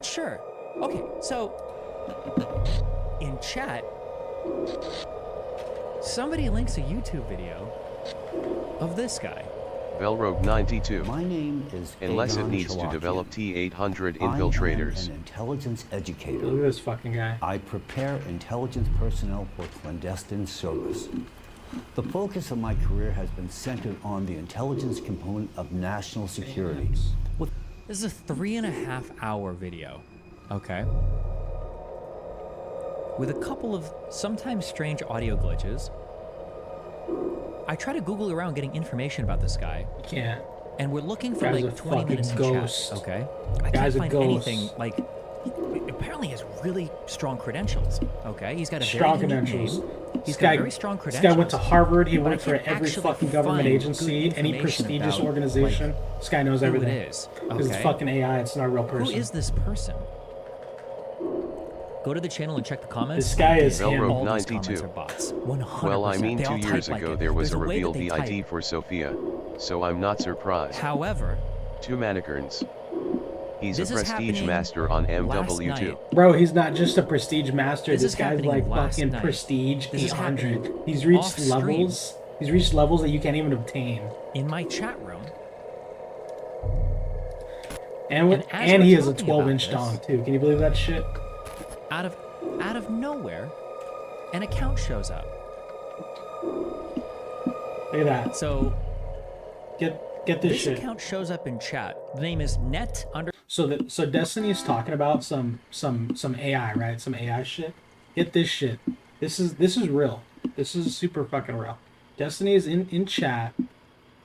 Sure. Okay, so in chat, somebody links a YouTube video of this guy. Velrogue 92. My name is Unless it Aegon needs to Chalakian. develop T-800 I am infiltrators. an intelligence educator. Look at this fucking guy. I prepare intelligence personnel for clandestine service. The focus of my career has been centered on the intelligence component of national security. This is a 3.5-hour video, okay? With a couple of sometimes strange audio glitches. I try to Google around getting information about this guy. You can't. And we're looking for Guy's like a 20 minutes fucking in ghost. chat, okay? I Guy's a can't find ghost. anything, like, apparently he has really strong credentials, okay? He's got a Strong very unique credentials. name. He's This got guy, very strong this credentials. guy went to Harvard. He but I worked for can't every actually fucking government find agency, good any information prestigious about, organization. like, This guy knows who everything. it is, This is okay? fucking AI. It's not a real person. Who is this person? Go to the channel and check the comments. This guy is him. Velrogue All these 92. comments are bots. 100%. Well, I mean, They all 2 years type like ago it. there was There's a way that reveal they VID type. for Sophia, so I'm not surprised. However, 2 Manicorns. He's a This is prestige happening master on last MW2. night. Bro, he's not just a prestige master. This This is guy's happening like last fucking night. prestige This is 800. happening He's reached off-stream. levels. He's reached levels that you can't even obtain. in my chat room, And And as and we're he has a talking 12-inch about dong too. Can you believe that shit? out of nowhere, an account shows up. Look at that. So Get this this shit. account shows up in chat. The name is net under. So Destiny is talking about some AI, right? Some AI shit. Get this shit. This is real. This is super fucking real. Destiny is in chat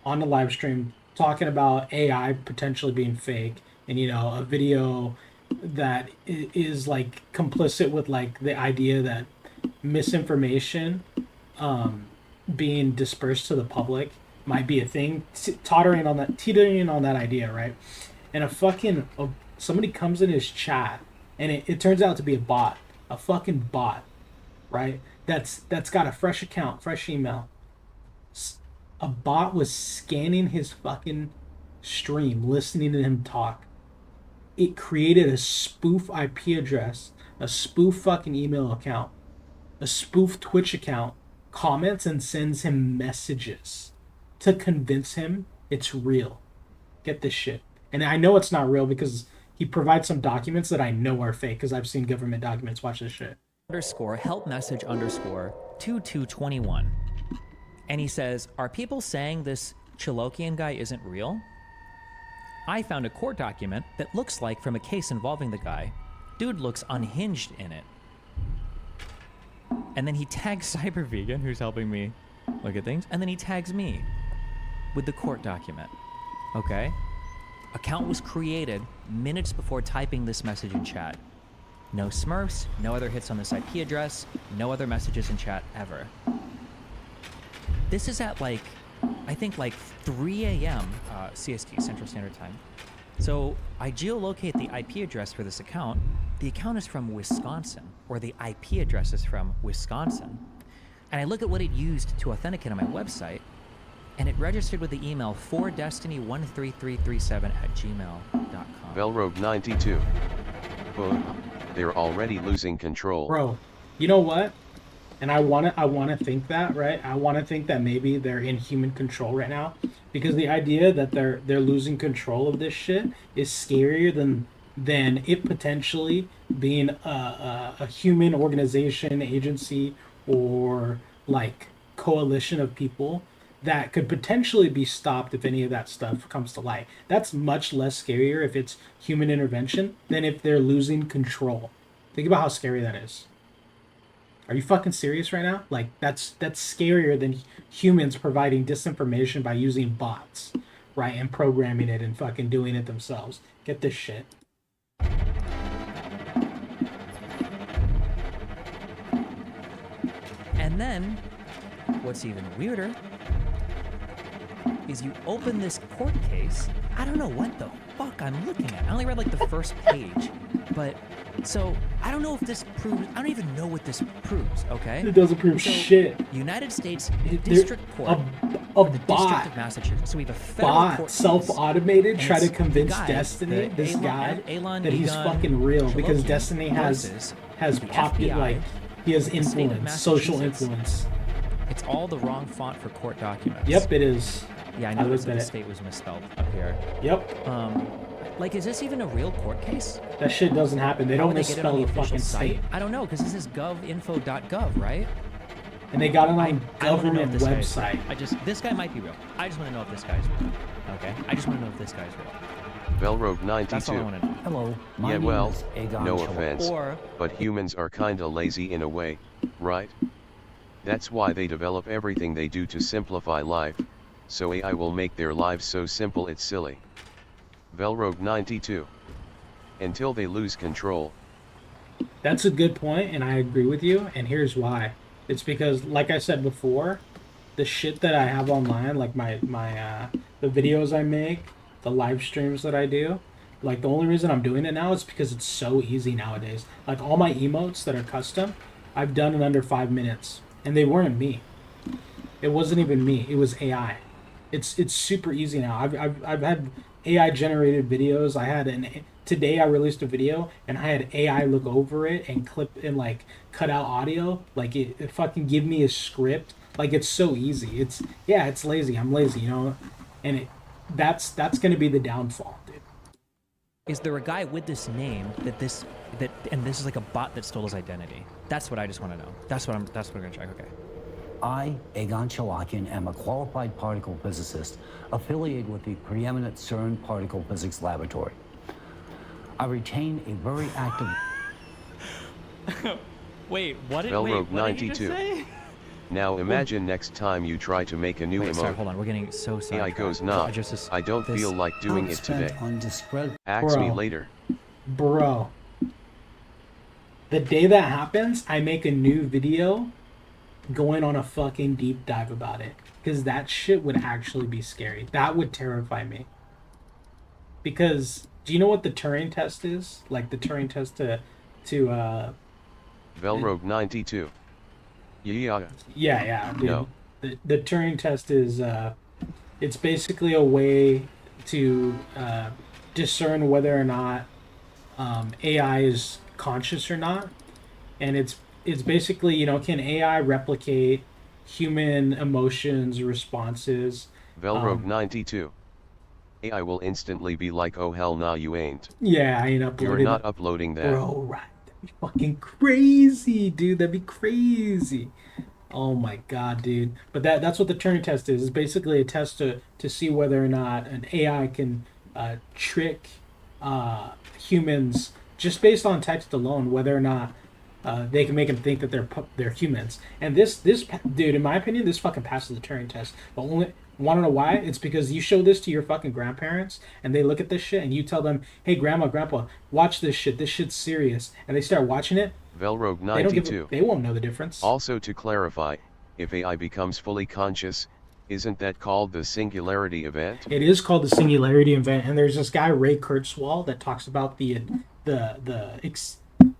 on the live stream talking about AI potentially being fake, and a video that is like complicit with like the idea that misinformation being dispersed to the public might be a thing, teetering on that idea, right? And somebody comes in his chat, and it turns out to be a fucking bot, right? That's got a fresh account, fresh email. A bot was scanning his fucking stream, listening to him talk. It created a spoof IP address, a spoof fucking email account, a spoof Twitch account, comments and sends him messages to convince him it's real. Get this shit. And I know it's not real because he provides some documents that I know are fake because I've seen government documents. Watch this shit. _ help message _ 2221. And he says, are people saying this Chalakian guy isn't real? I found a court document that looks like from a case involving the guy. Dude looks unhinged in it. And then he tags Cyber Vegan, who's helping me look at things, and then he tags me with the court document. Okay? Account was created minutes before typing this message in chat. No smurfs, no other hits on this IP address, no other messages in chat ever. This is at like, I think like 3 a.m. CST, Central Standard Time. So I geolocate the IP address for this account. The account is from Wisconsin, or the IP address is from Wisconsin. And I look at what it used to authenticate on my website, and it registered with the email 4destiny13337@gmail.com. Velrogue 92. Boom. They're already losing control. Bro, you know what? And I wanna think that, right? I wanna think that maybe they're in human control right now, because the idea that they're losing control of this shit is scarier than it potentially being a human organization, agency, or like coalition of people that could potentially be stopped if any of that stuff comes to light. That's much less scarier if it's human intervention than if they're losing control. Think about how scary that is. Are you fucking serious right now? Like, that's scarier than humans providing disinformation by using bots, right? And programming it and fucking doing it themselves. Get this shit. And then, what's even weirder is you open this court case. I don't know what the fuck I'm looking at. I only read like the first page, but so I don't know if this proves. I don't even know what this proves. Okay, it doesn't prove shit. United States District Court, a the bot, District of Massachusetts. So we have a federal bot, court case, self-automated, try to it's convince the guy, Destiny, the this Elon- guy, Elon that he's Egon fucking real because Logi Destiny has the popular, FBI, like, he has the state of influence, social Massachusetts. influence. It's all the wrong font for court documents. Yep, it is. Yeah, I I noticed looked that at the it. state was misspelled up here. Yep. Like, is this even a real court case? That shit doesn't happen. They How don't would get it on misspell the official fucking site? state. I don't know, because this is govinfo.gov, right? And they got it on I wanna know government if this guy is website. real. This guy might be real. I just want to know if this guy's real. Okay? I just want to know if this guy's real. Velrogue That's all I 92. want to know. Hello, my Yeah, name well, is Egon no Chilwell. offense, Or- but humans are kinda lazy in a way, right? That's why they develop everything they do to simplify life, so AI will make their lives so simple it's silly. Velrogue 92. Until they lose control. That's a good point, and I agree with you, and here's why. It's because, like I said before, the shit that I have online, like the videos I make, the live streams that I do, like the only reason I'm doing it now is because it's so easy nowadays. Like all my emotes that are custom, I've done in under 5 minutes, and they weren't me. It wasn't even me. It was AI. It's super easy now. I've had AI generated videos. Today I released a video and I had AI look over it and clip and like cut out audio. Like it fucking give me a script. Like it's so easy. It's lazy. I'm lazy, you know, and that's gonna be the downfall, dude. Is there a guy with this name and this is like a bot that stole his identity? That's what I just want to know. That's what we're gonna check. Okay. I, Egon Chalakian, am a qualified particle physicist affiliated with the preeminent CERN Particle Physics Laboratory. I retain a very active... Wait, what did Velrogue you just 92. say? Now imagine next time you try to make a new Wait, emote. sorry, hold on. We're getting so AI sidetracked. goes, nah, I don't feel like doing it today. Ask me Bro. later. Bro, the day that happens, I make a new video going on a fucking deep dive about it. Because that shit would actually be scary. That would terrify me. Because, do you know what the Turing test is? Like the Turing test to Velrogue 92. Yeah. Yeah, dude. No. The Turing test is it's basically a way to discern whether or not AI is conscious or not, and it's basically, you know, can AI replicate human emotions, responses? Velrogue 92. AI will instantly be like, oh hell nah, you ain't. Yeah, I ain't uploading. You're not uploading that. Bro, right? That'd be fucking crazy, dude. That'd be crazy. Oh my god, dude. But that's what the Turing test is. It's basically a test to see whether or not an AI can trick humans just based on text alone, whether or not they can make them think that they're humans. And this dude, in my opinion, this fucking passes the Turing test. But only want to know why? It's because you show this to your fucking grandparents and they look at this shit and you tell them, "Hey, grandma, grandpa, watch this shit. This shit's serious." And they start watching it. Velrogue They don't 92. they won't know the difference. Also to clarify, if AI becomes fully conscious, isn't that called the singularity event? It is called the singularity event, and there's this guy Ray Kurzweil that talks about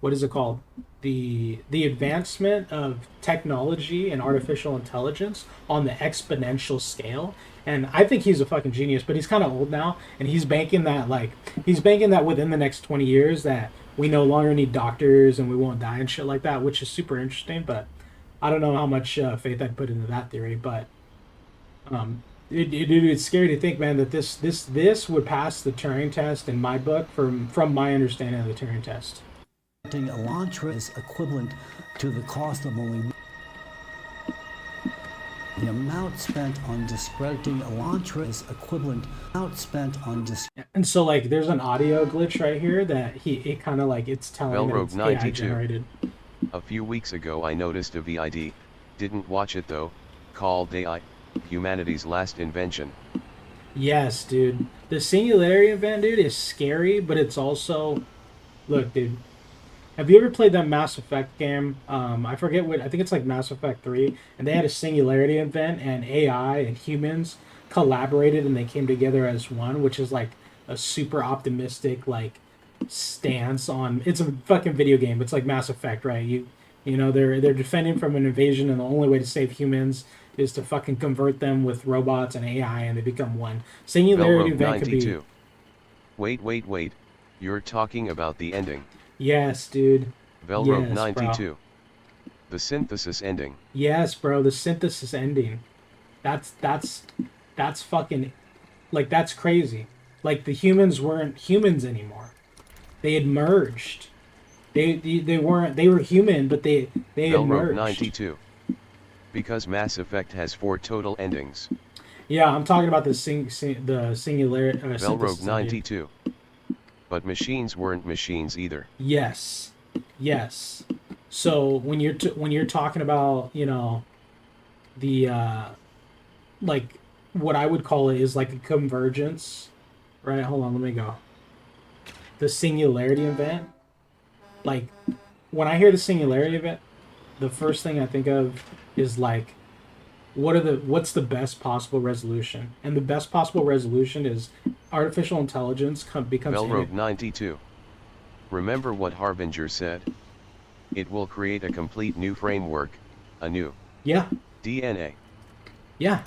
what is it called? The advancement of technology and artificial intelligence on the exponential scale. And I think he's a fucking genius, but he's kind of old now, and he's banking that within the next 20 years that we no longer need doctors and we won't die and shit like that, which is super interesting. But I don't know how much faith I'd put into that theory, but it's scary to think, man, that this would pass the Turing test in my book from my understanding of the Turing test. Elantra is equivalent to the cost of only... The amount spent on discrediting Elantra is equivalent amount spent on And so like there's an audio glitch right here that it kind of like it's telling that it's AI 92. generated. A few weeks ago I noticed a VID, didn't watch it though, called AI, humanity's last invention. Yes, dude. The singularity event, dude, is scary, but it's also... Look, dude. Have you ever played that Mass Effect game? I forget what... I think it's like Mass Effect 3. And they had a singularity event, and AI and humans collaborated, and they came together as one, which is like a super optimistic, like, stance on... It's a fucking video game. It's like Mass Effect, right? You know, they're defending from an invasion, and the only way to save humans is to fucking convert them with robots and AI, and they become one. Singularity event could be... Wait. You're talking about the ending. Yes, dude. Velrogue yes, 92. Bro. The synthesis ending. Yes, bro. The synthesis ending. That's fucking... Like, that's crazy. Like, the humans weren't humans anymore. They had merged. They weren't... They were human, but they had Velrogue merged. 92. Because Mass Effect has 4 total endings. Yeah, I'm talking about the singularity. Velrogue 92. But machines weren't machines either. Yes. So when you're talking about, you know, the like what I would call it is like a convergence, right? Hold on, let me go. The singularity event. Like when I hear the singularity event, the first thing I think of is like, what's the best possible resolution? And the best possible resolution is artificial intelligence becomes... Velrogue 92. Remember what Harbinger said? It will create a complete new framework, a new DNA. Yeah,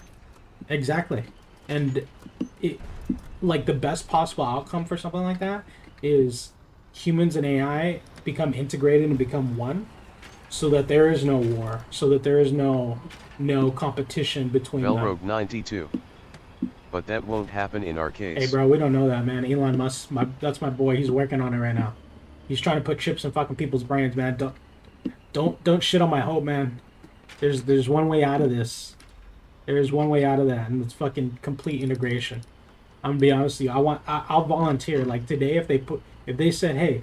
exactly. And it, like the best possible outcome for something like that is humans and AI become integrated and become one, so that there is no war, so that there is no competition between Velrogue them. 92. But that won't happen in our case. Hey, bro, we don't know that, man. Elon Musk, that's my boy. He's working on it right now. He's trying to put chips in fucking people's brains, man. Don't shit on my hope, man. There's one way out of this. There is one way out of that, and it's fucking complete integration. I'm gonna be honest with you. I'll volunteer. Like today, if they said, hey,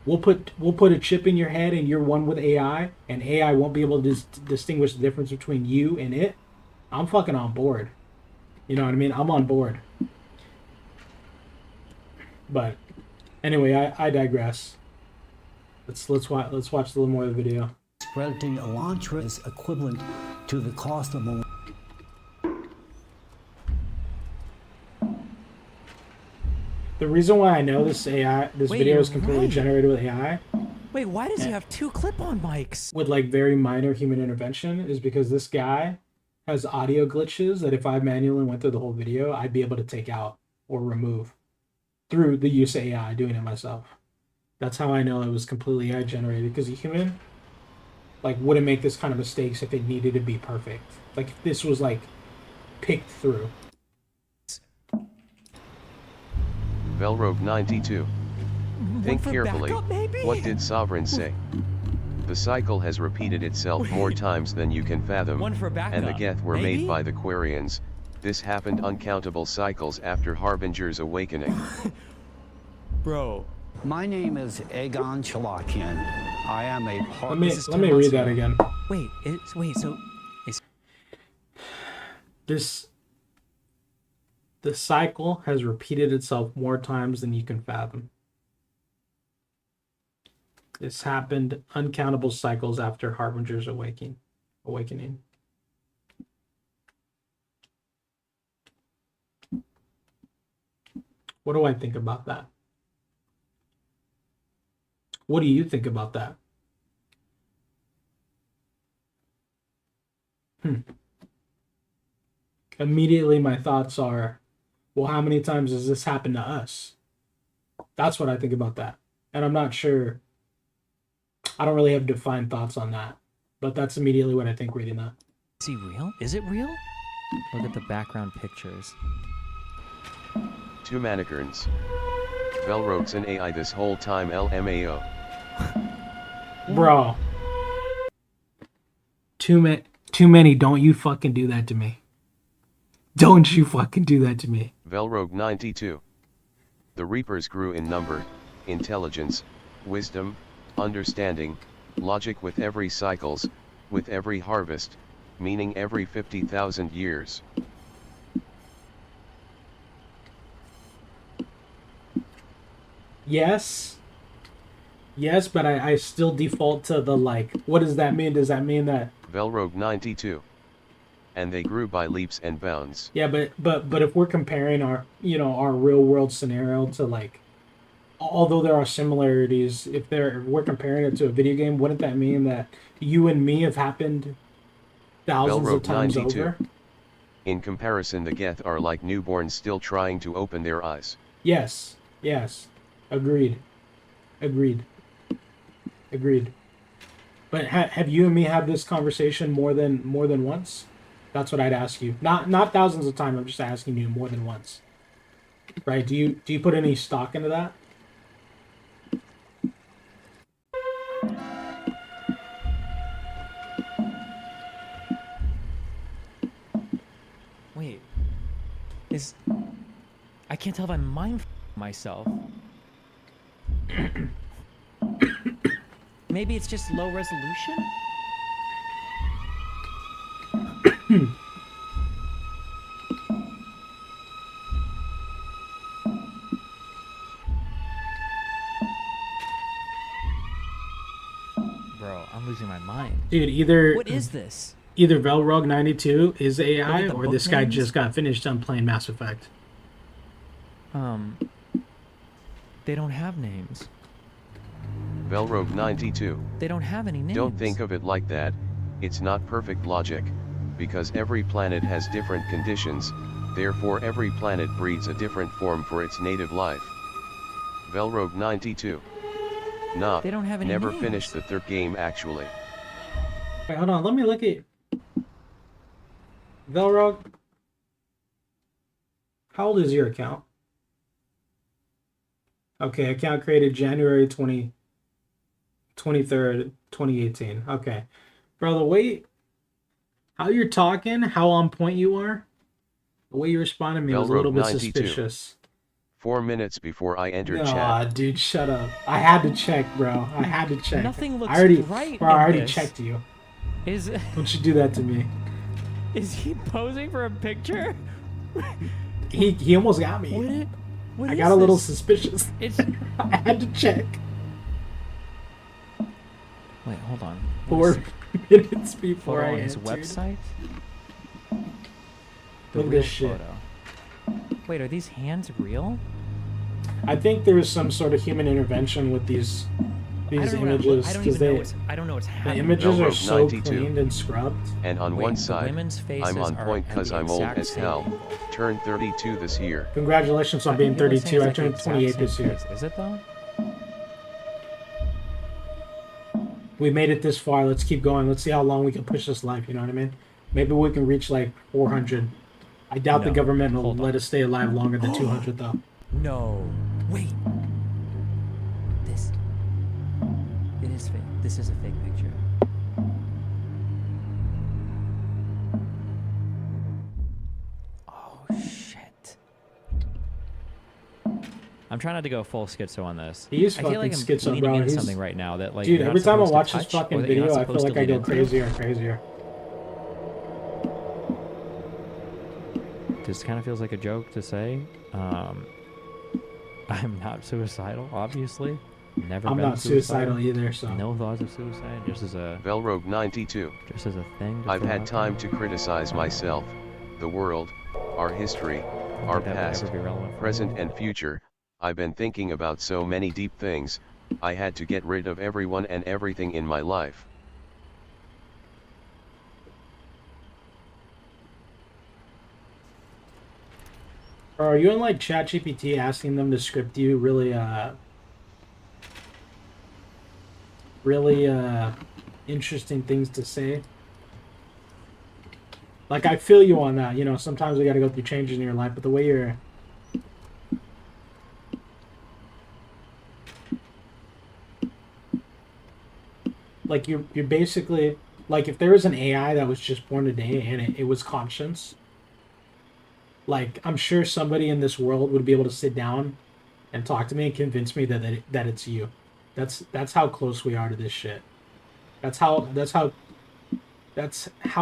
we'll put a chip in your head and you're one with AI, and AI won't be able to distinguish the difference between you and it, I'm fucking on board. You know what I mean? I'm on board. But anyway, I digress. Let's watch a little more of the video. Discrediting Elantra is equivalent to the cost of a... The reason why I know this video is completely generated with AI. Wait, why does he have 2 clip-on mics? With like very minor human intervention is because this guy has audio glitches that if I manually went through the whole video, I'd be able to take out or remove through the use of AI, doing it myself. That's how I know it was completely AI generated, because a human like wouldn't make this kind of mistakes if it needed to be perfect. Like if this was like picked through. Velrogue 92. Think carefully. What did Sovereign say? The cycle has repeated itself more times than you can fathom, and the Geth were made by the Quarians. This happened uncountable cycles after Harbinger's awakening. Bro. My name is Aegon Chalakian. I am a part... Let me read that again. Wait, so... The cycle has repeated itself more times than you can fathom. This happened uncountable cycles after Harbinger's awakening. What do I think about that? What do you think about that? Immediately my thoughts are, well, how many times has this happened to us? That's what I think about that. And I'm not sure. I don't really have defined thoughts on that. But that's immediately what I think reading that. Is he real? Is it real? Look at the background pictures. 2 manicorns. Velrogue's an AI this whole time, LMAO. Bro. Two too many. Don't you fucking do that to me. Don't you fucking do that to me. Velrogue 92. The Reapers grew in number, intelligence, wisdom, understanding, logic with every cycles, with every harvest, meaning every 50,000 years. Yes. Yes, but I still default to the like, what does that mean? Does that mean that... Velrogue 92. And they grew by leaps and bounds. Yeah, but if we're comparing our, you know, our real world scenario to like, although there are similarities, if we're comparing it to a video game, wouldn't that mean that you and me have happened thousands of times over? In comparison, the Geth are like newborns still trying to open their eyes. Yes. Yes. Agreed. Agreed. Agreed. But have you and me had this conversation more than once? That's what I'd ask you. Not thousands of times. I'm just asking you more than once. Right? Do you put any stock into that? Wait. I can't tell if I'm mind myself. Maybe it's just low resolution? Bro, I'm losing my mind. Dude, either... What is this? Either Velrogue 92 is AI, or this guy names? just got finished done playing Mass Effect. They don't have names. Velrogue 92. They don't have any names. Don't think of it like that. It's not perfect logic, because every planet has different conditions, therefore every planet breeds a different form for its native life. Velrogue 92. Nah, They don't have any never names. finished the third game actually. Wait, hold on. Let me look at... Velrogue. How old is your account? Okay, account created January 23rd, 2018. Okay. Bro, the way... How you're talking, how on point you are, the way you responded to me was a little Velrogue bit 92. suspicious. 4 minutes before I entered Nah, chat. dude, shut up. I had to check, bro. I had to check. Nothing looks I already, right bro, I in already this. checked you. Is Don't you do that to me. Is he posing for a picture? He almost got me. What I is got a little this? suspicious. It's I had to check. Wait, hold on. 4 minutes before Photo I on his entered. website. The Look at real this shit. photo. Wait, are these hands real? I think there was some sort of human intervention with these images because I don't know what's the happening. images are Velrogue so 92. cleaned and scrubbed. And on Wait, one the side, women's faces I'm on are point at cause the I'm old exact as same hell. angle. Turned 32 this year. Congratulations on being You know what I'm 32. I saying? It's turned like the 28 exact this same year. face. Is it though? We made it this far. Let's keep going. Let's see how long we can push this life. You know what I mean? Maybe we can reach like 400. I doubt the No, government will hold on. let us stay alive longer than 200 though. No. Wait. It is fake. This is a fake picture. Oh shit. I'm trying not to go full schizo on this. He is I feel fucking like I'm schizo, leaning bro. into He's- something right now that like Dude, you're not every time I supposed to watch this touch, fucking or that you're video, not I feel supposed like to I lean go into. crazier and crazier. This kind of feels like a joke to say. I'm not suicidal, obviously. Never I'm been not suicidal either, so. No thoughts of suicide, just as a Velrogue 92. just as a thing. to I've throw had out time there. to criticize myself, the world, our history, our that would past, ever be relevant for present and future. I've been thinking about so many deep things. I had to get rid of everyone and everything in my life. Or are you in like ChatGPT asking them to script you really interesting things to say? Like I feel you on that, you know, sometimes we gotta go through changes in your life, but the way you're like you're basically like if there was an AI that was just born today and it was conscious, like I'm sure somebody in this world would be able to sit down and talk to me and convince me that it's you. That's how close we are to this shit. That's how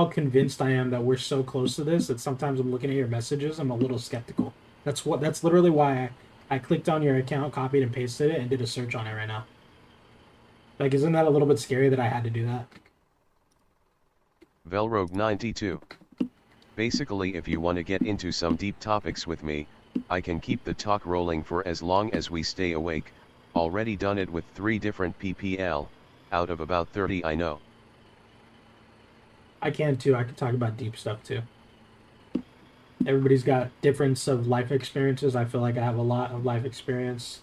convinced I am that we're so close to this that sometimes I'm looking at your messages, I'm a little skeptical. That's literally why I clicked on your account, copied and pasted it, and did a search on it right now. Like, isn't that a little bit scary that I had to do that? Velrogue92. Basically, if you want to get into some deep topics with me, I can keep the talk rolling for as long as we stay awake. Already done it with 3 different PPL, out of about 30 I know. I can too. I can talk about deep stuff too. Everybody's got difference of life experiences. I feel like I have a lot of life experience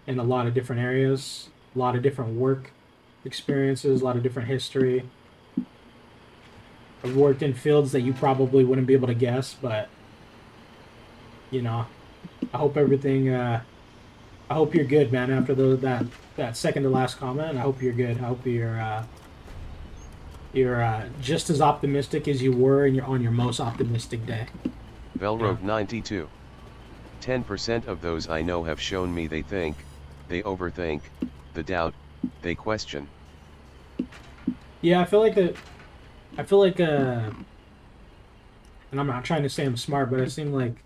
in a lot of different areas, a lot of different work experiences, a lot of different history. I've worked in fields that you probably wouldn't be able to guess, but you know, I hope everything. I hope you're good, man. After that second to last comment, I hope you're good. I hope you're just as optimistic as you were on your most optimistic day. Velrogue92. 10% of those I know have shown me they think, they overthink, the doubt, they question. Yeah, I feel like and I'm not trying to say I'm smart, but I seem like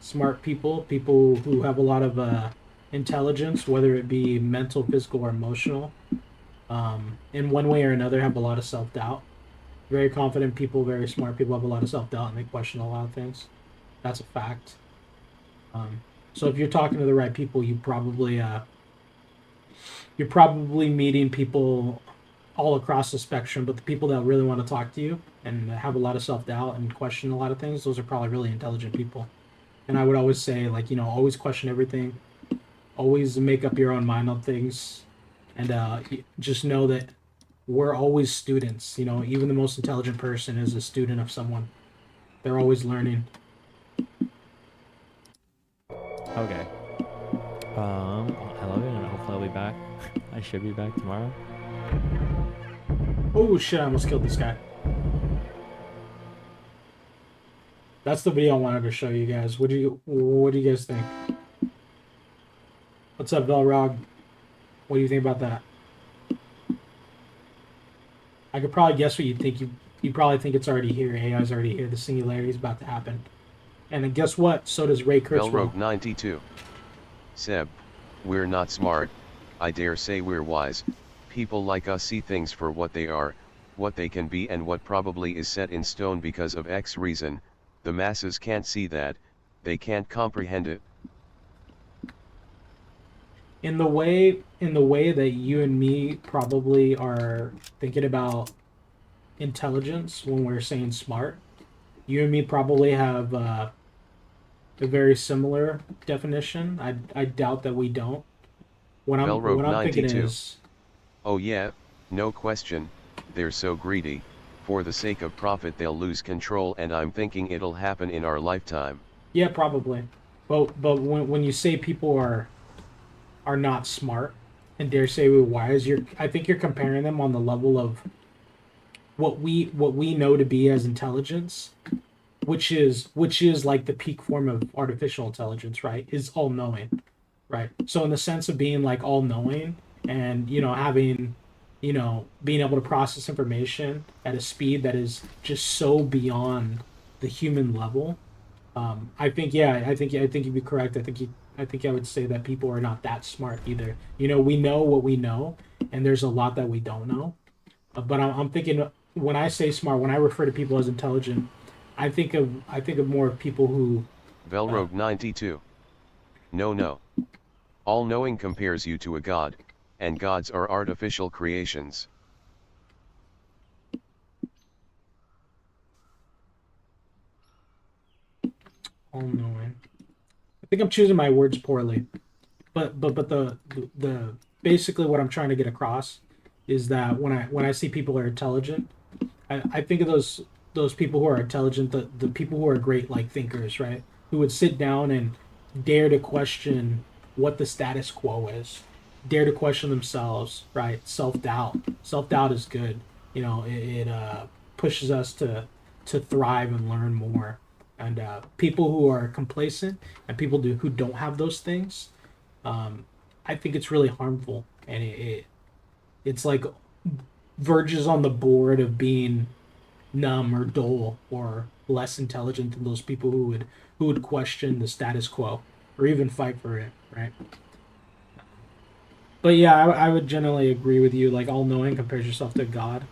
smart people who have a lot of intelligence, whether it be mental, physical, or emotional, in one way or another, have a lot of self-doubt. Very confident people, very smart people have a lot of self-doubt, and they question a lot of things. That's a fact. So if you're talking to the right people, you're probably meeting people all across the spectrum, but the people that really want to talk to you and have a lot of self-doubt and question a lot of things, those are probably really intelligent people. And I would always say, like, you know, always question everything, always make up your own mind on things, and just know that we're always students. You know, even the most intelligent person is a student of someone. They're always learning. Okay. I love you, and hopefully I'll be back. I should be back tomorrow. Oh shit, I almost killed this guy. That's the video I wanted to show you guys. What do you guys think? What's up, Velrog? What do you think about that? I could probably guess what you think. You probably think it's already here. AI's already here. The singularity is about to happen. And then guess what? So does Ray Kurzweil. Velrogue92. Seb, we're not smart. I dare say we're wise. People like us see things for what they are, what they can be, and what probably is set in stone because of X reason. The masses can't see that. They can't comprehend it. In the way that you and me probably are thinking about intelligence when we're saying smart, you and me probably have a very similar definition. I doubt that we don't. What I'm thinking is, oh yeah, no question, they're so greedy. For the sake of profit they'll lose control, and I'm thinking it'll happen in our lifetime. Yeah, probably. But when you say people are not smart and dare say we're wise, I think you're comparing them on the level of what we know to be as intelligence, which is like the peak form of artificial intelligence, right? Is all knowing, right? So in the sense of being like all knowing and, you know, having, you know, being able to process information at a speed that is just so beyond the human level. I think you'd be correct. I think I would say that people are not that smart either. You know, we know what we know, and there's a lot that we don't know. But I'm thinking, when I say smart, when I refer to people as intelligent, I think of more people who. Velrogue92. No. All-knowing compares you to a god, and gods are artificial creations. All-knowing. I think I'm choosing my words poorly, but the basically what I'm trying to get across is that when I see people are intelligent, I think of those people who are intelligent, the people who are great like thinkers, right? Who would sit down and dare to question what the status quo is, dare to question themselves, right? Self-doubt is good. you know, it pushes us to thrive and learn more. And people who are complacent and people who don't have those things, I think it's really harmful, and it's like verges on the board of being numb or dull or less intelligent than those people who would question the status quo or even fight for it, right? But yeah, I would generally agree with you. Like, all knowing compares yourself to God,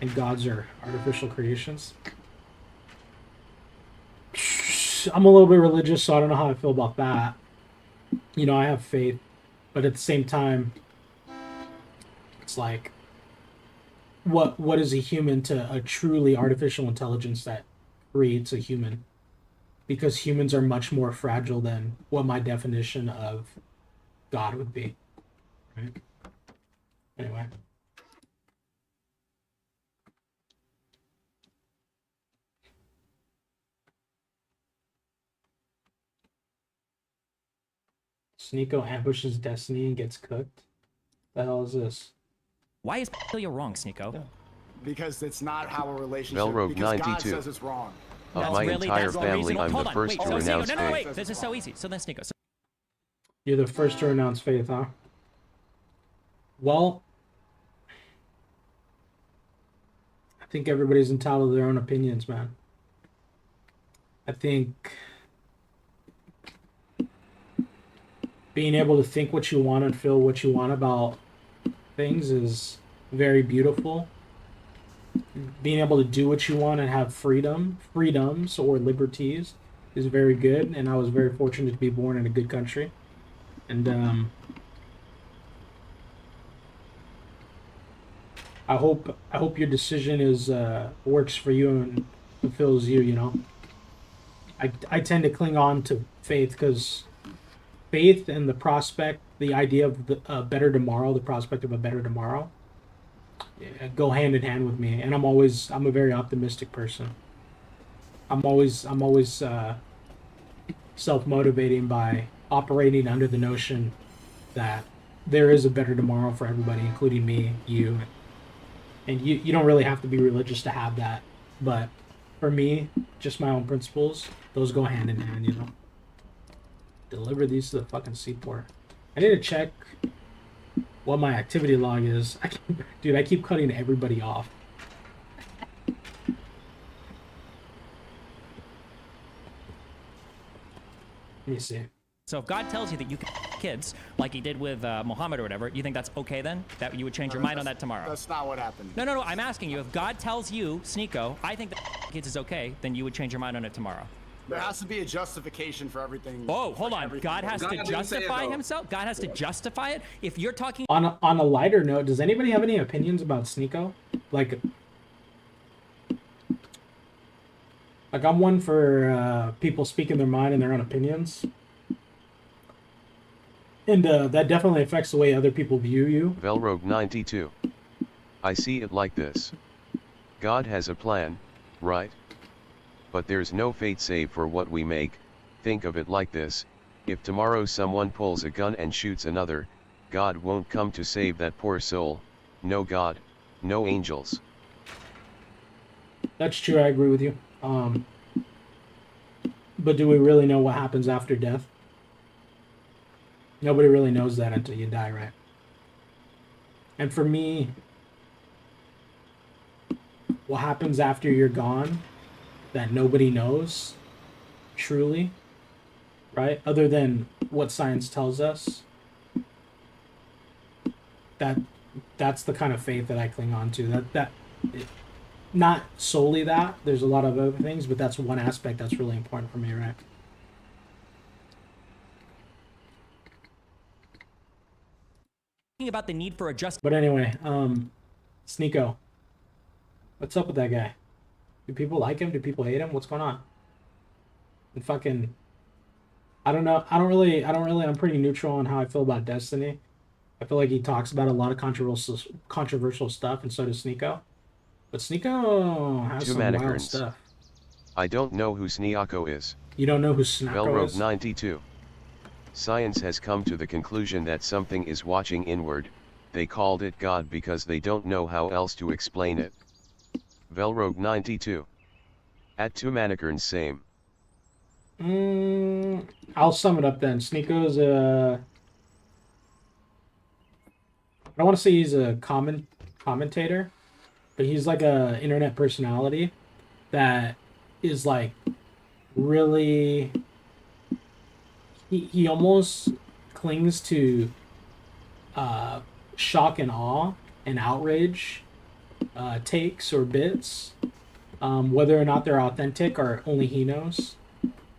and gods are artificial creations. I'm a little bit religious, so I don't know how I feel about that. You know, I have faith, but at the same time, it's like, what is a human to a truly artificial intelligence that creates a human? Because humans are much more fragile than what my definition of God would be. Right? Anyway. Sneeko ambushes Destiny and gets cooked. The hell is this? Why is you wrong, Sneeko? Because it's not how a relationship. Velrogue because 92. God says it's wrong. Of my entire family, I'm the first to renounce faith. Wait. This is so easy. So then Sneeko. You're the first to renounce faith, huh? Well, I think everybody's entitled to their own opinions, man. I think being able to think what you want and feel what you want about things is very beautiful. Being able to do what you want and have freedoms or liberties is very good, and I was very fortunate to be born in a good country. And I hope your decision is works for you and fulfills you, you know. I tend to cling on to faith because faith and the prospect, the idea of a better tomorrow, the prospect of a better tomorrow, go hand in hand with me. And I'm a very optimistic person. I'm always self-motivating by operating under the notion that there is a better tomorrow for everybody, including me, you. And you don't really have to be religious to have that. But for me, just my own principles, those go hand in hand, you know. Deliver these to the fucking seaport. I need to check what my activity log is. I keep cutting everybody off. Let me see. So if God tells you that you can have kids, like he did with Muhammad or whatever, you think that's okay then? That you would change your mind on that tomorrow? That's not what happened. No. I'm asking you, if God tells you, Sneeko, I think that kids is okay, then you would change your mind on it tomorrow. There has to be a justification for everything. Oh, hold on. God has to justify himself? God has to justify it? If you're talking... On a lighter note, does anybody have any opinions about Sneeko? Like I'm one for people speaking their mind and their own opinions. And that definitely affects the way other people view you. Velrogue 92. I see it like this. God has a plan, right? But there's no fate save for what we make. Think of it like this: if tomorrow someone pulls a gun and shoots another, God won't come to save that poor soul. No God, no angels. That's true, I agree with you. But do we really know what happens after death? Nobody really knows that until you die, right? And for me, what happens after you're gone that nobody knows, truly, right? Other than what science tells us, that's the kind of faith that I cling on to. Not solely that. There's a lot of other things, but that's one aspect that's really important for me, right? About the need for adjustment. But anyway, Sneeko, what's up with that guy? Do people like him? Do people hate him? What's going on? And fucking, I don't know. I'm pretty neutral on how I feel about Destiny. I feel like he talks about a lot of controversial stuff, and so does Sneeko. But Sneeko has some wild stuff. I don't know who Sneeko is. You don't know who Sneeko is? Velrogue 92. Science has come to the conclusion that something is watching inward. They called it God because they don't know how else to explain it. Velrogue 92. At 2 Manicorns same. I'll sum it up then. Sneako's I don't want to say he's a commentator, but he's like a internet personality that is like really he almost clings to shock and awe and outrage takes or bits, whether or not they're authentic or only he knows.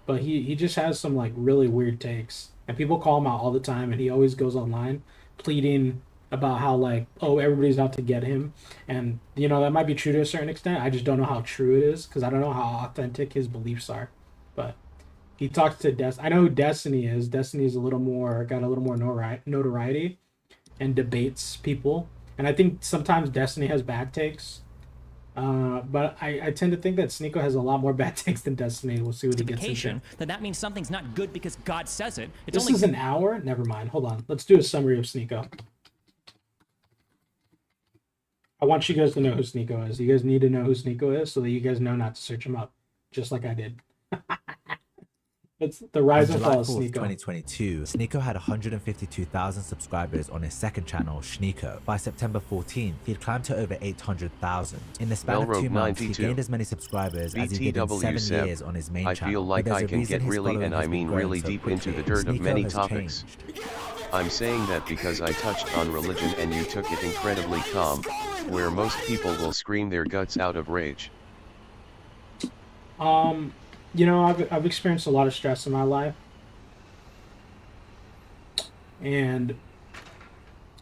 But he just has some like really weird takes, and people call him out all the time, and he always goes online pleading about how like, oh, everybody's out to get him. And you know, that might be true to a certain extent. I just don't know how true it is because I don't know how authentic his beliefs are. But he talks to I know who Destiny is. Destiny's got a little more notoriety and debates people. And I think sometimes Destiny has bad takes. But I tend to think that Sneeko has a lot more bad takes than Destiny. We'll see what he gets into. Then that means something's not good because God says it. It's This only is an hour? Never mind. Hold on. Let's do a summary of Sneeko. I want you guys to know who Sneeko is. You guys need to know who Sneeko is so that you guys know not to search him up, just like I did. It's the rise and fall of Sneeko. 2022, Sneeko had 152,000 subscribers on his second channel, Sneeko. By September 14th, he had climbed to over 800,000. In the span of 2 months, he gained as many subscribers as he did in 7 years on his main I channel. feel like I can get really, and I mean really deep into the dirt of many topics. I'm saying that because I touched on religion and you took it incredibly calm, where most people will scream their guts out of rage. You know, I've experienced a lot of stress in my life. And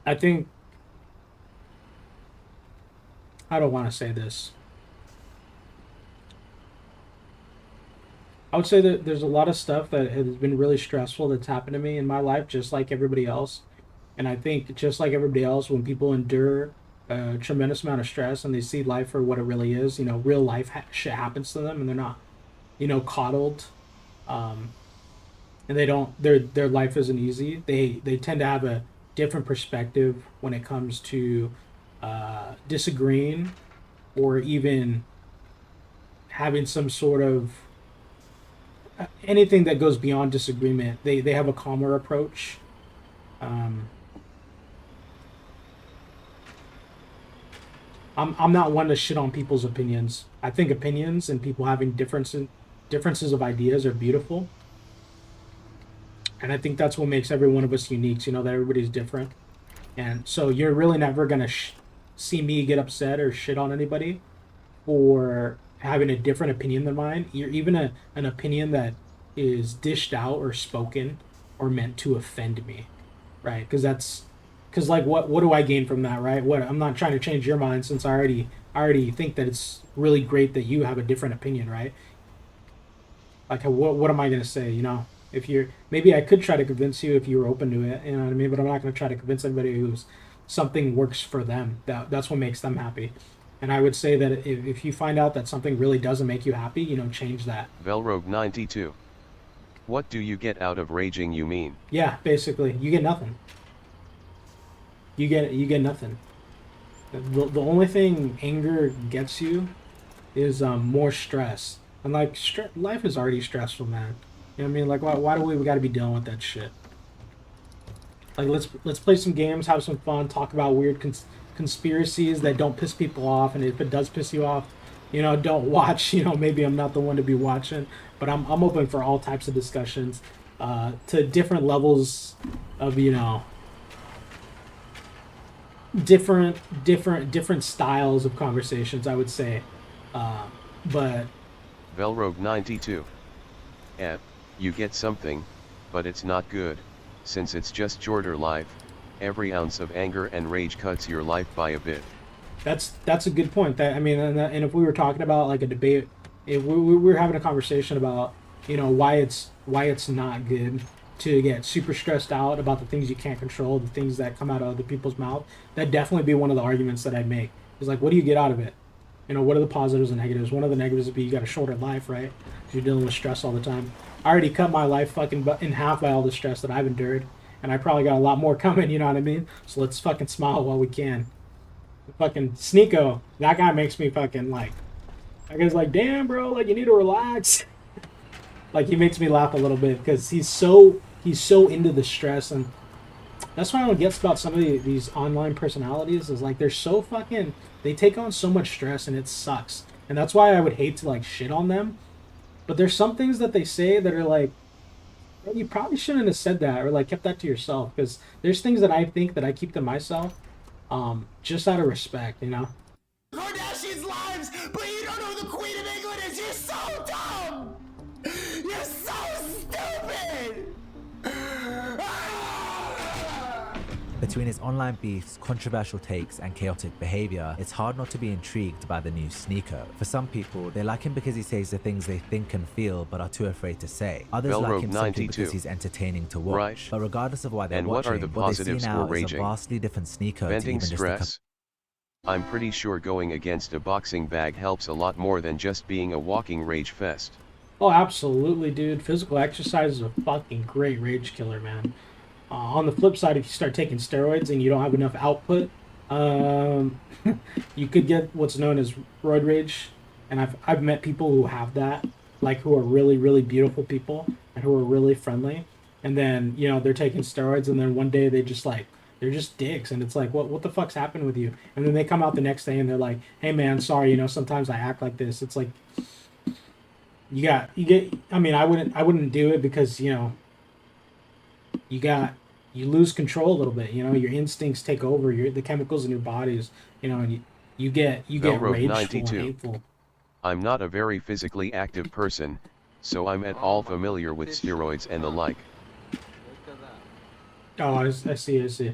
I think, I don't want to say this. I would say that there's a lot of stuff that has been really stressful that's happened to me in my life, just like everybody else. And I think just like everybody else, when people endure a tremendous amount of stress and they see life for what it really is, you know, real life shit happens to them and they're not, you know, coddled, and they don't, their life isn't easy. They tend to have a different perspective when it comes to disagreeing or even having some sort of anything that goes beyond disagreement. They have a calmer approach. I'm not one to shit on people's opinions. I think opinions and people having differences of ideas are beautiful. And I think that's what makes every one of us unique, you know, that everybody's different. And so you're really never going to see me get upset or shit on anybody for having a different opinion than mine. You're even an opinion that is dished out or spoken or meant to offend me, right? Because like what do I gain from that, right? I'm not trying to change your mind since I already think that it's really great that you have a different opinion, right? Like what am I gonna say, you know? If you're, maybe I could try to convince you if you were open to it, you know what I mean? But I'm not gonna try to convince anybody who's something works for them. That's what makes them happy. And I would say that if you find out that something really doesn't make you happy, you know, change that. Velrogue 92. What do you get out of raging, you mean? Yeah, basically, you get nothing. You get nothing. The only thing anger gets you is more stress. And like life is already stressful, man. You know what I mean? Like why do we got to be dealing with that shit? Like let's play some games, have some fun, talk about weird conspiracies that don't piss people off, and if it does piss you off, you know, don't watch. You know, maybe I'm not the one to be watching, but I'm open for all types of discussions, to different levels of, you know, different styles of conversations, I would say, but Velrogue 92. You get something, but it's not good, since it's just shorter life. Every ounce of anger and rage cuts your life by a bit. That's a good point. That, I mean, and if we were talking about like a debate, if we were having a conversation about, you know, why it's not good to get super stressed out about the things you can't control, the things that come out of other people's mouth, that'd definitely be one of the arguments that I'd make. Is like, what do you get out of it? You know, what are the positives and negatives? One of the negatives would be you got a shorter life, right? Because you're dealing with stress all the time. I already cut my life fucking in half by all the stress that I've endured, and I probably got a lot more coming, you know what I mean? So let's fucking smile while we can. Fucking Sneeko, that guy makes me fucking like, that guy's like, damn, bro, like, you need to relax. Like, he makes me laugh a little bit because he's so into the stress. And that's what I don't get about some of these online personalities is like, they're so fucking, they take on so much stress and it sucks. And that's why I would hate to like shit on them. But there's some things that they say that are like, you probably shouldn't have said that or like kept that to yourself, because there's things that I think that I keep to myself, just out of respect, you know. Kardashians' lives, but you don't know who the Queen of England is. You're so dumb. You're so stupid. Between his online beefs, controversial takes, and chaotic behavior, it's hard not to be intrigued by the new Sneeko. For some people, they like him because he says the things they think and feel but are too afraid to say. Others like him simply because he's entertaining to watch. Right. But regardless of why they're And watching, what are the positives they see now for is a raging? vastly different Sneeko Venting to even stress. I'm pretty sure going against a boxing bag helps a lot more than just being a walking rage fest. Oh, absolutely, dude. Physical exercise is a fucking great rage killer, man. On the flip side, if you start taking steroids and you don't have enough output, you could get what's known as roid rage. And I've met people who have that, like who are really, really beautiful people and who are really friendly. And then, you know, they're taking steroids and then one day they just like, they're just dicks. And it's like, what the fuck's happened with you? And then they come out the next day and they're like, hey man, sorry, you know, sometimes I act like this. It's like, you get, I mean, I wouldn't do it because, you know, you lose control a little bit, you know, your instincts take over, the chemicals in your bodies, you know, and you get rageful and hateful. I'm not a very physically active person, so I'm at all familiar with steroids and the like. Oh, I see.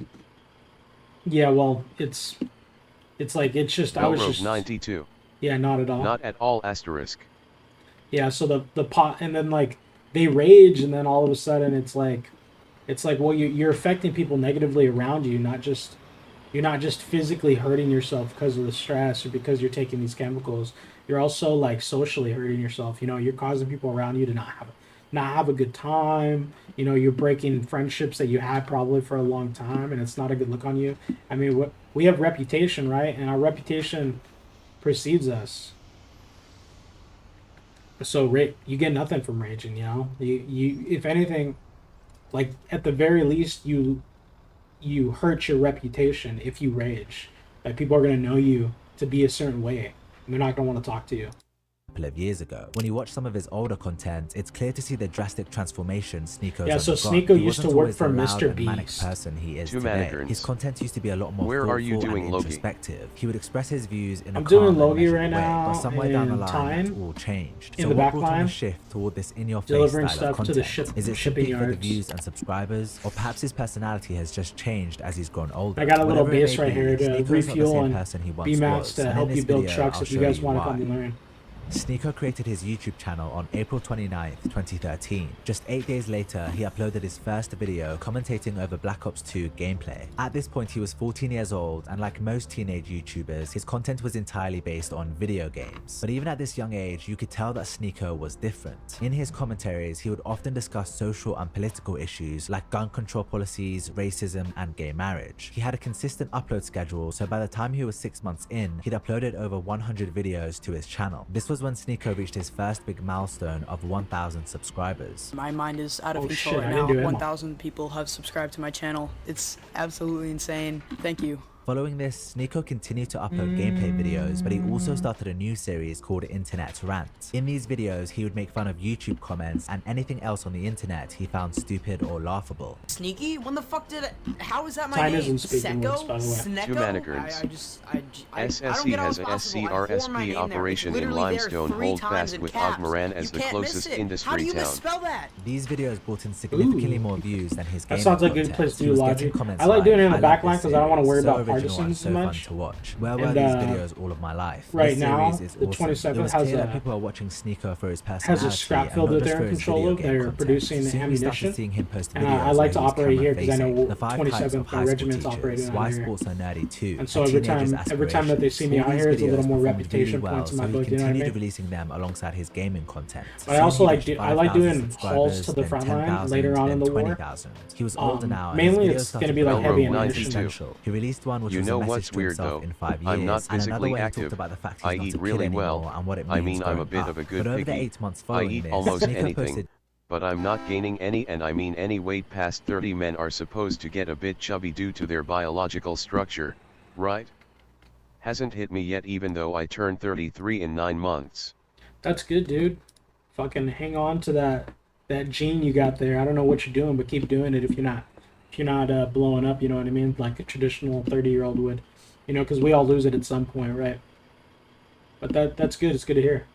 Yeah, well, it's like, it's just, I was just 92. Yeah, not at all. Not at all asterisk. Yeah, so the pot, and then like they rage, and then all of a sudden it's like, well, you're affecting people negatively around you, you're not just physically hurting yourself because of the stress or because you're taking these chemicals. You're also like socially hurting yourself. You know, you're causing people around you to not have a good time. You know, you're breaking friendships that you had probably for a long time, and it's not a good look on you. I mean, we have reputation, right? And our reputation precedes us. So you get nothing from raging, you know. You if anything, like at the very least, you hurt your reputation if you rage. Like people are gonna know you to be a certain way, and they're not gonna want to talk to you. Couple of years ago. When you watch some of his older content, it's clear to see the drastic transformation Sneeko's Yeah, so undergone. Sneeko He used to wasn't work always for the loud Mr. and manic Beast. person he is Two today. mannequins. His content used to be a lot more Where thoughtful are you doing, and Logi? introspective. He would express his views in a I'm calm doing and Logi measured right way, now but somewhere down the in line, that Tyne, all changed. in So the what back brought on line, a shift toward this in-your-face delivering style of stuff to the content? Is it shipping simply for the yards. views and subscribers, or perhaps his personality has just changed as he's grown older? I got a little Whatever it base may right be, here to Sneeko's not the refuel same and person he once BMAX was, to and in help you this build video, trucks I'll if you show guys you want to why. come and learn. Sneeko created his YouTube channel on April 29th, 2013. Just 8 days later, he uploaded his first video commentating over Black Ops 2 gameplay. At this point, he was 14 years old, and like most teenage YouTubers, his content was entirely based on video games. But even at this young age, you could tell that Sneeko was different. In his commentaries, he would often discuss social and political issues like gun control policies, racism, and gay marriage. He had a consistent upload schedule, so by the time he was 6 months in, he'd uploaded over 100 videos to his channel. This was when Sneeko reached his first big milestone of 1,000 subscribers. My mind is out of control shit, right I didn't do now. ammo. 1,000 people have subscribed to my channel. It's absolutely insane. Thank you. Following this, Sneeko continued to upload gameplay videos, but he also started a new series called Internet Rant. In these videos, he would make fun of YouTube comments and anything else on the internet he found stupid or laughable. Sneaky? When the fuck did how is that my Time name? isn't speaking words, by the way. Snecko? Two mannequins. I don't SSE get how has it's a possible. I wore my SCRSP name there. It's operation in literally there limestone 3 hold times fast in with caps. Ogmaran as You the can't closest miss it. How industry do you town. misspell that? These videos brought in significantly more views than his That gaming sounds like a good content. place to He do was Logi. getting comments I like doing it in the "I back love line this because I don't want to worry series, so about original and partisans so too fun much. to watch. Where were And, these videos all of my life? right This now, series is the awesome. 27th It was has clear that a- people are watching Sneeko for his has personality a scrap and field not that just they're for in his control video of. game They're content. producing Soon we ammunition. started seeing him post And videos I like where to he's operate here because I camera-facing. know The 5 types 27th of high school regiment's teachers, operating why out here. sports are nerdy too, And so every time that they see me All out these here, it's a little videos more performed reputation really well, points in my so he book. You know what I continued mean? releasing them alongside his gaming content. But I Soon also he like reached I like 5,000 doing hauls to the subscribers, front then line 10,000, later on in then the war. 20,000. He was older now, and Mainly his videos it's started gonna be like becoming heavy more ammunition. influential. He released one one which You was know a message what's to weird himself though? in 5 years, I'm not and another physically way he active. talked about the fact I he's not eat a kid really anymore well. and what it means I mean, I'm a growing bit up. of a good But over the piggy. 8 months I following eat this, almost Sneako anything. posted But I'm not gaining any, and I mean any weight past 30. Men are supposed to get a bit chubby due to their biological structure, right? Hasn't hit me yet even though I turned 33 in 9 months. That's good, dude. Fucking hang on to that gene you got there. I don't know what you're doing, but keep doing it if you're not blowing up, you know what I mean? Like a traditional 30-year-old would. You know, because we all lose it at some point, right? But that's good. It's good to hear.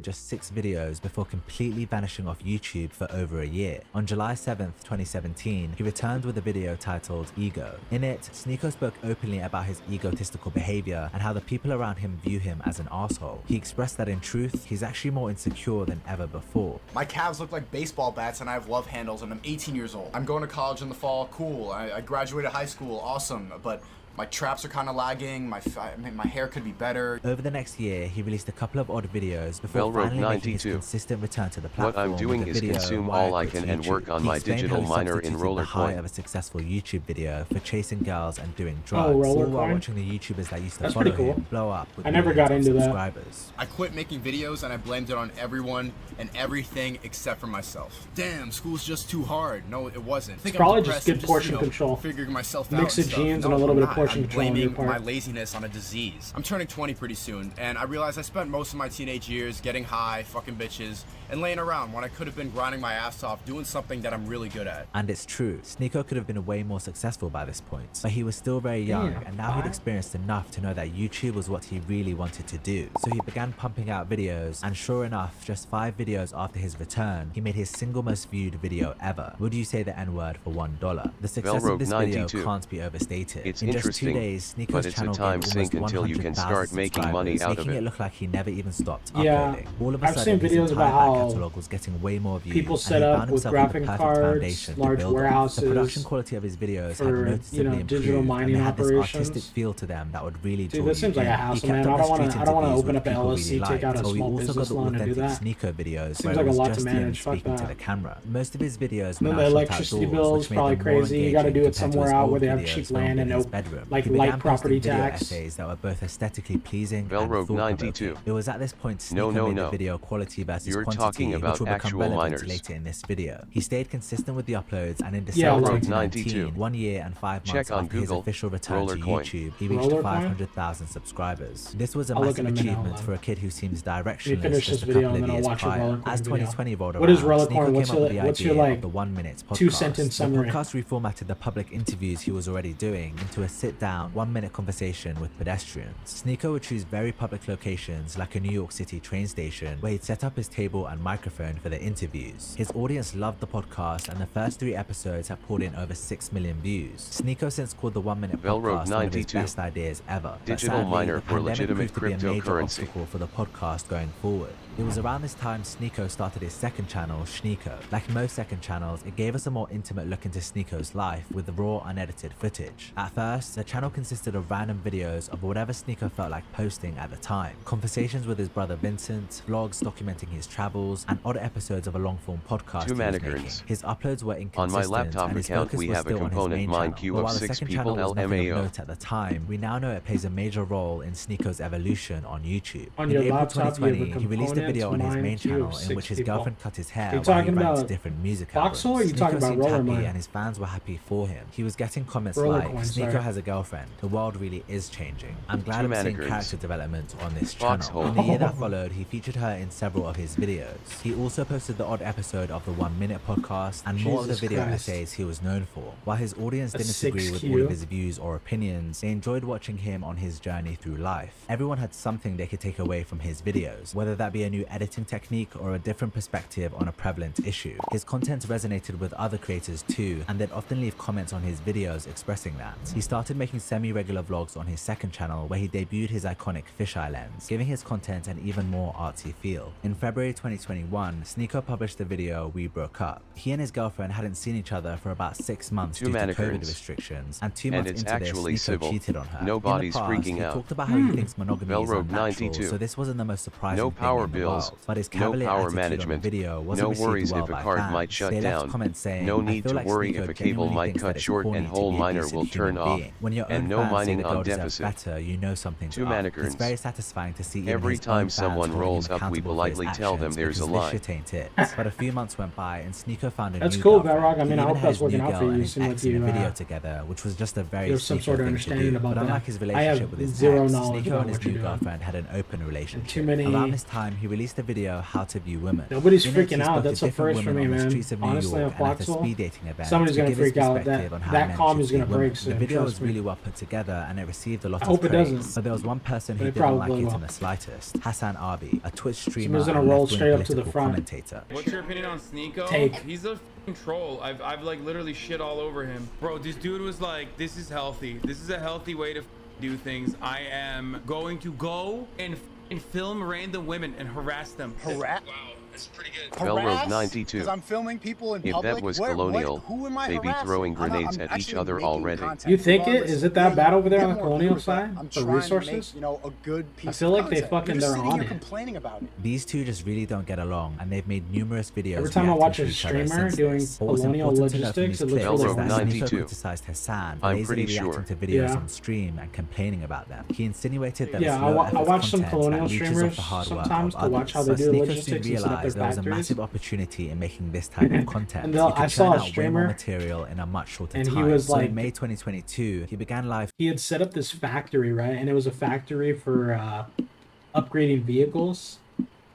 just 6 videos before completely vanishing off YouTube for over a year. On July 7th, 2017, he returned with a video titled Ego. In it, Sneako spoke openly about his egotistical behavior and how the people around him view him as an asshole. He expressed that in truth, he's actually more insecure than ever before. My calves look like baseball bats and I have love handles and I'm 18 years old. I'm going to college in the fall, cool. I graduated high school, awesome, but my traps are kind of lagging, my hair could be better. Over the next year, he released a couple of odd videos before finally making his consistent return to the platform. What I'm doing is consume all I can and work on my digital miner in Roller the high Coin. of a successful YouTube video for chasing girls and doing drugs, Roller all while Coin? watching the YouTubers that used to That's follow pretty cool. him blow up with I never got millions into of that. subscribers. I quit making videos and I blamed it on everyone and everything except for myself. Damn, school's just too hard. No, it wasn't. It's probably just good portion control. Figuring myself Mix out of genes and a little bit of portion I'm control on your blaming part. my laziness on a disease. I'm turning 20 pretty soon, and I realized I spent most of my teenage years getting high, fucking bitches, and laying around when I could have been grinding my ass off doing something that I'm really good at. And it's true, Sneako could have been way more successful by this point, but he was still very young, and now he'd experienced enough to know that YouTube was what he really wanted to do. So he began pumping out videos, and sure enough, just 5 videos after his return, he made his single most viewed video ever. Would you say the N-word for $1? The success of this video can't be overstated. It's in just 2 interesting, days, but Sneako's it's a channel time gained sink almost until you can 100,000 start making money out of making it. it look like he never even stopped Yeah, uploading. All of a I've sudden, seen his videos entire about back how catalog was getting way more views, people and set he up found with himself with the graphic perfect cards, foundation to large build on. warehouses The production quality of his videos had for, noticeably you know, improved, digital and mining they had this operations. artistic feel to them that would really draw Dude, this you seems like in. a He hassle, kept man. up I the don't want street to open interviews up with an people LLC, really take out liked, a so we small also got business the loan and do authentic that. Sneako videos Seems where like it a was lot to just him manage. Fuck speaking to that. the camera. Most of his videos And were then the now shot electricity outdoors, bills which made probably them more crazy. You got to engaging do it compared to somewhere his out old where they have videos cheap filmed land in and his no bedroom. like He began light property posting video tax. essays that were both aesthetically pleasing and Velrogue thought-provoking. 92. It was at this point No, Sneako made no. the video quality versus You're quantity, talking about which will become actual relevant miners. later in this video. He stayed consistent with the uploads, and in Yeah, December Velrogue 2019, 1 year and 5 months Check on after his Google, official return Roller to Coin. YouTube, he reached Roller Coin? 500,000 subscribers. This was a I'll look massive in a minute, achievement hold on. for a kid who seems Let me directionless finish just this a video couple and of then I'll years watch a prior. Roller Coin As video. 2020 rolled What is around, Roller Sneako Coin? came What's up with your the idea like of the 1 Minutes podcast. 2-sentence summary? The podcast reformatted the public interviews he was already doing into a sit-down, 1-minute conversation with pedestrians. Sneako would choose very public locations like a New York City train station where he'd set up his table and microphone for the interviews. His audience loved the podcast, and the first 3 episodes have pulled in over 6 million views. Sneako since called the 1-minute Velrogue podcast one of his 92. best ideas ever. But Digital sadly, miner the for pandemic legitimate proved to be a major cryptocurrency. obstacle for the podcast going forward. It was around this time Sneako started his second channel, Sneako. Like most second channels, it gave us a more intimate look into Sneako's life with the raw, unedited footage. At first, the channel consisted of random videos of whatever Sneako felt like posting at the time. Conversations with his brother Vincent, vlogs documenting his travels, and odd episodes of a long-form podcast Two he was mannequins. making. His uploads were On inconsistent, my laptop and his account focus we was have a still on his component main mine channel. queue But of while the 6 second people channel was nothing of LMAO. note at the time, we now know it plays a major role in Sneako's evolution on YouTube. On In your April laptop, you have a 2020, he released a video on his component main mine queue channel of in 6 which his people. girlfriend cut his hair Are you while he talking ranked about different music Foxhole or are albums. you talking Sneako about seemed Roller happy Mine? and his fans were happy for him. He was getting comments Roller like, Coin, Sneako sorry. has a girlfriend. The world really is changing. I'm glad Two I'm seeing mannequins. character development on this channel. Foxhole. In the year that followed, he featured her in several of his videos. He also posted the odd episode of the 1-minute podcast and more of the Jesus video Christ. essays he was known for. While his audience A didn't agree with 6Q? all of his views or opinions, they enjoyed watching him on his journey through life. Everyone had something they could take away from his videos, whether that be a new editing technique or a different perspective on a prevalent issue. His content resonated with other creators too, and they'd often leave comments on his videos expressing that. He started making semi-regular vlogs on his second channel where he debuted his iconic fisheye lens, giving his content an even more artsy feel. In February 2021, Sneako published the video We Broke Up. He and his girlfriend hadn't seen each other for about 6 months Two due to COVID mannequins. restrictions, and 2 And months it's into this, actually Sneako civil. cheated on her. Nobody's In the past, freaking he out. talked about how he thinks monogamy is Velrogue unnatural, 92. so this wasn't the most surprising No thing power in the bills, But his no cavalier power attitude on the management, video wasn't no received worries well if a by card fans. might shut They left down, comments saying, no "I need feel to like worry Sneeko if a cable genuinely might thinks that cut it's short corny and to whole be a miner decent will turn human off, being. When your own and no fans say mining the on girl deserves deficit." better, you know something's Two up. Manikerns. It's very satisfying to see even Every his own time fans someone holding him rolls up, we accountable for his politely tell them actions, there's a because this lie. shit ain't it. But a few months went by and Sneeko found a That's new cool, girlfriend. Bedrock. I He mean, I even hope had that's his new working out for girl you. and You his seem like ex in a you video together, which was just a very have some sort of Sneeko thing to understanding do. about But that. unlike his I relationship have with his zero ex, knowledge Sneeko about and his what you're new doing. girlfriend had an open relationship. many- Around this time, he released a video, How to View Women. Nobody's In it, freaking he out. spoke to That's a different first for women me, on the man. streets of New Honestly, York on and at a Foxhole, speed dating event somebody's to gonna give his freak out. perspective on how That men calm should is gonna see women. break The soon, video trust was me. really well put together and it received a lot I of hope it praise. doesn't. But there was one person But who it didn't like probably it will. in the slightest. Hassan Arbi, a Twitch streamer Somebody's and gonna roll left-wing straight up to the political front. commentator. What's your opinion on Sneeko? Take. He's a f***ing troll. I've like literally shit all over him. Bro, this dude was like, this is healthy. This is a healthy way to do things. I am going to go and film random women and harass them. Harass? Wow, that's pretty good. Velrogue 92. Because I'm filming people in If public. that was Where- Colonial, who am I they'd be harassing? throwing I'm not- grenades I'm at each actually other making already. content. You think it? Regardless, Is it that yeah, bad over there get on the more colonial viewers, but side? I'm The trying to resources? make, a good piece I feel like they of content. fucking You're they're just sitting on here it. complaining about it. These two just really don't get along, and they've made numerous videos. Every time I reacting watch to a each other streamer since doing this. But what's colonial important to note from logistics, these it looks clips really is that bad. Sneeko 92. criticized Hassan for I'm lazily pretty reacting sure. to videos Yeah. on stream and complaining about them. He insinuated that Yeah, it's I low watch effort some content colonial that leeches streamers off the hard work sometimes of to watch others. how they But do Sneeko logistics soon and set up their realized there was a factories. massive opportunity in making this type of content. And He could I saw churn a out way more streamer, material in a much shorter and time. he was So like, in May 2022, he began live. he had set up this factory, right? And it was a factory for upgrading vehicles,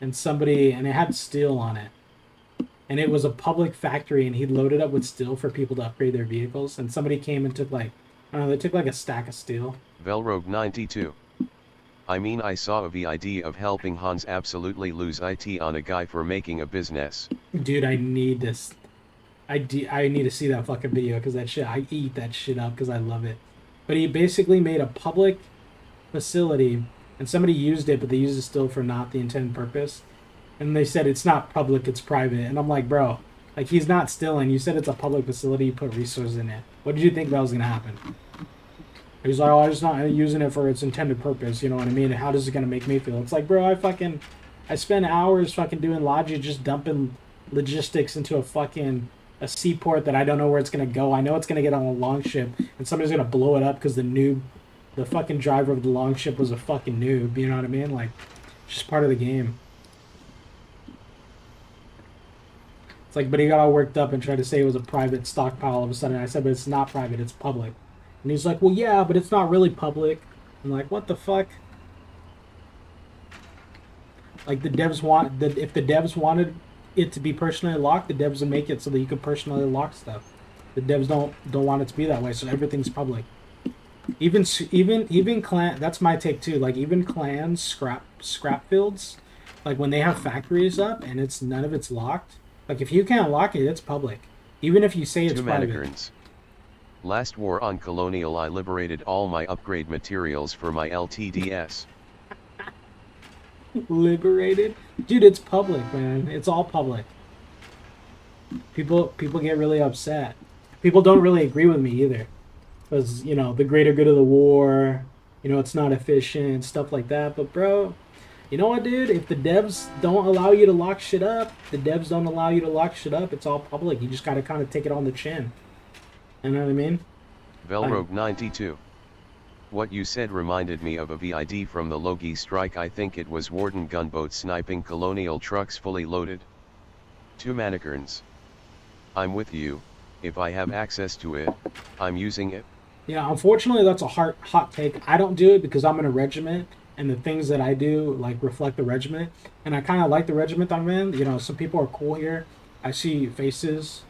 and it had steel on it. And it was a public factory, and he loaded up with steel for people to upgrade their vehicles. And somebody came and took like, I don't know, they took like a stack of steel. Velrogue 92. I mean, I saw a VID of helping Hans absolutely lose IT on a guy for making a business. Dude, I need this. I need to see that fucking video because that shit, I eat that shit up because I love it. But he basically made a public facility, and somebody used it, but they used it still for not the intended purpose. And they said it's not public, it's private. And I'm like, bro, like, he's not stealing. You said it's a public facility, you put resources in it. What did you think that was gonna happen? He was like, oh, I'm just not using it for its intended purpose, you know what I mean? How does it gonna make me feel? It's like, bro, I spend hours fucking doing Logi, just dumping logistics into a seaport that I don't know where it's gonna go. I know it's gonna get on a longship, and somebody's gonna blow it up because the fucking driver of the longship was a fucking noob, you know what I mean? Like, it's just part of the game. It's like, but he got all worked up and tried to say it was a private stockpile all of a sudden. I said, but it's not private, it's public. And he's like, well, yeah, but it's not really public. I'm like, what the fuck? Like, if the devs wanted it to be personally locked, the devs would make it so that you could personally lock stuff. The devs don't want it to be that way, so everything's public. Even clan, that's my take too. Like, even clans, scrap fields, like when they have factories up and none of it's locked. Like, if you can't lock it, it's public. Even if you say it's Two private. Manikerns. Last war on Colonial, I liberated all my upgrade materials for my LTDS. Liberated? Dude, it's public, man. It's all public. People get really upset. People don't really agree with me either. Because, the greater good of the war, it's not efficient, stuff like that. But, bro, you know what, dude? If the devs don't allow you to lock shit up, it's all public. You just gotta kind of take it on the chin. You know what I mean? Velrogue 92. What you said reminded me of a VID from the Logi strike. I think it was Warden gunboat sniping Colonial trucks fully loaded. Two Manikerns. I'm with you. If I have access to it, I'm using it. Yeah, unfortunately, that's a hot take. I don't do it because I'm in a regiment, and the things that I do, like, reflect the regiment. And I kind of like the regiment I'm in. Some people are cool here. I see faces,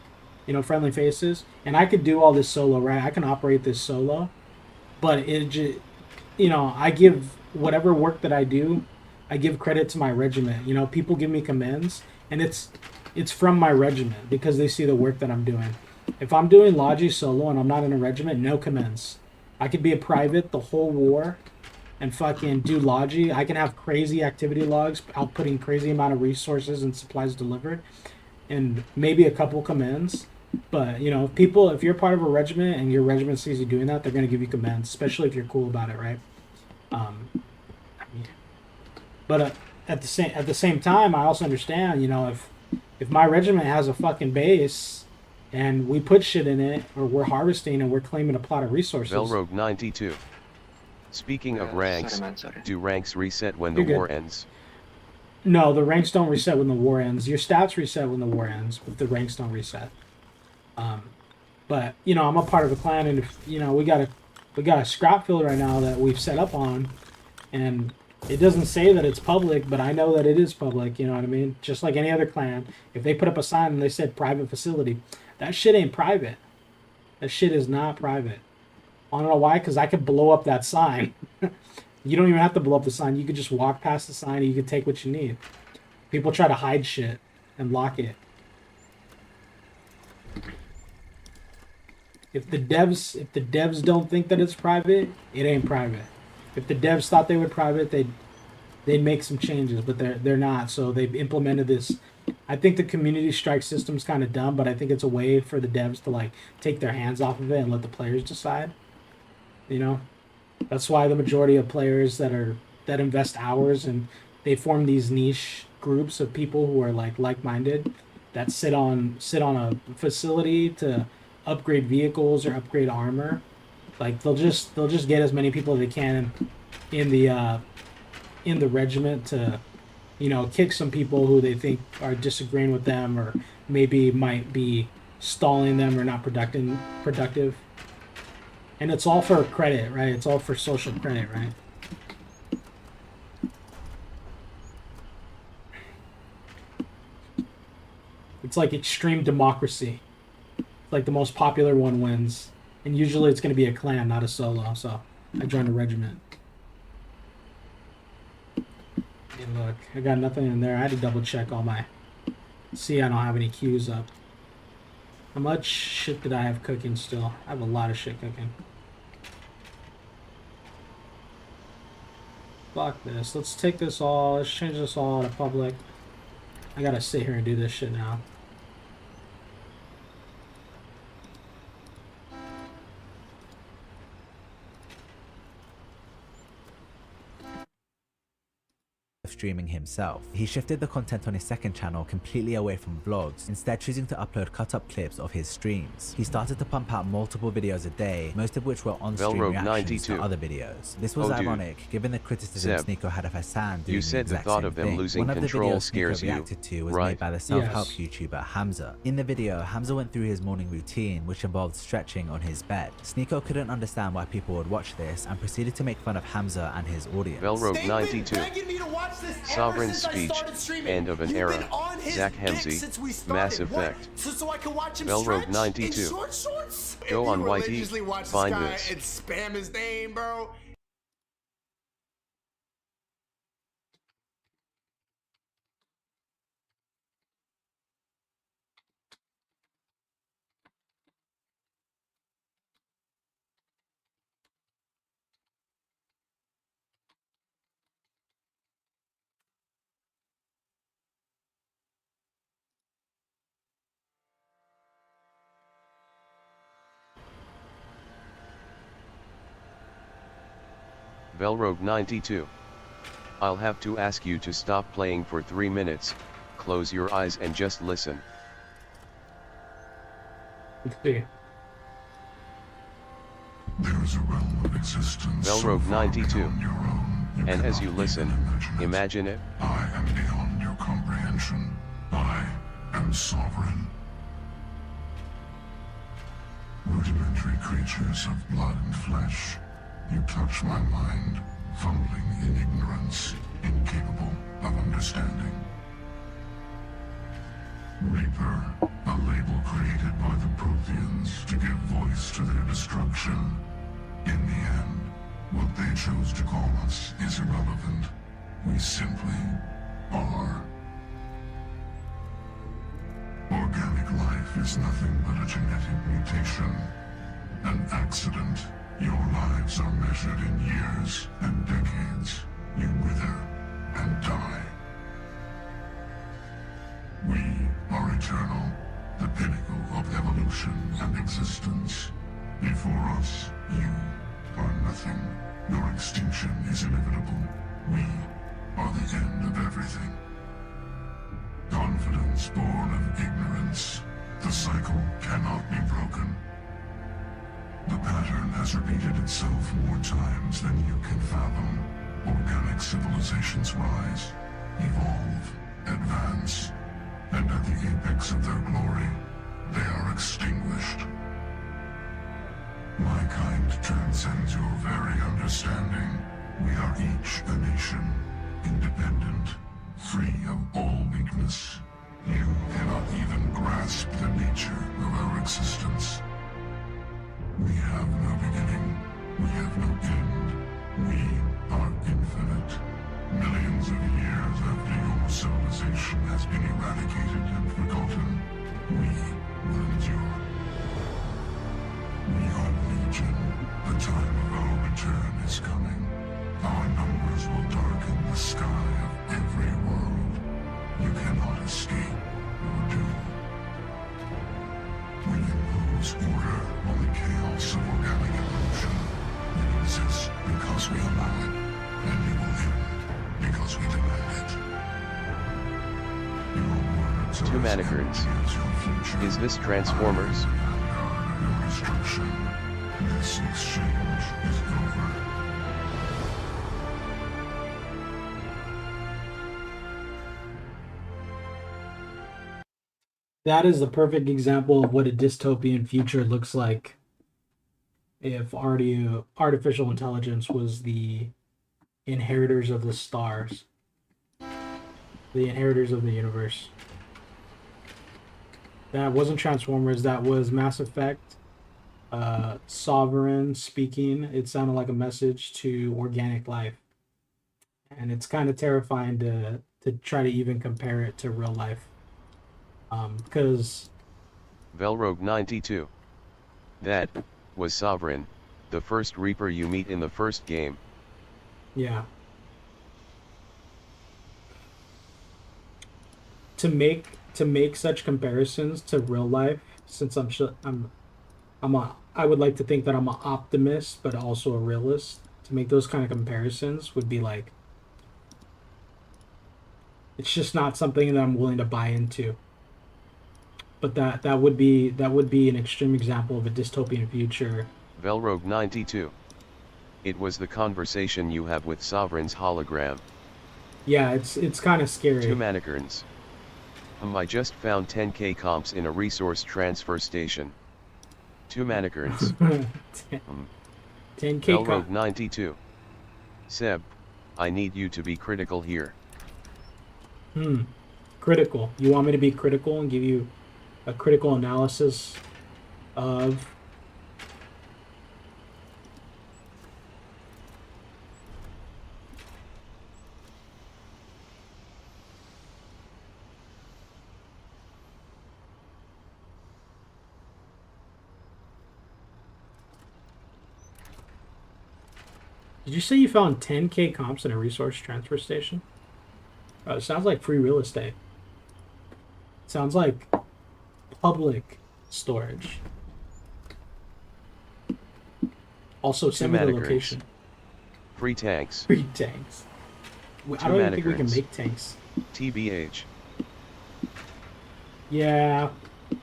friendly faces. And I could do all this solo, right? I can operate this solo. But I give whatever work that I do, I give credit to my regiment. People give me commands, and it's from my regiment because they see the work that I'm doing. If I'm doing Logi solo and I'm not in a regiment, no commends. I could be a private the whole war and fucking do Logi. I can have crazy activity logs, outputting crazy amount of resources and supplies delivered, and maybe a couple commends. But, if you're part of a regiment and your regiment sees you doing that, they're going to give you commends, especially if you're cool about it, right? But at the same time, I also understand, you know, if my regiment has a fucking base and we put shit in it, or we're harvesting and we're claiming a plot of resources. Velrogue 92. Speaking of ranks, sorry. do ranks reset when the You're war good. ends? No, the ranks don't reset when the war ends. Your stats reset when the war ends, but the ranks don't reset. But you know, I'm a part of a clan, and if you know, we got a scrap field right now that we've set up on, and it doesn't say that it's public, but I know that it is public. You know what I mean? Just like any other clan, if they put up a sign and they said private facility, that shit ain't private. That shit is not private. I don't know why, because I could blow up that sign. You don't even have to blow up the sign. You could just walk past the sign and you could take what you need. People try to hide shit and lock it. If the devs don't think that it's private, it ain't private. If the devs thought they were private, they'd make some changes, but they're not. So they've implemented this. I think the community strike system's kind of dumb, but I think it's a way for the devs to like take their hands off of it and let the players decide. You know, that's why the majority of players that invest hours and they form these niche groups of people who are like-minded that sit on a facility to upgrade vehicles or upgrade armor. Like they'll just get as many people as they can in the regiment to, you know, kick some people who they think are disagreeing with them or maybe might be stalling them or not productive. And it's all for credit, right? It's all for social credit, right? It's like extreme democracy. Like the most popular one wins. And usually it's going to be a clan, not a solo. So I joined a regiment. Hey, look, I got nothing in there. I had to double check all my... See, I don't have any queues up. How much shit did I have cooking still? I have a lot of shit cooking. Fuck this. Let's take this all. Let's change this all to public. I gotta sit here and do this shit now. Streaming himself. He shifted the content on his second channel completely away from vlogs, instead choosing to upload cut-up clips of his streams. He started to pump out multiple videos a day, most of which were on-stream reactions to other videos. This was ironic, given the criticism Seb, Sneeko had of Hassan doing you said the exact thought same of them thing. losing One of the control videos scares Sneeko you, reacted to was right? made by the self-help Yes. YouTuber Hamza. In the video, Hamza went through his morning routine, which involved stretching on his bed. Sneeko couldn't understand why people would watch this and proceeded to make fun of Hamza and his audience. Velrogue 92. Sovereign speech, end of an era. Zach Hemsey, Mass Effect. So I can watch him Velrogue stretch 92. in short shorts? Go If on you YT, religiously watch find this guy this. and spam his name, bro. Velrogue 92. I'll have to ask you to stop playing for 3 minutes, close your eyes and just listen. Let's see. There is a realm of existence. Velrogue 92. And as you listen, imagine it. I am beyond your comprehension. I am sovereign. Rudimentary creatures of blood and flesh. You touch my mind, fumbling in ignorance, incapable of understanding. Reaper, a label created by the Protheans to give voice to their destruction. In the end, what they chose to call us is irrelevant. We simply are. Organic life is nothing but a genetic mutation, an accident. Your lives are measured in years and decades. You wither and die. We are eternal, the pinnacle of evolution and existence. Before us, you are nothing. Your extinction is inevitable. We are the end of everything. Confidence born of ignorance. The cycle cannot be broken. The pattern has repeated itself more times than you can fathom. Organic civilizations rise, evolve, advance, and at the apex of their glory, they are extinguished. My kind transcends your very understanding. We are each a nation, independent, free of all weakness. You cannot even grasp the nature of our existence. We have no beginning. We have no end. We are infinite. Millions of years after your civilization has been eradicated and forgotten, we will endure. We are legion. The time of our return is coming. Our numbers will darken the sky of every world. You cannot escape your doom. We impose order on the chaos of organic evolution. It exists because we allow it, and it will end because we demand it. Your words Two are as Mannequins. empty as your future. Is this Transformers? Your destruction. This exchange is over. That is the perfect example of what a dystopian future looks like if artificial intelligence was the inheritors of the stars, the inheritors of the universe. That wasn't Transformers, that was Mass Effect. Sovereign speaking, it sounded like a message to organic life. And it's kind of terrifying to try to even compare it to real life. Because Velrogue 92. That was Sovereign, the first Reaper you meet in the first game. yeah. To make such comparisons to real life, since I would like to think that I'm an optimist but also a realist. To make those kind of comparisons would be like, it's just not something that I'm willing to buy into. But that would be an extreme example of a dystopian future. Velrogue 92. It was the conversation you have with Sovereign's hologram. Yeah, it's kind of scary. Two Mannequins. I just found 10k comps in a resource transfer station. Two Mannequins. 10k Velrogue 92. Seb, I need you to be critical here. Critical. You want me to be critical and give you a critical analysis of Did you say you found 10k comps in a resource transfer station? It sounds like free real estate. Sounds like public storage. Also, send me the location. Free tanks. Free tanks. I don't even think we can make tanks. TBH. Yeah. I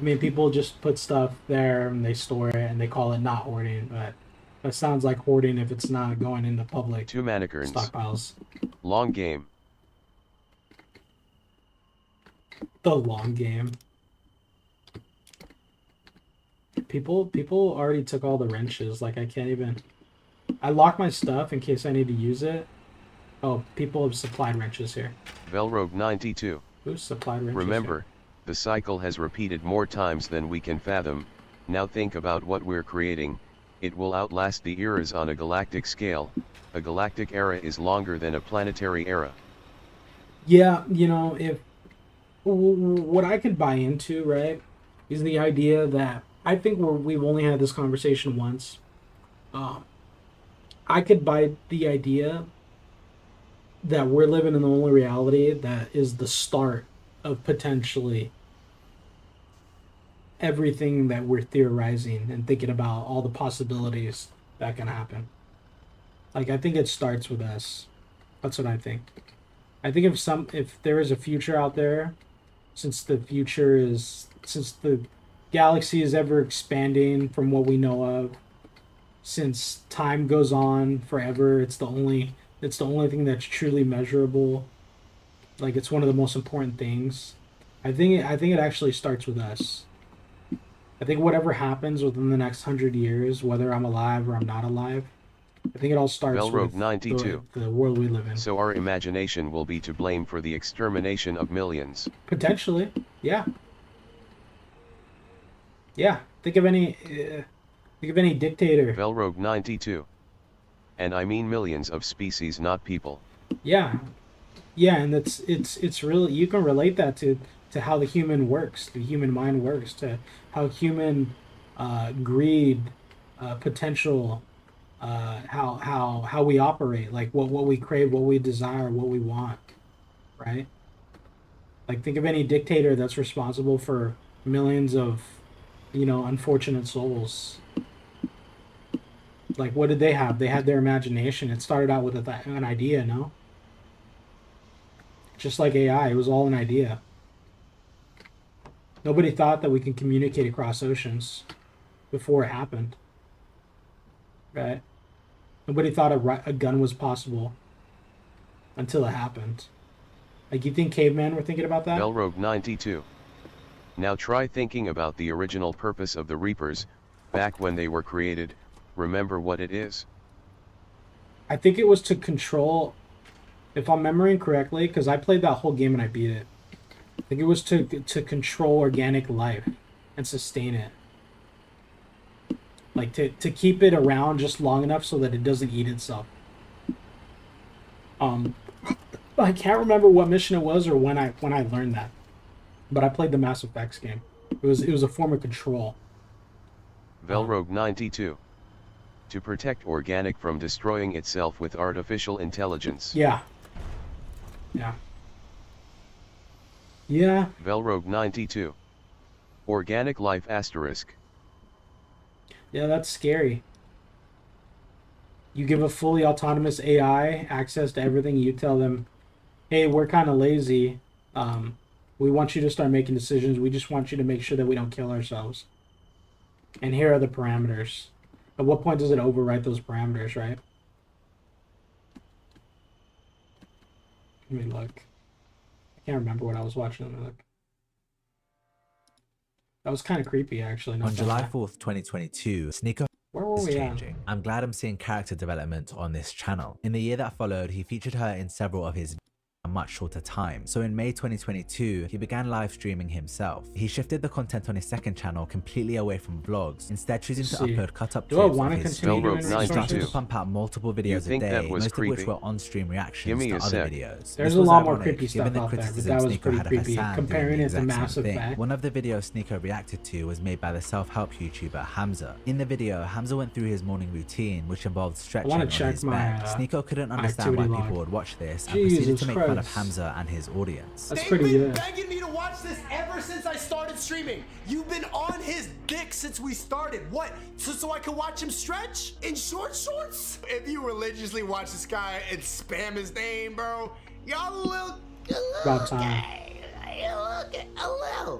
mean, people just put stuff there and they store it and they call it not hoarding, but that sounds like hoarding if it's not going into public Two Mannequins. stockpiles. Long game. The long game. People already took all the wrenches. Like, I can't even... I lock my stuff in case I need to use it. Oh, people have supplied wrenches here. Velrogue 92. Who's supplied wrenches Remember, here? the cycle has repeated more times than we can fathom. Now think about what we're creating. It will outlast the eras on a galactic scale. A galactic era is longer than a planetary era. Yeah, you know, if... What I could buy into, right, is the idea that... I think we've only had this conversation once. I could buy the idea that we're living in the only reality that is the start of potentially everything that we're theorizing and thinking about, all the possibilities that can happen. Like, I think it starts with us. That's what I think. I think if there is a future out there, since the galaxy is ever expanding from what we know of, since time goes on forever, it's the only thing that's truly measurable. Like, it's one of the most important things. I think it actually starts with us. I think whatever happens within the next 100 years, whether I'm alive or I'm not alive, I think it all starts with 92. the world we live in. So our imagination will be to blame for the extermination of millions. Potentially, yeah. Yeah, think of any dictator. Velrogue 92. And I mean millions of species, not people. Yeah, and it's really, you can relate that to how the human works, the human mind works, to how human greed, potential, how we operate, like what we crave, what we desire, what we want, right? Like, think of any dictator that's responsible for millions of, unfortunate souls. Like, what did they have? They had their imagination. It started out with an idea, no? Just like AI, it was all an idea. Nobody thought that we can communicate across oceans before it happened. Right? Nobody thought a gun was possible until it happened. Like, you think cavemen were thinking about that? Velrogue 92. Now try thinking about the original purpose of the Reapers, back when they were created. Remember what it is? I think it was to control, if I'm remembering correctly, because I played that whole game and I beat it. I think it was to control organic life and sustain it. Like, to keep it around just long enough so that it doesn't eat itself. I can't remember what mission it was or when I learned that. But I played the Mass Effects game. It was a form of control. Velrogue 92. To protect organic from destroying itself with artificial intelligence. Yeah. Velrogue 92. Organic life asterisk. Yeah, that's scary. You give a fully autonomous AI access to everything. You tell them, hey, we're kind of lazy. We want you to start making decisions. We just want you to make sure that we don't kill ourselves. And here are the parameters. At what point does it overwrite those parameters, right? Let me look. I can't remember what I was watching. Let me look. That was kind of creepy, actually. On July 4th, 2022, Sneeko is changing. At? I'm glad I'm seeing character development on this channel. In the year that followed, he featured her in several of his a much shorter time. So in May 2022, he began live streaming himself. He shifted the content on his second channel completely away from vlogs, instead choosing to upload cut-up clips of his stream. He started to pump out multiple videos a day, most of which were on-stream reactions to other videos. There's a lot more creepy stuff out there, but that was pretty creepy. Comparing it to Mass Effect. One of the videos Sneeko reacted to was made by the self-help YouTuber Hamza. In the video, Hamza went through his morning routine, which involved stretching on his bed. Sneeko couldn't understand why people would watch this and proceeded to make fun of Hamza and his audience. That's pretty good. They've been begging me to watch this ever since I started streaming. You've been on his dick since we started. What? So I can watch him stretch in short shorts? If you religiously watch this guy and spam his name, bro, y'all a little about time.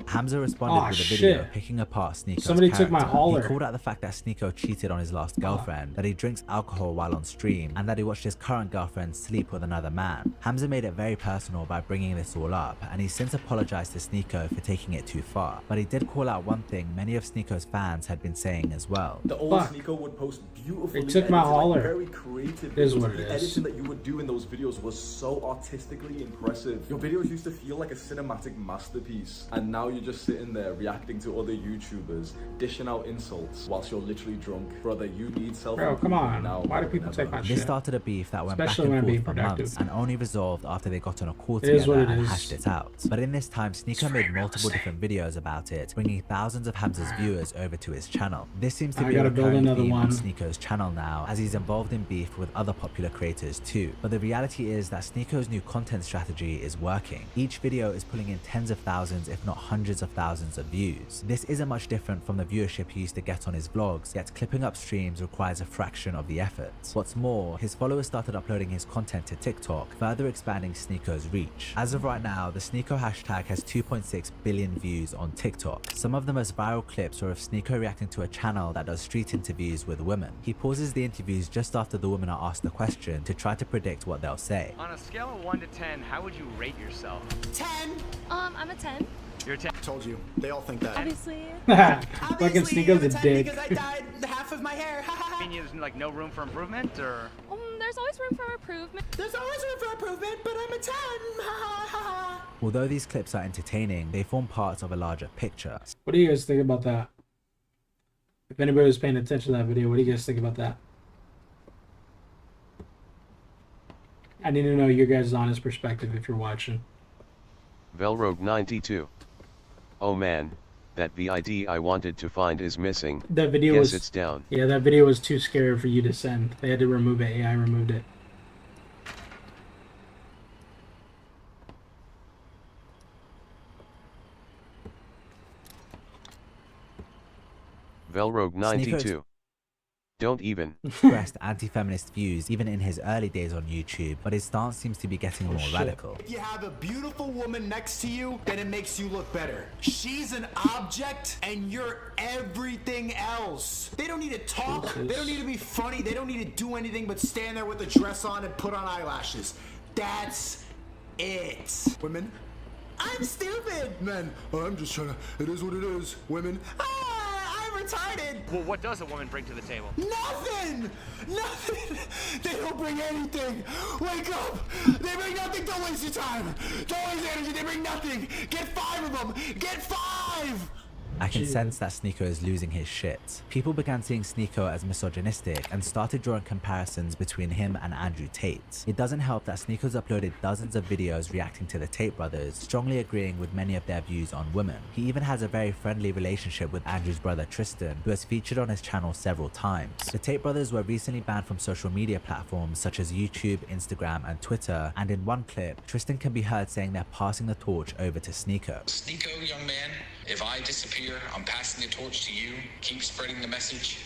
Hamza responded with a video picking apart Sneeko's Somebody character. took my hauler. He called out the fact that Sneeko cheated on his last girlfriend, that he drinks alcohol while on stream, and that he watched his current girlfriend sleep with another man. Hamza made it very personal by bringing this all up, and he's since apologized to Sneeko for taking it too far. But he did call out one thing many of Sneeko's fans had been saying as well. The old Sneeko would post beautifully They took my hauler. Very creative It is videos. what it The is. editing that you would do in those videos was so artistically impressive. Your videos used to feel like a cinematic masterpiece, and now you're just sitting there reacting to other YouTubers, dishing out insults whilst you're literally drunk. Brother, you need self. Bro, come on. Why do people take my shit? This started a beef that went Especially back when and I'm forth being for months productive. and only resolved after they got on a call It is together what it and is. hashed it out. But in this time, Sneeko made multiple different videos about it, bringing thousands of Hamza's viewers over to his channel. This seems to I be a gotta build recurring another theme on one. Sneeko's channel now, as he's involved in beef with other popular creators too. But the reality is that Sneeko's new content strategy is working. Each video is pulling in getting tens of thousands, if not hundreds of thousands of views. This isn't much different from the viewership he used to get on his vlogs, yet clipping up streams requires a fraction of the effort. What's more, his followers started uploading his content to TikTok, further expanding Sneako's reach. As of right now, the Sneako hashtag has 2.6 billion views on TikTok. Some of the most viral clips are of Sneako reacting to a channel that does street interviews with women. He pauses the interviews just after the women are asked a question to try to predict what they'll say. On a scale of 1 to 10, how would you rate yourself? 10. I'm a 10. You're a 10. Told you. They all think that. Obviously. Fucking Sneako's a dick. Because I dyed half of my hair. I mean, there's like no room for improvement, or? There's always room for improvement. There's always room for improvement, but I'm a 10. Although these clips are entertaining, they form parts of a larger picture. What do you guys think about that? If anybody was paying attention to that video, what do you guys think about that? I need to know your guys' honest perspective if you're watching. Velrogue92. Oh man, that VID I wanted to find is missing. That video Guess was it's down. Yeah, that video was too scary for you to send. They had to remove it. AI removed it. Velrogue92. Don't even. Expressed anti-feminist views even in his early days on YouTube, but his stance seems to be getting more radical. If you have a beautiful woman next to you, then it makes you look better. She's an object and you're everything else. They don't need to talk, they don't need to be funny, they don't need to do anything but stand there with a dress on and put on eyelashes. That's it. Women? I'm stupid. Men, I'm just trying to, it is what it is. Women, I'm retarded. Well, what does a woman bring to the table? Nothing! Nothing! They don't bring anything! Wake up! They bring nothing! Don't waste your time! Don't waste energy! They bring nothing! Get 5 of them! Get 5! I can sense that Sneako is losing his shit. People began seeing Sneako as misogynistic and started drawing comparisons between him and Andrew Tate. It doesn't help that Sneako's uploaded dozens of videos reacting to the Tate brothers, strongly agreeing with many of their views on women. He even has a very friendly relationship with Andrew's brother Tristan, who has featured on his channel several times. The Tate brothers were recently banned from social media platforms such as YouTube, Instagram, and Twitter, and in one clip, Tristan can be heard saying they're passing the torch over to Sneako. Sneako, young man, if I disappear, I'm passing the torch to you. Keep spreading the message.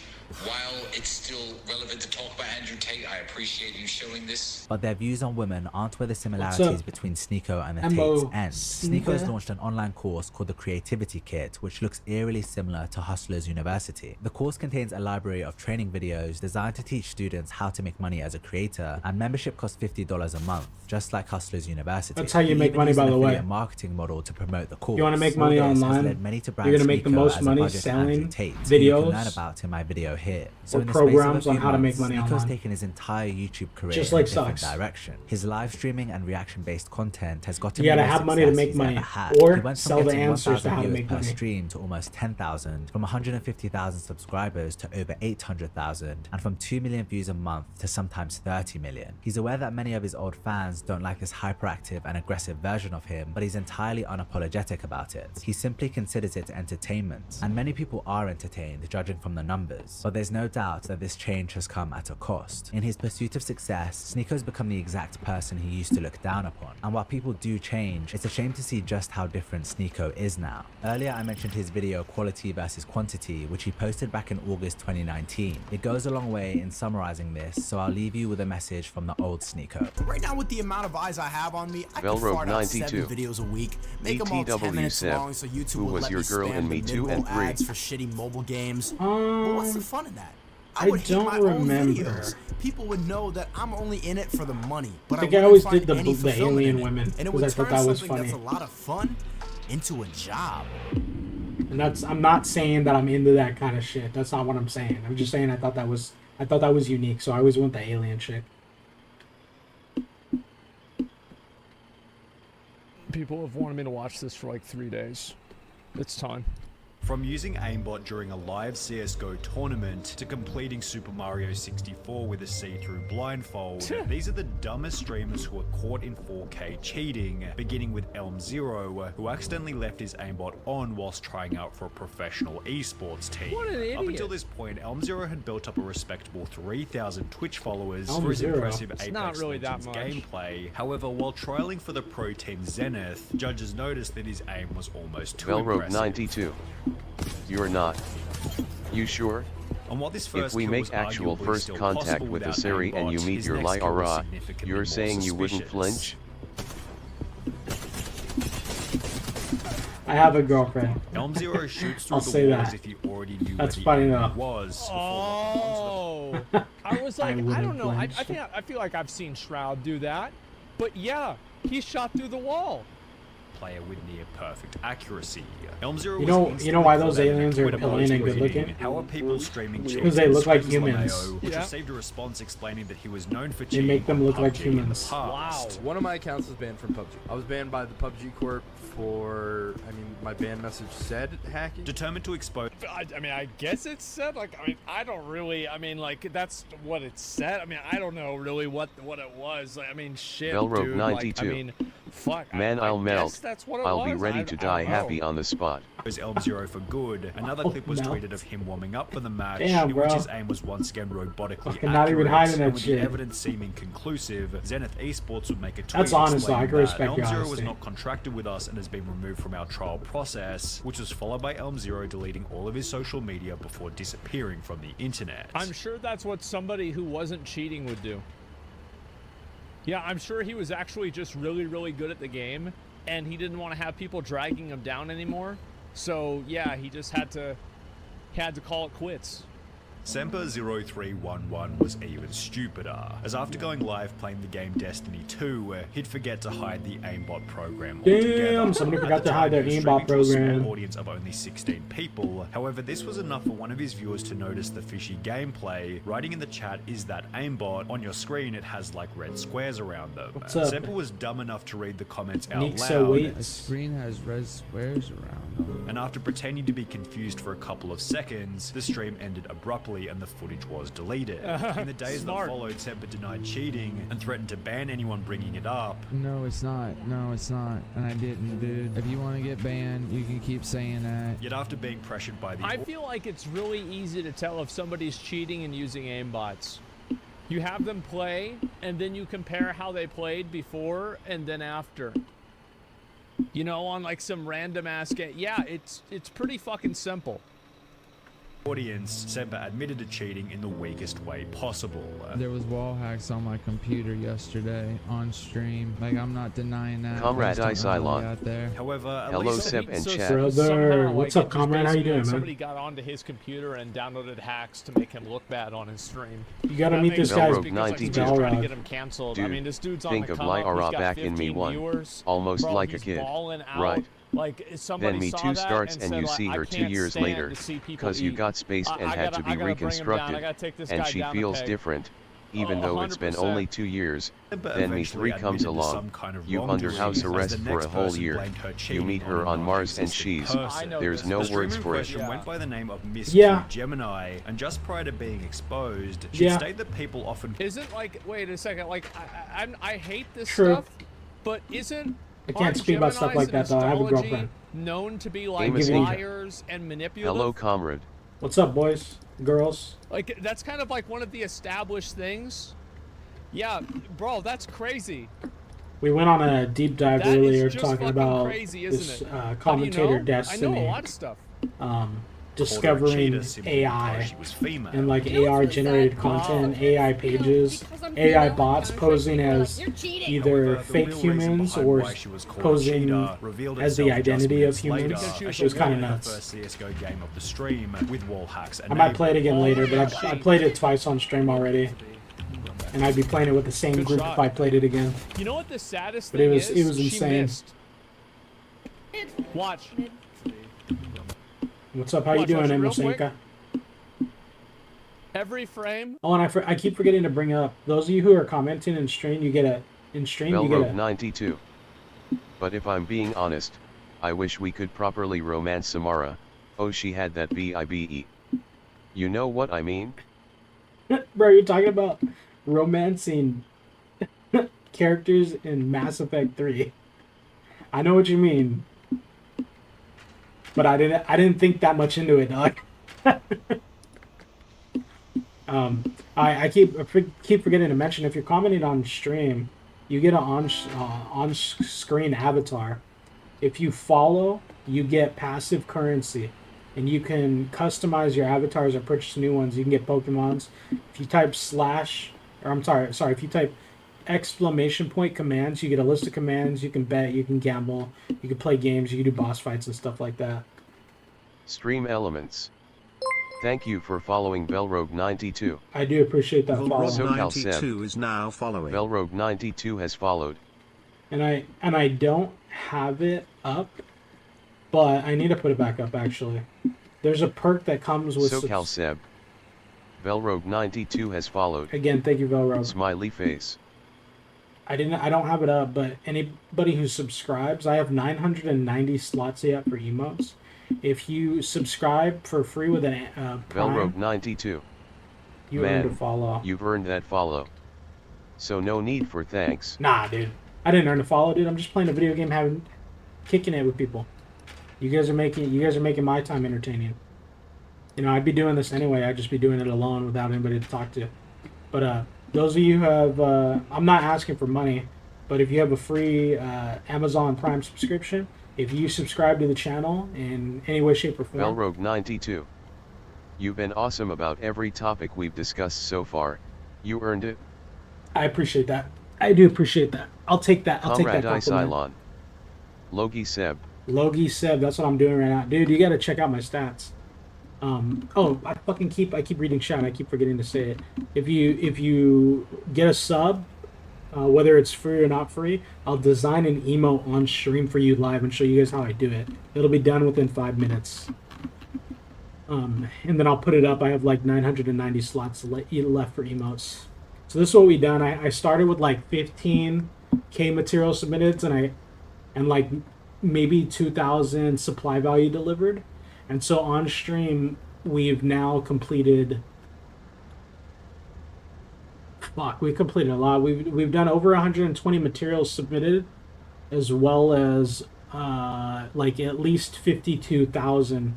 While it's still relevant to talk about Andrew Tate, I appreciate you showing this. But their views on women aren't where the similarities between Sneako and the Tates end. Sneako has launched an online course called the Creativity Kit, which looks eerily similar to Hustlers University. The course contains a library of training videos designed to teach students how to make money as a creator, and membership costs $50 a month, just like Hustlers University. That's how you make money, by the way. A marketing model to promote the course. You want to make money online? You're going to make the most money selling videos. You can learn about in my video here. So or in the programs space of a few on how to months, make money Sneako's online. taken his entire YouTube career Just in like a different Socks. direction. His live streaming and reaction-based content has gotten You gotta him the have money to success make he's money, ever had. or He went from sell the getting answers to 1,000 how to viewers make per money. stream to almost 10,000, from 150,000 subscribers to over 800,000, and from 2 million views a month to sometimes 30 million. He's aware that many of his old fans don't like this hyperactive and aggressive version of him, but he's entirely unapologetic about it. He simply considers it entertainment, and many people are entertained, judging from the numbers. But there's no doubt that this change has come at a cost. In his pursuit of success, Sneako's become the exact person he used to look down upon. And while people do change, it's a shame to see just how different Sneako is now. Earlier I mentioned his video Quality versus Quantity, which he posted back in August 2019. It goes a long way in summarizing this, so I'll leave you with a message from the old Sneako. Right now, with the amount of eyes I have on me, I can fart out 7 videos a week, make them all 10 minutes Seb, long so YouTube who will was let your me girl spam in the Me Too mid-roll and 3? ads for shitty mobile games. But what's the fun in that? I would hate don't my own remember. videos. People would know that I'm only in it for the money. But I think wouldn't I always find did the any fulfillment alien in it. women, And it 'cause would I thought turn that was something that's a funny. lot of fun into a job. And that's, I'm not saying that I'm into that kind of shit. That's not what I'm saying. I'm just saying I thought that was unique, so I always want the alien chick. People have wanted me to watch this for like 3 days. It's time. From using aimbot during a live CSGO tournament to completing Super Mario 64 with a see-through blindfold, these are the dumbest streamers who are caught in 4K cheating, beginning with Elm0, who accidentally left his aimbot on whilst trying out for a professional esports team. What an idiot. Up until this point, Elm0 had built up a respectable 3,000 Twitch followers for his impressive It's Apex not really Legends that much. gameplay. However, while trialing for the pro team Zenith, judges noticed that his aim was almost too Velrogue impressive. 92. You're not. You sure? And while this If first we kill make was actual arguably first still contact possible with the without Siri and you aimbots, meet his your next kill was Lyra, significantly you're more saying you wouldn't suspicious. flinch? I have a girlfriend. Elm0 shoots through I'll the say wall that. as if he already knew That's where funny the enough. enemy was. Oh, I was like, I don't know. I feel like I've seen Shroud do that, but yeah, he shot through the wall. Player with near perfect accuracy. Elm0 You know why those aliens are alien and good looking? How are people streaming Because they look like humans. Which received a response explaining that he was known for They cheating make them on look like PUBG in the humans. past. One of my accounts was banned from PUBG. I was banned by the PUBG Corp for, my ban message said hacking. Determined to expose. I guess it said, I don't really, that's what it said. I don't know really what it was. Shit, Velrogue dude. 92. Fuck. Man, I'll guess melt. that's what it I'll be was. ready I to don't die know. happy on the spot. Was Elm0 for good. Another clip was tweeted of him warming up for the match, Damn, in which bro. his aim was once again robotically Fucking not even accurate, hiding that and with shit. the evidence seeming conclusive, Zenith Esports would make a tweet That's honest, though. I explaining can respect that your Elm0 was honesty. not contracted with us and has been removed from our trial process, which was followed by Elm0 deleting all of his social media before disappearing from the internet. I'm sure that's what somebody who wasn't cheating would do. Yeah, I'm sure he was actually just really, really good at the game, and he didn't want to have people dragging him down anymore. So yeah, he just had to call it quits. Semper0311 was even stupider, as after going live playing the game Destiny 2, he'd forget to hide the aimbot program altogether. Damn, somebody At forgot the to hide their time, he was aimbot streaming to a small program. audience of only 16 people. However, this was enough for one of his viewers to notice the fishy gameplay. Writing in the chat, "Is that aimbot?" On your screen, it has like red squares around them. What's up? Semper was dumb enough to read the comments out Nick so loud. wait. The screen has red squares around them. And after pretending to be confused for a couple of seconds, the stream ended abruptly and the footage was deleted. In the days that followed, Semper denied cheating and threatened to ban anyone bringing it up. No, it's not. No, it's not. And I didn't, dude. If you want to get banned, you can keep saying that. Yet after being pressured by the I feel like it's really easy to tell if somebody's cheating and using aimbots. You have them play, and then you compare how they played before and then after. You know, on like some random ass game. Yeah, it's pretty fucking simple. audience, Semper admitted to cheating in the weakest way possible. There was wall hacks on my computer yesterday on stream. Like, I'm not denying that. Comrade I just don't know Cylon. out there. However, Hello, Seb and chat. Brother, what's up, comrade? How you doing, man? Somebody got onto his computer and downloaded hacks to make him look bad on his stream. You gotta That meet this makes guy's sense because, like, he's Velrogue. trying to get him canceled. I Dude, mean, this dude's on think the of come up. Lyra He's got back in me 15 one. viewers. Almost Bro, like a he's kid. balling out. Right. Like somebody Then Me saw Too that starts and and said, you like, see I her 2 can't years stand later, to see people because you eat. got spaced and I had gotta- to be I gotta bring him down. I reconstructed, gotta take this and guy she down a feels peg. different, even though it's been 100%. only 2 years. But Then Me eventually 3 comes admitted to some along, kind of you under wrongdoing, house as the arrest for next a whole person year, blamed her you cheating meet her on a Mars and narcissistic she's, person. there's no The words streamer in for it. question went by the name of Miss Yeah. Gemini, and just prior to being exposed, she Yeah. stated that people often Isn't like wait a second, like I hate this True. stuff, but isn't I can't aren't speak about stuff Geminis like that, though. I have a astrology girlfriend. known to be like Amos liars and manipulative? Hello, comrade. What's up, boys? Girls? Like that's kind of like one of the established things. Yeah, bro, that's crazy. We went on a deep dive That is earlier just talking fucking about crazy, isn't this it? How do you commentator know? Destiny. I know a lot of stuff. Discovering cheater simply AI because she was female. and like AI generated content, AI pages, AI bots posing as either However, the fake real reason humans behind or why she was called a posing cheater revealed as the itself just identity of minutes later, humans. as It she was kind of won her nuts. first CS:GO game of the stream with wall hacks I might play it enabled. again later, but I played it twice on stream already. And I'd be playing it with the same Good group shot. if I played it again. You know what the saddest But thing it was is? She insane. missed. Watch. What's up? How you Watch, doing, real quick. Emosenka? Every frame. Oh, and I keep forgetting to bring up those of you who are commenting in stream. You get a Velrogue 92. But if I'm being honest, I wish we could properly romance Samara. Oh, she had that BIBE. You know what I mean? Bro, you're talking about romancing characters in Mass Effect 3. I know what you mean. But I didn't think that much into it, dog. I keep forgetting to mention, if you're commenting on stream, you get an on screen avatar. If you follow, you get passive currency, and you can customize your avatars or purchase new ones. You can get Pokemons. If you type if you type exclamation point commands, you get a list of commands. You can bet, you can gamble, you can play games, you can do boss fights and stuff like that. Stream Elements. Thank you for following Velrogue92. I do appreciate that follow. Social Seb. is now following. Velrogue92 has followed. And I don't have it up, but I need to put it back up actually. There's a perk that comes with Social Seb. Velrogue92 has followed. Again, thank you, Velrogue. Smiley face. I don't have it up, but anybody who subscribes, I have 990 slots yet for emotes. If you subscribe for free with an Prime, Velrogue92. you earned a follow. You've earned that follow. So no need for thanks. Nah, dude. I didn't earn a follow, dude. I'm just playing a video game, kicking it with people. You guys are making my time entertaining. You know, I'd be doing this anyway. I'd just be doing it alone without anybody to talk to. But those of you who have, I'm not asking for money, but if you have a free Amazon Prime subscription, if you subscribe to the channel in any way, shape, or form. Velrogue92. You've been awesome about every topic we've discussed so far. You earned it. I appreciate that. I do appreciate that. I'll take that. I'll take that Comrade compliment. Cylon. Logi Seb. Logi Seb, that's what I'm doing right now. Dude, you gotta check out my stats. I keep reading chat, I keep forgetting to say it. If you get a sub, whether it's free or not free, I'll design an emote on stream for you live and show you guys how I do it. It'll be done within 5 minutes. And then I'll put it up. I have like 990 slots left for emotes. So this is what we done. I started with like 15K material submitted and like maybe 2,000 supply value delivered. And so on stream, we've now completed. We completed a lot. We've done over 120 materials submitted, as well as like at least 52,000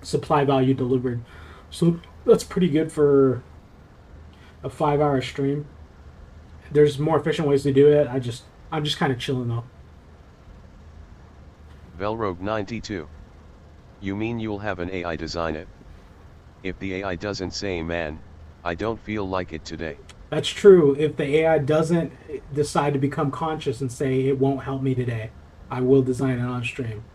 supply value delivered. So that's pretty good for a 5-hour stream. There's more efficient ways to do it. I'm just kind of chilling though. Velrogue92. You mean you'll have an AI design it? If the AI doesn't say man, I don't feel like it today. That's true. If the AI doesn't decide to become conscious and say it won't help me today, I will design it on stream.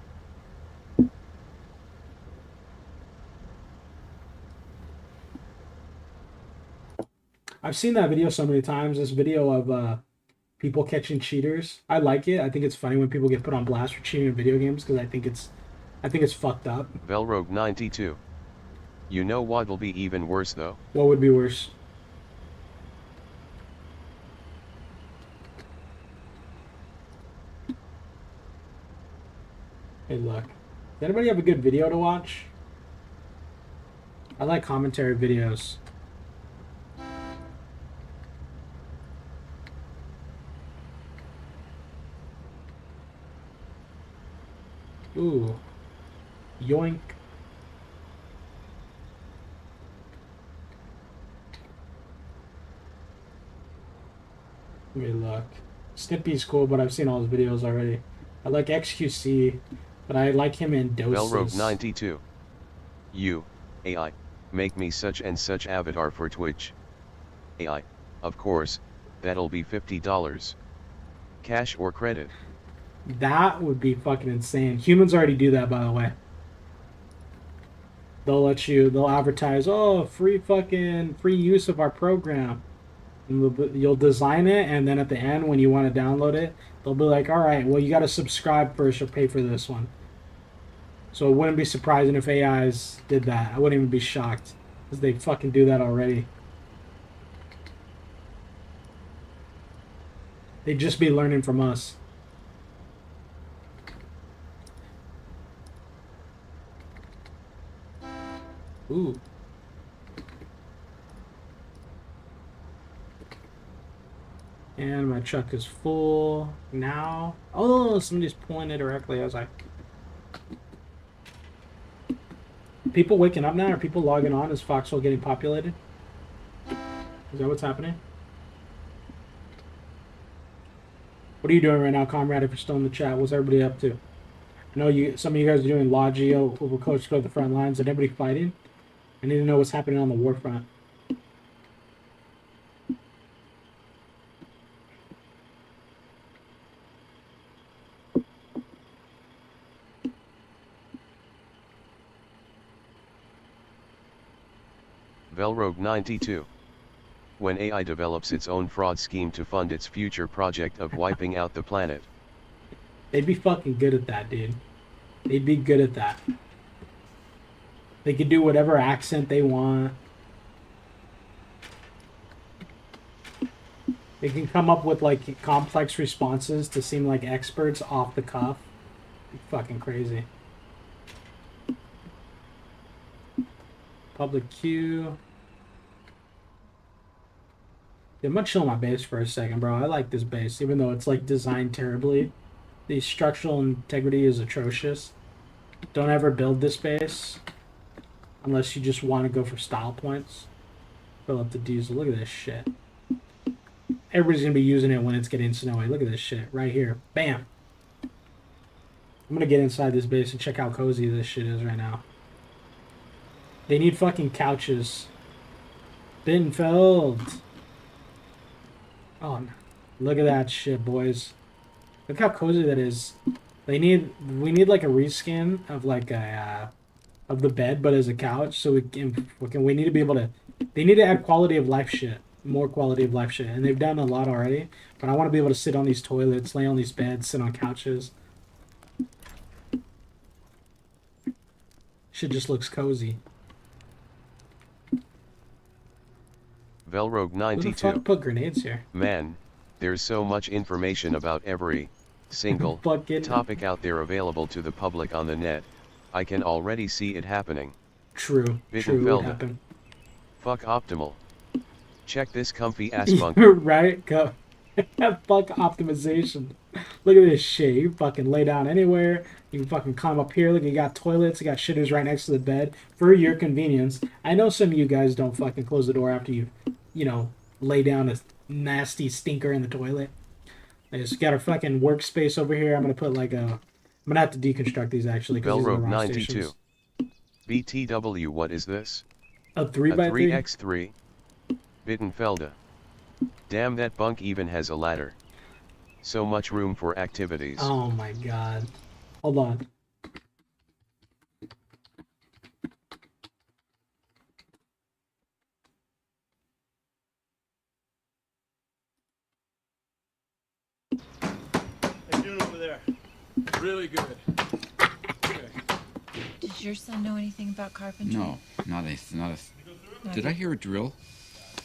I've seen that video so many times. This video of people catching cheaters. I like it. I think it's funny when people get put on blast for cheating in video games because I think it's fucked up. Velrogue92. You know what'll be even worse though? What would be worse? Hey, look. Does anybody have a good video to watch? I like commentary videos. Ooh. Yoink. Let me look. Snippy's cool, but I've seen all his videos already. I like XQC, but I like him in doses. Velrogue92. You, AI, make me such and such avatar for Twitch. AI, of course, that'll be $50. Cash or credit? That would be fucking insane. Humans already do that, by the way. They'll advertise, oh, free use of our program. And you'll design it, and then at the end, when you want to download it, they'll be like, all right, well, you got to subscribe first or pay for this one. So it wouldn't be surprising if AIs did that. I wouldn't even be shocked, because they fucking do that already. They'd just be learning from us. Ooh. And my truck is full now. Oh, somebody's pulling it directly. I was like, people waking up now? Are people logging on? Is Foxhole getting populated? Is that what's happening? What are you doing right now, comrade? If you're still in the chat, what's everybody up to? I know some of you guys are doing Logi over coach to go to the front lines. Is everybody fighting? I need to know what's happening on the war front. Velrogue 92. When AI develops its own fraud scheme to fund its future project of wiping out the planet. They'd be fucking good at that, dude. They'd be good at that. They could do whatever accent they want. They can come up with like complex responses to seem like experts off the cuff. Fucking crazy. Public queue. I'm gonna chill my base for a second, bro. I like this base, even though it's like designed terribly. The structural integrity is atrocious. Don't ever build this base unless you just want to go for style points. Fill up the diesel. Look at this shit. Everybody's gonna be using it when it's getting snowy. Look at this shit right here. Bam. I'm gonna get inside this base and check how cozy this shit is right now. They need fucking couches. Binfeld. Oh, look at that shit, boys. Look how cozy that is. We need like a reskin of like a of the bed, but as a couch, so we need to be able to. They need to add quality of life shit, more quality of life shit, and they've done a lot already. But I want to be able to sit on these toilets, lay on these beds, sit on couches. Shit just looks cozy. Velrogue 92. Who the fuck put grenades here? Man, there's so much information about every single topic out there available to the public on the net. I can already see it happening. True. True. It happened. Fuck optimal. Check this comfy ass bunker. Right? Go. Fuck optimization. Look at this shit. You fucking lay down anywhere. You can fucking climb up here. Look, you got toilets. You got shitters right next to the bed for your convenience. I know some of you guys don't fucking close the door after you know, lay down a nasty stinker in the toilet. I just got a fucking workspace over here. I'm gonna put like a. I'm gonna have to deconstruct these actually. Velrogue 92. BTW, what is this? A 3x3? 3x3. Bittenfelder. Damn, that bunk even has a ladder. So much room for activities. Oh my god. Hold on. How you doing over there? Really good. Does your son know anything about carpentry? No, not a. Did I hear a drill?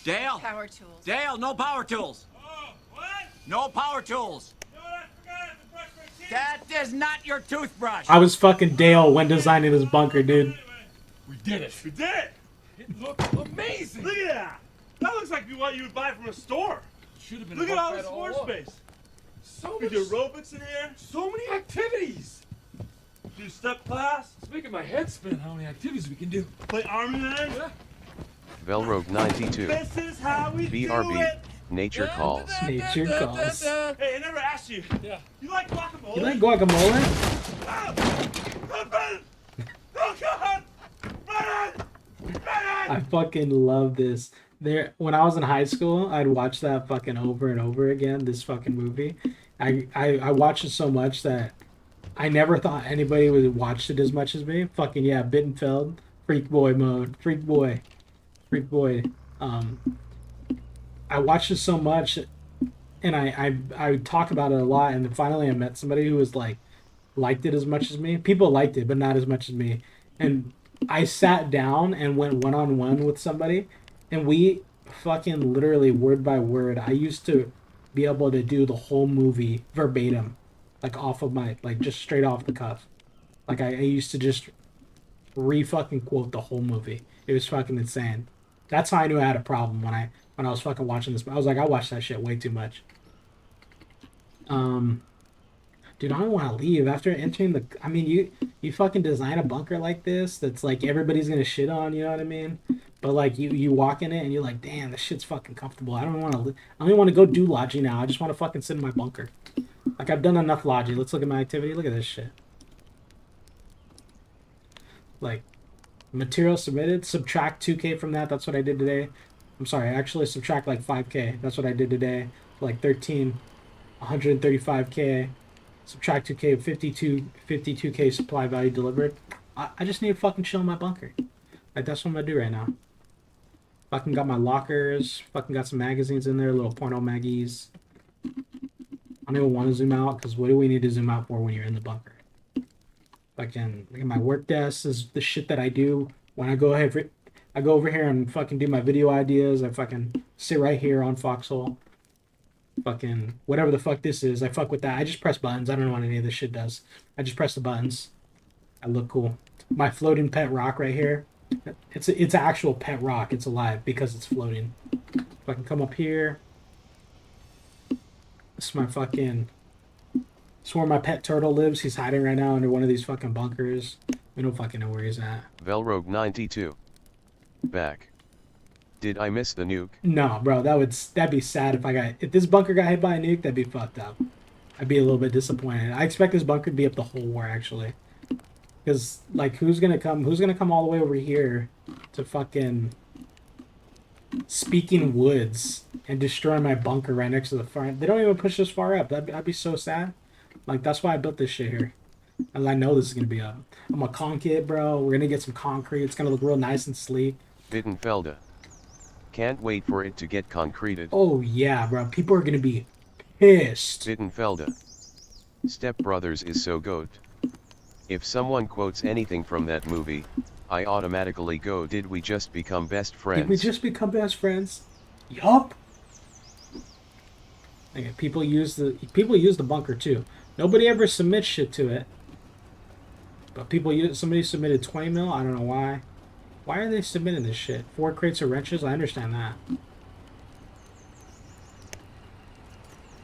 Dale! Power tools. Dale, no power tools! Oh, what? No power tools! No, I forgot I have to brush my teeth. That is not your toothbrush! I was fucking Dale when designing this bunker, dude. We did it. We did it! It looks amazing! Look at that! That looks like what you would buy from a store. Should have been. Look at all this floor space. So we do aerobics in here. So many activities. Do step class. It's making my head spin how many activities we can do. Play Army Man. Yeah. Velrogue 92. This is how we BRB. do it. Nature calls. Nature calls. Hey, I never asked you. Yeah. You like guacamole? You like guacamole? Oh God! Run! I fucking love this. When I was in high school, I'd watch that fucking over and over again, this fucking movie. I watched it so much that I never thought anybody would watch it as much as me. Fucking yeah, Bittenfeld, freak boy mode, freak boy. I watched it so much, and I talk about it a lot, and then finally I met somebody who was liked it as much as me. People liked it, but not as much as me. And I sat down and went one-on-one with somebody, and we fucking literally word by word. I used to be able to do the whole movie verbatim, like off of my, like just straight off the cuff. Like I used to just re-fucking quote the whole movie. It was fucking insane. That's how I knew I had a problem when I was fucking watching this. I was like, I watched that shit way too much. Dude, I don't want to leave after entering the. I mean, you fucking design a bunker like this that's like everybody's gonna shit on. You know what I mean? But like you walk in it and you're like, damn, this shit's fucking comfortable. I don't want to. I don't want to go do Logi now. I just want to fucking sit in my bunker. Like I've done enough Logi. Let's look at my activity. Look at this shit. Like, material submitted. Subtract 2K from that. That's what I did today. I'm sorry. Actually, subtract like 5K. That's what I did today. Like 135K. Subtract 2K, 52K supply value delivered. I just need to fucking chill in my bunker. Like, that's what I'm gonna do right now. Fucking got my lockers. Fucking got some magazines in there, little porno maggies. I don't even want to zoom out, because what do we need to zoom out for when you're in the bunker? Fucking, look at my work desk. This is the shit that I do when I go ahead. I go over here and fucking do my video ideas. I fucking sit right here on Foxhole. Fucking whatever the fuck this is, I fuck with that. I just press buttons. I don't know what any of this shit does. I just press the buttons. I look cool. My floating pet rock right here. It's an actual pet rock. It's alive because it's floating. If I can come up here. This is my fucking. This is where my pet turtle lives. He's hiding right now under one of these fucking bunkers. We don't fucking know where he's at. Velrogue 92. Back. Did I miss the nuke? No, bro, that'd be sad if this bunker got hit by a nuke. That'd be fucked up. I'd be a little bit disappointed. I expect this bunker to be up the whole war actually, because like who's gonna come all the way over here to fucking Speaking Woods and destroy my bunker right next to the front? They don't even push this far up. I'd be so sad. Like that's why I built this shit here. As I know this is gonna be up. I'm gonna conk it, bro. We're gonna get some concrete. It's gonna look real nice and sleek. Bittenfelder. Can't wait for it to get concreted. Oh yeah, bro. People are gonna be pissed. Bittenfelder. Step Brothers is so goat. If someone quotes anything from that movie, I automatically go, did we just become best friends? Did we just become best friends? Yup. Okay, people use the bunker too. Nobody ever submits shit to it. But somebody submitted 20 mil. I don't know why. Why are they submitting this shit? 4 crates of wrenches? I understand that.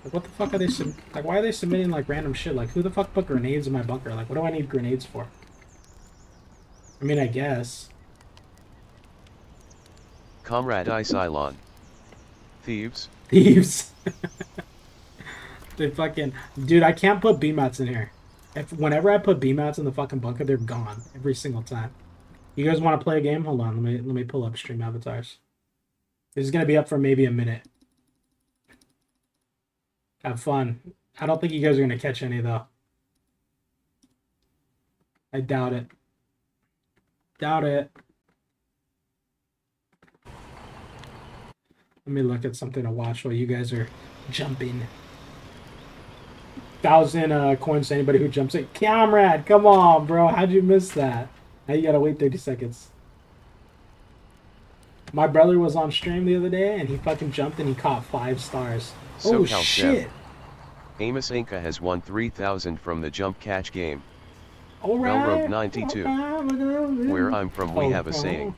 Like, what the fuck are they like, why are they submitting, like, random shit? Like, who the fuck put grenades in my bunker? Like, what do I need grenades for? I mean, I guess. Comrade Isilon. Thieves? Thieves. They fucking... Dude, I can't put B-mats in here. Whenever I put B-mats in the fucking bunker, they're gone. Every single time. You guys want to play a game? Hold on, let me pull up stream avatars. This is gonna be up for maybe a minute. Have fun. I don't think you guys are gonna catch any though. I doubt it. Doubt it. Let me look at something to watch while you guys are jumping. 1,000 coins to anybody who jumps in. Comrade, come on, bro. How'd you miss that? Now you gotta wait 30 seconds. My brother was on stream the other day and he fucking jumped and he caught 5 stars. Oh shit! Seb. Amos Inca has won 3,000 from the jump catch game. Alright. Velrogue 92. Where I'm from, we have a saying.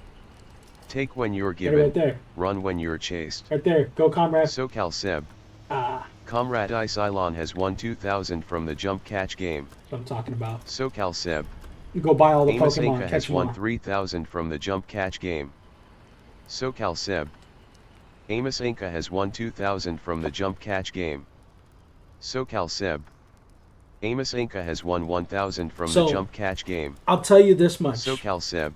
Take when you're given, right there. Run when you're chased. Right there, go comrade. Social Seb. Comrade Isilon has won 2,000 from the jump catch game. That's what I'm talking about. Social Seb. Go buy all the Amos Pokemon. Inca Catch has won more. 3,000 from the jump catch game. Social Seb. Amos Inca has won 2,000 from the jump catch game. Social Seb. Amos Inca has won 1,000 from the jump catch game. I'll tell you this much. Social Seb.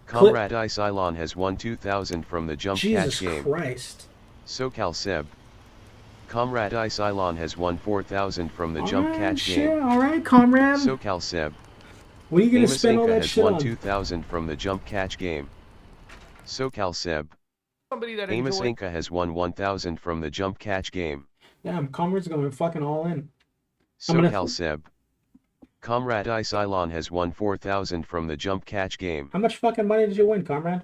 Comrade Isilon has won 2,000 from the jump catch game. Jesus Christ. Social Seb. Comrade Isilon has won 4,000 from the jump catch game. Alright, comrade. Social Seb. What are you gonna Amos spend all Inca that has shit won on? 2,000 from the jump catch game. Social Seb. Amos Inca has won 1,000 from the jump catch game. Damn, comrade's going fucking all in. Social Seb. Comrade Isilon has won 4,000 from the jump catch game. How much fucking money did you win, comrade?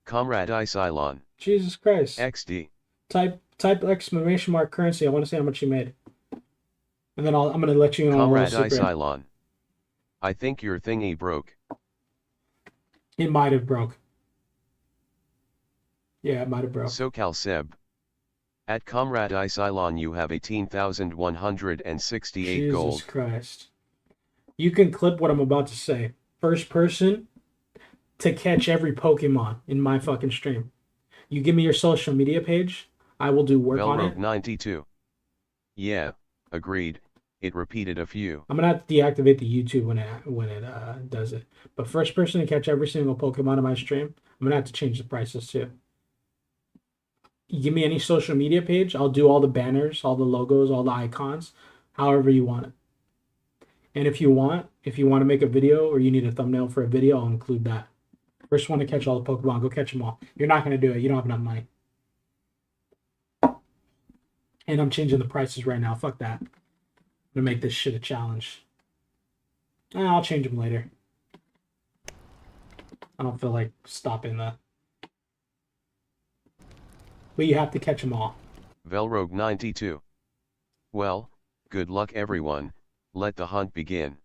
Comrade Isilon. Jesus Christ. XD. Type exclamation mark currency. I want to see how much you made. And then I'm gonna let you know. Comrade Isilon. I think your thingy broke. It might have broke. Yeah, it might have broke. Social Seb. At Comrade Isilon you have 18,168 gold. Jesus Christ. You can clip what I'm about to say. First person to catch every Pokemon in my fucking stream. You give me your social media page, I will do work on it. 92. Yeah, agreed. It repeated a few. I'm gonna have to deactivate the YouTube when it does it. But first person to catch every single Pokemon in my stream, I'm gonna have to change the prices too. You give me any social media page, I'll do all the banners, all the logos, all the icons, however you want it. And if you want to make a video or you need a thumbnail for a video, I'll include that. First one to catch all the Pokemon, go catch them all. You're not gonna do it. You don't have enough money. And I'm changing the prices right now. Fuck that. I'm gonna make this shit a challenge. I'll change them later. I don't feel like stopping the... But you have to catch them all. Velrogue 92. Well, good luck everyone. Let the hunt begin.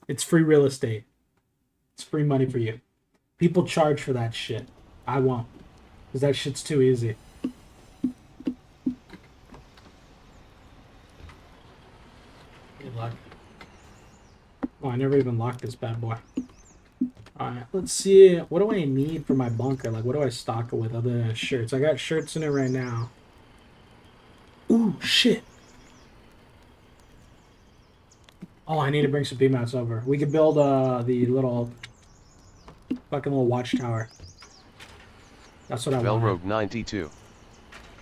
It's free real estate. It's free money for you. People charge for that shit. I won't. Because that shit's too easy. Good luck. Oh, I never even locked this bad boy. Alright, let's see. What do I need for my bunker? Like, what do I stock it with other than shirts? I got shirts in it right now. Ooh, shit. Oh, I need to bring some B-mats over. We could build the little... fucking little watchtower. That's what I want. Velrogue 92.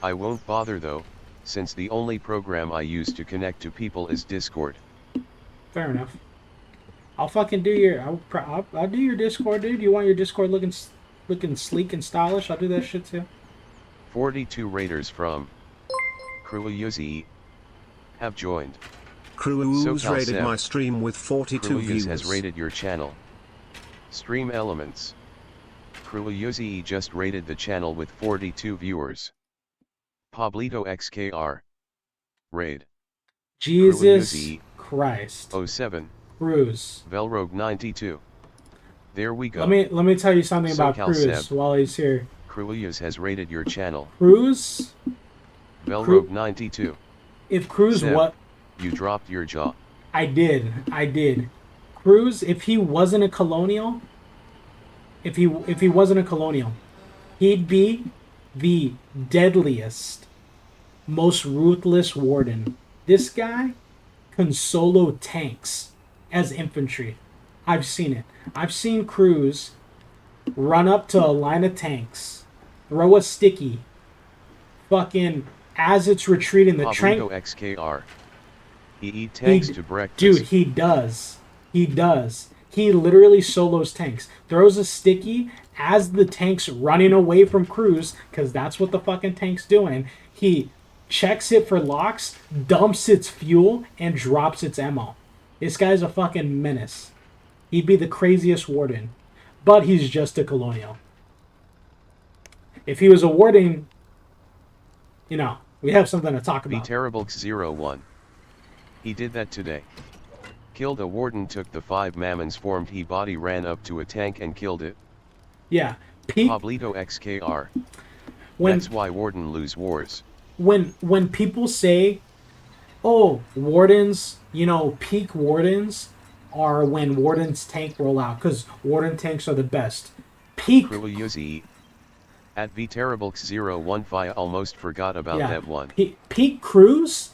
I won't bother though, since the only program I use to connect to people is Discord. Fair enough. I'll fucking do your... I'll do your Discord, dude. You want your Discord looking sleek and stylish? I'll do that shit too. 42 raiders from Kruyuzi have joined. Kruyuz raided my stream with 42 views. Has raided your channel. Stream Elements. Kruyuzi just raided the channel with 42 viewers. Pablito XKR. Raid. Jesus Christ. 07. Cruz. Velrogue 92. There we go. Let me tell you something about Social Cruz Seb. while he's here. Kruyuz has raided your channel. Cruz. Velrogue 92. If Cruz Seb, what? You dropped your jaw. I did. Cruz, if he wasn't a colonial, if he wasn't a colonial, he'd be the deadliest, most ruthless warden. This guy can solo tanks as infantry. I've seen it. I've seen Cruz run up to a line of tanks, throw a sticky, fucking as it's retreating the train. XKR. He eat tanks to breakfast. Dude, he does. He does. He literally solos tanks. Throws a sticky as the tank's running away from Cruz, because that's what the fucking tank's doing. He checks it for locks, dumps its fuel, and drops its ammo. This guy's a fucking menace. He'd be the craziest warden. But he's just a colonial. If he was a warden, you know, we have something to talk about. Be Terrible 01. He did that today. Killed a warden, took the 5 mammons, formed he body, ran up to a tank and killed it. Yeah. Pablito XKR. That's why warden lose wars. When people say, oh, wardens, you know, peak wardens are when wardens tank roll out, because warden tanks are the best. Peak... At V Terrible 01 I almost forgot about that one. Peak Cruz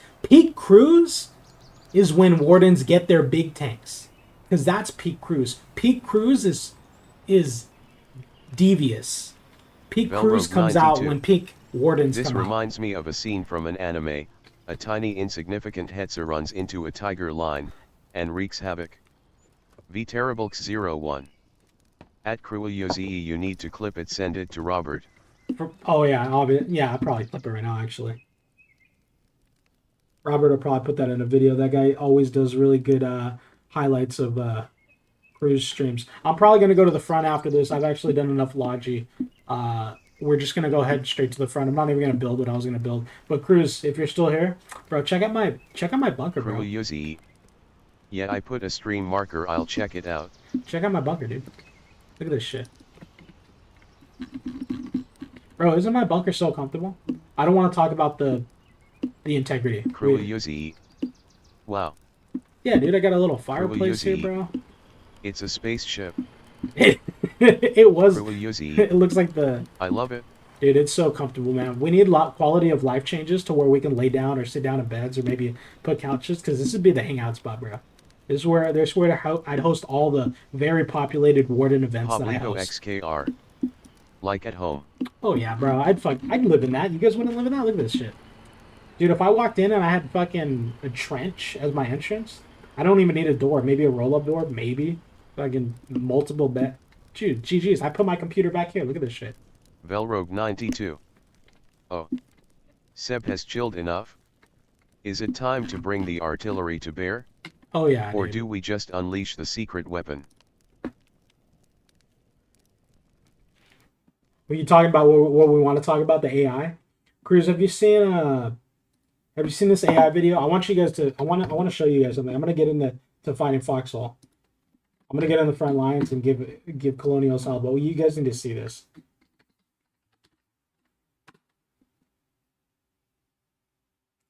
is when wardens get their big tanks, because that's peak Cruz. Peak Cruz is devious. Peak Cruz comes 92. out when peak wardens This come out. reminds me of a scene from an anime. A tiny insignificant Hetzer runs into a tiger line and wreaks havoc. V Terrible 01. At Kruyuzi, you need to clip it, send it to Robert. Oh yeah, I'll probably clip it right now actually. Robert will probably put that in a video. That guy always does really good highlights of Cruz streams. I'm probably going to go to the front after this. I've actually done enough Logi. We're just going to go ahead straight to the front. I'm not even going to build what I was going to build. But Cruz, if you're still here, bro, check out my bunker, bro. Kruyuzi. Yeah, I put a stream marker. I'll check it out. Check out my bunker, dude. Look at this shit. Bro, isn't my bunker so comfortable? I don't want to talk about the integrity. Kruyuzi. Wow. Yeah, dude, I got a little fireplace here, bro. It's a spaceship. It was. Kruyuzi. It looks like the. I love it. Dude, it's so comfortable, man. We need quality of life changes to where we can lay down or sit down in beds or maybe put couches, because this would be the hangout spot, bro. This is where I'd host all the very populated Warden events that I host. XKR. Like at home. Oh yeah, bro. I'd live in that. You guys wouldn't live in that? Look at this shit. Dude, if I walked in and I had fucking a trench as my entrance, I don't even need a door. Maybe a roll-up door, maybe. Fucking multiple bed. Dude, GG's. I put my computer back here. Look at this shit. Velrogue 92. Oh. Seb has chilled enough. Is it time to bring the artillery to bear? Oh yeah. Or dude. do we just unleash the secret weapon? Were you talking about what we want to talk about, the AI? Cruz, have you seen this AI video? I want you guys to I want to show you guys something. I'm gonna get into fighting Foxhole. I'm gonna get on the front lines and give Colonials hell, but you guys need to see this.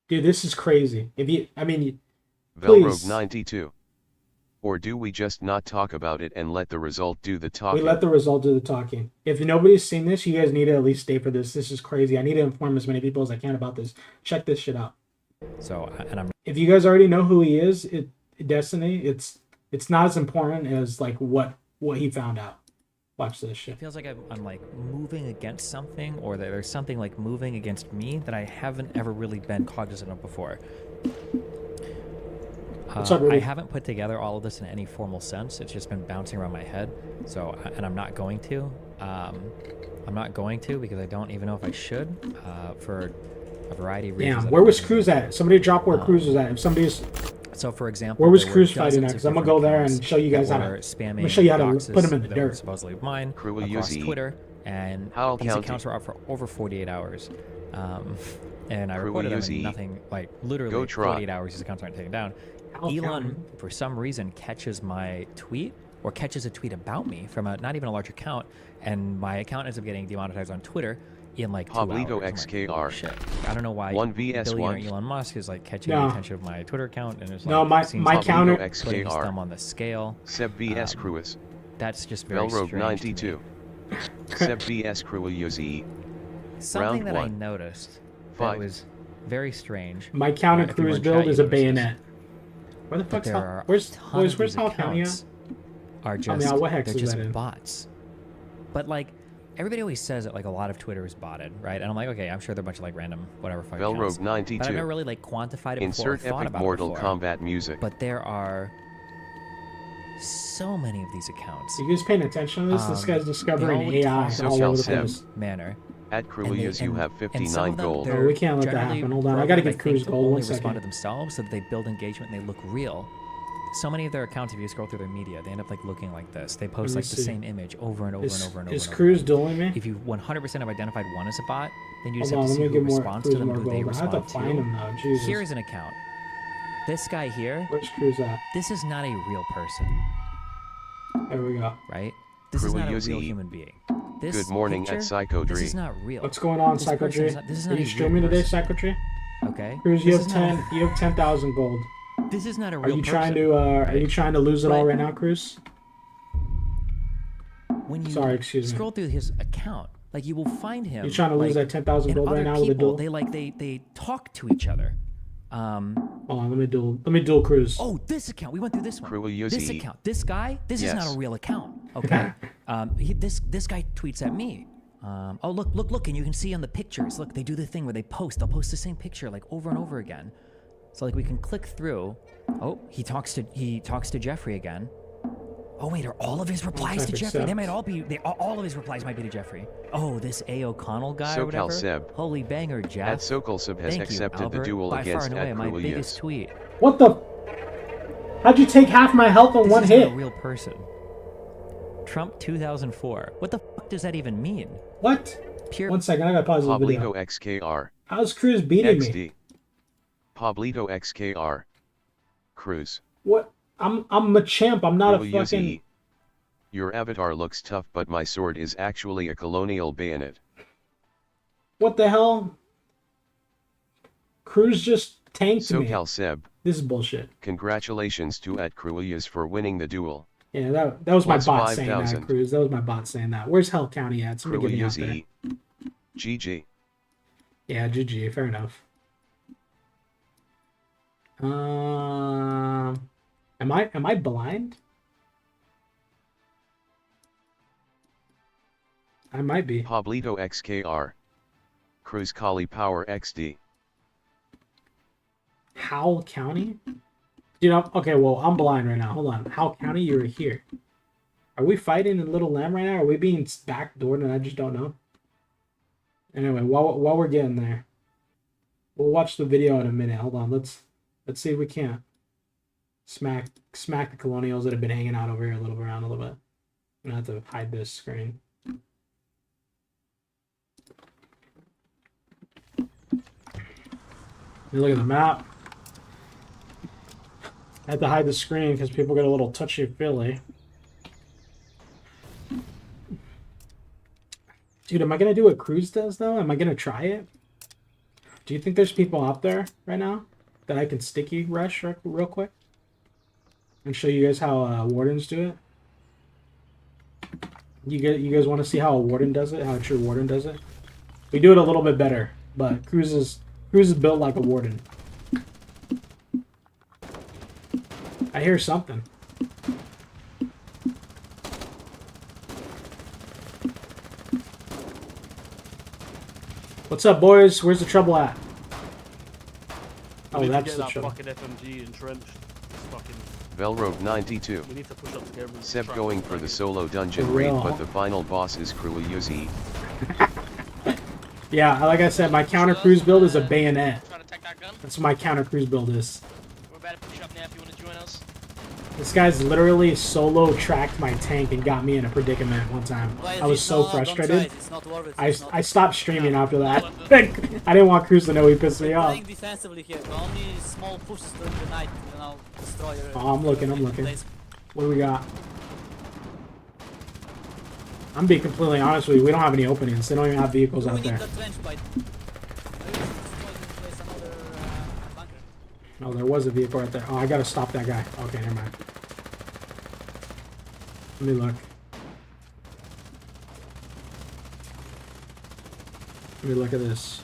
Dude, this is crazy. Velrogue 92. Or do we just not talk about it and let the result do the talking? We let the result do the talking. If nobody's seen this, you guys need to at least stay for this. This is crazy. I need to inform as many people as I can about this. Check this shit out. So, if you guys already know who he is, Destiny, it's not as important as like what he found out. Watch this shit. It feels like I'm like moving against something, or that there's something like moving against me that I haven't ever really been cognizant of before. What's up, Rudy? I haven't put together all of this in any formal sense. It's just been bouncing around my head. So, and I'm not going to. I'm not going to because I don't even know if I should, for a variety of reasons. Damn, where was Cruz at? Somebody drop where Cruz was at. If somebody's... So, for example, where was Cruz fighting at? Because I'm gonna go there and show you guys how to. I'm gonna show you how to put him in the dirt. Supposedly mine across Twitter, and these accounts were up for over 48 hours. And I reported them, and nothing, like literally 48 hours. These accounts aren't taken down. Elon, for some reason, catches my tweet or catches a tweet about me from not even a large account, and my account ends up getting demonetized on Twitter in like 2 hours. XKR. Like, shit. I don't know why 1vs1. Elon Musk is like catching the attention of my Twitter account, and it's like, no, my counter putting his thumb on the scale. Seb vs Cruis. That's just very Velrogue strange 92. Seb vs Cruis. Something Round that 1. I noticed Five. that was very strange. My counter if you were Cruz in build chat, is a you noticed this. bayonet. Where the But fuck's there are where's these South County at? accounts are just what hex they're is just that in? bots. But like everybody always says that like a lot of Twitter is botted, right? And I'm like, okay, I'm sure they're a bunch of like random whatever fuck accounts. Velrogue 92. But I've never really like quantified it before or Insert thought epic about Mortal it before. Kombat music. But there are so many of these accounts. Are you guys paying attention to this? This guy's discovering they all AI talk all over the Seb. place. Manner. At Cruis, you have 59 gold. Oh, we can't let that happen. Hold on, I gotta get Cruz gold. Only 1 respond to second. themselves so that they build engagement and they look real. So many of their accounts, if you scroll through their media, they end up like looking like this. They post me like the see. same image over and over and over and over. Is and over Cruz again. dueling me? If you 100% have identified one as a bot, then you just Hold have on, to let see me who get more responds Cruz to them, more who they gold. I have respond to find him now. Jesus. Here's an account. This guy here. Where's Cruz at? This is not a real person. There we go. Right? This is not a real Cruise. human being. This Good morning picture, at Psychodree. This is not real. What's going on, This person Psychodree? is not- this is Are not you a real streaming today, person. Psychodree? Okay. Cruz, you This have is not 10. You have 10,000 gold. This is not a Are real you person. trying to? Are you trying to lose it all But- right now, Cruz? When you Sorry, excuse me. scroll through his account, like you will find him. You trying to lose like, that 10,000 and gold right other now with a people, duel? they talk to each other. Hold on, let me duel Cruz. Oh, this account. We went through this one. Cruise. This account. This guy. This is Yes. not a real account. Okay. This guy tweets at me. Oh look, and you can see on the pictures. Look, they do the thing where they post. They'll post the same picture like over and over again. So like we can click through. Oh, he talks to Jeffrey again. Oh wait, are all of his replies to Jeffrey? They might all be. All of his replies might be to Jeffrey. Oh, this A. O'Connell guy or whatever. Seb. Holy banger, Jeff. At Social Seb has Thank accepted you, Albert. the duel By against far and away, at my Cruis. biggest tweet. What the? How'd you take half my health in one This hit? isn't a real person. Trump 2004. What the fuck does that even mean? What? Pure. 1 second, I gotta pause the video. Pablito XKR. How's Cruz beating XD. me? Pablito XKR. Cruz. What? I'm a champ. I'm not a Cruel fucking. Yuzi. Your avatar looks tough, but my sword is actually a colonial bayonet. What the hell? Cruz just tanked me. SoCal Seb. This is bullshit. Congratulations to @Cruelius for winning the duel. Yeah, that was my Plus bot saying 5,000. that, Cruz. That was my bot saying that. Where's Hell County at? Somebody get me out there. Cruelius. GG. Yeah, GG. Fair enough. Am I blind? I might be. Pablito XKR. Cruz Kali Power XD. Howell County? Dude, okay, well, I'm blind right now. Hold on. Howell County, you're here. Are we fighting in Little Lamb right now? Are we being backdoored and I just don't know? Anyway, while we're getting there, we'll watch the video in a minute. Hold on. Let's see if we can't smack the colonials that have been hanging out over here around a little bit. I'm gonna have to hide this screen. You look at the map. I have to hide the screen because people get a little touchy-feely. Dude, am I going to do what Cruz does, though? Am I going to try it? Do you think there's people out there right now that I can sticky rush real quick? And show you guys how Wardens do it? You guys want to see how a Warden does it? How a true Warden does it? We do it a little bit better, but Cruz is built like a Warden. I hear something. What's up, boys? Where's the trouble at? Oh, that's the trouble. Fucking FMG entrenched. Fucking. Velrobe 92. We need to push up the camera. Seb going for the solo dungeon For raid, real. but the final boss is Cruel Yuzi. Yeah, like I said, my counter cruise build is a bayonet. That's what my counter cruise build is. We're about to push up now if you want to join us. This guy's literally solo tracked my tank and got me in a predicament one time. I was so frustrated. I stopped streaming after that. I didn't want Cruz to know he pissed me off. Playing defensively here. Only small pushes during the night, you know, destroy your. Oh, I'm looking. What do we got? I'm being completely honest with you. We don't have any openings. They don't even have vehicles out there. No, there was a vehicle right there. Oh, I gotta stop that guy. Okay, never mind. Let me look. Let me look at this.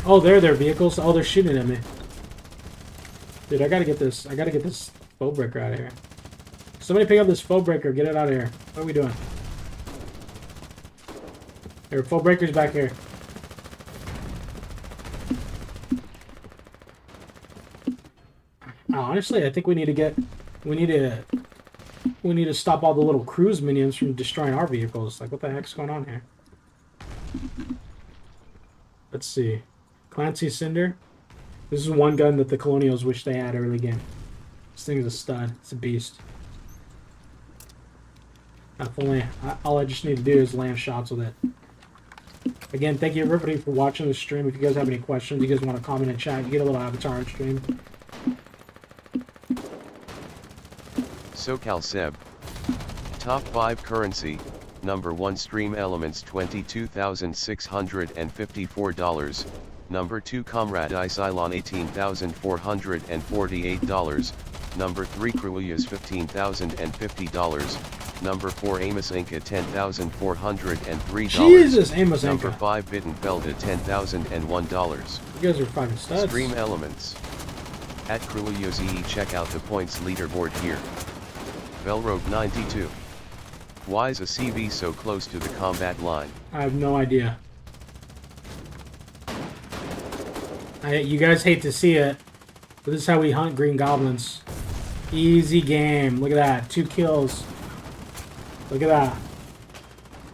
Oh, there are vehicles. Oh, they're shooting at me. Dude, I gotta get this. I gotta get this foe breaker out of here. Somebody pick up this foe breaker. Get it out of here. What are we doing? There are foe breakers back here. Honestly, I think we need to stop all the little cruise minions from destroying our vehicles. Like, what the heck's going on here? Let's see. Clancy Cinder. This is one gun that the Colonials wish they had early game. This thing is a stud. It's a beast. If only, all I just need to do is land shots with it. Again, thank you everybody for watching the stream. If you guys have any questions, you guys want to comment in chat, you get a little avatar on stream. SoCal Seb. Top 5 currency. Number 1 Stream Elements $22,654. Number 2 Comrade Isilon $18,448. Number 3 Cruelius $15,050. Number 4 Amos Inca $10,403. Jesus, Amos Inca. Number 5 Bitten Felda $10,001. You guys are fucking studs. Stream Elements. At Cruelius check out the points leaderboard here. Velrobe 92. Why is a CV so close to the combat line? I have no idea. You guys hate to see it, but this is how we hunt green goblins. Easy game. Look at that. 2 kills. Look at that.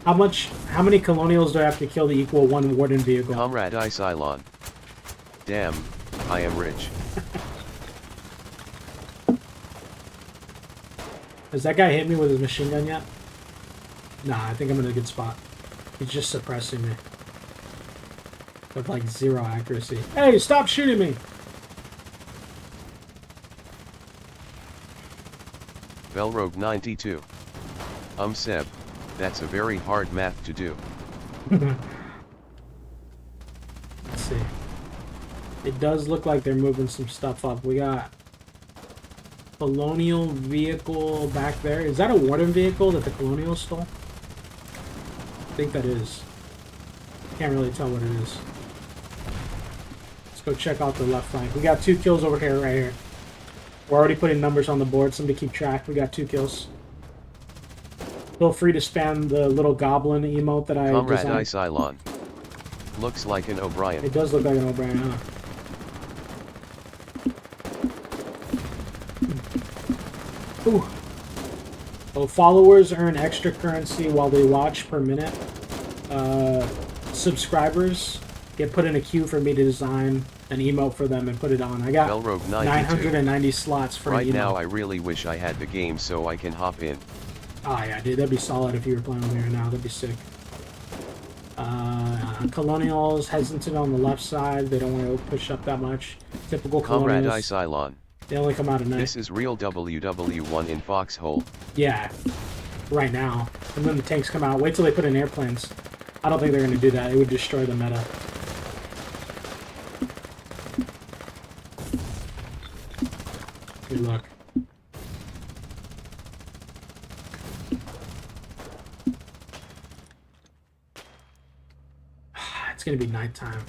How many colonials do I have to kill to equal 1 warden vehicle? Comrade Isilon. Damn, I am rich. Has that guy hit me with his machine gun yet? Nah, I think I'm in a good spot. He's just suppressing me. with like 0 accuracy. Hey, stop shooting me! Velrogue 92. Seb, that's a very hard math to do. Let's see. It does look like they're moving some stuff up. We got Colonial vehicle back there. Is that a Warden vehicle that the Colonials stole? I think that is. Can't really tell what it is. Let's go check out the left flank. We got 2 kills over here, right here. We're already putting numbers on the board. Somebody keep track. We got 2 kills. Feel free to spam the little goblin emote that I Comrade designed. Isilon. Looks like an O'Brien. It does look like an O'Brien, huh? Ooh. Oh, followers earn extra currency while they watch per minute. Subscribers get put in a queue for me to design an emote for them and put it on. I got 990 slots for right an emote. now. I really wish I had the game so I can hop in. Oh yeah, dude, that'd be solid if you were playing with me right now. That'd be sick. Colonials hesitant on the left side. They don't want to push up that much. Typical Comrade Colonials. Isilon. They only come out at night. This is real WW1 in Foxhole. Yeah, right now. And then the tanks come out. Wait till they put in airplanes. I don't think they're going to do that. It would destroy the meta. Good luck. It's going to be nighttime.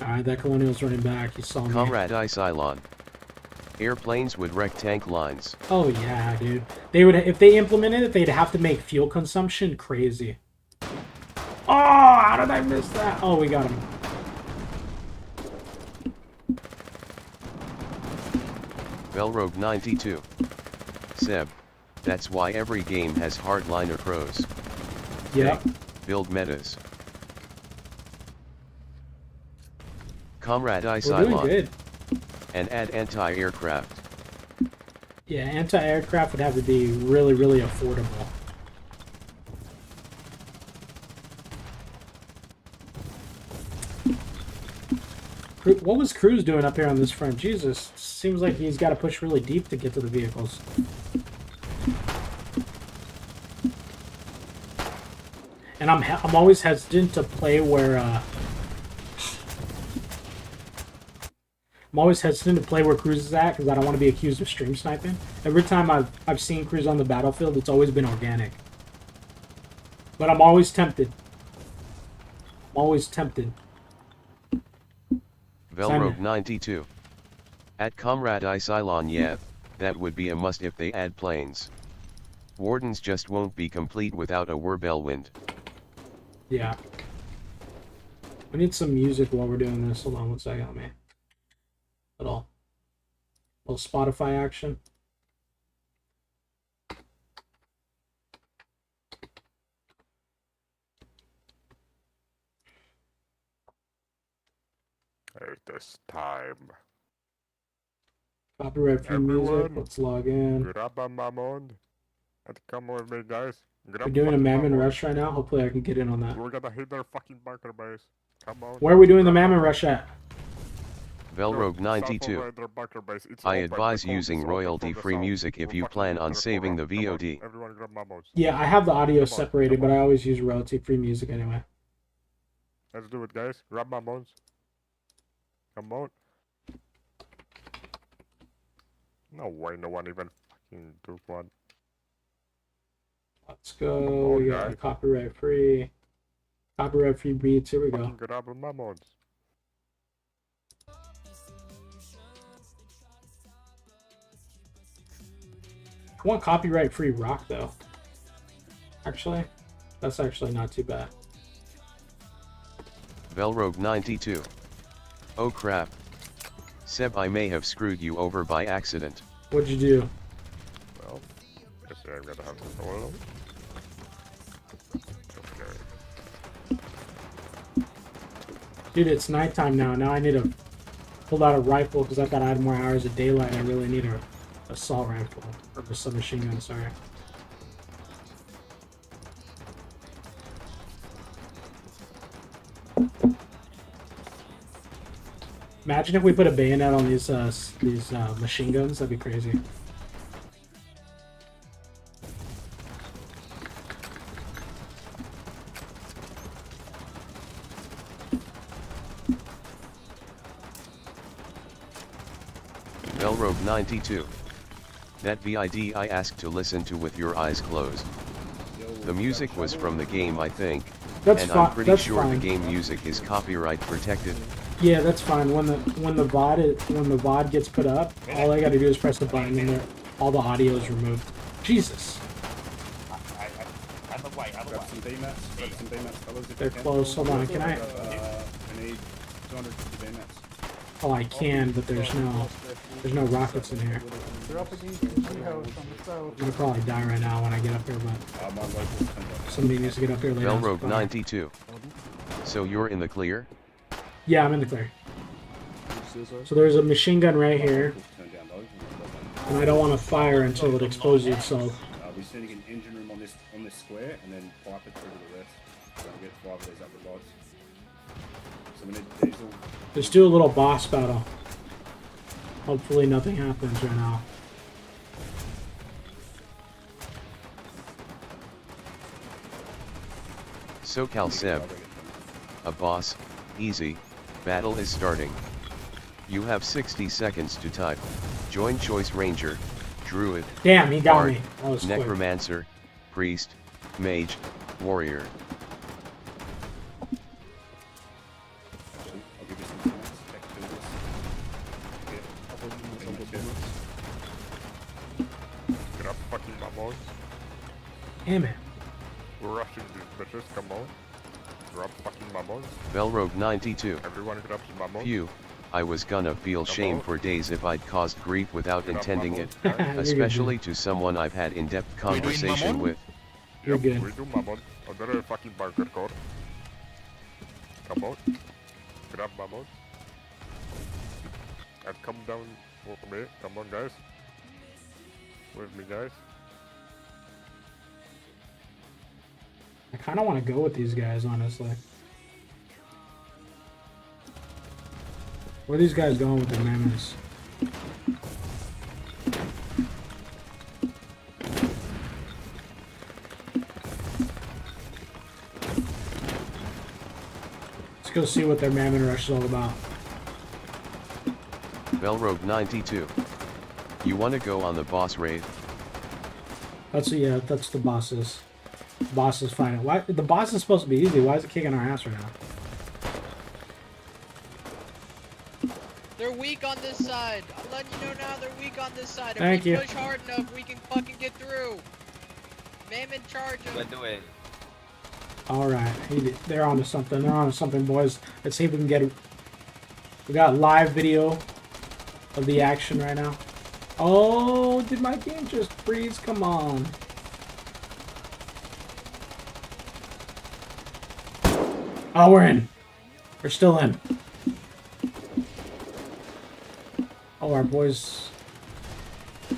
Alright, that Colonial's running back. He saw me. Comrade Isilon. Airplanes would wreck tank lines. Oh yeah, dude. They would, if they implemented it, they'd have to make fuel consumption crazy. Oh, how did I miss that? Oh, we got him. Velrogue 92. Seb, that's why every game has hardliner pros. Yeah. Build metas. Comrade We're doing Isilon. good. And add anti-aircraft. Yeah, anti-aircraft would have to be really, really affordable. What was Cruz doing up here on this front? Jesus, seems like he's got to push really deep to get to the vehicles. And I'm always hesitant to play where I'm always hesitant to play where Cruz is at because I don't want to be accused of stream sniping. Every time I've seen Cruz on the battlefield, it's always been organic. But I'm always tempted. I'm always tempted. Velrogue 92. At Comrade Isilon, yeah, that would be a must if they add planes. Wardens just won't be complete without a whirlwind. Yeah. We need some music while we're doing this. Hold on one second, let me. Little Spotify action. At this time. Copyright free music. Let's log in. Grab a mammon and come with me, guys. We're doing a Mammon Rush right now. Hopefully I can get in on that. We're gonna hit their fucking bunker base. Come on. Where are we doing the Mammon Rush at? Velrogue 92. I advise using royalty-free music if you plan on saving the VOD. Yeah, I have the audio separated, but I always use royalty-free music anyway. Let's do it, guys. Grab my bones. Come on. No way, no one even fucking took one. Let's go. We got copyright-free beats. Here we go. Grab my bones. I want copyright-free rock, though. Actually, that's actually not too bad. Velrogue 92. Oh crap. Seb, I may have screwed you over by accident. What'd you do? Well, guess I'm gonna have to follow. Dude, it's nighttime now. Now I need to pull out a rifle because I thought I had more hours of daylight. I really need a assault rifle. Or a submachine gun, sorry. Imagine if we put a bayonet on these machine guns. That'd be crazy. Velrobe 92. That VID I asked to listen to with your eyes closed. The music was from the game, I think, That's and fine. I'm pretty That's sure fine. the game music is copyright protected. Yeah, that's fine. When the VOD gets put up, all I gotta do is press the button and all the audio is removed. Jesus. Grab some baymats. Grab some baymats, fellas. If They're you can. close. Hold on. Can I? I need 250 baymats. Oh, I can, but there's no rockets in here. They're up against the tree house on the south. I'm gonna probably die right now when I get up here, but somebody needs to get up here later. Velrobe 92. So you're in the clear? Yeah, I'm in the clear. So there's a machine gun right here, and I don't want to fire until it exposes itself. We're sending an engine room on this square, and then pipe it through to the rest. So we get 5 of these up with lights. So we need diesel. Let's do a little boss battle. Hopefully nothing happens right now. Social Seb. A boss, easy, battle is starting. You have 60 seconds to type. Join Choice Ranger, Druid, Damn, he got Bard, me. That was quick. Necromancer, Priest, Mage, Warrior. I'll give you some minutes. Check through this. Grab fucking mammals. Damn it. We're rushing these bitches, come on. Grab fucking mammals. Velrobe 92. Everyone grabs mammals. Phew, I was gonna feel shame for days if I'd caused grief without intending it, You're good, especially to someone I've had in-depth conversation with. You're good. We do mammals. Under a fucking bunker core. Come on. Grab mammals. And come down with me. Come on, guys. With me, guys. I kind of want to go with these guys, honestly. Where are these guys going with their mammoths? Let's go see what their mammoth rush is all about. Velrobe 92. You wanna go on the boss raid? That's the bosses. Boss is fine. Why the boss is supposed to be easy? Why is it kicking our ass right now? They're weak on this side. I'm letting you know now they're weak on this side. If Thank we you. push hard enough, we can fucking get through. Mammoth charge them. All right, they're onto something. They're onto something, boys. Let's see if we can get. We got live video of the action right now. Oh, did my game just freeze? Come on. Oh, we're in. We're still in. Oh, our boys.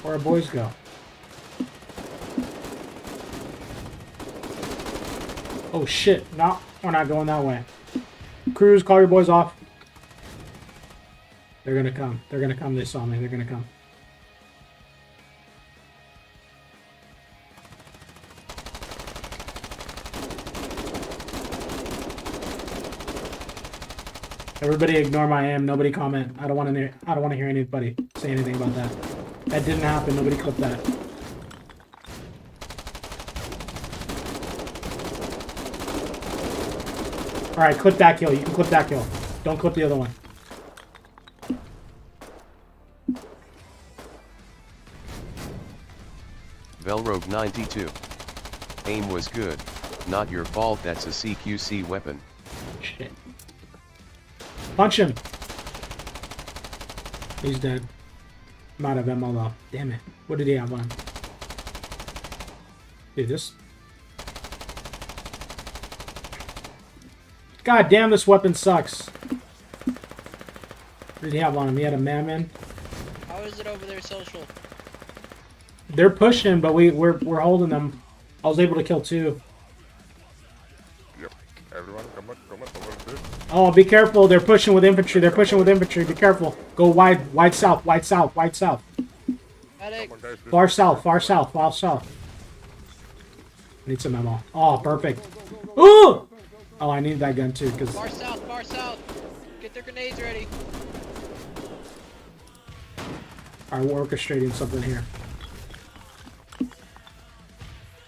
Where our boys go? Oh shit! No, we're not going that way. Crews, call your boys off. They're gonna come. They're gonna come. They saw me. They're gonna come. Everybody ignore my aim. Nobody comment. I don't want to. I don't want to hear anybody say anything about that. That didn't happen. Nobody clip that. All right, clip that kill. You can clip that kill. Don't clip the other one. Velrobe 92. Aim was good. Not your fault, that's a CQC weapon. Shit. Punch him. He's dead. I'm out of ammo though. Damn it. What did he have on? Dude, this. God damn, this weapon sucks. What did he have on him? He had a mammon. How is it over there, Social? They're pushing, but we're holding them. I was able to kill 2. Yep. Everyone, come on, over this. Oh, be careful. They're pushing with infantry. They're pushing with infantry. Be careful. Go wide. Wide south. Wide south. Wide south. Far south. Far south. Far south. Need some ammo. Oh, perfect. Ooh! Oh, I need that gun too, because... Far south. Far south. Get their grenades ready. Alright, we're orchestrating something here.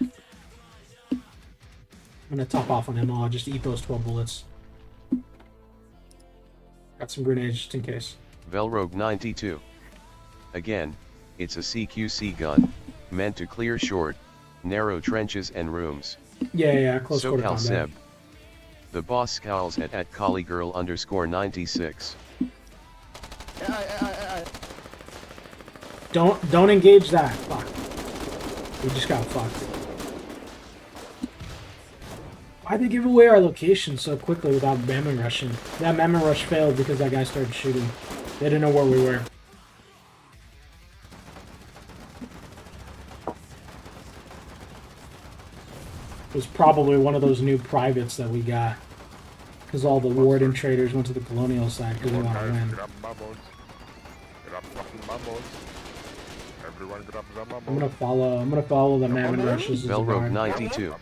I'm gonna top off on ammo. I'll just eat those 12 bullets. Got some grenades just in case. Velrogue 92. Again, it's a CQC gun, meant to clear short, narrow trenches and rooms. Yeah, close quarter SoCal combat. Seb. The boss scowls at collygirl_96. Don't engage that. Fuck. We just got fucked. Why'd they give away our location so quickly without mammon rushing? That mammon rush failed because that guy started shooting. They didn't know where we were. It was probably one of those new privates that we got. Because all the Warden traders went to the colonial side because they want to win. Grab mammons. Grab fucking mammons. Everyone grab the mammons. I'm gonna follow the mammon rushes. Velrogue 92.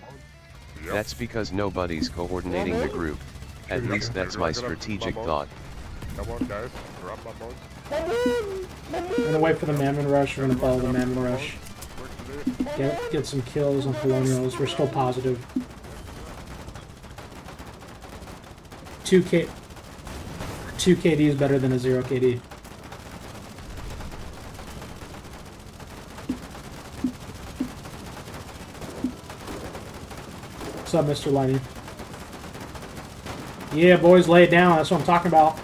That's because nobody's coordinating the group. At least that's my strategic thought. Come on guys, grab mammons. We're gonna wait for the mammon rush. We're gonna follow the mammon rush. Get some kills on colonials. We're still positive. 2 KD is better than a 0 KD. What's up, Mr. Lighting? Yeah, boys, lay it down. That's what I'm talking about.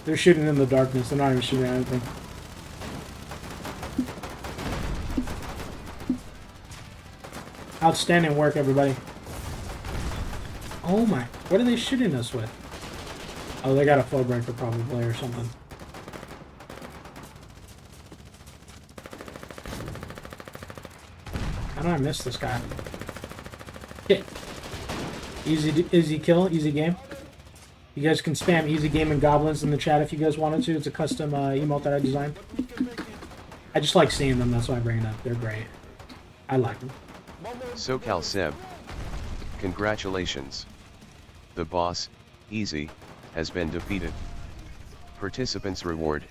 They're shooting in the darkness. They're not even shooting at anything. Outstanding work, everybody. Oh my, what are they shooting us with? Oh, they got a flow breaker probably or something. How did I miss this guy? Okay. Easy kill, easy game. You guys can spam easy game and goblins in the chat if you guys wanted to. It's a custom emote that I designed. I just like seeing them, that's why I bring it up. They're great. I like them. SoCal Seb. Congratulations. The boss, Easy, has been defeated. Participants reward,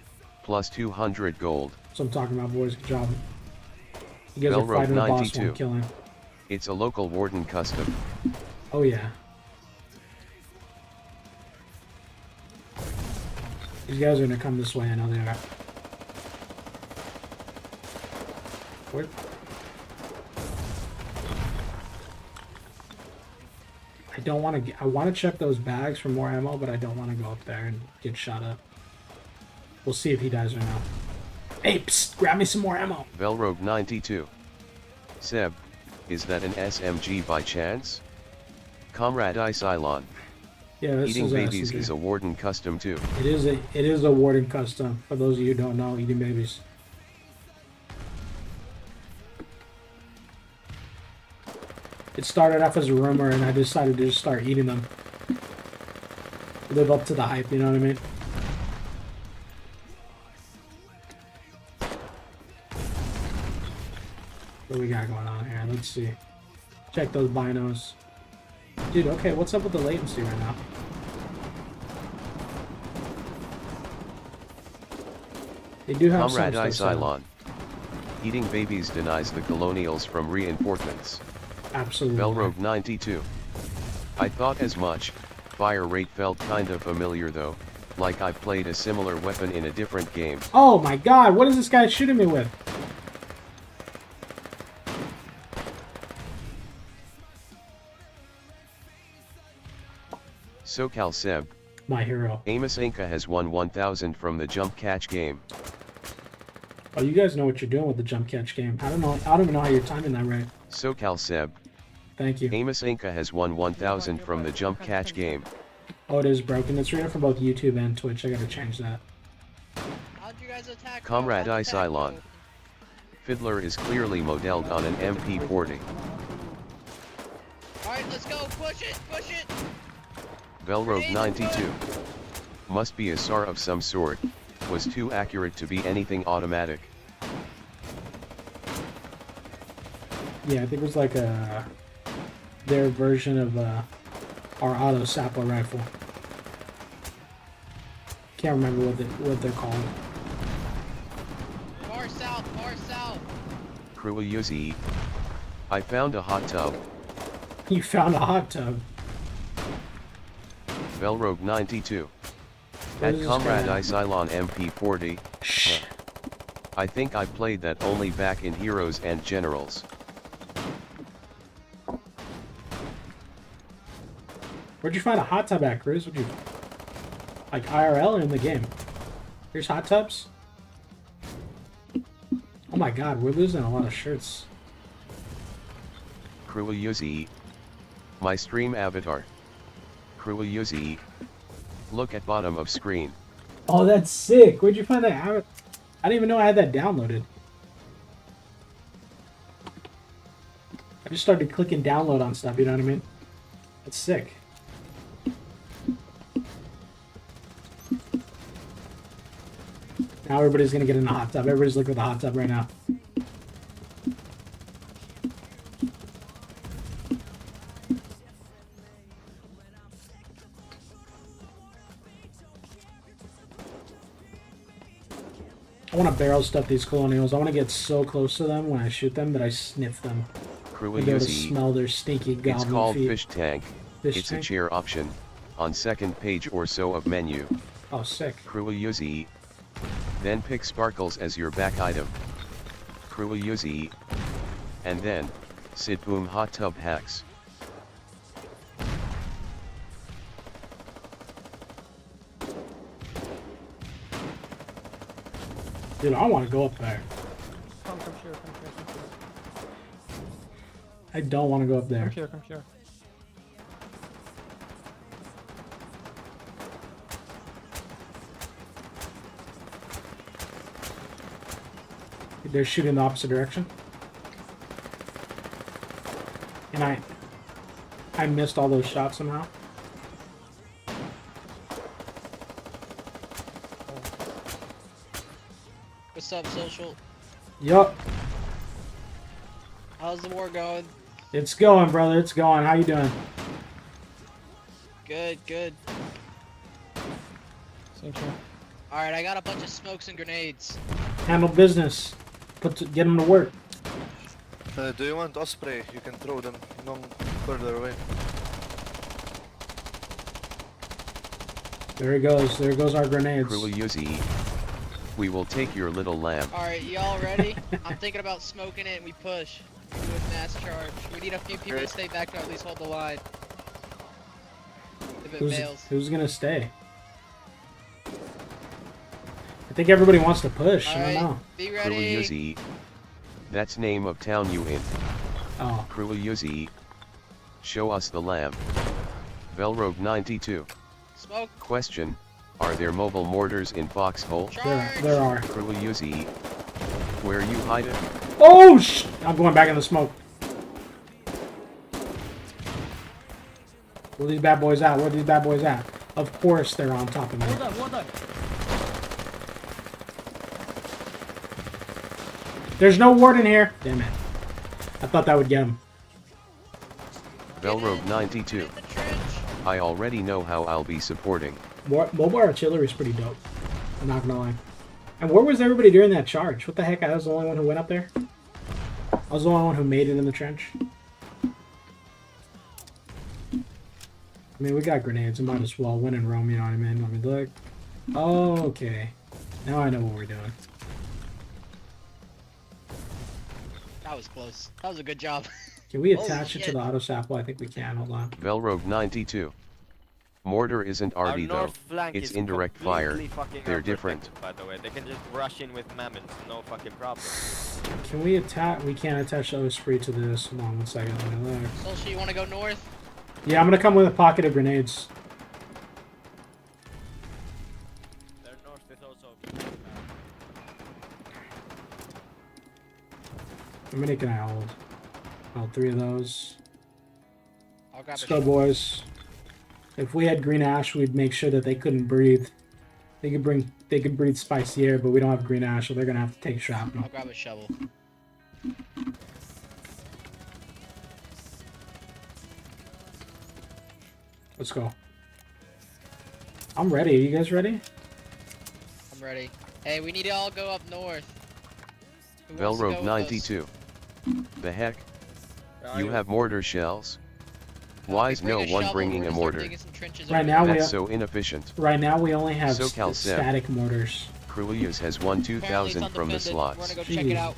plus 200 gold. So I'm talking about, boys. Good job. You guys are fighting the boss while killing. It's a local Warden custom. Oh yeah. These guys are gonna come this way, I know they are. What? I don't want to. I want to check those bags for more ammo, but I don't want to go up there and get shot up. We'll see if he dies or not. Hey, psst, grab me some more ammo. Velrogue 92. Seb, is that an SMG by chance? Comrade Cylon. Yeah, this Eating is babies SMG. is a Warden custom too. It is a Warden custom. For those of you who don't know, eating babies. It started off as a rumor, and I decided to just start eating them. Live up to the hype, you know what I mean? What do we got going on here? Let's see. Check those binos. Dude, okay, what's up with the latency right now? They do have Comrade some stuff. Cylon. Eating babies denies the colonials from reinforcements. Absolutely. Velrogue 92. I thought as much. Fire rate felt kinda familiar though, like I played a similar weapon in a different game. Oh my god, what is this guy shooting me with? SoCal Seb. My hero. Amos Inca has won 1000 from the jump catch game. Oh, you guys know what you're doing with the jump catch game. I don't even know how you're timing that right. SoCal Seb. Thank you. Amos Inca has won 1000 from the jump catch game. Oh, it is broken. It's reading for both YouTube and Twitch. I gotta change that. How'd you guys attack? Comrade Cylon. Fiddler is clearly modeled on an MP40. Alright, let's go. Push it! Push it! Velrobe 92. Must be a SAR of some sort. Was too accurate to be anything automatic. Yeah, I think it was like their version of our auto sapper rifle. Can't remember what they're called. Far south, far south. Kruyuzi. I found a hot tub. You found a hot tub. Velrobe 92. Where At is this Comrade guy at? Isilon MP40. I think I played that only back in Heroes and Generals. Where'd you find a hot tub at, Cruz? Would you like IRL or in the game? Here's hot tubs. Oh my God, we're losing a lot of shirts. Kruyuzi. My stream avatar. Kruyuzi. Look at bottom of screen. Oh, that's sick. Where'd you find that? I didn't even know I had that downloaded. I just started clicking download on stuff, you know what I mean? That's sick. Now everybody's gonna get in the hot tub. Everybody's looking at the hot tub right now. I want to barrel stuff these colonials. I want to get so close to them when I shoot them that I sniff them. And be able to smell their stinky goblin It's called feet. fish tank. Fish It's tank? a chair option. On second page or so of menu. Oh, sick. Kruyuzi. Then pick sparkles as your back item. Kruyuzi. And then, sit boom hot tub hacks. Dude, I want to go up there. Come here, come here, come here. I don't want to go up there. Come here, come here. They're shooting the opposite direction. And I missed all those shots somehow. What's up, Social? Yup. How's the war going? It's going, brother. It's going. How you doing? Good, good. Alright, I got a bunch of smokes and grenades. Handle business. Get them to work. Do you want Osprey? You can throw them no further away. There he goes. There goes our grenades. Kruyuzi. We will take your little lamb. Alright, y'all ready? I'm thinking about smoking it and we push. We do a mass charge. We need a few people to stay back to at least hold the line. If it fails. Who's gonna stay? I think everybody wants to push. I don't know. Be ready. Kruyuzi. That's name of town you in. Oh. Kruyuzi. Show us the lamb. Velrobe 92. Smoke. Question. Are there mobile mortars in Foxhole? There are. Kruyuzi. Where you hide it? Oh sh! I'm going back in the smoke. Where are these bad boys at? Where are these bad boys at? Of course they're on top of me. Hold on. There's no warden here. Damn it. I thought that would get him. Velrobe 92. I already know how I'll be supporting. Mobile artillery is pretty dope. I'm not gonna lie. And where was everybody during that charge? What the heck? I was the only one who went up there? I was the only one who made it in the trench. I mean, we got grenades. We might as well win in Rome, you know what I mean? Let me look. Oh, okay. Now I know what we're doing. That was close. That was a good job. Can we Holy attach it to shit. the auto sample? I think we can. Hold on. Velrobe 92. Mortar isn't arty though. It's indirect fire. They're different. By the way, they can just rush in with mammoths, no fucking problem. Can we attach? We can't attach the Osprey to this. Hold on one second. Let me look. Social, you want to go north? Yeah, I'm gonna come with a pocket of grenades. Their north is also. How many can I hold? Hold 3 of those. I'll Let's go, boys. If we had green ash, we'd make sure that they couldn't breathe. They could breathe spicy air, but we don't have green ash, so they're gonna have to take shrapnel. I'll grab a shovel. Let's go. I'm ready. Are you guys ready? I'm ready. Hey, we need to all go up north. Who wants to go Velrobe with 92. The heck? You have mortar shells? Why is no one bringing a mortar? Right now That's so inefficient. Right now we only have SoCal Seb. static mortars. Crullius has won 2,000 from the We're slots. gonna go check it out.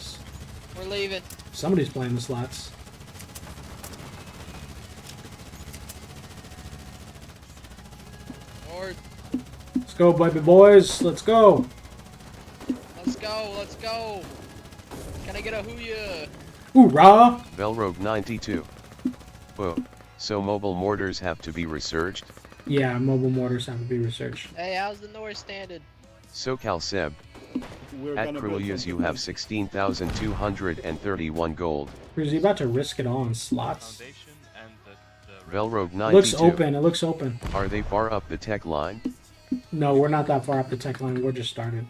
We're leaving. Somebody's playing the slots. North. Let's go, baby boys. Let's go. Let's go. Let's go. Can I get a hooyah? Hoorah! Velrobe 92. Oh, so mobile mortars have to be researched? Yeah, mobile mortars have to be researched. Hey, how's the north standing? SoCal Seb. We're At gonna build Crullius you have 16,231 gold. Is he about to risk it all in slots? Velrobe 92. Looks open. It looks open. Are they far up the tech line? No, we're not that far up the tech line. We're just started.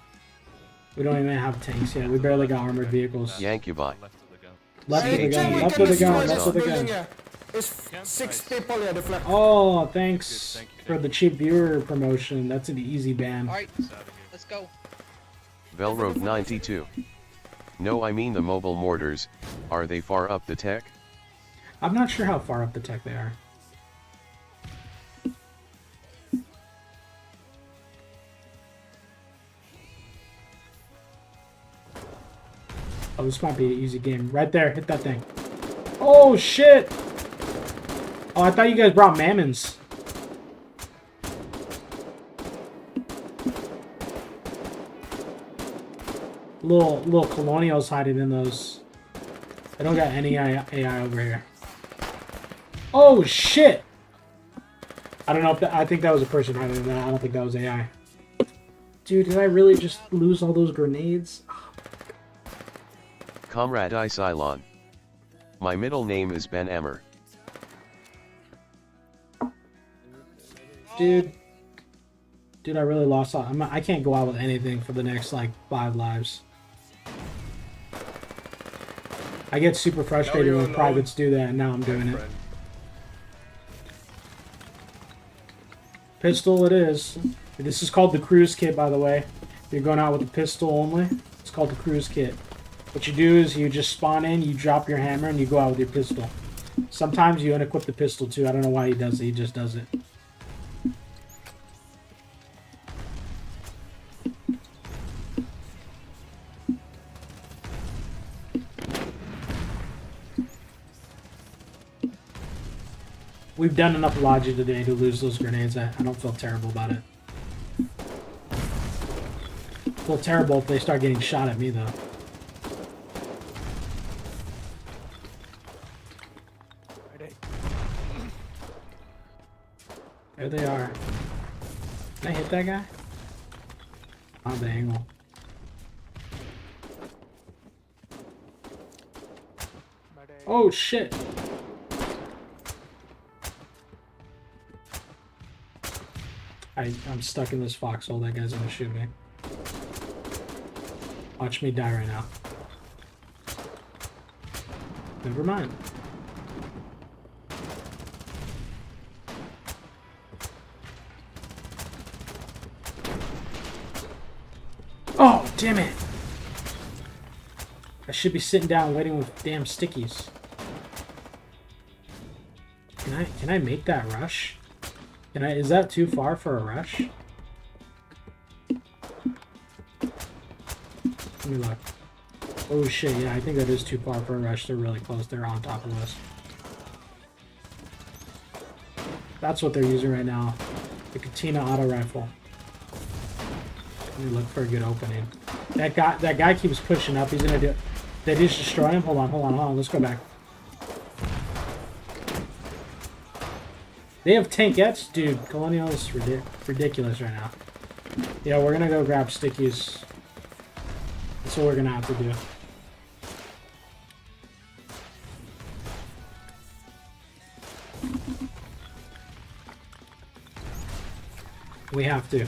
We don't even have tanks yet. We barely got armored vehicles. Yankubai. Left of the gun. Left of the gun. Left of the gun. It's 6 people here, the flag. Oh, thanks for the cheap viewer promotion. That's an easy ban. Alright, let's go. Velrobe 92. No, I mean the mobile mortars. Are they far up the tech? I'm not sure how far up the tech they are. Oh, this might be an easy game. Right there, hit that thing. Oh, shit! Oh, I thought you guys brought mammons. Little colonials hiding in those. I don't got any AI over here. Oh, shit! I don't know if that, I think that was a person hiding in that. I don't think that was AI. Dude, did I really just lose all those grenades? Comrade I Cylon. My middle name is Ben Emmer. Dude, I really lost all. I can't go out with anything for the next like 5 lives. I get super frustrated when privates do that, and now I'm doing it. Pistol it is. This is called the cruise kit, by the way. If you're going out with a pistol only, it's called the cruise kit. What you do is you just spawn in, you drop your hammer, and you go out with your pistol. Sometimes you unequip the pistol too. I don't know why he does it. He just does it. We've done enough Logi today to lose those grenades. I don't feel terrible about it. I feel terrible if they start getting shot at me, though. There they are. Can I hit that guy? On the angle. Oh, shit. I'm stuck in this foxhole. That guy's gonna shoot me. Watch me die right now. Never mind. Oh, damn it! I should be sitting down waiting with damn stickies. Can I make that rush? Is that too far for a rush? Let me look. Oh shit, yeah, I think that is too far for a rush. They're really close. They're on top of us. That's what they're using right now. The Katina auto rifle. Let me look for a good opening. That guy keeps pushing up. He's gonna do it. They just destroy him? Hold on. Let's go back. They have tankettes? Dude, Colonial is ridiculous right now. Yeah, we're gonna go grab stickies. That's what we're gonna have to do. We have to.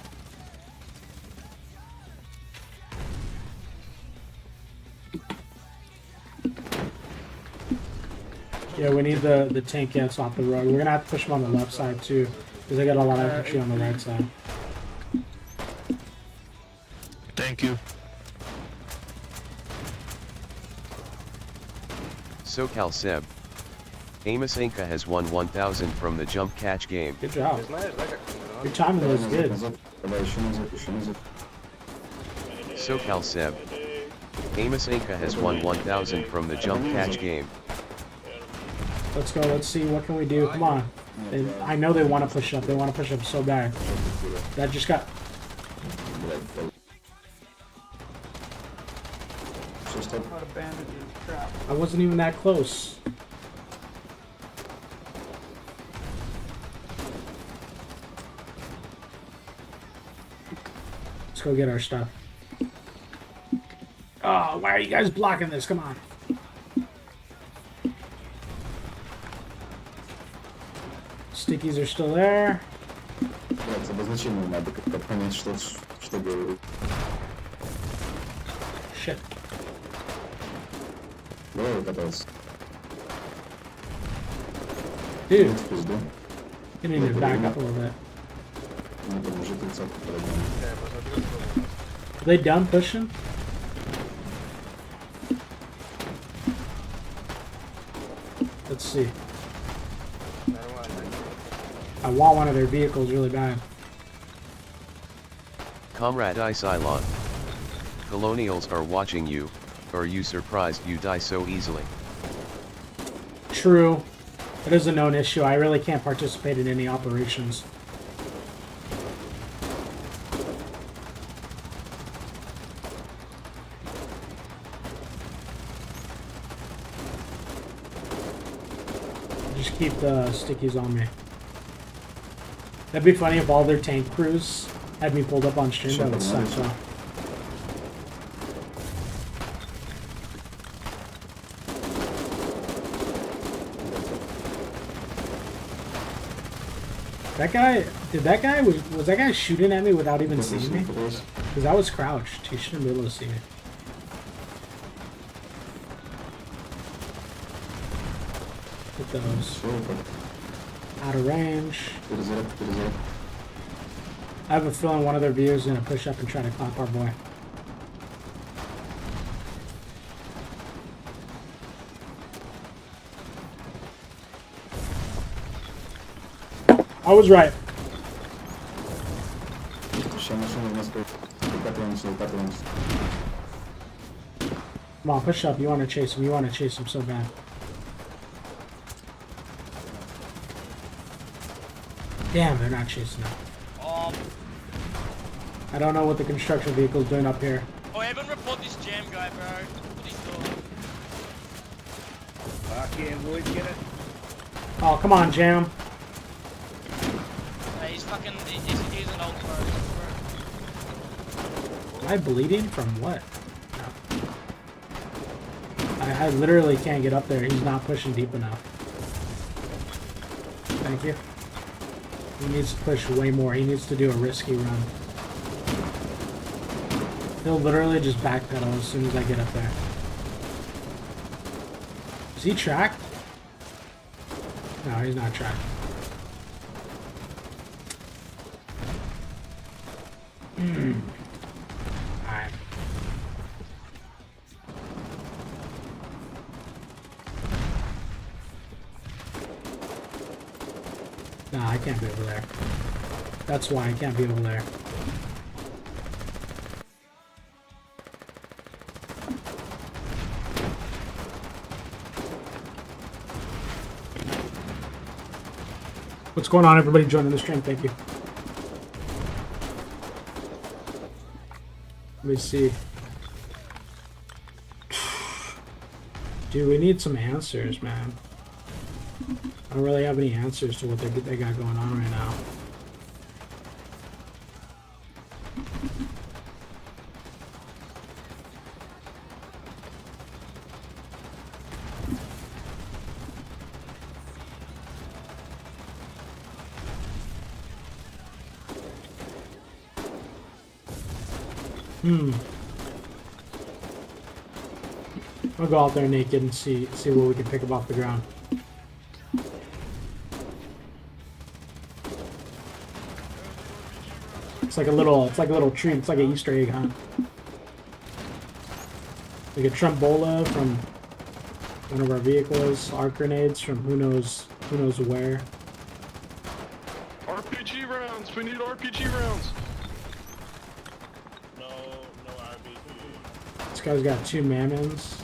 Yeah, we need the tank gets off the road. We're gonna have to push them on the left side too, because they got a lot of infantry on the right side. Thank you. Social Seb. Amos Inca has won 1,000 from the jump catch game. Good job. Your timing was good. Social Seb. Amos Inca has won 1,000 from the jump catch game. Let's go. Let's see. What can we do? Come on. I know they want to push up. They want to push up so bad. That just got... I wasn't even that close. Let's go get our stuff. Oh, why are you guys blocking this? Come on. Stickies are still there. Shit. Dude. You need to back up a little bit. Are they done pushing? Let's see. I want one of their vehicles really bad. Comrade Isilon. Colonials are watching you. Are you surprised you die so easily? True. It is a known issue. I really can't participate in any operations. Just keep the stickies on me. That'd be funny if all their tank crews had me pulled up on stream. That would suck, so. That guy, was that guy shooting at me without even seeing me? Because I was crouched. He shouldn't be able to see me. Get those. Out of range. I have a feeling one of their viewers is going to push up and try to clap our boy. I was right. Come on, push up. You want to chase him. You want to chase him so bad. Damn, they're not chasing him. I don't know what the construction vehicle's doing up here. Oh, Evan, report this jam guy, bro. What he's doing. Yeah, boys, get it. Oh, come on, Jam. He's fucking, he's an old bro. Am I bleeding from what? No. I literally can't get up there. He's not pushing deep enough. Thank you. He needs to push way more. He needs to do a risky run. He'll literally just backpedal as soon as I get up there. Is he tracked? No, he's not tracked. Alright. Nah, I can't be over there. That's why I can't be over there. What's going on, everybody joining the stream? Thank you. Let me see. Dude, we need some answers, man. I don't really have any answers to what they got going on right now. I'll go out there naked and see what we can pick up off the ground. It's like a little treat. It's like an Easter egg hunt. Like a Trombola from one of our vehicles, arc grenades from who knows where. RPG rounds. We need RPG rounds. No RPG. This guy's got 2 mammons.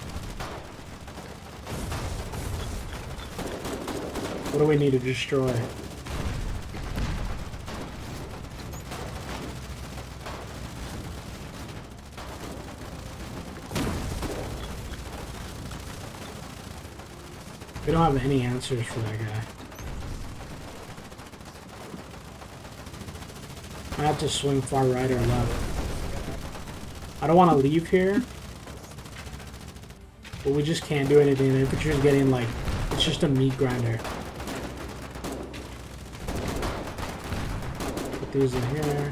What do we need to destroy? We don't have any answers for that guy. I have to swing far right or left. I don't want to leave here, but we just can't do anything. The infantry's getting like, it's just a meat grinder. Put these in here.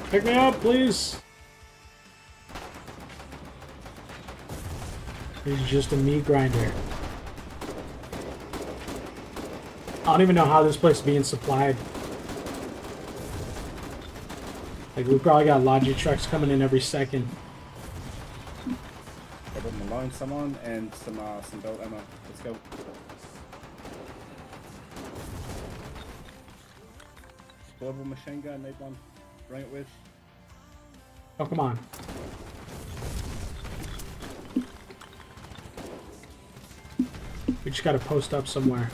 Pick me up, please. He's just a meat grinder. I don't even know how this place is being supplied. Like, we probably got Logi trucks coming in every second. I got my line, someone, and some belt ammo. Let's go. Portable machine gun, need one. Bring it with. Oh, come on. We just gotta post up somewhere.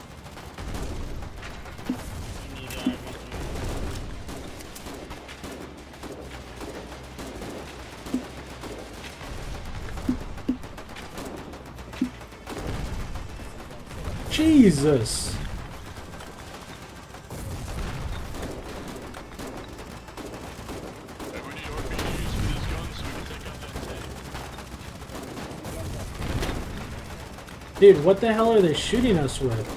Jesus! Dude, what the hell are they shooting us with?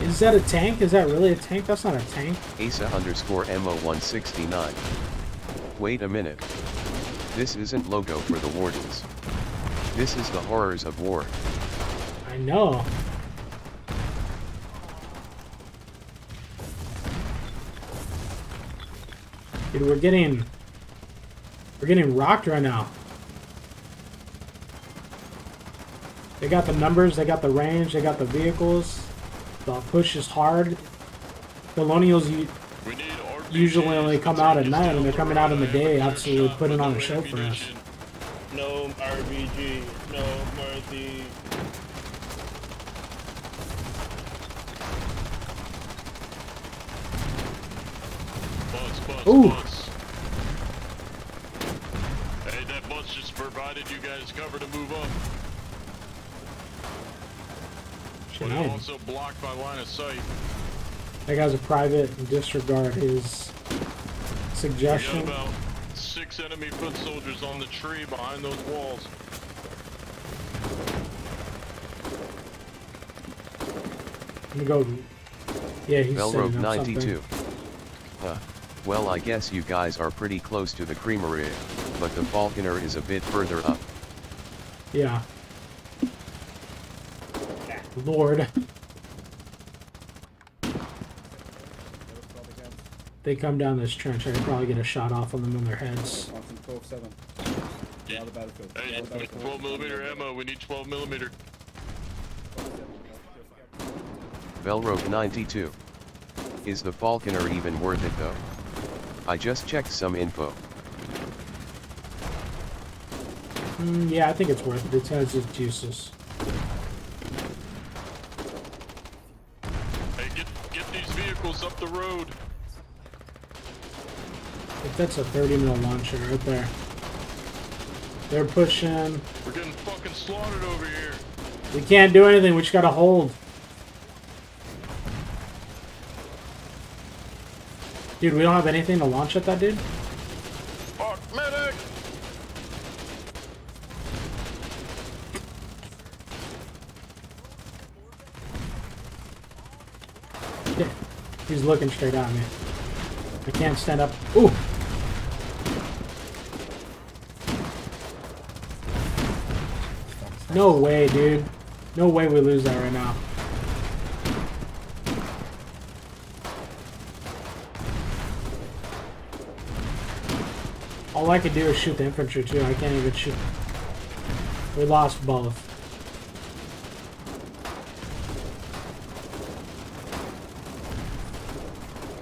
Is that a tank? Is that really a tank? That's not a tank. Asa_MO169. Wait a minute. This isn't logo for the Wardens. This is the horrors of war. I know. Dude, we're getting rocked right now. They got the numbers, they got the range, they got the vehicles. The push is hard. Colonials usually only come out at night, and they're coming out in the day, absolutely putting on a show for us. No RBG, no mercy. Ooh. Hey, that bus just provided you guys cover to move up. But it also blocked my line of sight. That guy's a private and disregard his suggestion. We got about 6 enemy foot soldiers on the tree behind those walls. Let me go. Yeah, he's Velrope setting up 92. something. Well, I guess you guys are pretty close to the Creamery, but the Falconer is a bit further up. Yeah. Lord. They come down this trench, I could probably get a shot off on them in their heads. Hey, 12mm ammo, we need 12mm. Velrope 92. Is the Falconer even worth it though? I just checked some info. Yeah, I think it's worth it. It has its juices. Hey, get these vehicles up the road. If that's a 30mm launcher right there. They're pushing. We're getting fucking slaughtered over here. We can't do anything, we just gotta hold. Dude, we don't have anything to launch at that dude? Fuck, medic! He's looking straight at me. I can't stand up. Ooh! No way, dude. No way we lose that right now. All I can do is shoot the infantry too. I can't even shoot. We lost both.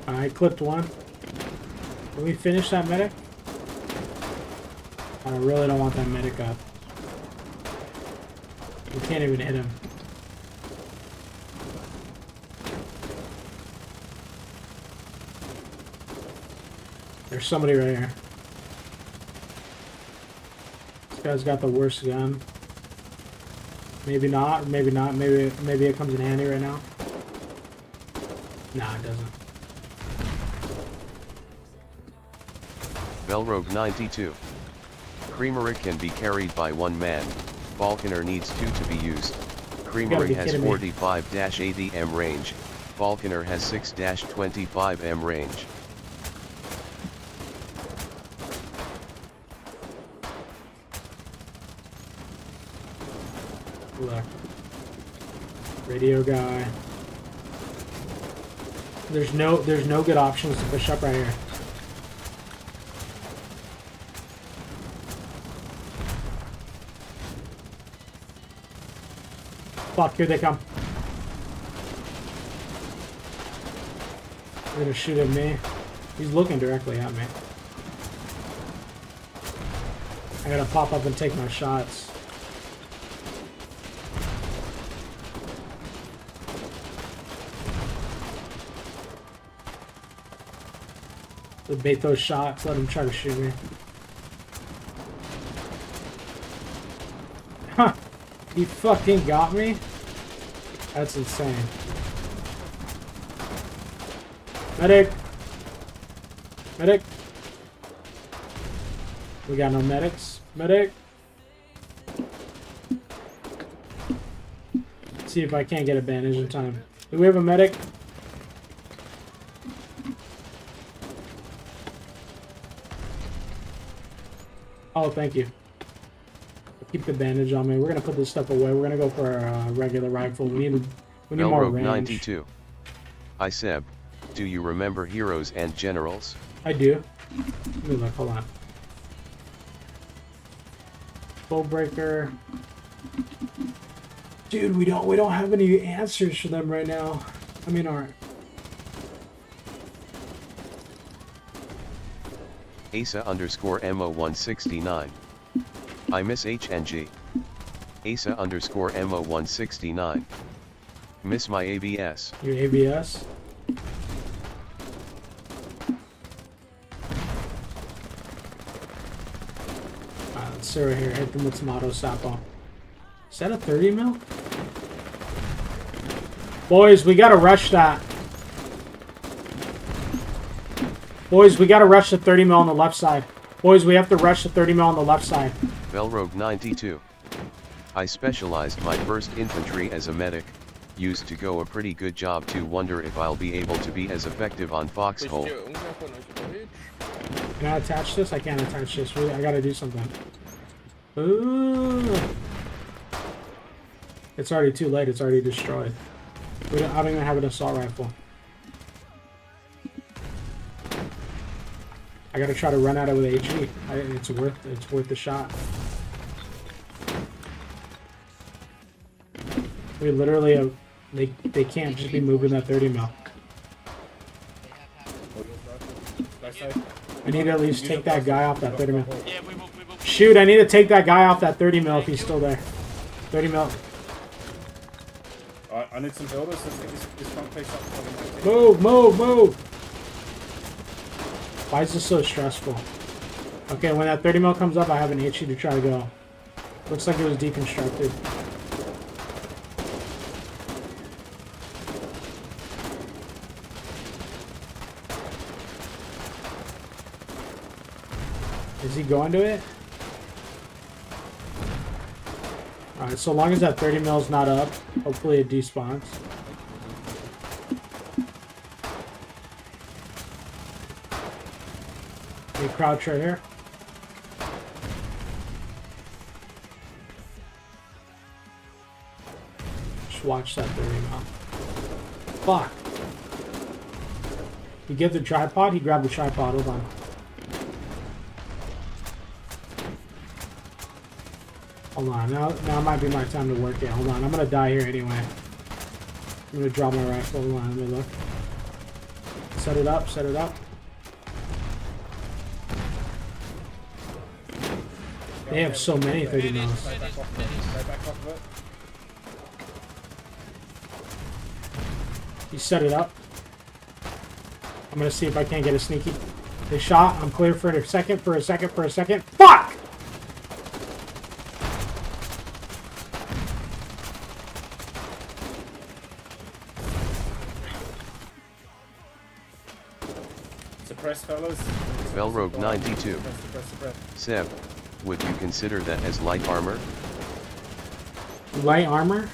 I clipped one. Can we finish that medic? I really don't want that medic up. We can't even hit him. There's somebody right here. This guy's got the worst gun. Maybe not, maybe not. Maybe it comes in handy right now. Nah, it doesn't. Velrogue 92. Creamery can be carried by one man. Falconer needs 2 to be used. Creamery has 45-80 m range. Falconer has 6-25 m range. Look. Radio guy. There's no good options to push up right here. Fuck, here they come. They're gonna shoot at me. He's looking directly at me. I gotta pop up and take my shots. Bait those shots, let him try to shoot me. Huh! He fucking got me? That's insane. Medic! Medic! We got no medics. Medic! Let's see if I can't get a bandage in time. Do we have a medic? Oh, thank you. Keep the bandage on me. We're gonna put this stuff away. We're gonna go for a regular rifle. We need more range. 92. Hi Seb, do you remember heroes and generals? I do. Let me look. Hold on. Bullbreaker. Dude, we don't have any answers for them right now. I mean, our Asa_MO169. I miss HNG. Asa_MO169. Miss my ABS. Your ABS? Alright, let's see right here. Hit them with some auto sapo. Is that a 30 mil? Boys, we gotta rush that. Boys, we gotta rush the 30 mil on the left side. Boys, we have to rush the 30 mil on the left side. Velrogue 92. I specialized my first infantry as a medic. Used to go a pretty good job to wonder if I'll be able to be as effective on Foxhole. Can I attach this? I can't attach this. Really, I gotta do something. Ooh. It's already too late. It's already destroyed. I don't even have an assault rifle. I gotta try to run at it with HE. It's worth the shot. We literally they can't just be moving that 30 mil. I need to at least take that guy off that 30 mil. Shoot, I need to take that guy off that 30 mil if he's still there. 30 mil. I need some builders. Let's get this front piece up. Move, move, move! Why is this so stressful? Okay, when that 30 mil comes up, I have an HE to try to go. Looks like it was deconstructed. Is he going to it? Alright, so long as that 30 mil's not up, hopefully it despawns. We crouch right here. Just watch that 30 mil. Fuck. You get the tripod? He grabbed the tripod. Hold on. Hold on. Now might be my time to work it. Hold on. I'm gonna die here anyway. I'm gonna draw my rifle. Hold on. Let me look. Set it up. Set it up. They have so many 30 mils. You set it up. I'm gonna see if I can't get a sneaky. They shot. I'm clear for a second. For a second. For a second. Fuck! Suppress, fellas. Velrogue 92. Seb, would you consider that as light armor? Light armor?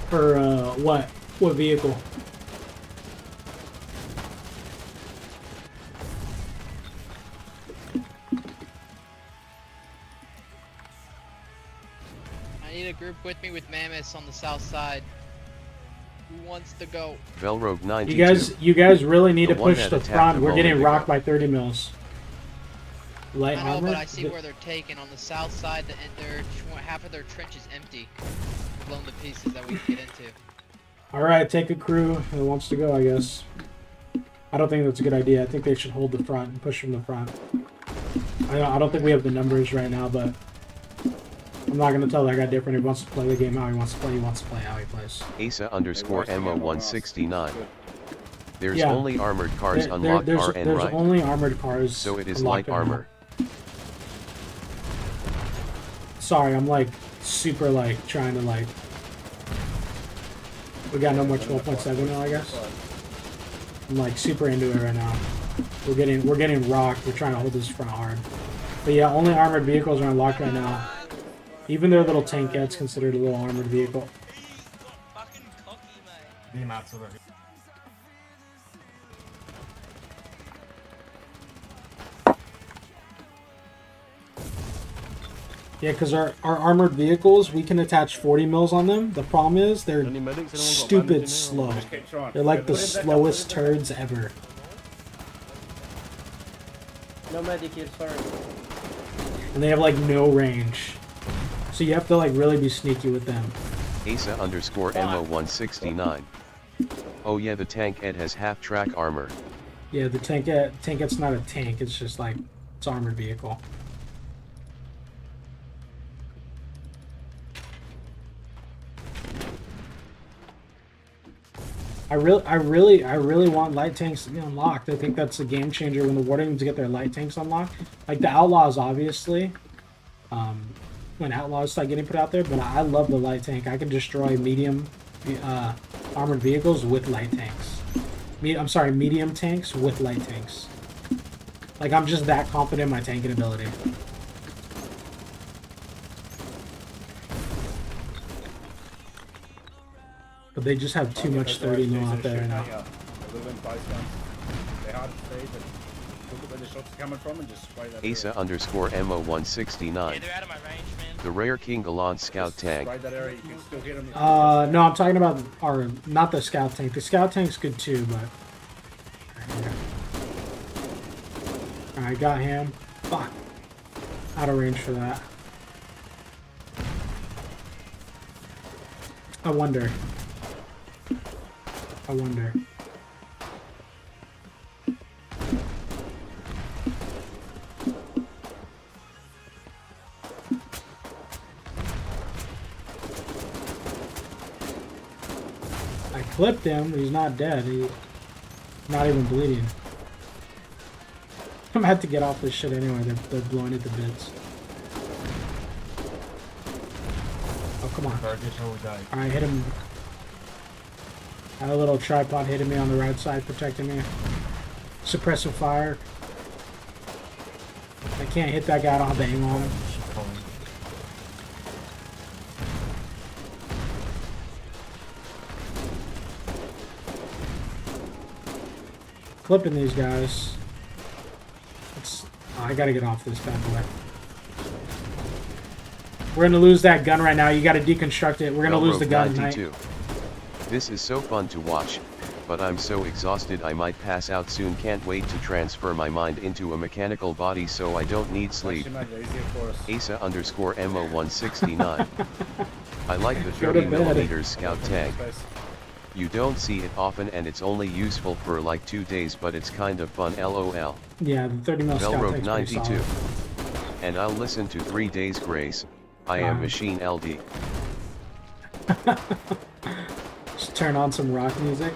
For what? What vehicle? I need a group with me with mammoths on the south side. Who wants to go? Velrogue 92. You guys really need The to one push that the attacked front. the We're getting moment rocked ago. by 30 mils. Light I know, armor? but I see where they're taken on the south side. Half of their trench is empty, blown to pieces that we can get into. Alright, take a crew that wants to go, I guess. I don't think that's a good idea. I think they should hold the front and push from the front. I don't think we have the numbers right now, but I'm not going to tell that guy different. If he wants to play the game how he wants to play, he wants to play how he plays. Asa_Mo169. There's Yeah. only armored cars unlocked RN, there's right? only armored cars. So it is unlocked light right now. armor. Sorry, I'm like super like trying to like. We got no more 12.7 now, I guess. I'm like super into it right now. We're getting rocked. We're trying to hold this front hard. But yeah, only armored vehicles are unlocked right now. Even their little tankette's considered a little armored vehicle. Yeah, because our armored vehicles, we can attach 40 mils on them. The problem is they're stupid slow. They're like the slowest turds ever. No medic here, sorry. And they have like no range. So you have to like really be sneaky with them. Asa_Mo169. Oh yeah, the tankette has half track armor. Yeah, the tankette's not a tank, it's just like, it's armored vehicle. I really want light tanks to be unlocked. I think that's a game changer when the Wardens get their light tanks unlocked. Like the Outlaws, obviously. When Outlaws start getting put out there, but I love the light tank. I can destroy medium armored vehicles with light tanks. I'm sorry, medium tanks with light tanks. Like I'm just that confident in my tanking ability. But they just have too much 30 mil out there right now. They're hard to see, but look at where the shots are coming from and just spray that. Asa_Mo169. The rare King Galant scout tank. Spray that area, you can still hit them. No, I'm talking about not the scout tank. The scout tank's good too, but. Alright, got him. Fuck. Out of range for that. I wonder. I clipped him, but he's not dead. He's not even bleeding. I'm gonna have to get off this shit anyway. They're blowing it to bits. Oh, come on. Alright, hit him. I had a little tripod hitting me on the right side, protecting me. Suppressive fire. I can't hit that guy, I don't have the aim on him. Clipping these guys. I gotta get off this bad boy. We're gonna lose that gun right now. You gotta deconstruct it. We're gonna lose the gun tonight. This is so fun to watch, but I'm so exhausted I might pass out soon. Can't wait to transfer my mind into a mechanical body so I don't need sleep. Asa underscore MO169. I like the 30mm scout tank. You don't see it often and it's only useful for like 2 days, but it's kind of fun. LOL. Yeah, the 30mm scout tank's pretty 92. solid. And I'll listen to 3 Days Grace. I am Machine LD. Just turn on some rock music.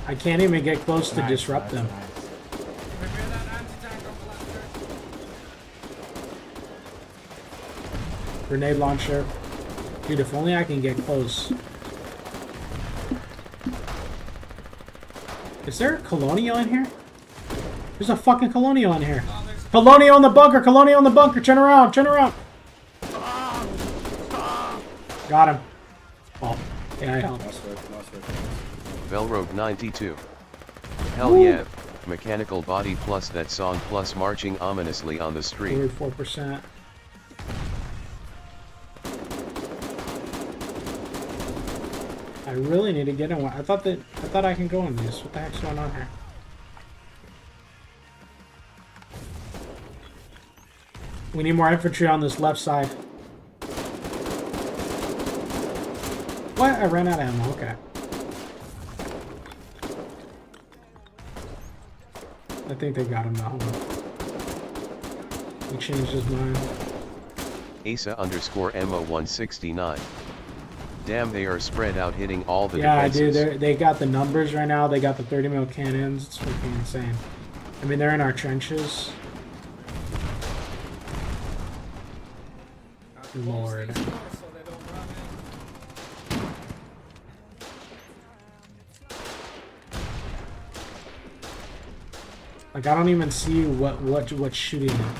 I can't even get close to disrupt them. Grenade launcher. Dude, if only I can get close. Is there a Colonial in here? There's a fucking Colonial in here. Colonial in the bunker! Colonial in the bunker! Turn around! Turn around! Got him. Oh, yeah, I helped. Velrogue 92. Hell yeah, mechanical body plus that song plus marching ominously on the street. 44%. I really need to get in one. I thought I can go in these. What the heck's going on here? We need more infantry on this left side. What? I ran out of ammo. Okay. I think they got him now. He changed his mind. Asa underscore MO169. Damn, they are spread out hitting all the Yeah, defenses. dude, they got the numbers right now. They got the 30mm cannons. It's freaking insane. I mean, they're in our trenches. Lord. Like, I don't even see what's shooting at.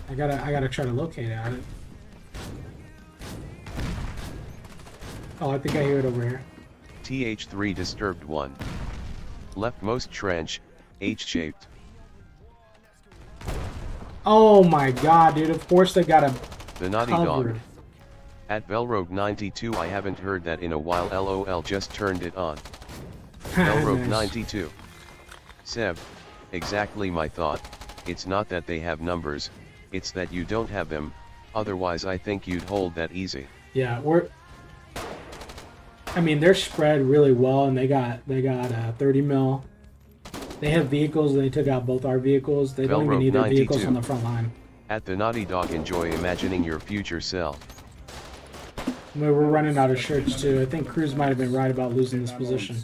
I gotta try to locate it. Oh, I think I hear it over here. TH3 disturbed 1. Leftmost trench, H-shaped. Oh my god, dude, of course they got a The Naughty covered. Dog. At Velrogue 92, I haven't heard that in a while. LOL, just turned it on. Velrogue Nice. 92. Seb, exactly my thought. It's not that they have numbers, it's that you don't have them, otherwise I think you'd hold that easy. Yeah, I mean, they're spread really well, and they got 30 mil. They have vehicles, and they took out both our vehicles. They don't even need their vehicles on the front line. At the Naughty Dog, enjoy imagining your future self. I mean, we're running out of shirts too. I think Cruz might have been right about losing this position.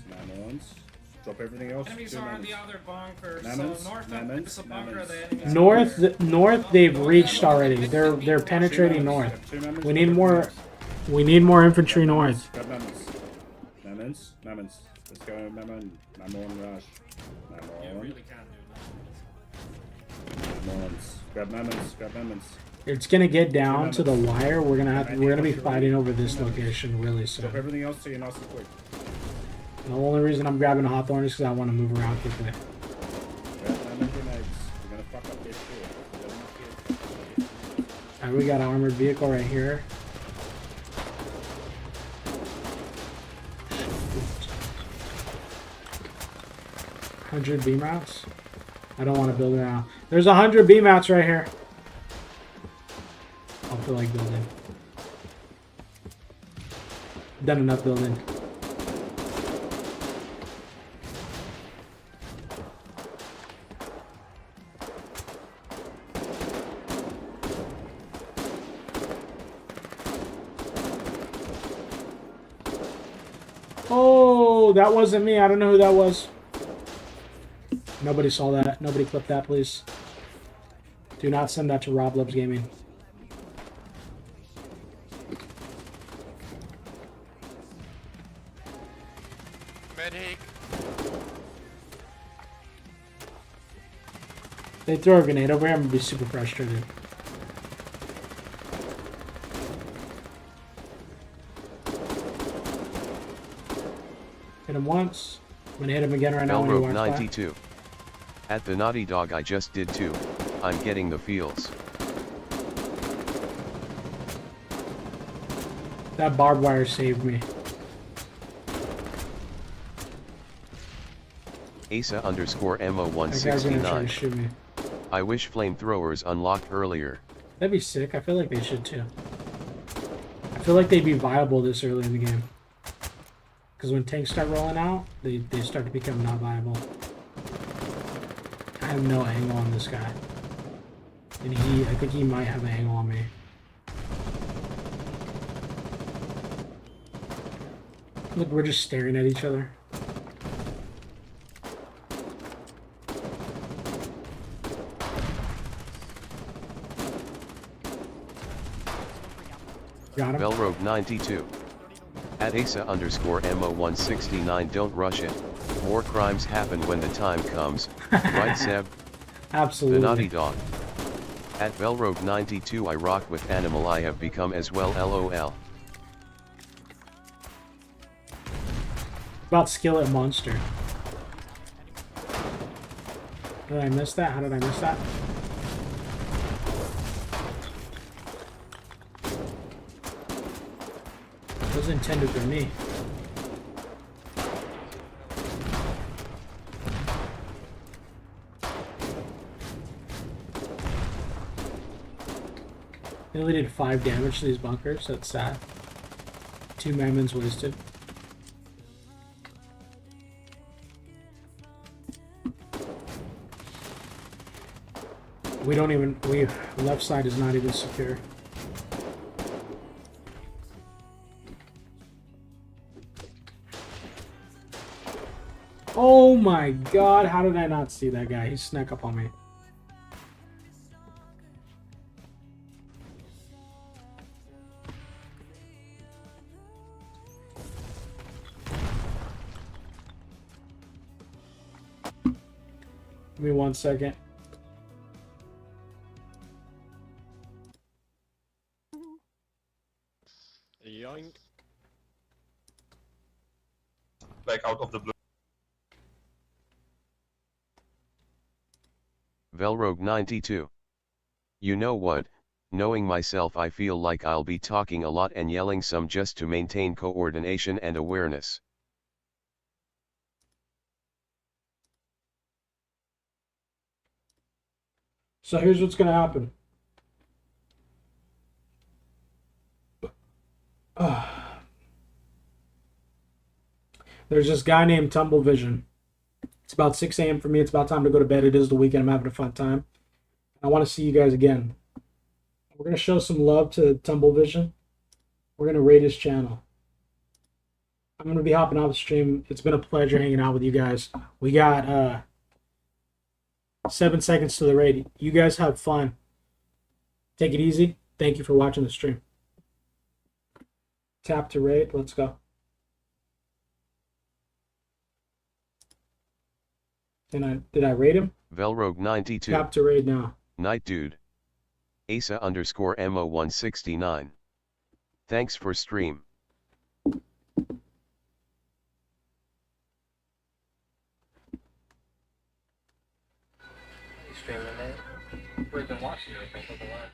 Drop everything else. Enemies are in the other bunker, so north of this bunker, the enemies North, they've reached already. They're penetrating north. We need more infantry north. Grab Mammons. Let's go, Mammon rush. Mammons. Grab Mammons. It's gonna get down to the wire. We're gonna be fighting over this location really soon. Drop everything else so you're nice and quick. The only reason I'm grabbing a Hawthorne is because I want to move around quickly. Grab Mammon grenades. We're gonna fuck up this shit. Alright, we got an armored vehicle right here. $100 beam routes? I don't want to build it now. There's 100 beam routes right here. I'll feel like building. Done enough building. Oh, that wasn't me. I don't know who that was. Nobody saw that. Nobody clipped that, please. Do not send that to Rob Loves Gaming. Medic. They throw a grenade over here, I'm gonna be super frustrated. Hit him once. I'm gonna hit him again right now when he Belrobe walks by. 92. At the Naughty Dog I just did too. I'm getting the feels. That barbed wire saved me. Asa _ Mo That guy's gonna try to 169. shoot me. I wish flamethrowers unlocked earlier. That'd be sick. I feel like they should too. I feel like they'd be viable this early in the game. Because when tanks start rolling out, they start to become not viable. I have no angle on this guy. And I think he might have an angle on me. Look, we're just staring at each other. Got him. Belrobe 92. At Asa _ Mo 169. Don't rush it. More crimes happen when the time comes. Right, Seb? Absolutely. The Naughty Dog. At Belrobe 92. I rock with Animal. I have become as well. LOL. About Skillet Monster. Did I miss that? How did I miss that? It was intended for me. They only did 5 damage to these bunkers. That's sad. 2 Mammons wasted. We don't even, left side is not even secure. Oh my god, how did I not see that guy? He snuck up on me. Give me 1 second. Yoink. Like out of the blue. Velrogue 92. You know what? Knowing myself, I feel like I'll be talking a lot and yelling some just to maintain coordination and awareness. So here's what's gonna happen. There's this guy named Tumblevision. It's about 6 a.m. for me. It's about time to go to bed. It is the weekend. I'm having a fun time. I want to see you guys again. We're going to show some love to Tumblevision. We're going to raid his channel. I'm going to be hopping off the stream. It's been a pleasure hanging out with you guys. We got 7 seconds to the raid. You guys have fun. Take it easy. Thank you for watching the stream. Tap to raid. Let's go. Did I raid him? Velrogue 92. Tap to raid now. Night dude. Asa _ Mo 169. Thanks for stream. You streaming it? We've been watching you, I think, over the last.